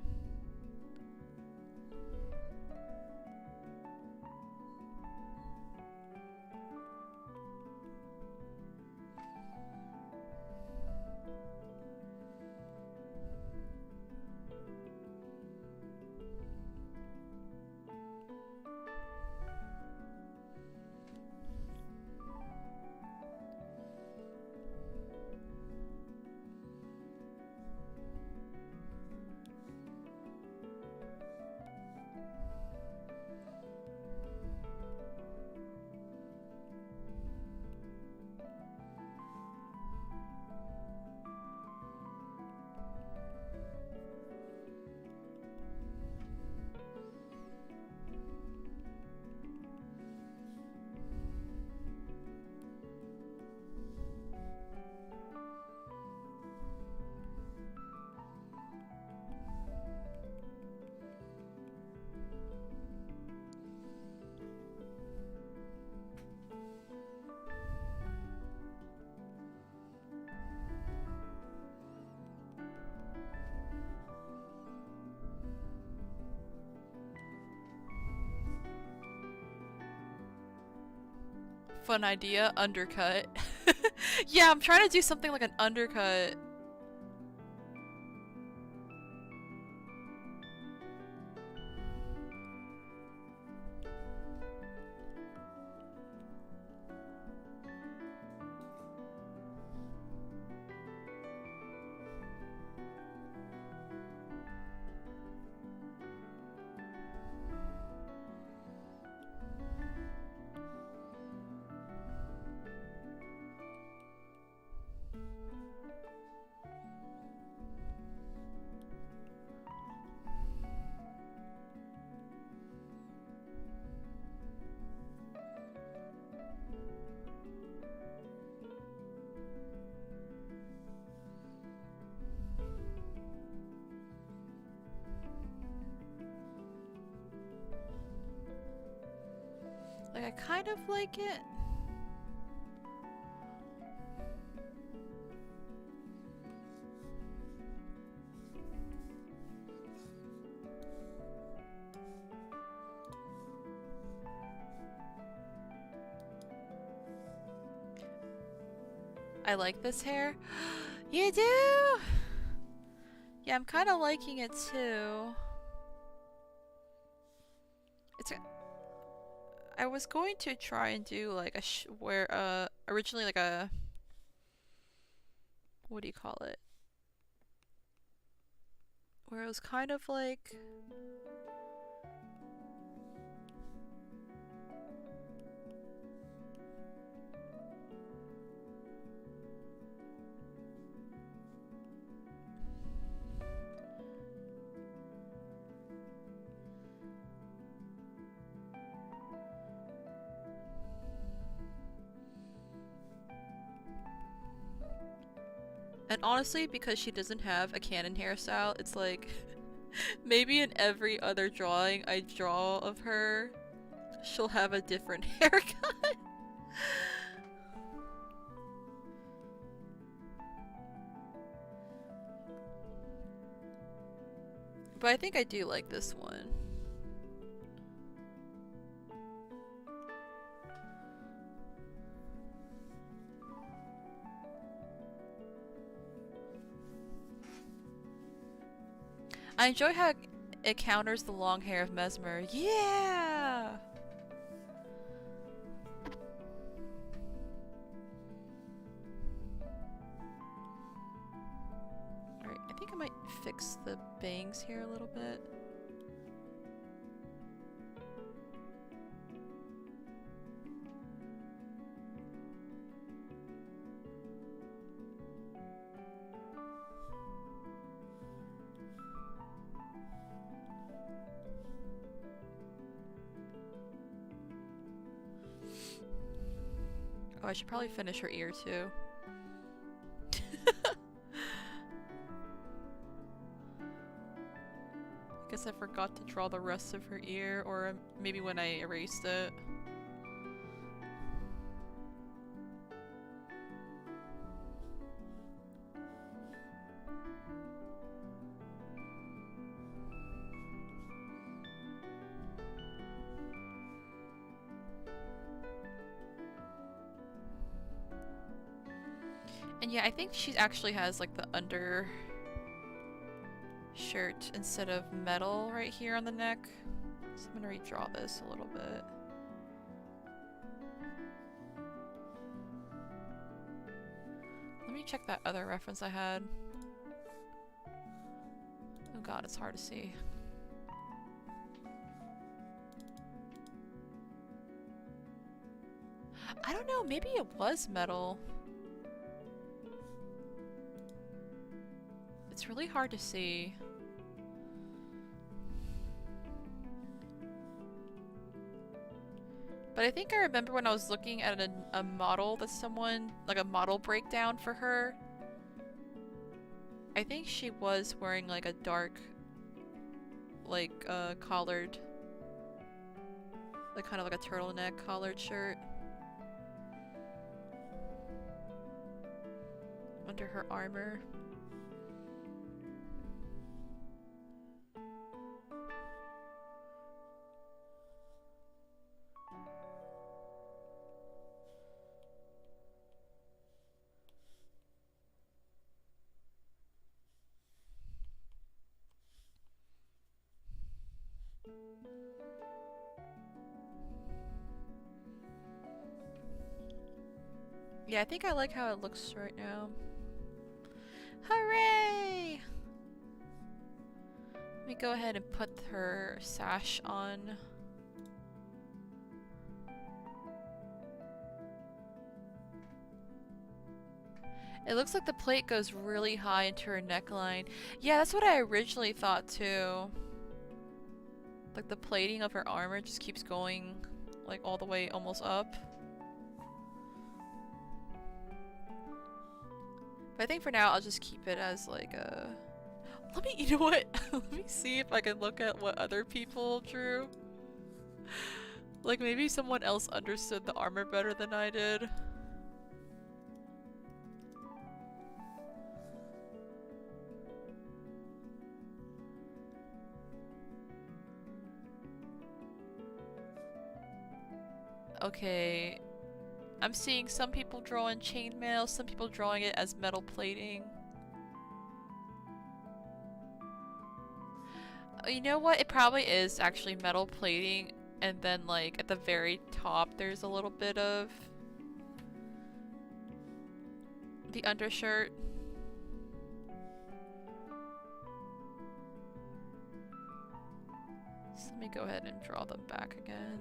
Fun idea, undercut. Yeah, I'm trying to do something like an undercut. kind of like it. I like this hair. You do? Yeah, I'm kind of liking it too. It's. I was going to try and do like a originally like a, what do you call it? Where it was kind of like. And honestly, because she doesn't have a canon hairstyle, it's like maybe in every other drawing I draw of her, she'll have a different haircut. But I think I do like this one. I enjoy how it counters the long hair of Messmer. Yeah! Alright, I think I might fix the bangs here a little bit. Oh, I should probably finish her ear too. I guess I forgot to draw the rest of her ear, or maybe when I erased it. And yeah, I think she actually has like the under shirt instead of metal right here on the neck. So I'm gonna redraw this a little bit. Let me check that other reference I had. Oh god, it's hard to see. I don't know, maybe it was metal. It's really hard to see. But I think I remember when I was looking at a model that someone, like a model breakdown for her, I think she was wearing like a dark, like collared, like kind of like a turtleneck collared shirt. Under her armor. Yeah, I think I like how it looks right now. Hooray! Let me go ahead and put her sash on. It looks like the plate goes really high into her neckline. Yeah, that's what I originally thought too. Like the plating of her armor just keeps going like all the way almost up. But I think for now I'll just keep it as like a... Let me, you know what? Let me see if I can look at what other people drew. Like maybe someone else understood the armor better than I did. Okay, I'm seeing some people drawing chainmail, some people drawing it as metal plating. You know what? It probably is actually metal plating, and then like at the very top there's a little bit of the undershirt. So let me go ahead and draw them back again.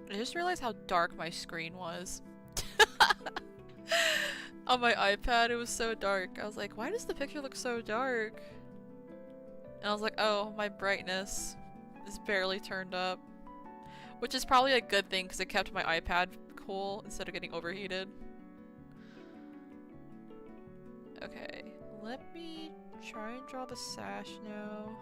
I just realized how dark my screen was. On my iPad, it was so dark. I was like, why does the picture look so dark? And I was like, oh, my brightness is barely turned up. Which is probably a good thing because it kept my iPad cool instead of getting overheated. Okay, let me try and draw the sash now.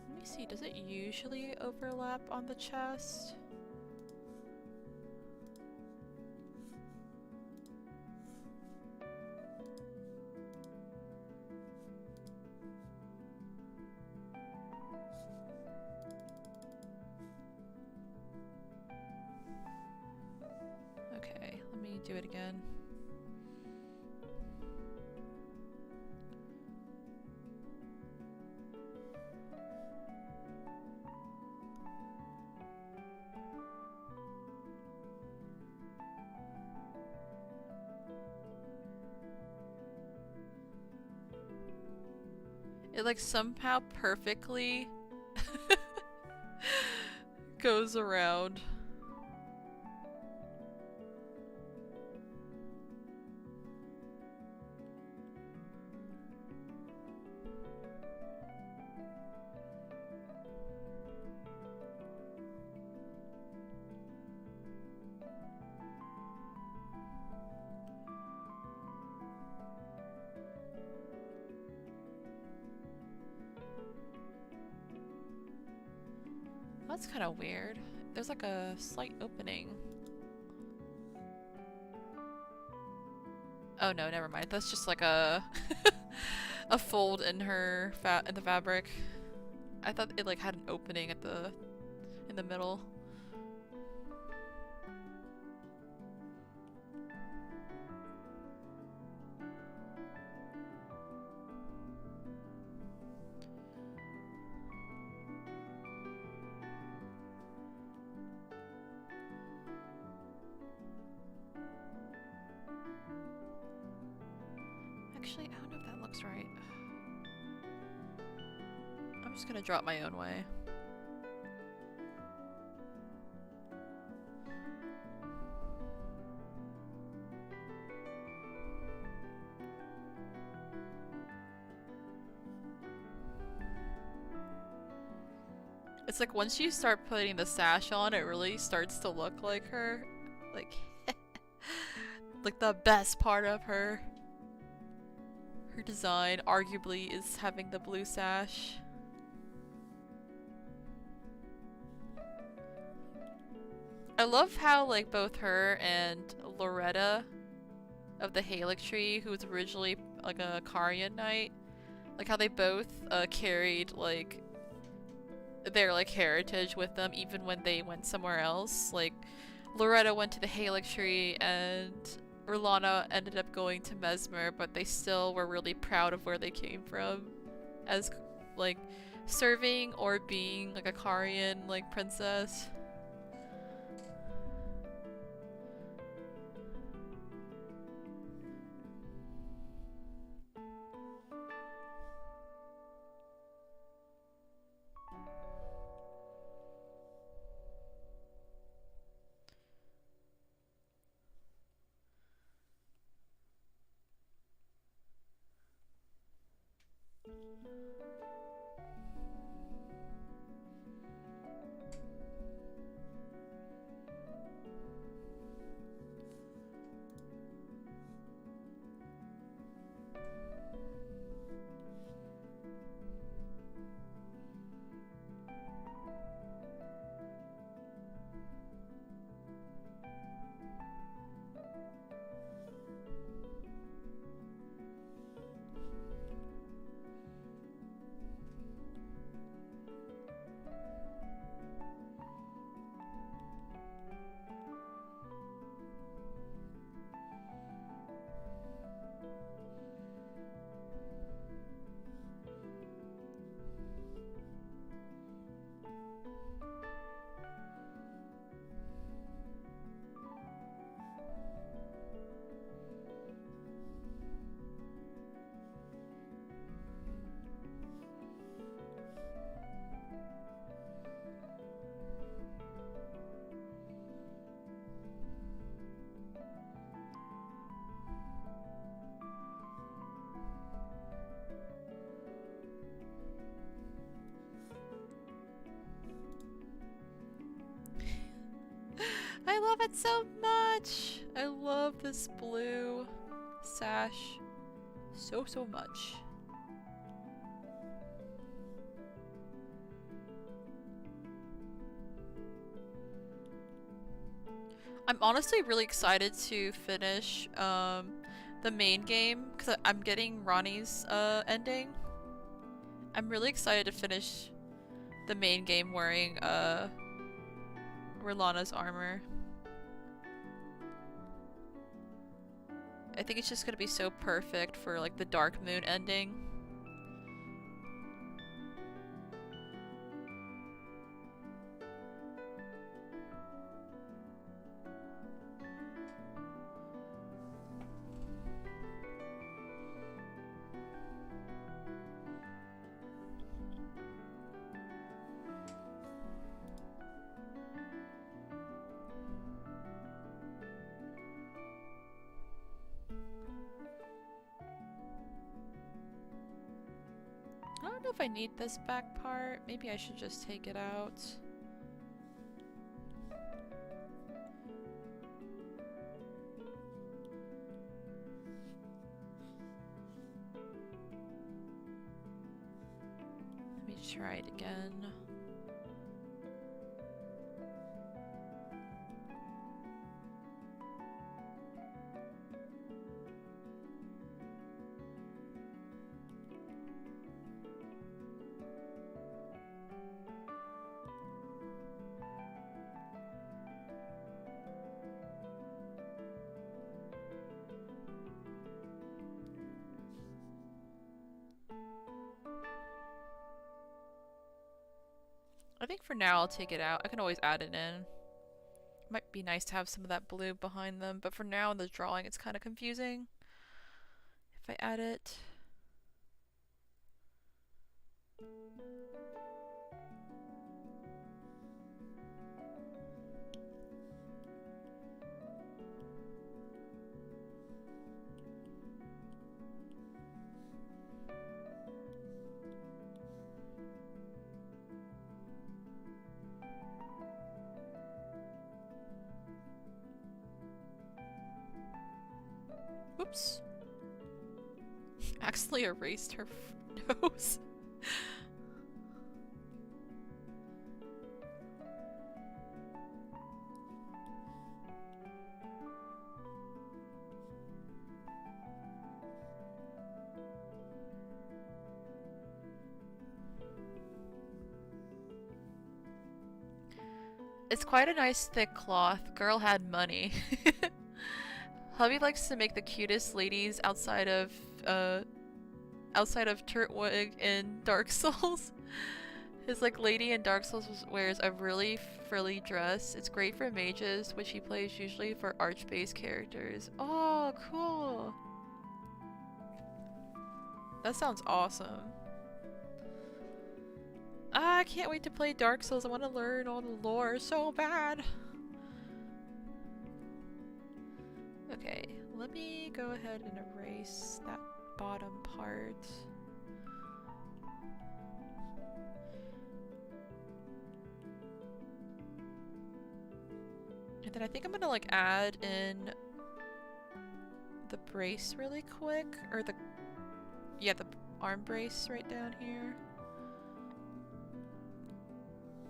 Let me see, does it usually overlap on the chest? Okay, let me do it again. It like somehow perfectly goes around. That's kind of weird. There's like a slight opening. Oh no, never mind. That's just like a a fold in her in the fabric. I thought it like had an opening at in the middle. Actually, I don't know if that looks right. I'm just gonna draw it my own way. It's like once you start putting the sash on, it really starts to look like her. Like, like the best part of her. Her design, arguably, is having the blue sash. I love how, like, both her and Loretta of the Halleck tree, who was originally, like, a Carian knight, like, how they both, carried, like, their, like, heritage with them even when they went somewhere else. Like, Loretta went to the Halleck tree and Rellana ended up going to Messmer, but they still were really proud of where they came from as, like, serving or being, like, a Carian, like, princess. I love it so much! I love this blue sash so much. I'm honestly really excited to finish the main game because I'm getting Ronnie's ending. I'm really excited to finish the main game wearing Rellana's armor. I think it's just gonna be so perfect for like the Dark Moon ending. I don't know if I need this back part. Maybe I should just take it out. Let me try it again. I think for now I'll take it out. I can always add it in. Might be nice to have some of that blue behind them, but for now in the drawing it's kind of confusing if I add it. Whoops. Accidentally erased her nose. It's quite a nice thick cloth. Girl had money. Hubby likes to make the cutest ladies outside of Turtwig in Dark Souls. His like lady in Dark Souls wears a really frilly dress. It's great for mages, which he plays usually for arch-based characters. Oh, cool. That sounds awesome. Ah, I can't wait to play Dark Souls. I want to learn all the lore so bad. Okay, let me go ahead and erase that bottom part. And then I think I'm gonna like add in the brace really quick, or the arm brace right down here.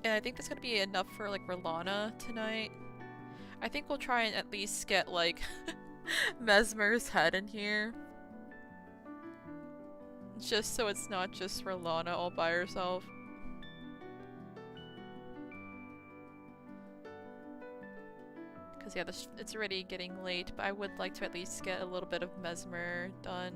And I think that's gonna be enough for like Rellana tonight. I think we'll try and at least get like Messmer's head in here. Just so it's not just Rellana all by herself. Because yeah, it's already getting late, but I would like to at least get a little bit of Messmer done.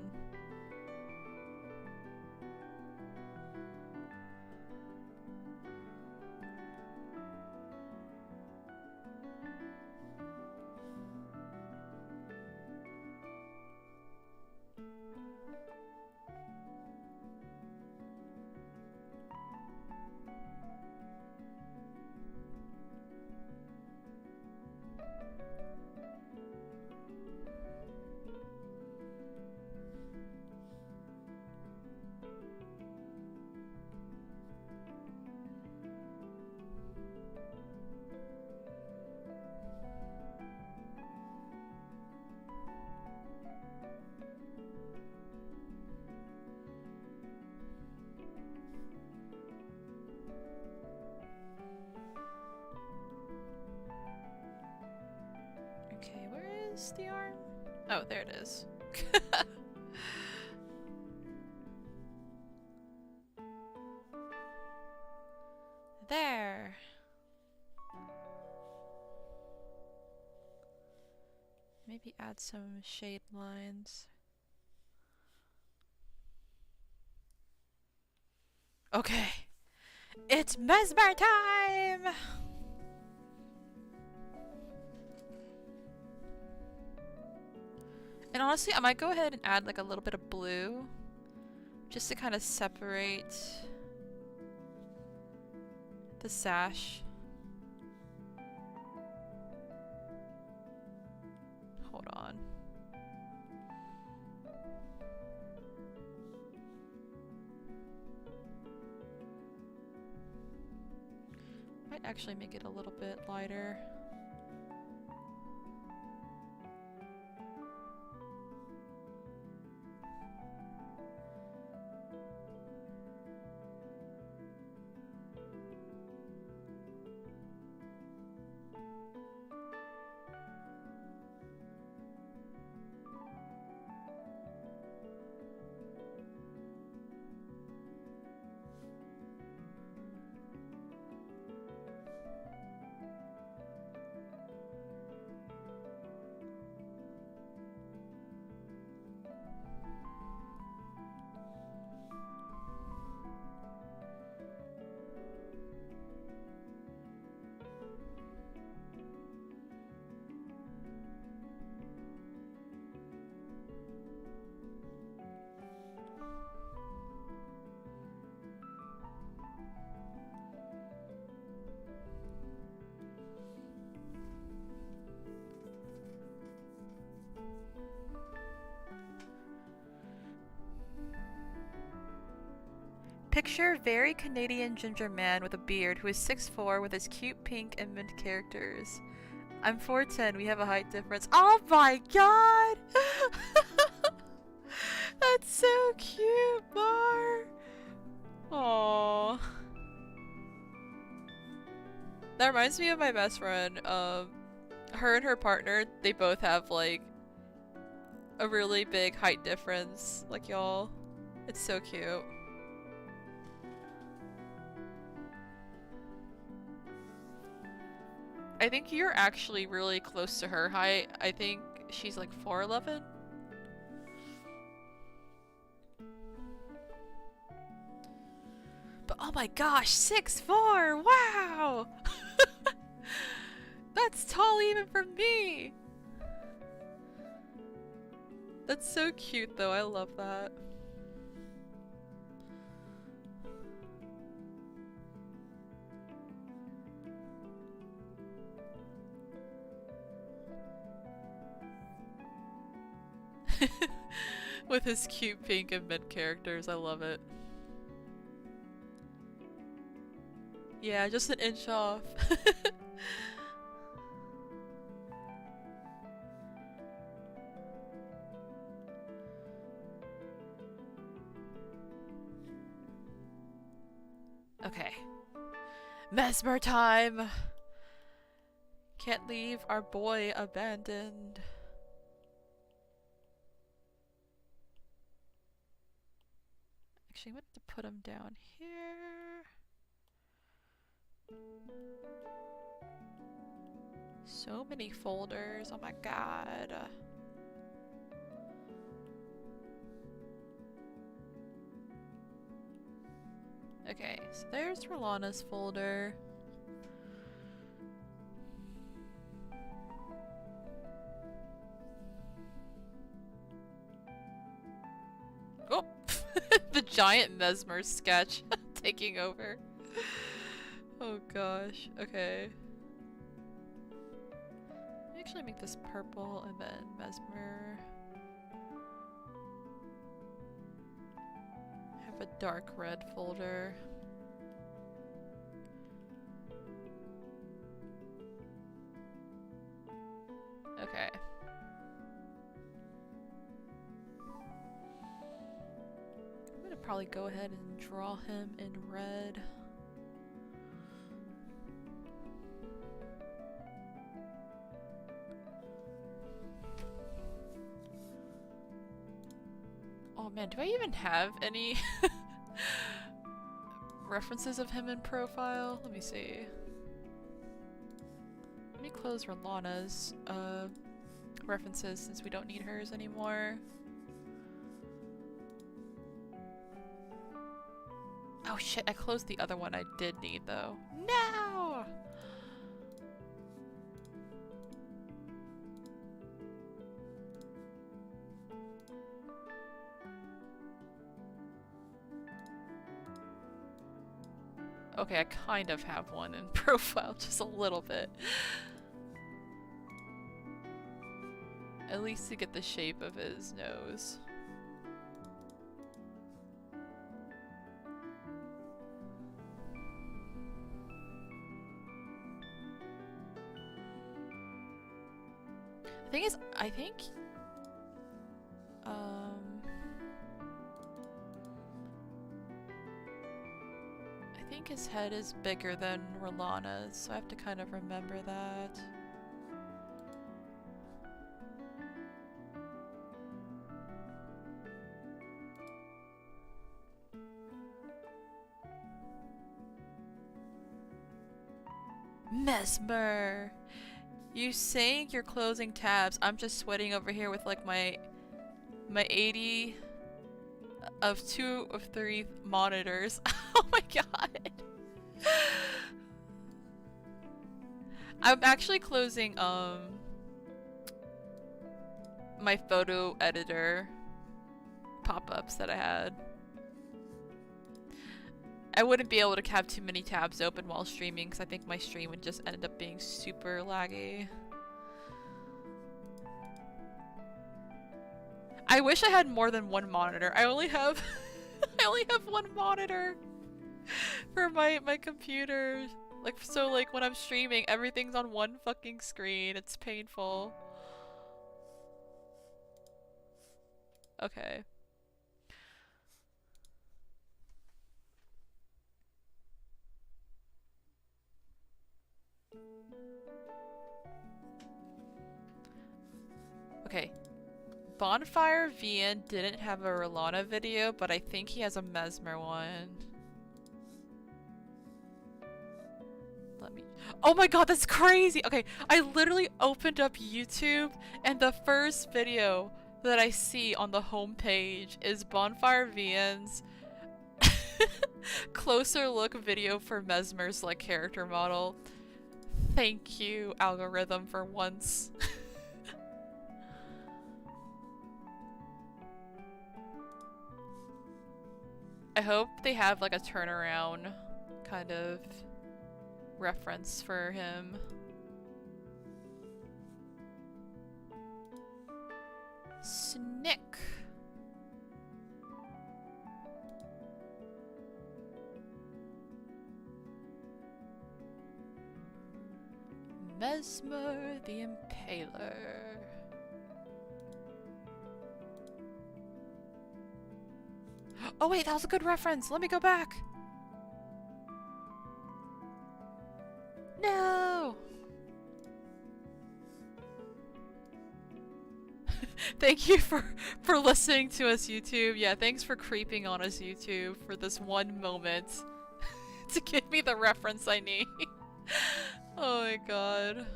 Okay, where is the arm? Oh, there it is. There. Maybe add some shade lines. Okay. It's Messmer time! And honestly, I might go ahead and add like a little bit of blue just to kind of separate the sash. Hold on. Might actually make it a little bit lighter. Picture very Canadian ginger man with a beard who is 6'4" with his cute pink and mint characters. I'm 4'10", we have a height difference. Oh my god! That's so cute, Mar. Aww. That reminds me of my best friend. Her and her partner, they both have like a really big height difference. Like y'all. It's so cute. I think you're actually really close to her height. I think she's like 4'11". But oh my gosh, 6'4"! Wow! That's tall even for me! That's so cute though, I love that. With his cute pink and mint characters, I love it. Yeah, just an inch off. Okay. Messmer time! Can't leave our boy abandoned. Actually, I'm going to put him down here. So many folders, oh my god. Okay, so there's Rellana's folder. Oh! The giant Messmer sketch taking over. Oh gosh, okay. Actually make this purple and then Messmer. Have a dark red folder. Okay. I'm gonna probably go ahead and draw him in red. Oh man, do I even have any references of him in profile? Let me see. Let me close Rellana's references since we don't need hers anymore. Oh shit, I closed the other one I did need though. No! Okay, I kind of have one in profile, just a little bit. At least to get the shape of his nose. The thing is, I think his head is bigger than Rellana's, so I have to kind of remember that. Messmer! You saying you're closing tabs, I'm just sweating over here with like my 80 of 2 of 3 monitors. Oh my god! I'm actually closing my photo editor pop-ups that I had. I wouldn't be able to have too many tabs open while streaming because I think my stream would just end up being super laggy. I wish I had more than one monitor. I only have I only have one monitor for my computer. Like, so like when I'm streaming, everything's on one fucking screen. It's painful. Okay. Bonfire VN didn't have a Rellana video, but I think he has a Messmer one. Let me- Oh my god, that's crazy! Okay, I literally opened up YouTube and the first video that I see on the homepage is Bonfire VN's closer look video for Messmer's like character model. Thank you, algorithm, for once. I hope they have like a turnaround kind of reference for him. Snick. Messmer the Impaler. Oh wait, that was a good reference. Let me go back. No. Thank you for listening to us, YouTube. Yeah, thanks for creeping on us, YouTube, for this one moment to give me the reference I need. Oh my god.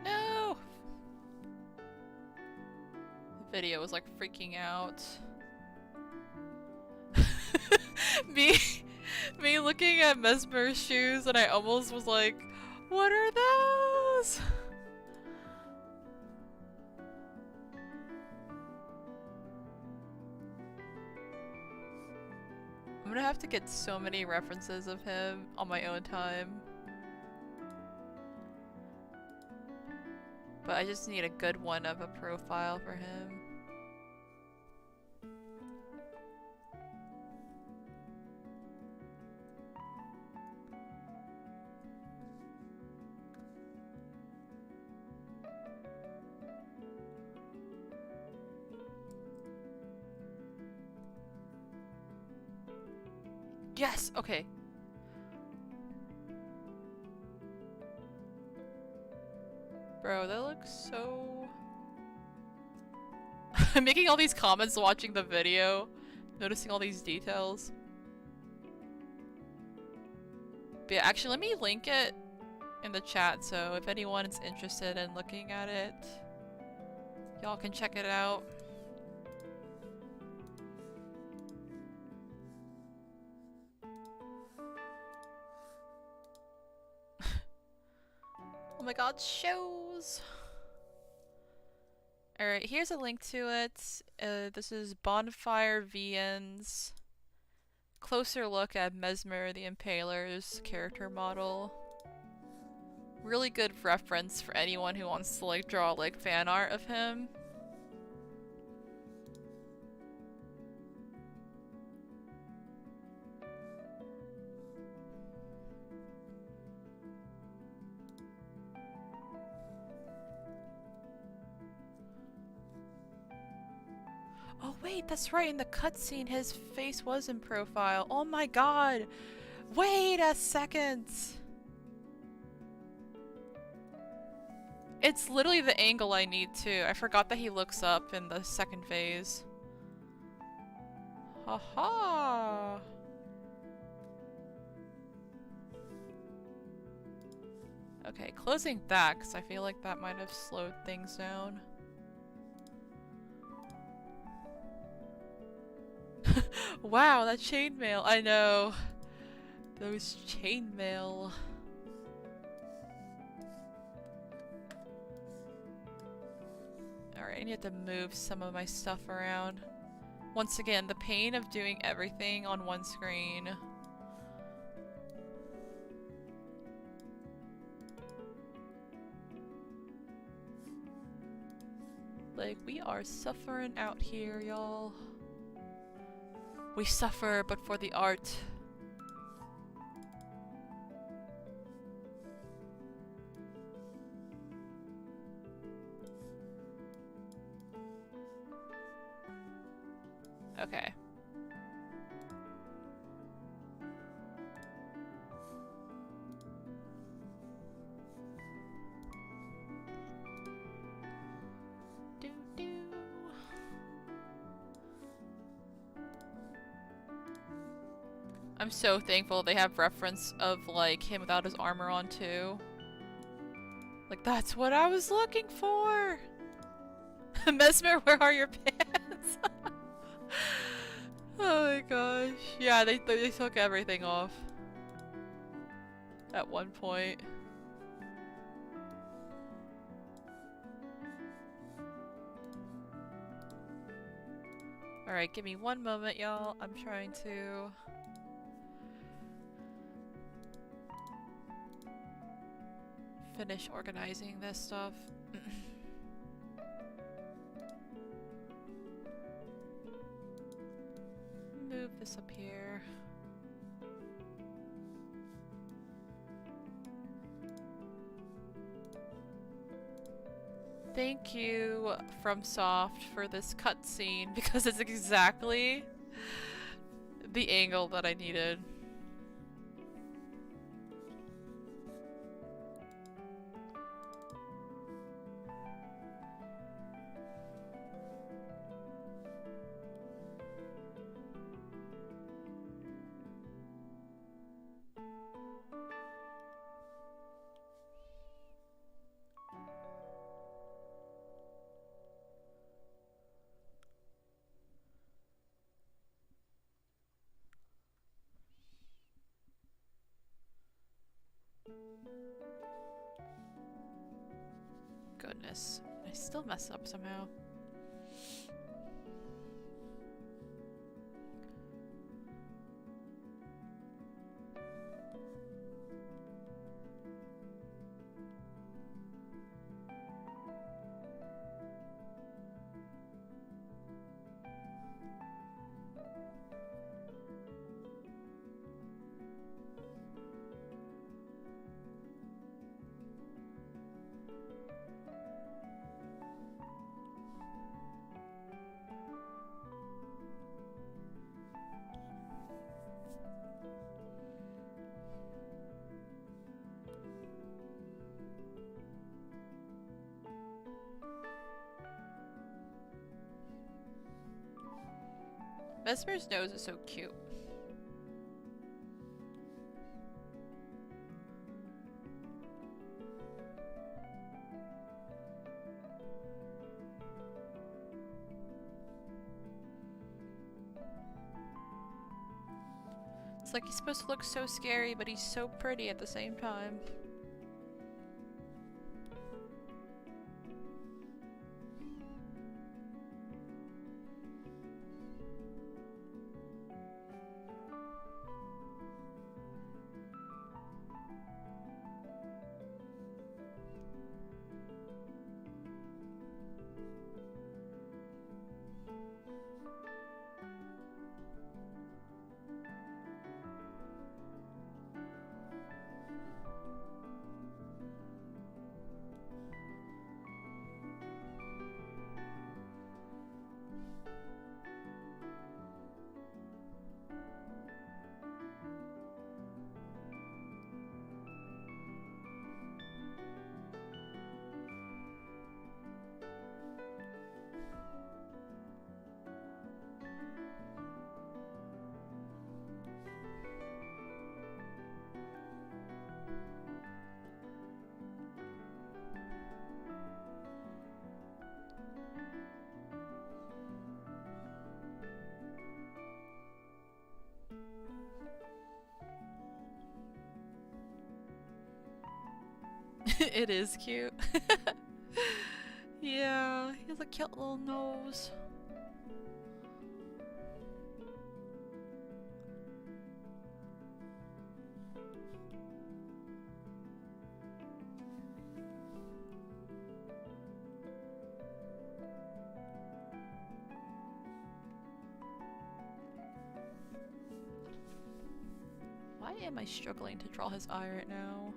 No! The video was like freaking out. Me looking at Messmer's shoes and I almost was like, what are those? I'm gonna have to get so many references of him on my own time. But I just need a good one of a profile for him. Yes! Okay. Bro, that looks so... I'm making all these comments watching the video, noticing all these details. But yeah, actually, let me link it in the chat, so if anyone is interested in looking at it, y'all can check it out. Oh my god, shows! Alright, here's a link to it. This is Bonfire VN's closer look at Messmer the Impaler's character model. Really good reference for anyone who wants to like draw like fan art of him. Oh wait, that's right, in the cutscene his face was in profile. Oh my god! Wait a second! It's literally the angle I need too. I forgot that he looks up in the second phase. Haha! Okay, closing that, because I feel like that might have slowed things down. Wow, that chainmail! I know! Those chainmail. Alright, I need to move some of my stuff around. Once again, the pain of doing everything on one screen. Like, we are suffering out here, y'all. We suffer, but for the art. Okay. I'm so thankful they have reference of, like, him without his armor on, too. Like, that's what I was looking for! Messmer, where are your pants? Oh my gosh. Yeah, they took everything off. At one point. Alright, give me one moment, y'all. I'm trying to... finish organizing this stuff. Move this up here. Thank you, FromSoft, for this cutscene because it's exactly the angle that I needed. Goodness. I still mess up somehow. Messmer's nose is so cute. It's like he's supposed to look so scary, but he's so pretty at the same time. It is cute. Yeah, he has a cute little nose. Why am I struggling to draw his eye right now?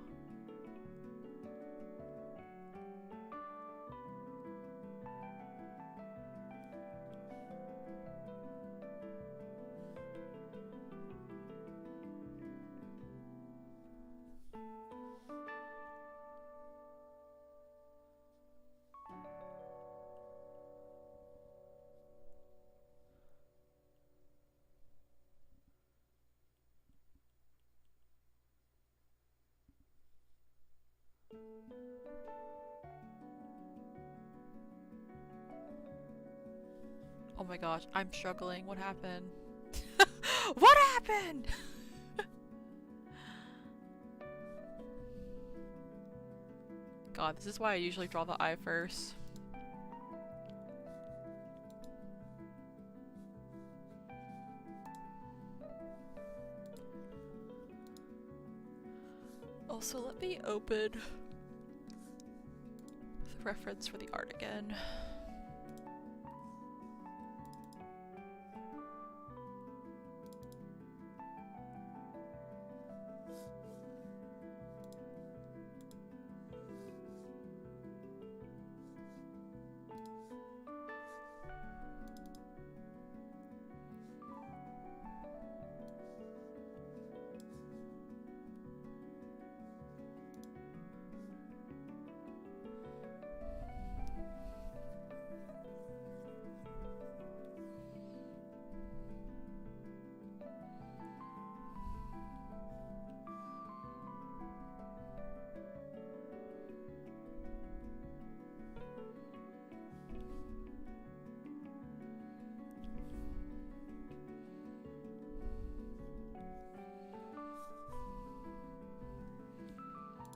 Oh my gosh, I'm struggling. What happened? What happened? God, this is why I usually draw the eye first. Also, let me open the reference for the art again.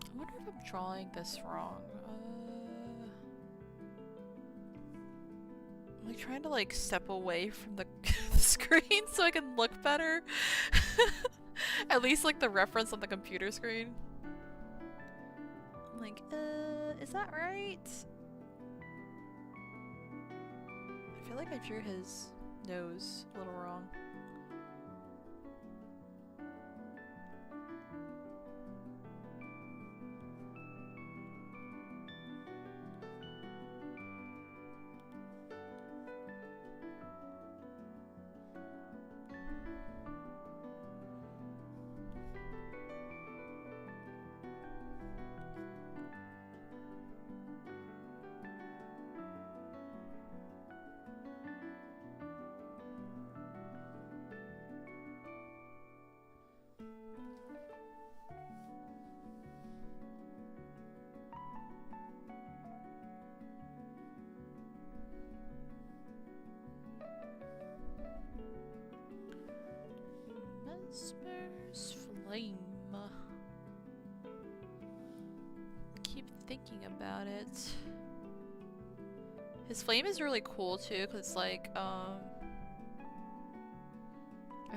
I wonder if I'm drawing this wrong. I'm like trying to like step away from the, the screen so I can look better. At least like the reference on the computer screen. I'm like, is that right? I feel like I drew his nose a little wrong. Messmer's flame. Keep thinking about it. His flame is really cool too, cause it's like a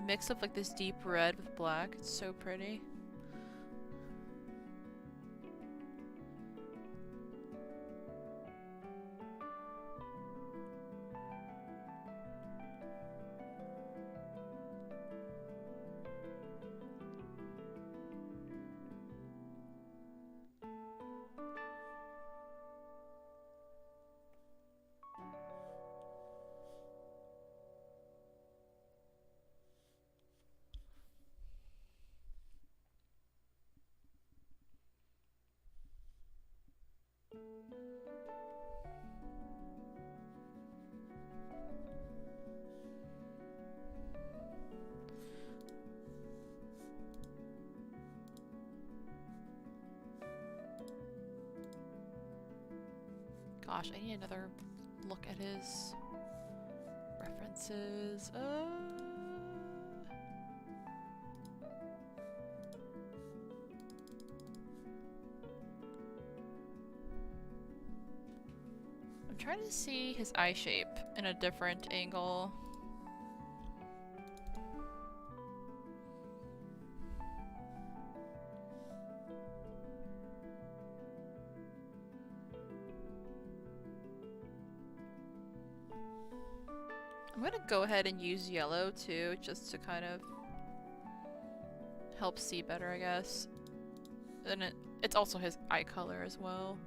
mix of like this deep red with black. It's so pretty. Gosh, I need another look at his references. I'm trying to see his eye shape in a different angle. I'm gonna go ahead and use yellow too, just to kind of help see better, I guess. And it's also his eye color as well.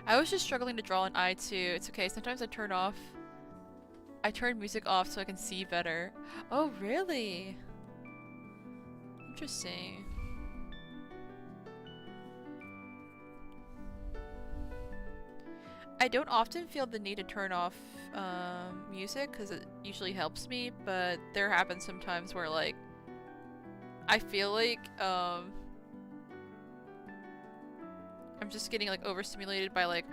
I was just struggling to draw an eye too. It's okay. Sometimes I turn music off so I can see better. Oh, really? Interesting. I don't often feel the need to turn off music because it usually helps me, but there happens sometimes where like I feel like I'm just getting like overstimulated by like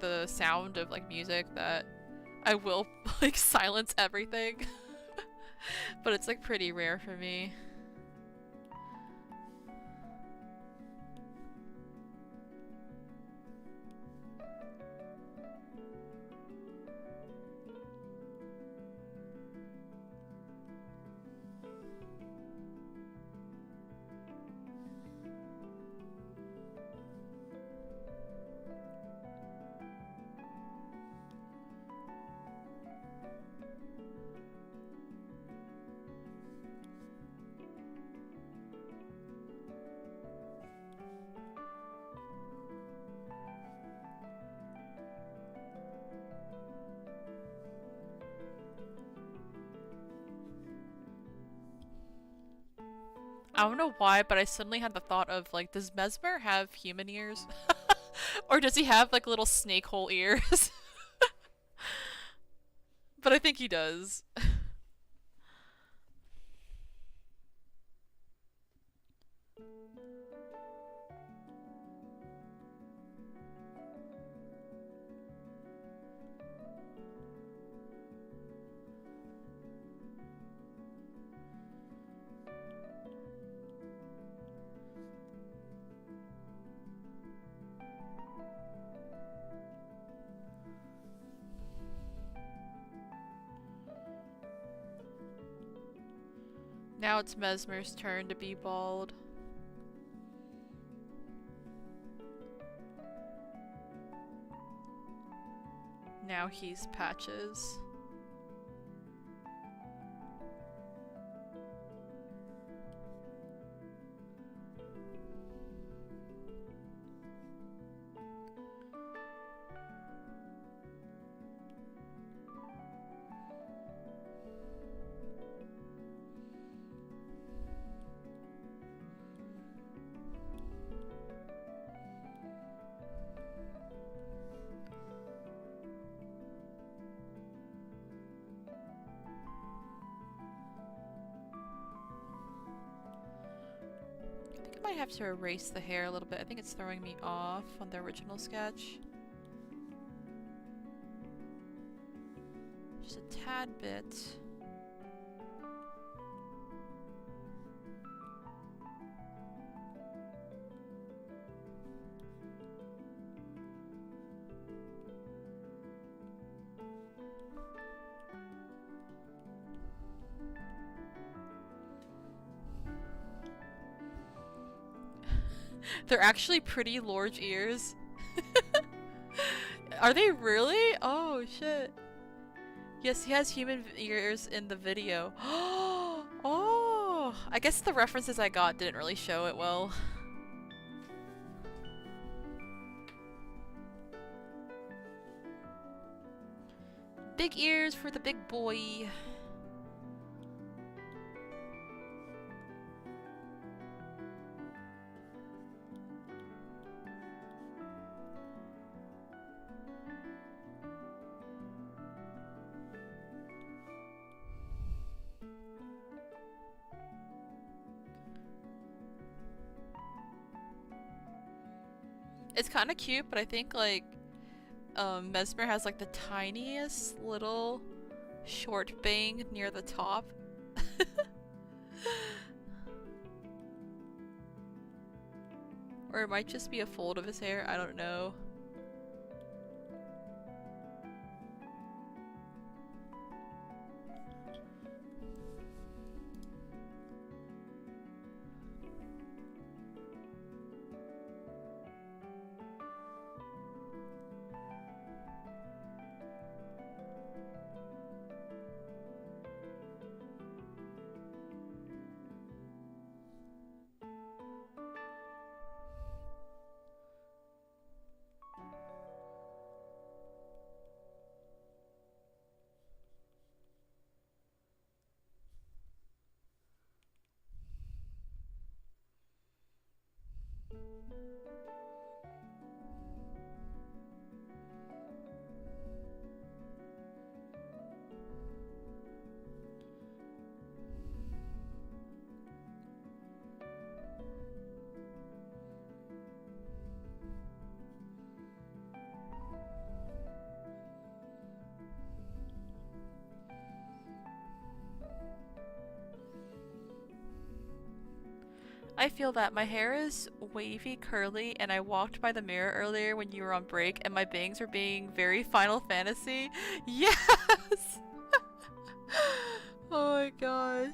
the sound of like music that I will like silence everything. But it's like pretty rare for me. I don't know why, but I suddenly had the thought of like, does Messmer have human ears? Or does he have like little snake hole ears? But I think he does. Now it's Messmer's turn to be bald. Now he's Patches. I might have to erase the hair a little bit. I think it's throwing me off on the original sketch. Just a tad bit. They're actually pretty large ears. Are they really? Oh shit. Yes, he has human ears in the video. Oh, I guess the references I got didn't really show it well. Big ears for the big boy. It's kind of cute, but I think like Messmer has like the tiniest little short bang near the top. Or it might just be a fold of his hair, I don't know. I feel that my hair is wavy, curly, and I walked by the mirror earlier when you were on break and my bangs were being very Final Fantasy. Yes! Oh my gosh.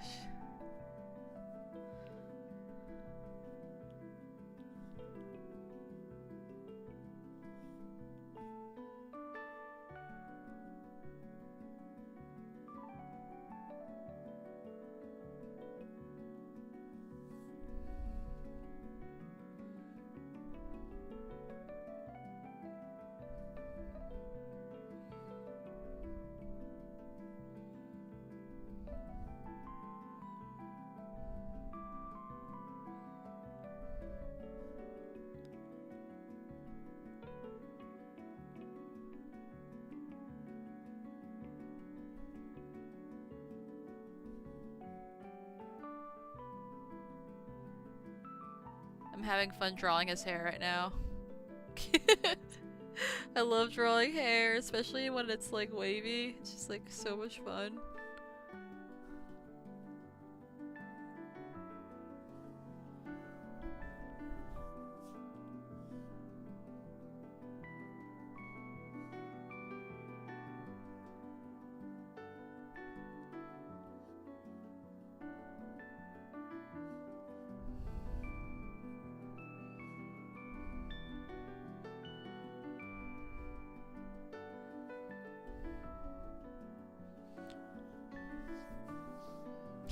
I'm having fun drawing his hair right now. I love drawing hair, especially when it's like wavy. It's just like so much fun.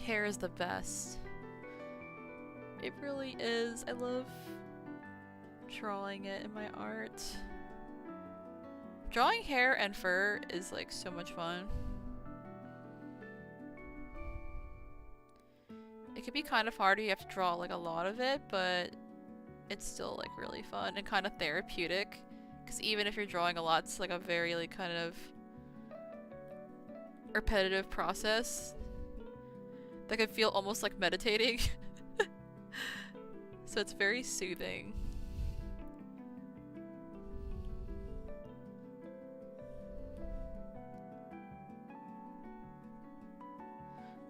Hair is the best. It really is. I love drawing it in my art. Drawing hair and fur is like so much fun. It can be kind of hard. You have to draw like a lot of it, but it's still like really fun and kind of therapeutic. Because even if you're drawing a lot, it's like a very like kind of repetitive process that can feel almost like meditating. So it's very soothing.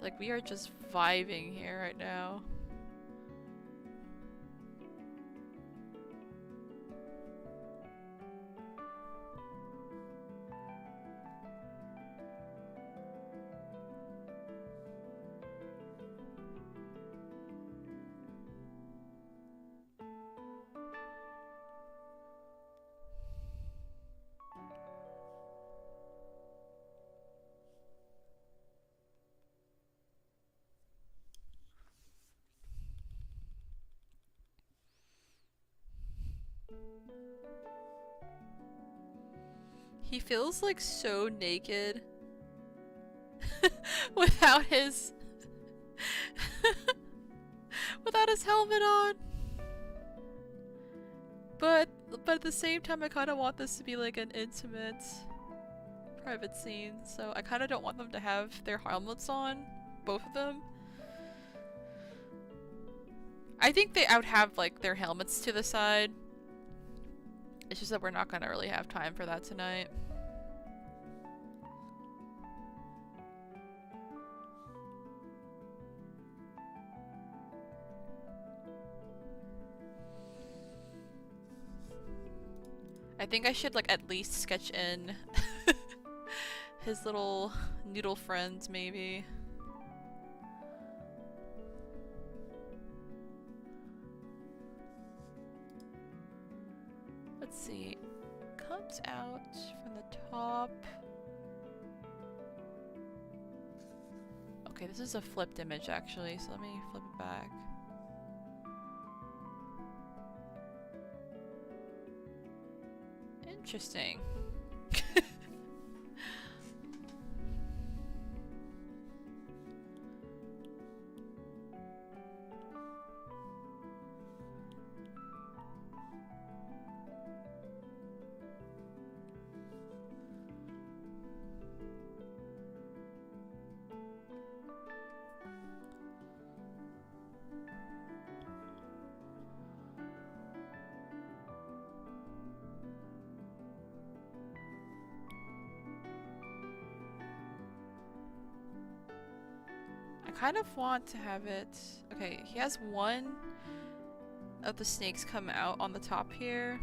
Like we are just vibing here right now. He feels like so naked without his without his helmet on. But at the same time I kind of want this to be like an intimate private scene, so I kind of don't want them to have their helmets on, both of them. I think I would have like their helmets to the side. It's just that we're not gonna really have time for that tonight. I think I should like at least sketch in his little noodle friends, maybe. Let's see. Comes out from the top. Okay, this is a flipped image actually, so let me flip it back. Interesting. kind of want to have it... Okay, he has one of the snakes come out on the top here.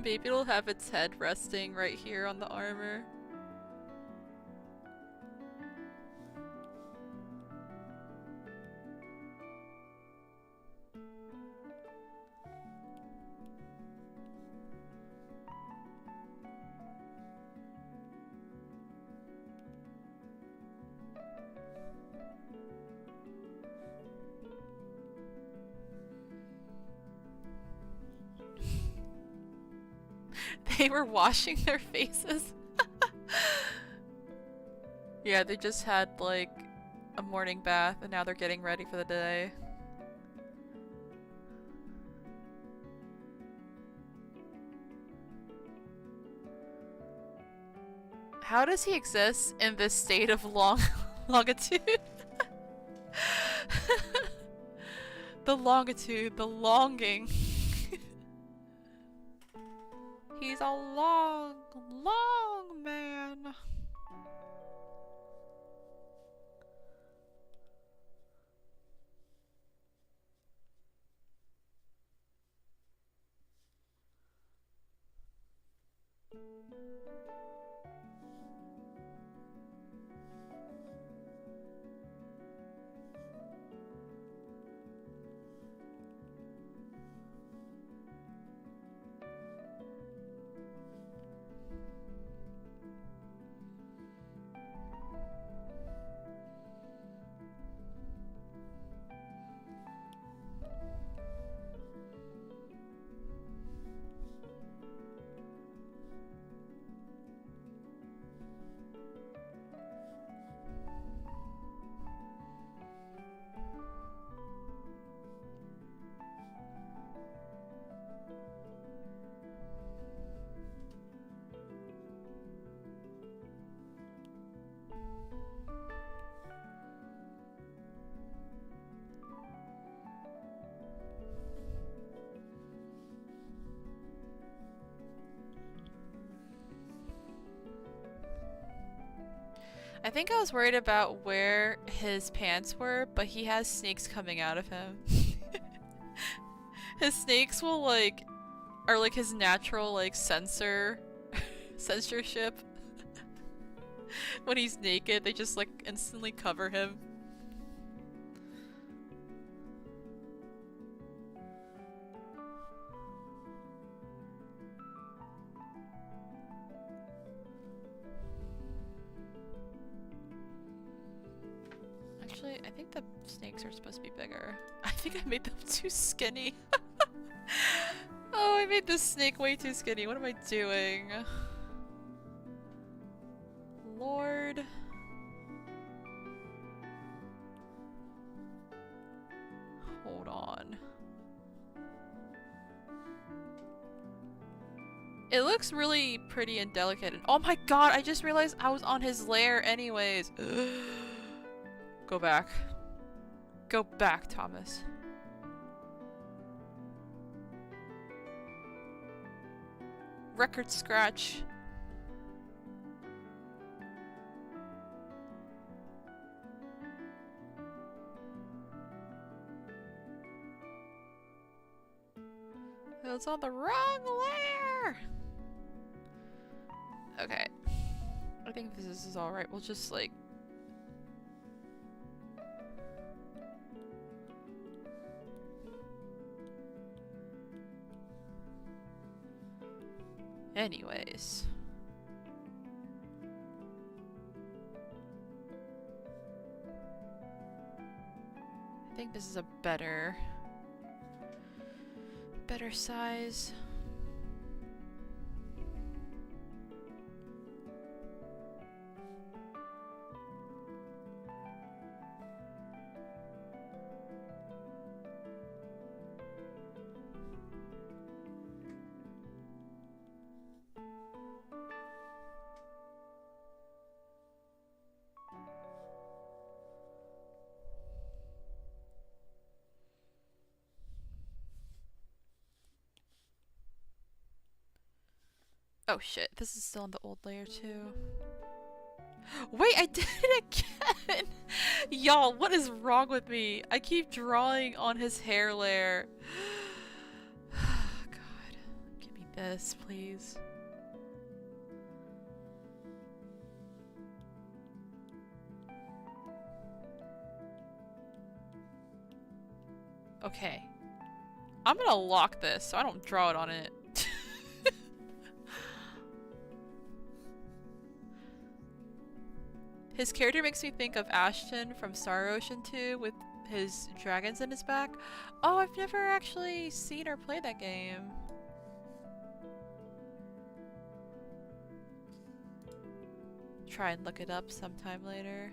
Maybe it'll have its head resting right here on the armor. They were washing their faces. Yeah, they just had like a morning bath and now they're getting ready for the day. How does he exist in this state of longitude? The longitude, the longing. He's a long man. I think I was worried about where his pants were, but he has snakes coming out of him. His snakes will are like his natural censorship. When he's naked, they just instantly cover him. Actually, I think the snakes are supposed to be bigger. I think I made them too skinny. Oh, I made this snake way too skinny. What am I doing? Lord. Hold on. It looks really pretty and delicate. And oh my god, I just realized I was on his lair anyways. Go back. Go back, Thomas. Record scratch. It was on the wrong layer! Okay. I think this is alright. We'll just anyways. I think this is a better size. Oh shit, this is still on the old layer too. Wait, I did it again! Y'all, what is wrong with me? I keep drawing on his hair layer. God, give me this, please. Okay. I'm gonna lock this so I don't draw it on it. His character makes me think of Ashton from Star Ocean 2 with his dragons in his back. Oh, I've never actually seen or played that game. Try and look it up sometime later.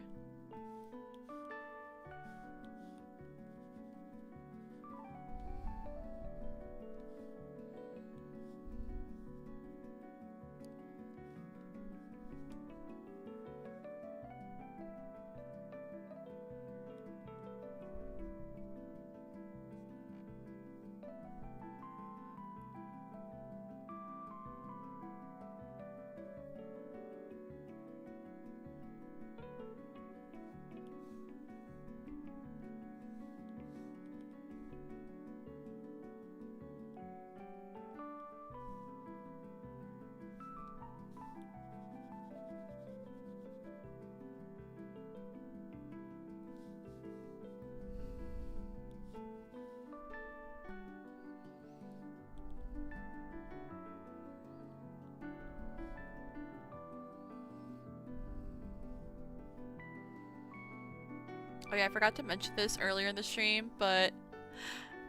Oh yeah, I forgot to mention this earlier in the stream, but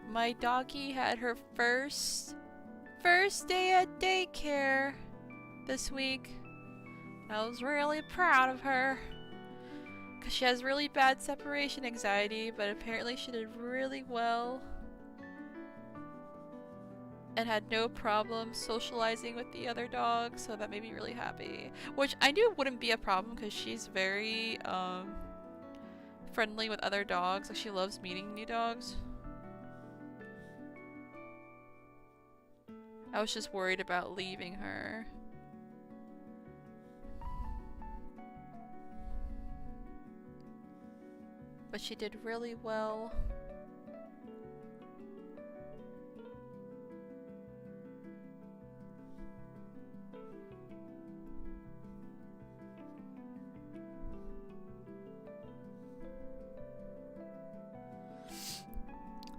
my doggie had her first day at daycare this week. I was really proud of her. Because she has really bad separation anxiety, but apparently she did really well. And had no problem socializing with the other dogs, so that made me really happy. Which I knew wouldn't be a problem because she's very, friendly with other dogs. Like, she loves meeting new dogs. I was just worried about leaving her. But she did really well.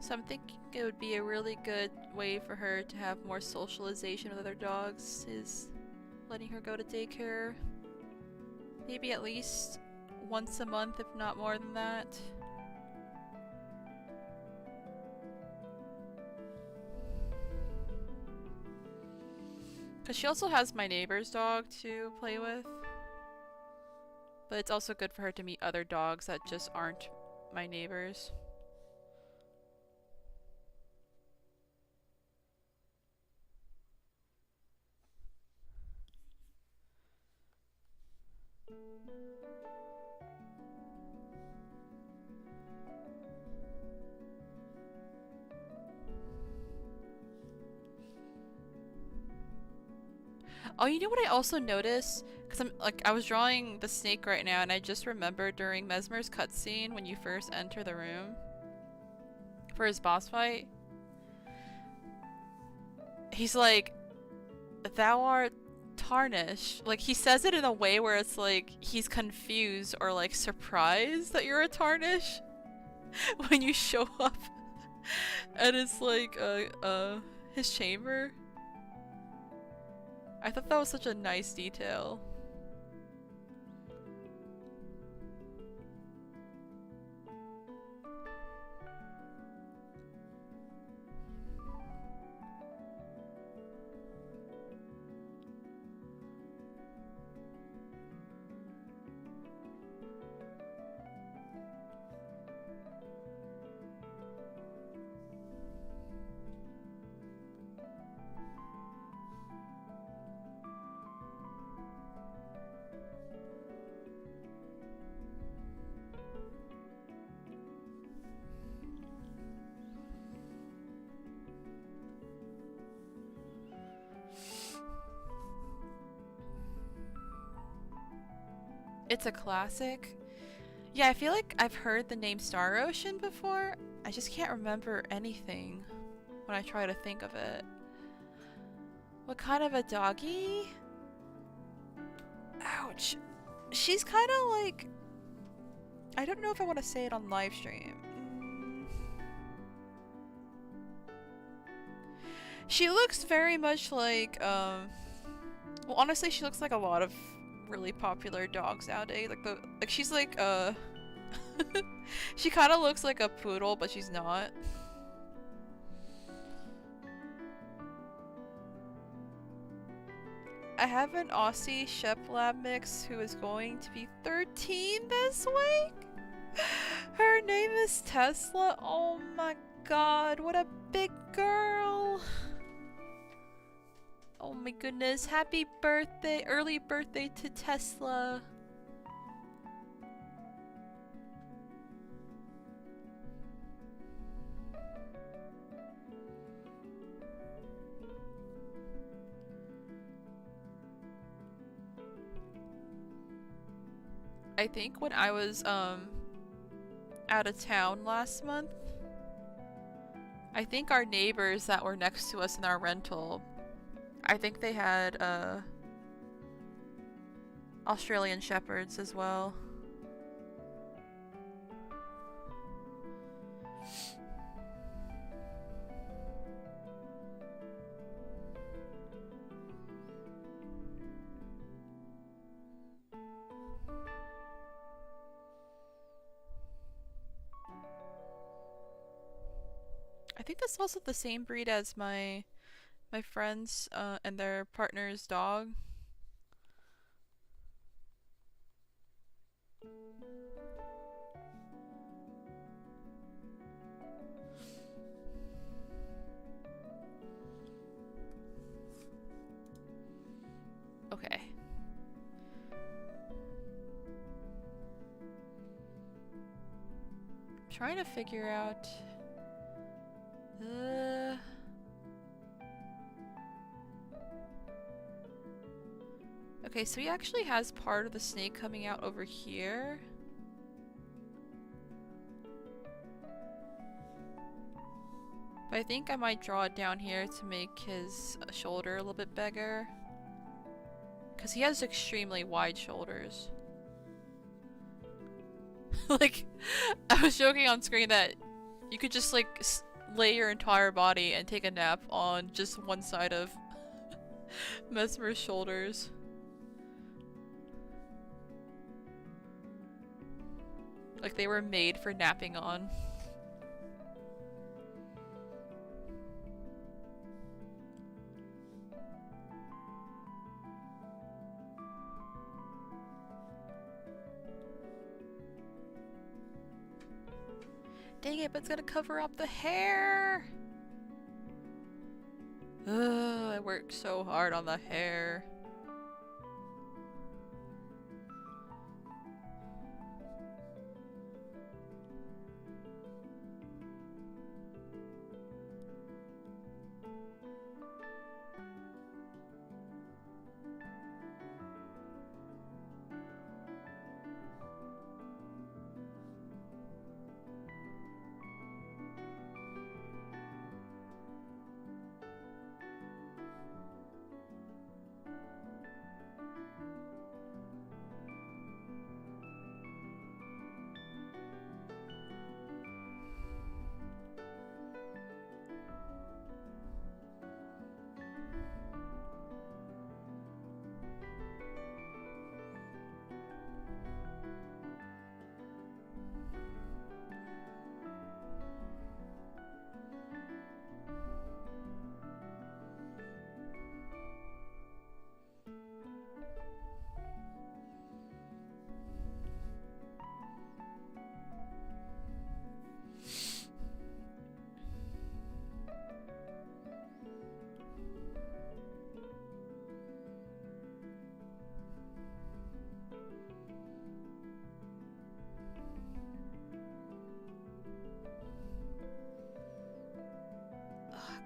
So I'm thinking it would be a really good way for her to have more socialization with other dogs is letting her go to daycare. Maybe at least once a month, if not more than that. Because she also has my neighbor's dog to play with. But it's also good for her to meet other dogs that just aren't my neighbors. Oh, you know what I also noticed? Because I was drawing the snake right now, and I just remembered during Messmer's cutscene when you first enter the room for his boss fight, he's like, "Thou art tarnished." Like, he says it in a way where it's like he's confused or like surprised that you're a tarnish when you show up, and it's like his chamber. I thought that was such a nice detail. It's a classic. Yeah, I feel like I've heard the name Star Ocean before. I just can't remember anything when I try to think of it. What kind of a doggy? Ouch. She's kind of like... I don't know if I want to say it on live stream. She looks very much like, well, honestly, she looks like a lot of really popular dogs nowadays. Like she's like, she kind of looks like a poodle, but she's not. I have an Aussie Shep Lab mix who is going to be 13 this week. Her name is Tesla. Oh my god, what a big girl. Oh my goodness, happy birthday, early birthday to Tesla. I think when I was out of town last month, I think our neighbors that were next to us in our rental, I think they had Australian Shepherds as well. I think that's also the same breed as my friends and their partner's dog. Okay. I'm trying to figure out okay, so he actually has part of the snake coming out over here. But I think I might draw it down here to make his shoulder a little bit bigger. Because he has extremely wide shoulders. Like, I was joking on screen that you could just like lay your entire body and take a nap on just one side of Messmer's shoulders. Like they were made for napping on. Dang it, but it's gonna cover up the hair! Ugh, I worked so hard on the hair.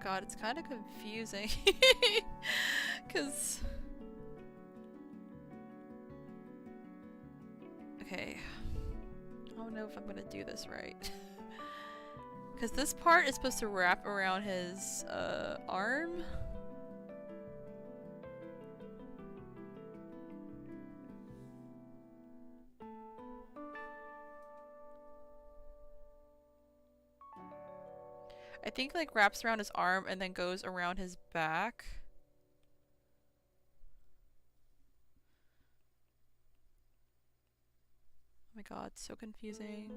God, it's kind of confusing. Because... don't know if I'm gonna do this right. Because this part is supposed to wrap around his arm. I think like wraps around his arm and then goes around his back. Oh my god, so confusing.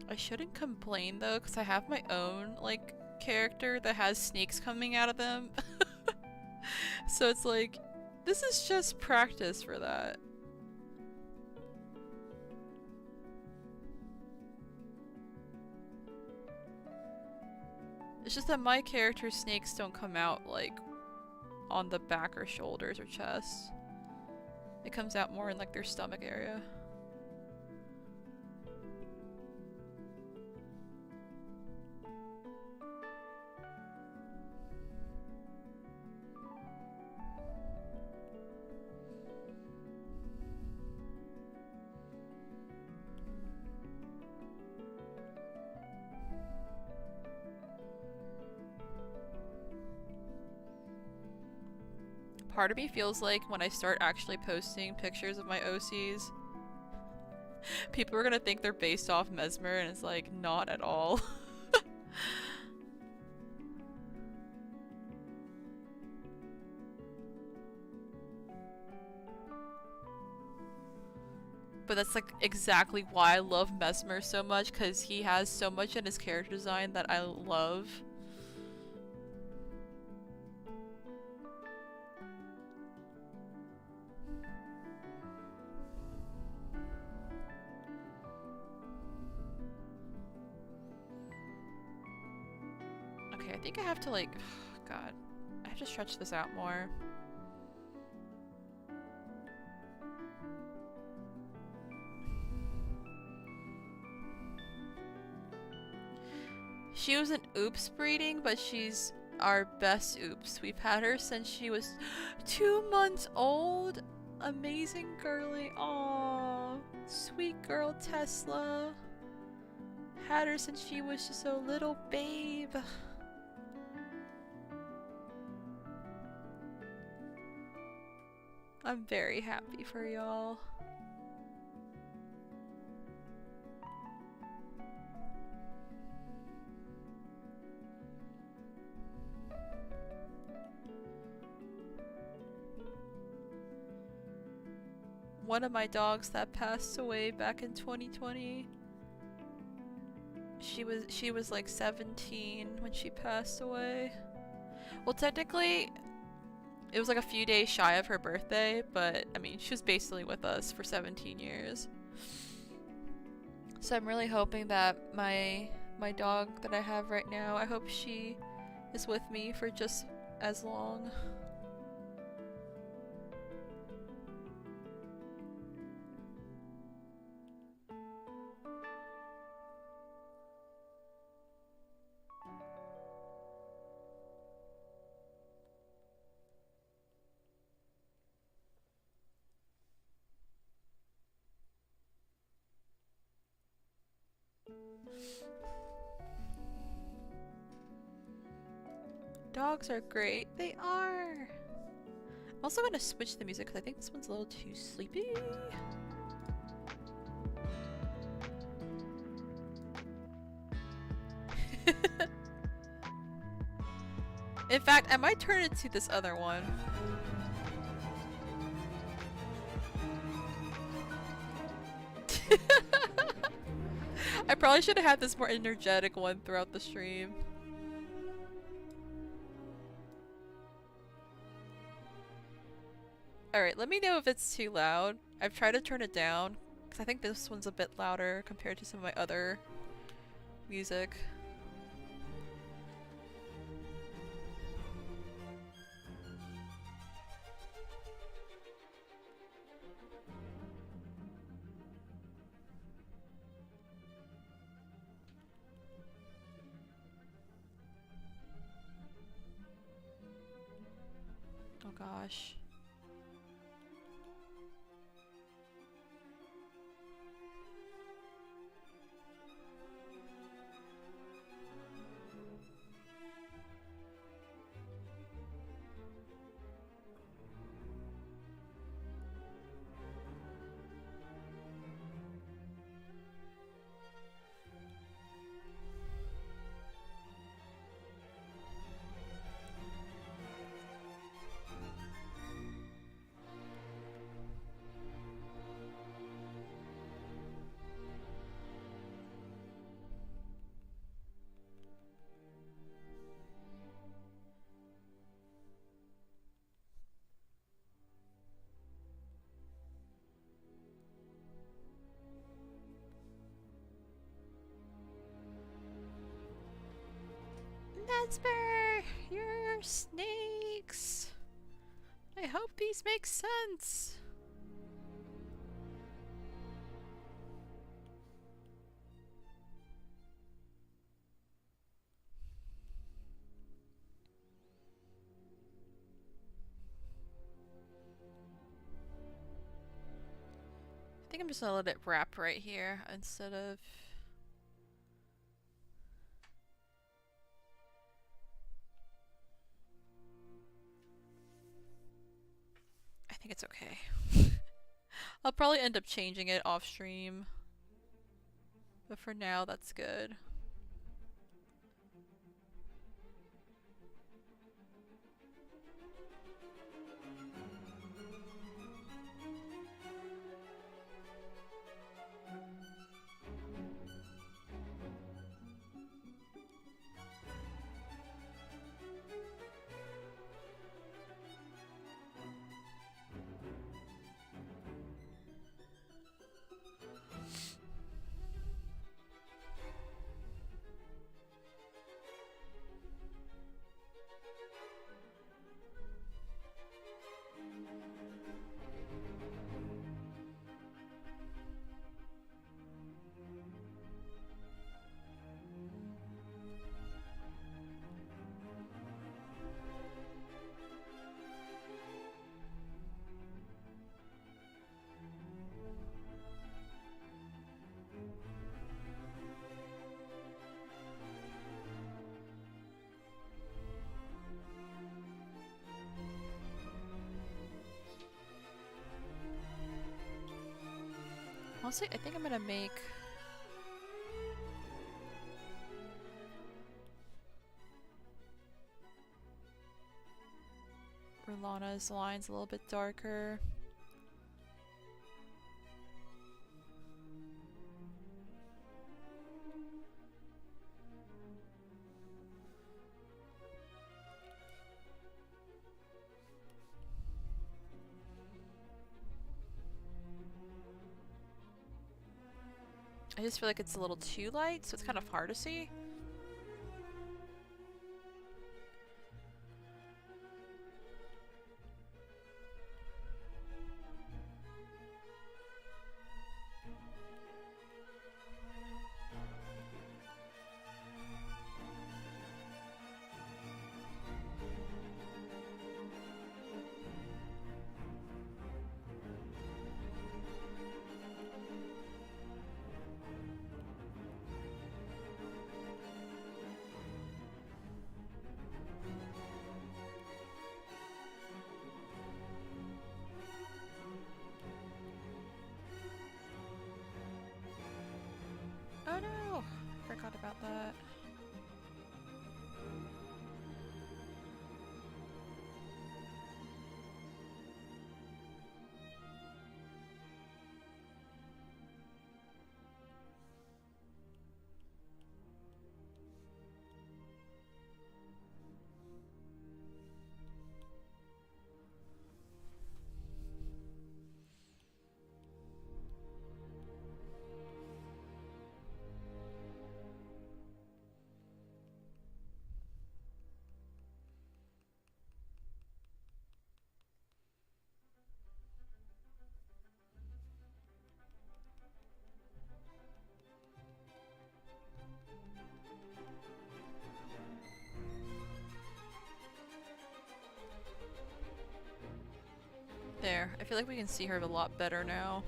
I shouldn't complain though, because I have my own, like, character that has snakes coming out of them. So it's like, this is just practice for that. It's just that my character's snakes don't come out, like, on the back or shoulders or chest. It comes out more in, like, their stomach area. Part of me feels like when I start actually posting pictures of my OCs, people are gonna think they're based off Messmer, and it's like, not at all. But that's like exactly why I love Messmer so much, because he has so much in his character design that I love. Okay, I think I have to like, God, I have to stretch this out more. She was an oops breeding, but she's our best oops. We've had her since she was 2 months old. Amazing girly. Aww. Sweet girl Tesla. Had her since she was just a little babe. I'm very happy for y'all. One of my dogs that passed away back in 2020. She was like 17 when she passed away. Well, technically it was like a few days shy of her birthday, but I mean, she was basically with us for 17 years. So I'm really hoping that my dog that I have right now, I hope she is with me for just as long. Dogs are great. They are. I'm also gonna switch the music because I think this one's a little too sleepy. In fact, I might turn it to this other one. I probably should have had this more energetic one throughout the stream. Alright, let me know if it's too loud. I've tried to turn it down, because I think this one's a bit louder compared to some of my other music. gosh. Messmer! You're snakes! I hope these make sense! I think I'm just gonna let it wrap right here instead of... I think it's okay. I'll probably end up changing it off stream. But for now, that's good. Honestly, I think I'm gonna make... Rellana's lines a little bit darker. I just feel like it's a little too light, so it's kind of hard to see. There. I feel like we can see her a lot better now.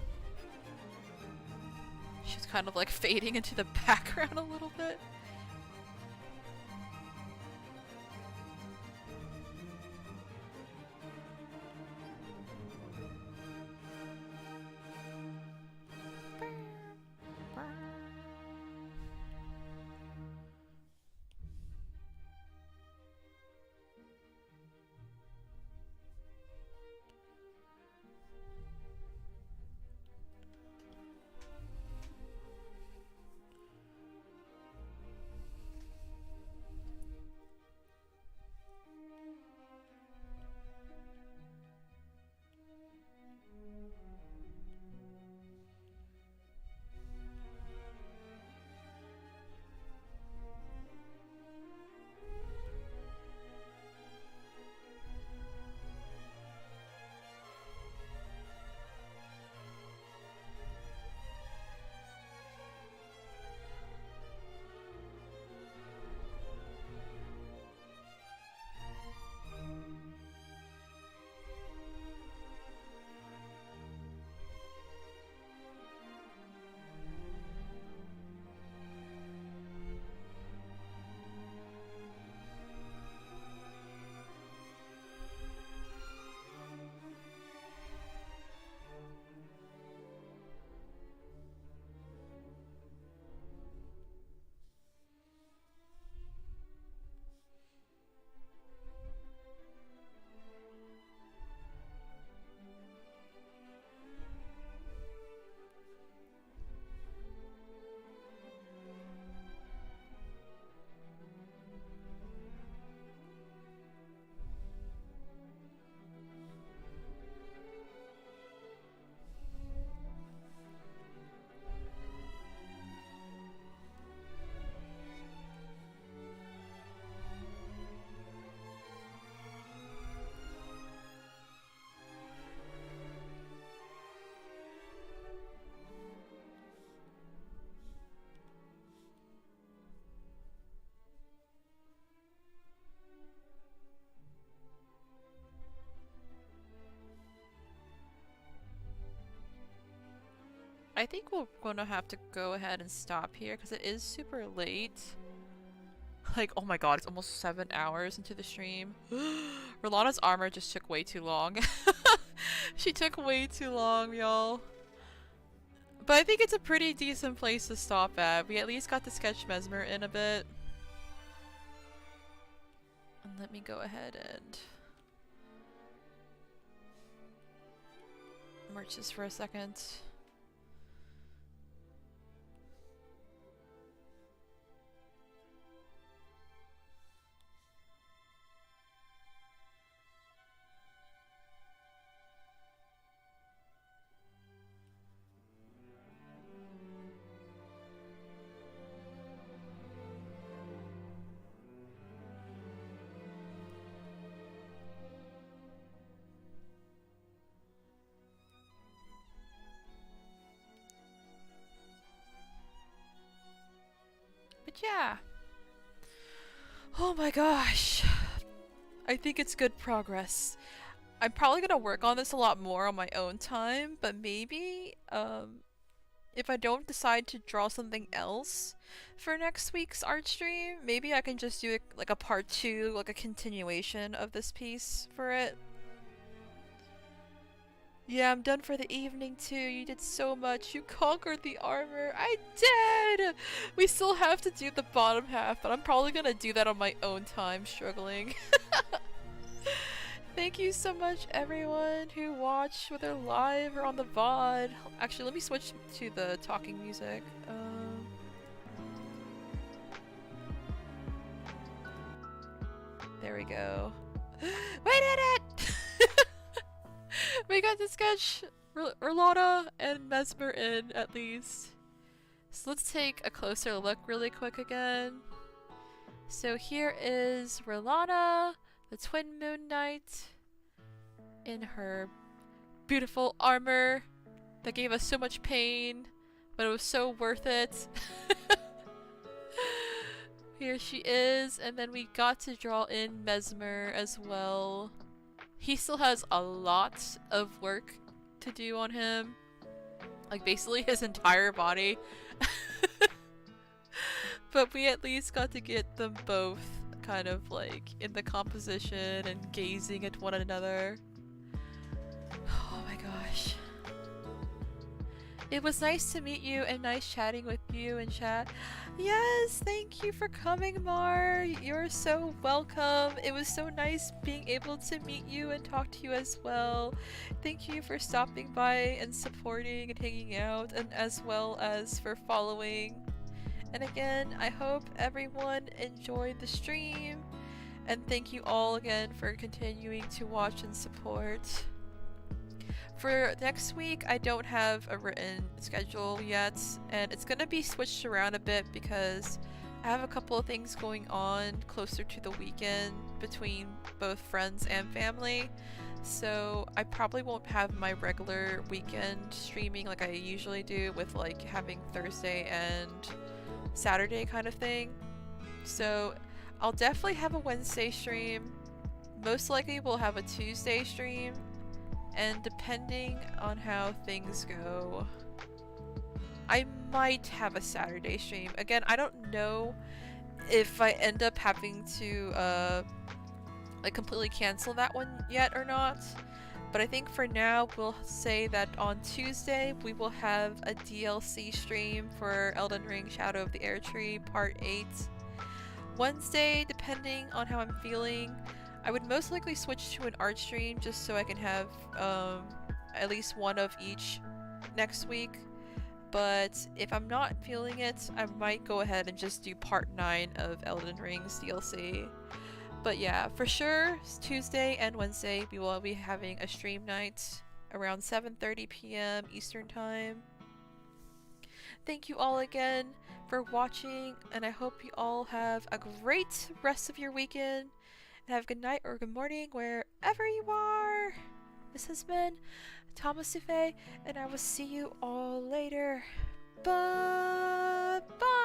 She's kind of like fading into the background a little bit. I think we're gonna have to go ahead and stop here because it is super late. Like, oh my god, it's almost 7 hours into the stream. Rellana's armor just took way too long. She took way too long, y'all. But I think it's a pretty decent place to stop at. We at least got to sketch Messmer in a bit. And let me go ahead and merge this for a second. But yeah. Oh my gosh. I think it's good progress. I'm probably gonna work on this a lot more on my own time, but maybe, if I don't decide to draw something else for next week's art stream, maybe I can just do like a part 2, like a continuation of this piece for it. Yeah, I'm done for the evening too. You did so much. You conquered the armor. I did! We still have to do the bottom half, but I'm probably gonna do that on my own time, struggling. Thank you so much, everyone who watched, whether live or on the VOD. Actually, let me switch to the talking music. There we go. We did it! We got to sketch Rellana and Messmer in, at least. So let's take a closer look really quick again. So here is Rellana, the Twin Moon Knight, in her beautiful armor that gave us so much pain, but it was so worth it. Here she is, and then we got to draw in Messmer as well. he still has a lot of work to do on him. Like, basically his entire body. But we at least got to get them both kind of like in the composition and gazing at one another. Oh my gosh. It was nice to meet you and nice chatting with you in chat. Yes, thank you for coming, Mar. You're so welcome. It was so nice being able to meet you and talk to you as well. Thank you for stopping by and supporting and hanging out, and as well as for following. And again, I hope everyone enjoyed the stream, and thank you all again for continuing to watch and support. For next week, I don't have a written schedule yet, and it's gonna be switched around a bit because I have a couple of things going on closer to the weekend between both friends and family. So I probably won't have my regular weekend streaming like I usually do, with like having Thursday and Saturday kind of thing. So I'll definitely have a Wednesday stream. Most likely we'll have a Tuesday stream. And depending on how things go, I might have a Saturday stream. Again, I don't know if I end up having to like completely cancel that one yet or not. But I think for now we'll say that on Tuesday we will have a DLC stream for Elden Ring Shadow of the Erdtree Part 8. Wednesday, depending on how I'm feeling, I would most likely switch to an art stream just so I can have at least one of each next week. But if I'm not feeling it, I might go ahead and just do part 9 of Elden Ring's DLC. But yeah, for sure, Tuesday and Wednesday we will be having a stream night around 7:30 p.m. Eastern Time. Thank you all again for watching, and I hope you all have a great rest of your weekend. And have a good night or good morning wherever you are. This has been Tamas Le Fey, and I will see you all later. Bye bye.